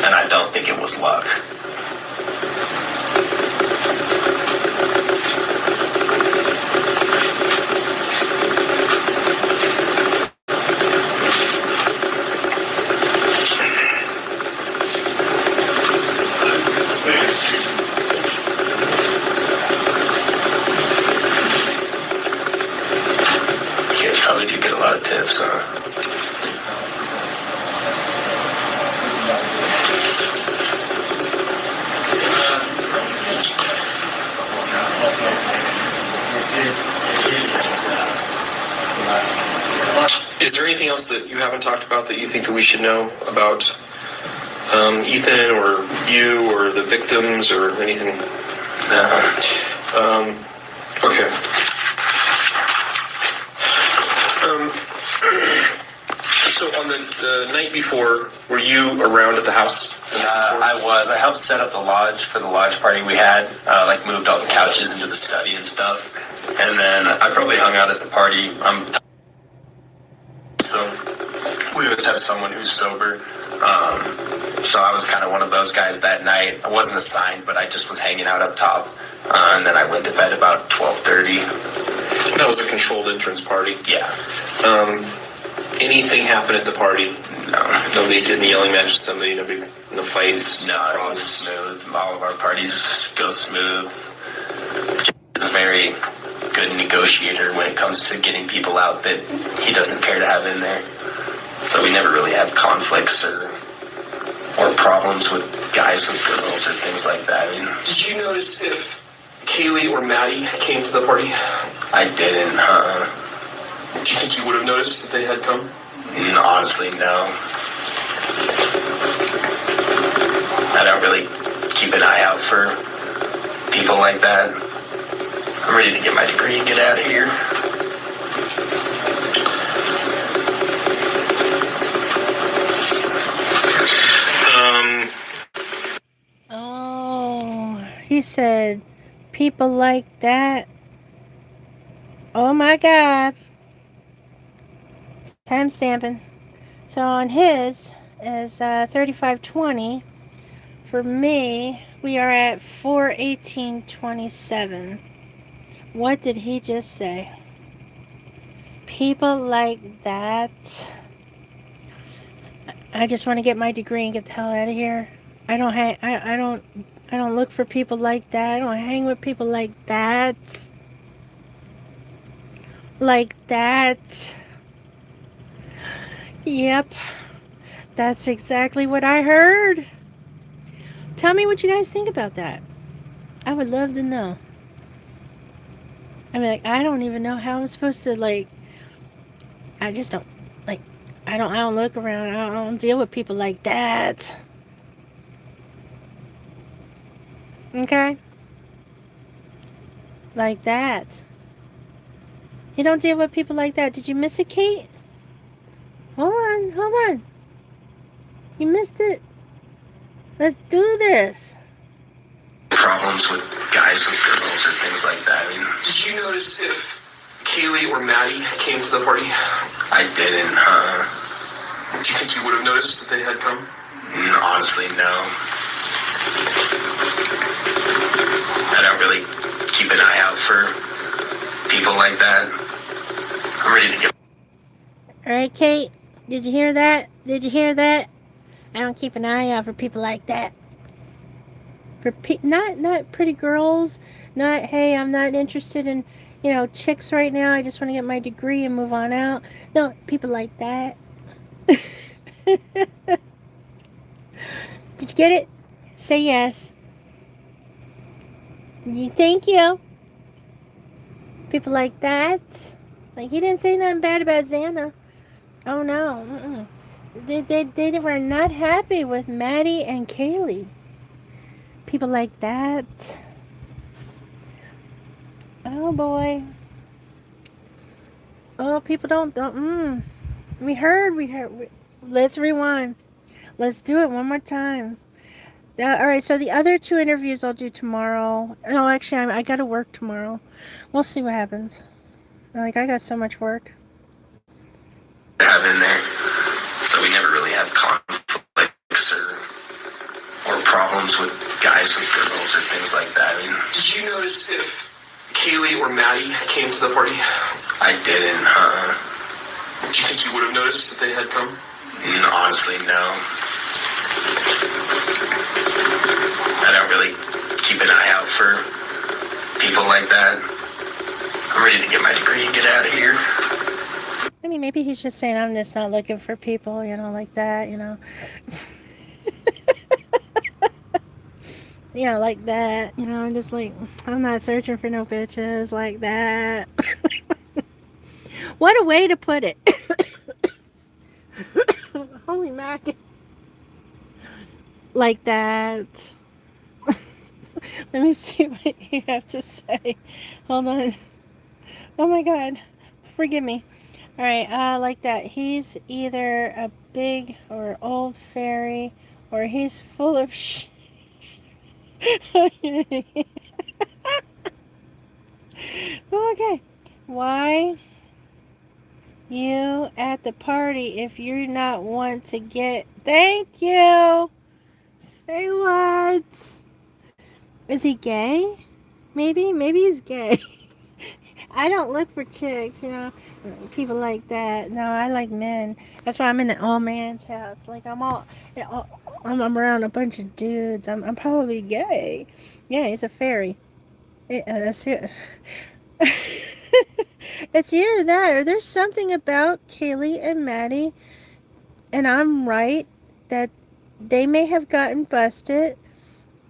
And I don't think it was luck. Probably do get a lot of tips, huh? Is there anything else that you haven't talked about that you think that we should know about Ethan or you or the victims or anything? Okay. So on the night before, were you around at the house? I was. I helped set up the lodge for the lodge party we had. Moved all the couches into the study and stuff. And then I probably hung out at the party. So we always have someone who's sober. So I was kind of one of those guys that night. I wasn't assigned, but I just was hanging out up top. And then I went to bed about 12:30. That was a controlled entrance party. Yeah. Anything happen at the party? No. Nobody did any yelling match with somebody? No fights? No, it was smooth. All of our parties go smooth. He's a very good negotiator when it comes to getting people out that he doesn't care to have in there. So we never really have conflicts or problems with guys with girls or things like that. Did you notice if Kaylee or Maddie came to the party? I didn't, Do you think you would have noticed if they had come? Honestly, no. I don't really keep an eye out for people like that. I'm ready to get my degree and get out of here. Oh, he said people like that. Oh my God. Time stamping. So on his is 3520. For me, we are at 41827. What did he just say? People like that. I just want to get my degree and get the hell out of here. I don't look for people like that. I don't hang with people like that. Like that. Yep. That's exactly what I heard. Tell me what you guys think about that. I would love to know. I mean, I don't even know how I'm supposed to, I just don't, I don't look around. I don't deal with people like that. Okay? Like that. You don't deal with people like that. Did you miss it, Kate? Hold on. You missed it. Let's do this. Problems with guys with girls or things like that. Did you notice if Kaylee or Maddie came to the party? I didn't, Do you think you would have noticed if they had come? Honestly, no. I don't really keep an eye out for people like that. I'm ready to get. All right, Kate, did you hear that? Did you hear that? I don't keep an eye out for people like that. For not pretty girls, not, hey, I'm not interested in, chicks right now. I just want to get my degree and move on out. No, people like that. Did you get it? Say yes. Thank you. People like that. Like, he didn't say nothing bad about Xana. Oh, no. They were not happy with Maddie and Kaylee. People like that. Oh, boy. Oh, people don't. We heard. Let's rewind. Let's do it one more time. All right, so the other 2 interviews I'll do tomorrow. No, actually, I got to work tomorrow. We'll see what happens. Like, I got so much work. Have in there, so we never really have conflicts or problems with guys with girls or things like that. I mean, Did you notice if Kaylee or Maddie came to the party? I didn't. Do you think you would have noticed if they had come? Honestly, no. I don't really keep an eye out for people like that. I'm ready to get my degree and get out of here. I mean, maybe he's just saying, I'm just not looking for people, like that, like that, I'm just like, I'm not searching for no bitches like that. What a way to put it. Holy mackerel. Like that. Let me see what you have to say. Hold on. Oh my God. Forgive me. All right, like that. He's either a big or old fairy, or he's full of Okay. Why you at the party if you're not one to get... Thank you. Say what? Is he gay? Maybe he's gay. I don't look for chicks, people like that. No, I like men. That's why I'm in an all man's house. Like, I'm around a bunch of dudes. I'm probably gay. Yeah, he's a fairy. That's it. It's either that or there's something about Kaylee and Maddie, and I'm right, that they may have gotten busted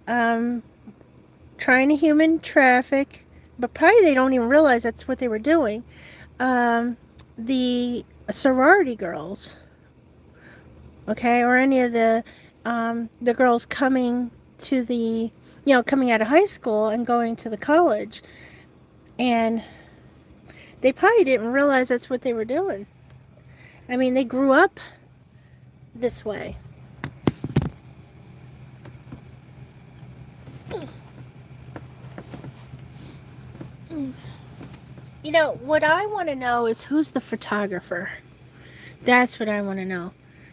trying to human traffic, but probably they don't even realize that's what they were doing. The sorority girls, okay, or any of the girls coming to the, coming out of high school and going to the college, and they probably didn't realize that's what they were doing. I mean, they grew up this way. What I want to know is who's the photographer. That's what I want to know.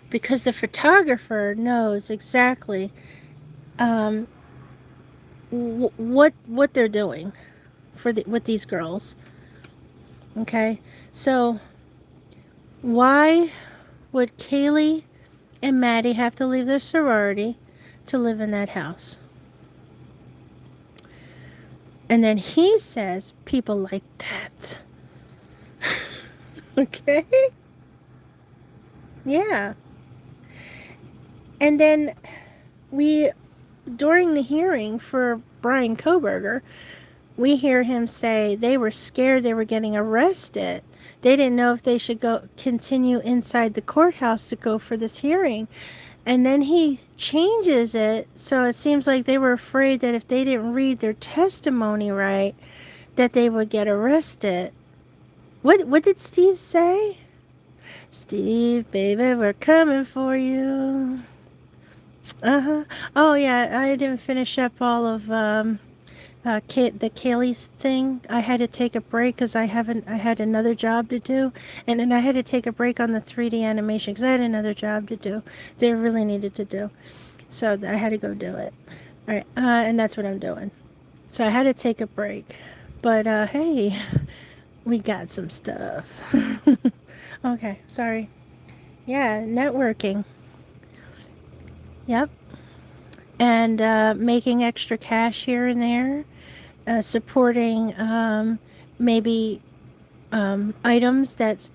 Because the photographer knows exactly what they're doing with these girls. Okay? So, why would Kaylee and Maddie have to leave their sorority to live in that house? And then he says people like that. Okay? Yeah. And then during the hearing for Brian Kohberger, we hear him say they were scared they were getting arrested. They didn't know if they should continue inside the courthouse to go for this hearing. And then he changes it, so it seems like they were afraid that if they didn't read their testimony right, that they would get arrested. What did Steve say? Steve, baby, we're coming for you. Oh, yeah, I didn't finish up all of the Kaylee's thing. I had to take a break because I had another job to do. And then I had to take a break on the 3D animation because I had another job to do. They really needed to do. So I had to go do it. All right, and that's what I'm doing. So I had to take a break. But, hey, We got some stuff. Okay, sorry. Yeah, networking. Yep. And making extra cash here and there. Supporting maybe items that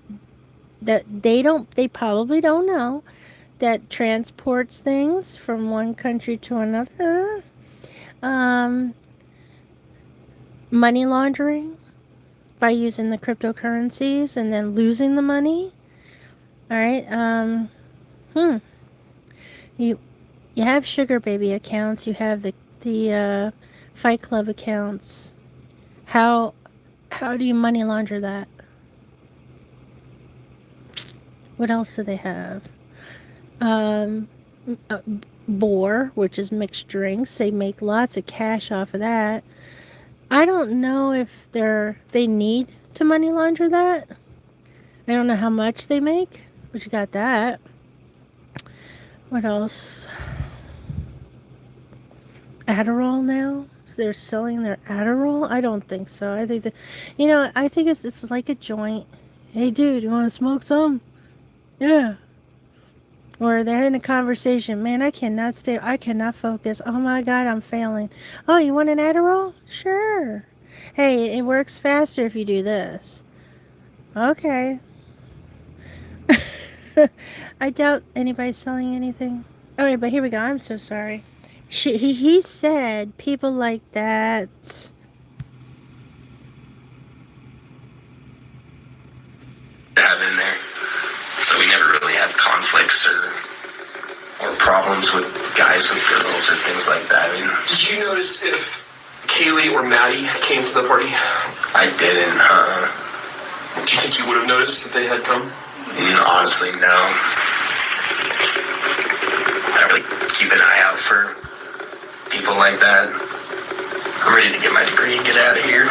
they probably don't know, that transports things from one country to another. Money laundering by using the cryptocurrencies and then losing the money. All right. You have sugar baby accounts. You have the Fight Club accounts. How do you money launder that? What else do they have? Boar, which is mixed drinks. They make lots of cash off of that. I don't know if they need to money launder that. I don't know how much they make, but you got that. What else? Adderall now? They're selling their Adderall? I don't think so. I think I think it's like a joint. Hey, dude, you want to smoke some? Yeah. Or they're in a conversation. Man, I cannot focus. Oh my God, I'm failing. Oh, you want an Adderall? Sure. Hey, it works faster if you do this. Okay. I doubt anybody's selling anything. Okay, but here we go. I'm so sorry. He said people like that. Have in there. So we never really had conflicts or problems with guys with girls or things like that. I mean, Did you notice if Kaylee or Maddie came to the party? I didn't. Do you think you would have noticed if they had come? Honestly, no. I really keep an eye out for people like that. I'm ready to get my degree and get out of here.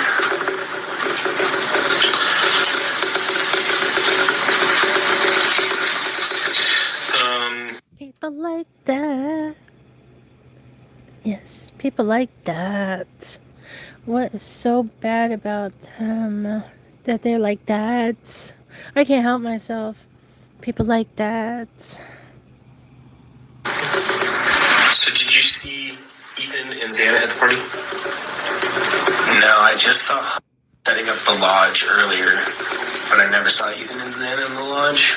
People like that. Yes, people like that. What is so bad about them that they're like that? I can't help myself. People like that. So did you see Ethan and Xana at the party? No, I just saw setting up the lodge earlier, but I never saw Ethan and Xana in the lodge.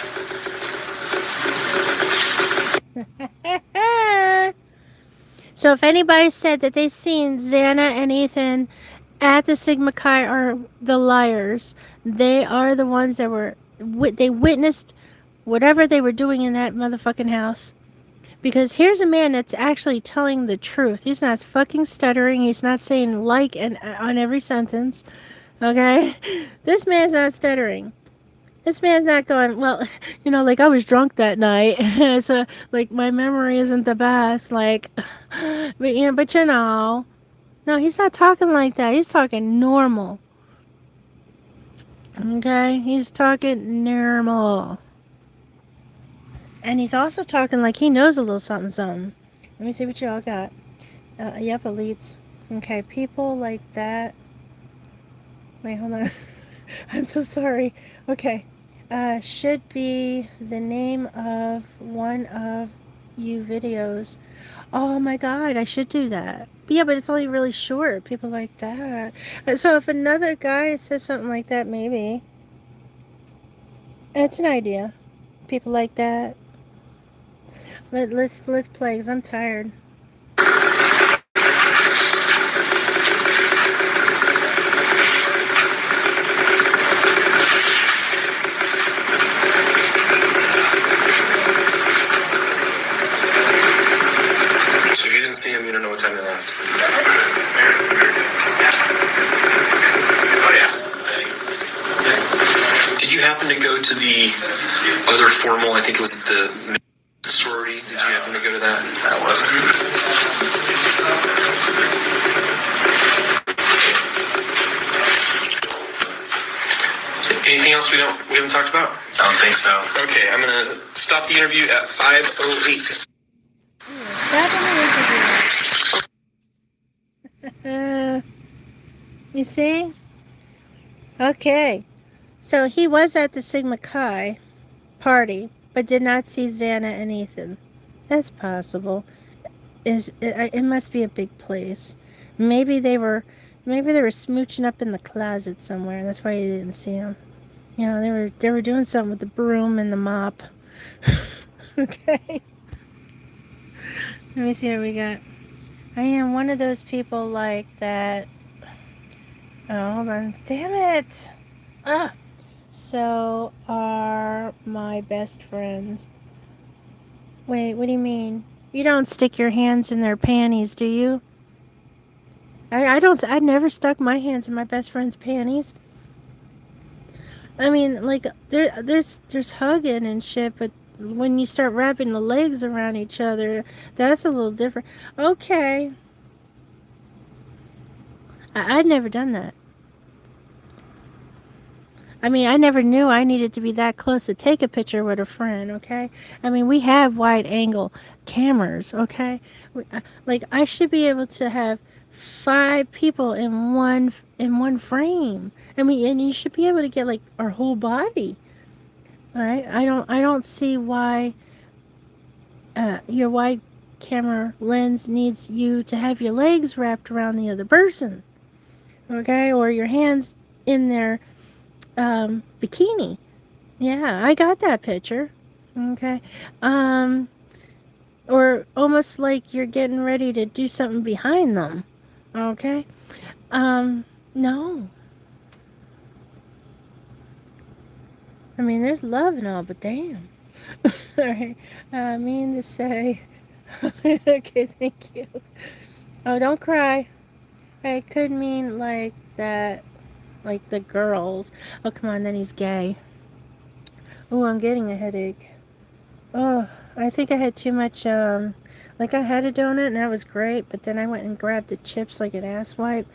So if anybody said that they seen Xana and Ethan at the Sigma Chi are the liars. They are the ones that they witnessed whatever they were doing in that motherfucking house. Because here's a man that's actually telling the truth. He's not fucking stuttering. He's not saying like and on every sentence. Okay? This man's not stuttering. This man's not going, well, like I was drunk that night. So, like, my memory isn't the best. Like, but no, he's not talking like that. He's talking normal. Okay? He's talking normal. And he's also talking like he knows a little something, something. Let me see what y'all got. Yep, elites. Okay, people like that. Wait, hold on. I'm so sorry. Okay. Should be the name of one of you videos. Oh my God, I should do that. But yeah, but it's only really short. People like that. So if another guy says something like that, maybe. It's an idea. People like that. Let's play, because I'm tired. So you didn't see him, you don't know what time he left? Oh yeah. Did you happen to go to the other formal, I think it was the sorority? Did you happen to go to that? That wasn't. Anything else we haven't talked about? I don't think so. Okay, I'm gonna stop the interview at 5:08. You see? Okay. So he was at the Sigma Chi party, but did not see Xana and Ethan. That's possible. It must be a big place. Maybe they were smooching up in the closet somewhere. That's why you didn't see them. You know, they were doing something with the broom and the mop. Okay. Let me see what we got. I am one of those people like that. Oh, hold on. Damn it. Ah. So are my best friends. Wait, what do you mean? You don't stick your hands in their panties, do you? I never stuck my hands in my best friend's panties. I mean, like there's hugging and shit, but when you start wrapping the legs around each other, that's a little different. Okay, I'd never done that. I mean, I never knew I needed to be that close to take a picture with a friend, okay? I mean, we have wide angle cameras, okay? Like, I should be able to have 5 people in one frame. I mean, and you should be able to get like our whole body. All right? I don't see why your wide camera lens needs you to have your legs wrapped around the other person. Okay? Or your hands in their bikini. Yeah, I got that picture. Okay. Or almost like you're getting ready to do something behind them. Okay. No. I mean, there's love and all, but damn. All right. I mean to say. Okay, thank you. Oh, don't cry. It could mean like that, like the girls. Oh, come on, then he's gay. Oh, I'm getting a headache. Oh, I think I had too much, like I had a donut and that was great, but then I went and grabbed the chips like an asswipe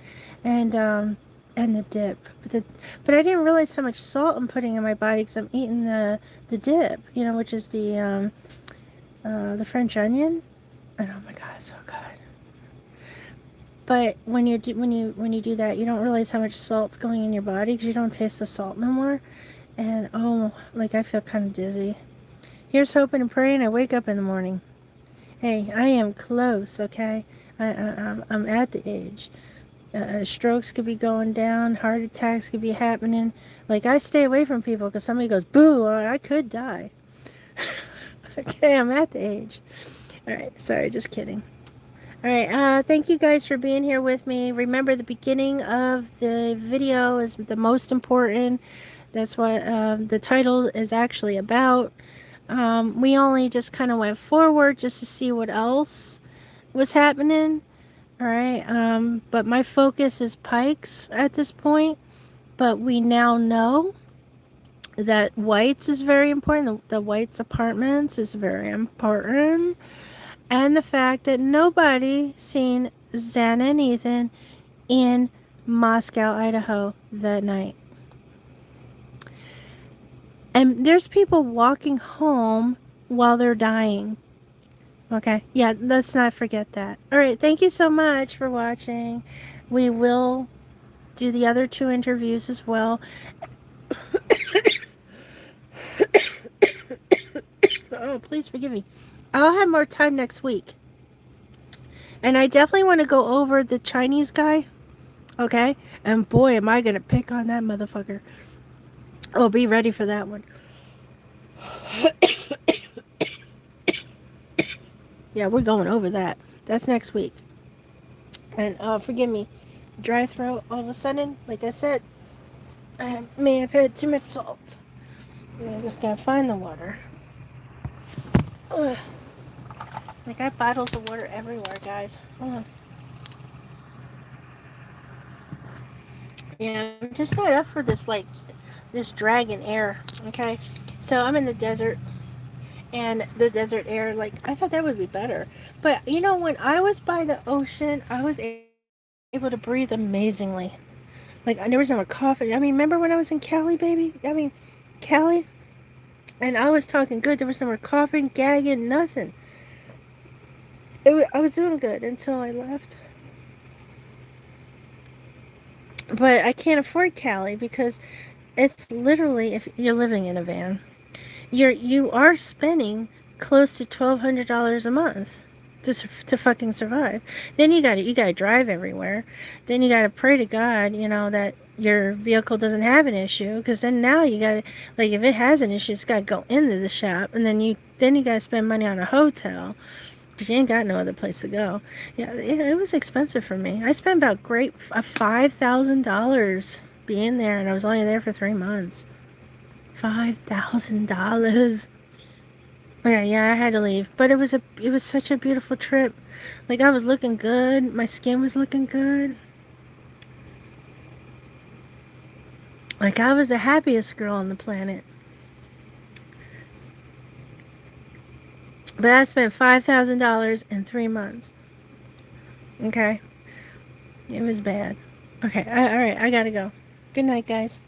and the dip. But I didn't realize how much salt I'm putting in my body because I'm eating the dip, you know, which is the French onion. And oh my God, it's so good. But when you do that, you don't realize how much salt's going in your body because you don't taste the salt no more. And oh, like I feel kind of dizzy. Here's hoping and praying I wake up in the morning. Hey, I am close, okay? I'm at the age. Strokes could be going down. Heart attacks could be happening. Like, I stay away from people because somebody goes, boo, I could die. Okay, I'm at the age. All right, sorry, just kidding. All right, thank you guys for being here with me. Remember, the beginning of the video is the most important. That's what the title is actually about. We only just kind of went forward just to see what else was happening. All right. But my focus is Pikes at this point. But we now know that White's is very important. The White's apartments is very important. And the fact that nobody seen Xana and Ethan in Moscow, Idaho that night. And there's people walking home while they're dying. Okay. Yeah, let's not forget that. All right. Thank you so much for watching. We will do the other 2 interviews as well. Oh, please forgive me. I'll have more time next week. And I definitely want to go over the Chinese guy. Okay? And boy, am I going to pick on that motherfucker. Oh, be ready for that one. Yeah, we're going over that. That's next week. And forgive me, dry throat all of a sudden. Like I said, I may have had too much salt. I just gotta find the water. Ugh. I got bottles of water everywhere, guys. Hold on. Yeah, I'm just not up for this, like, this dragon air, okay? So I'm in the desert, and the desert air, like, I thought that would be better. But, you know, when I was by the ocean, I was able to breathe amazingly. Like, there was no more coughing. I mean, remember when I was in Cali, baby? I mean, Cali? And I was talking good. There was no more coughing, gagging, nothing. I was doing good until I left. But I can't afford Cali because it's literally, if you're living in a van, you are spending close to $1,200 a month to fucking survive. Then you gotta drive everywhere. Then you gotta pray to God, that your vehicle doesn't have an issue, because then now you gotta, like, if it has an issue, it's gotta go into the shop, and then you gotta spend money on a hotel, because you ain't got no other place to go. Yeah, it was expensive for me. I spent about $5,000 being there, and I was only there for 3 months. $5,000. Yeah, I had to leave, but it was such a beautiful trip. Like, I was looking good, my skin was looking good. Like, I was the happiest girl on the planet. But I spent $5,000 in 3 months. Okay, it was bad. Okay, all right, I gotta go. Good night, guys.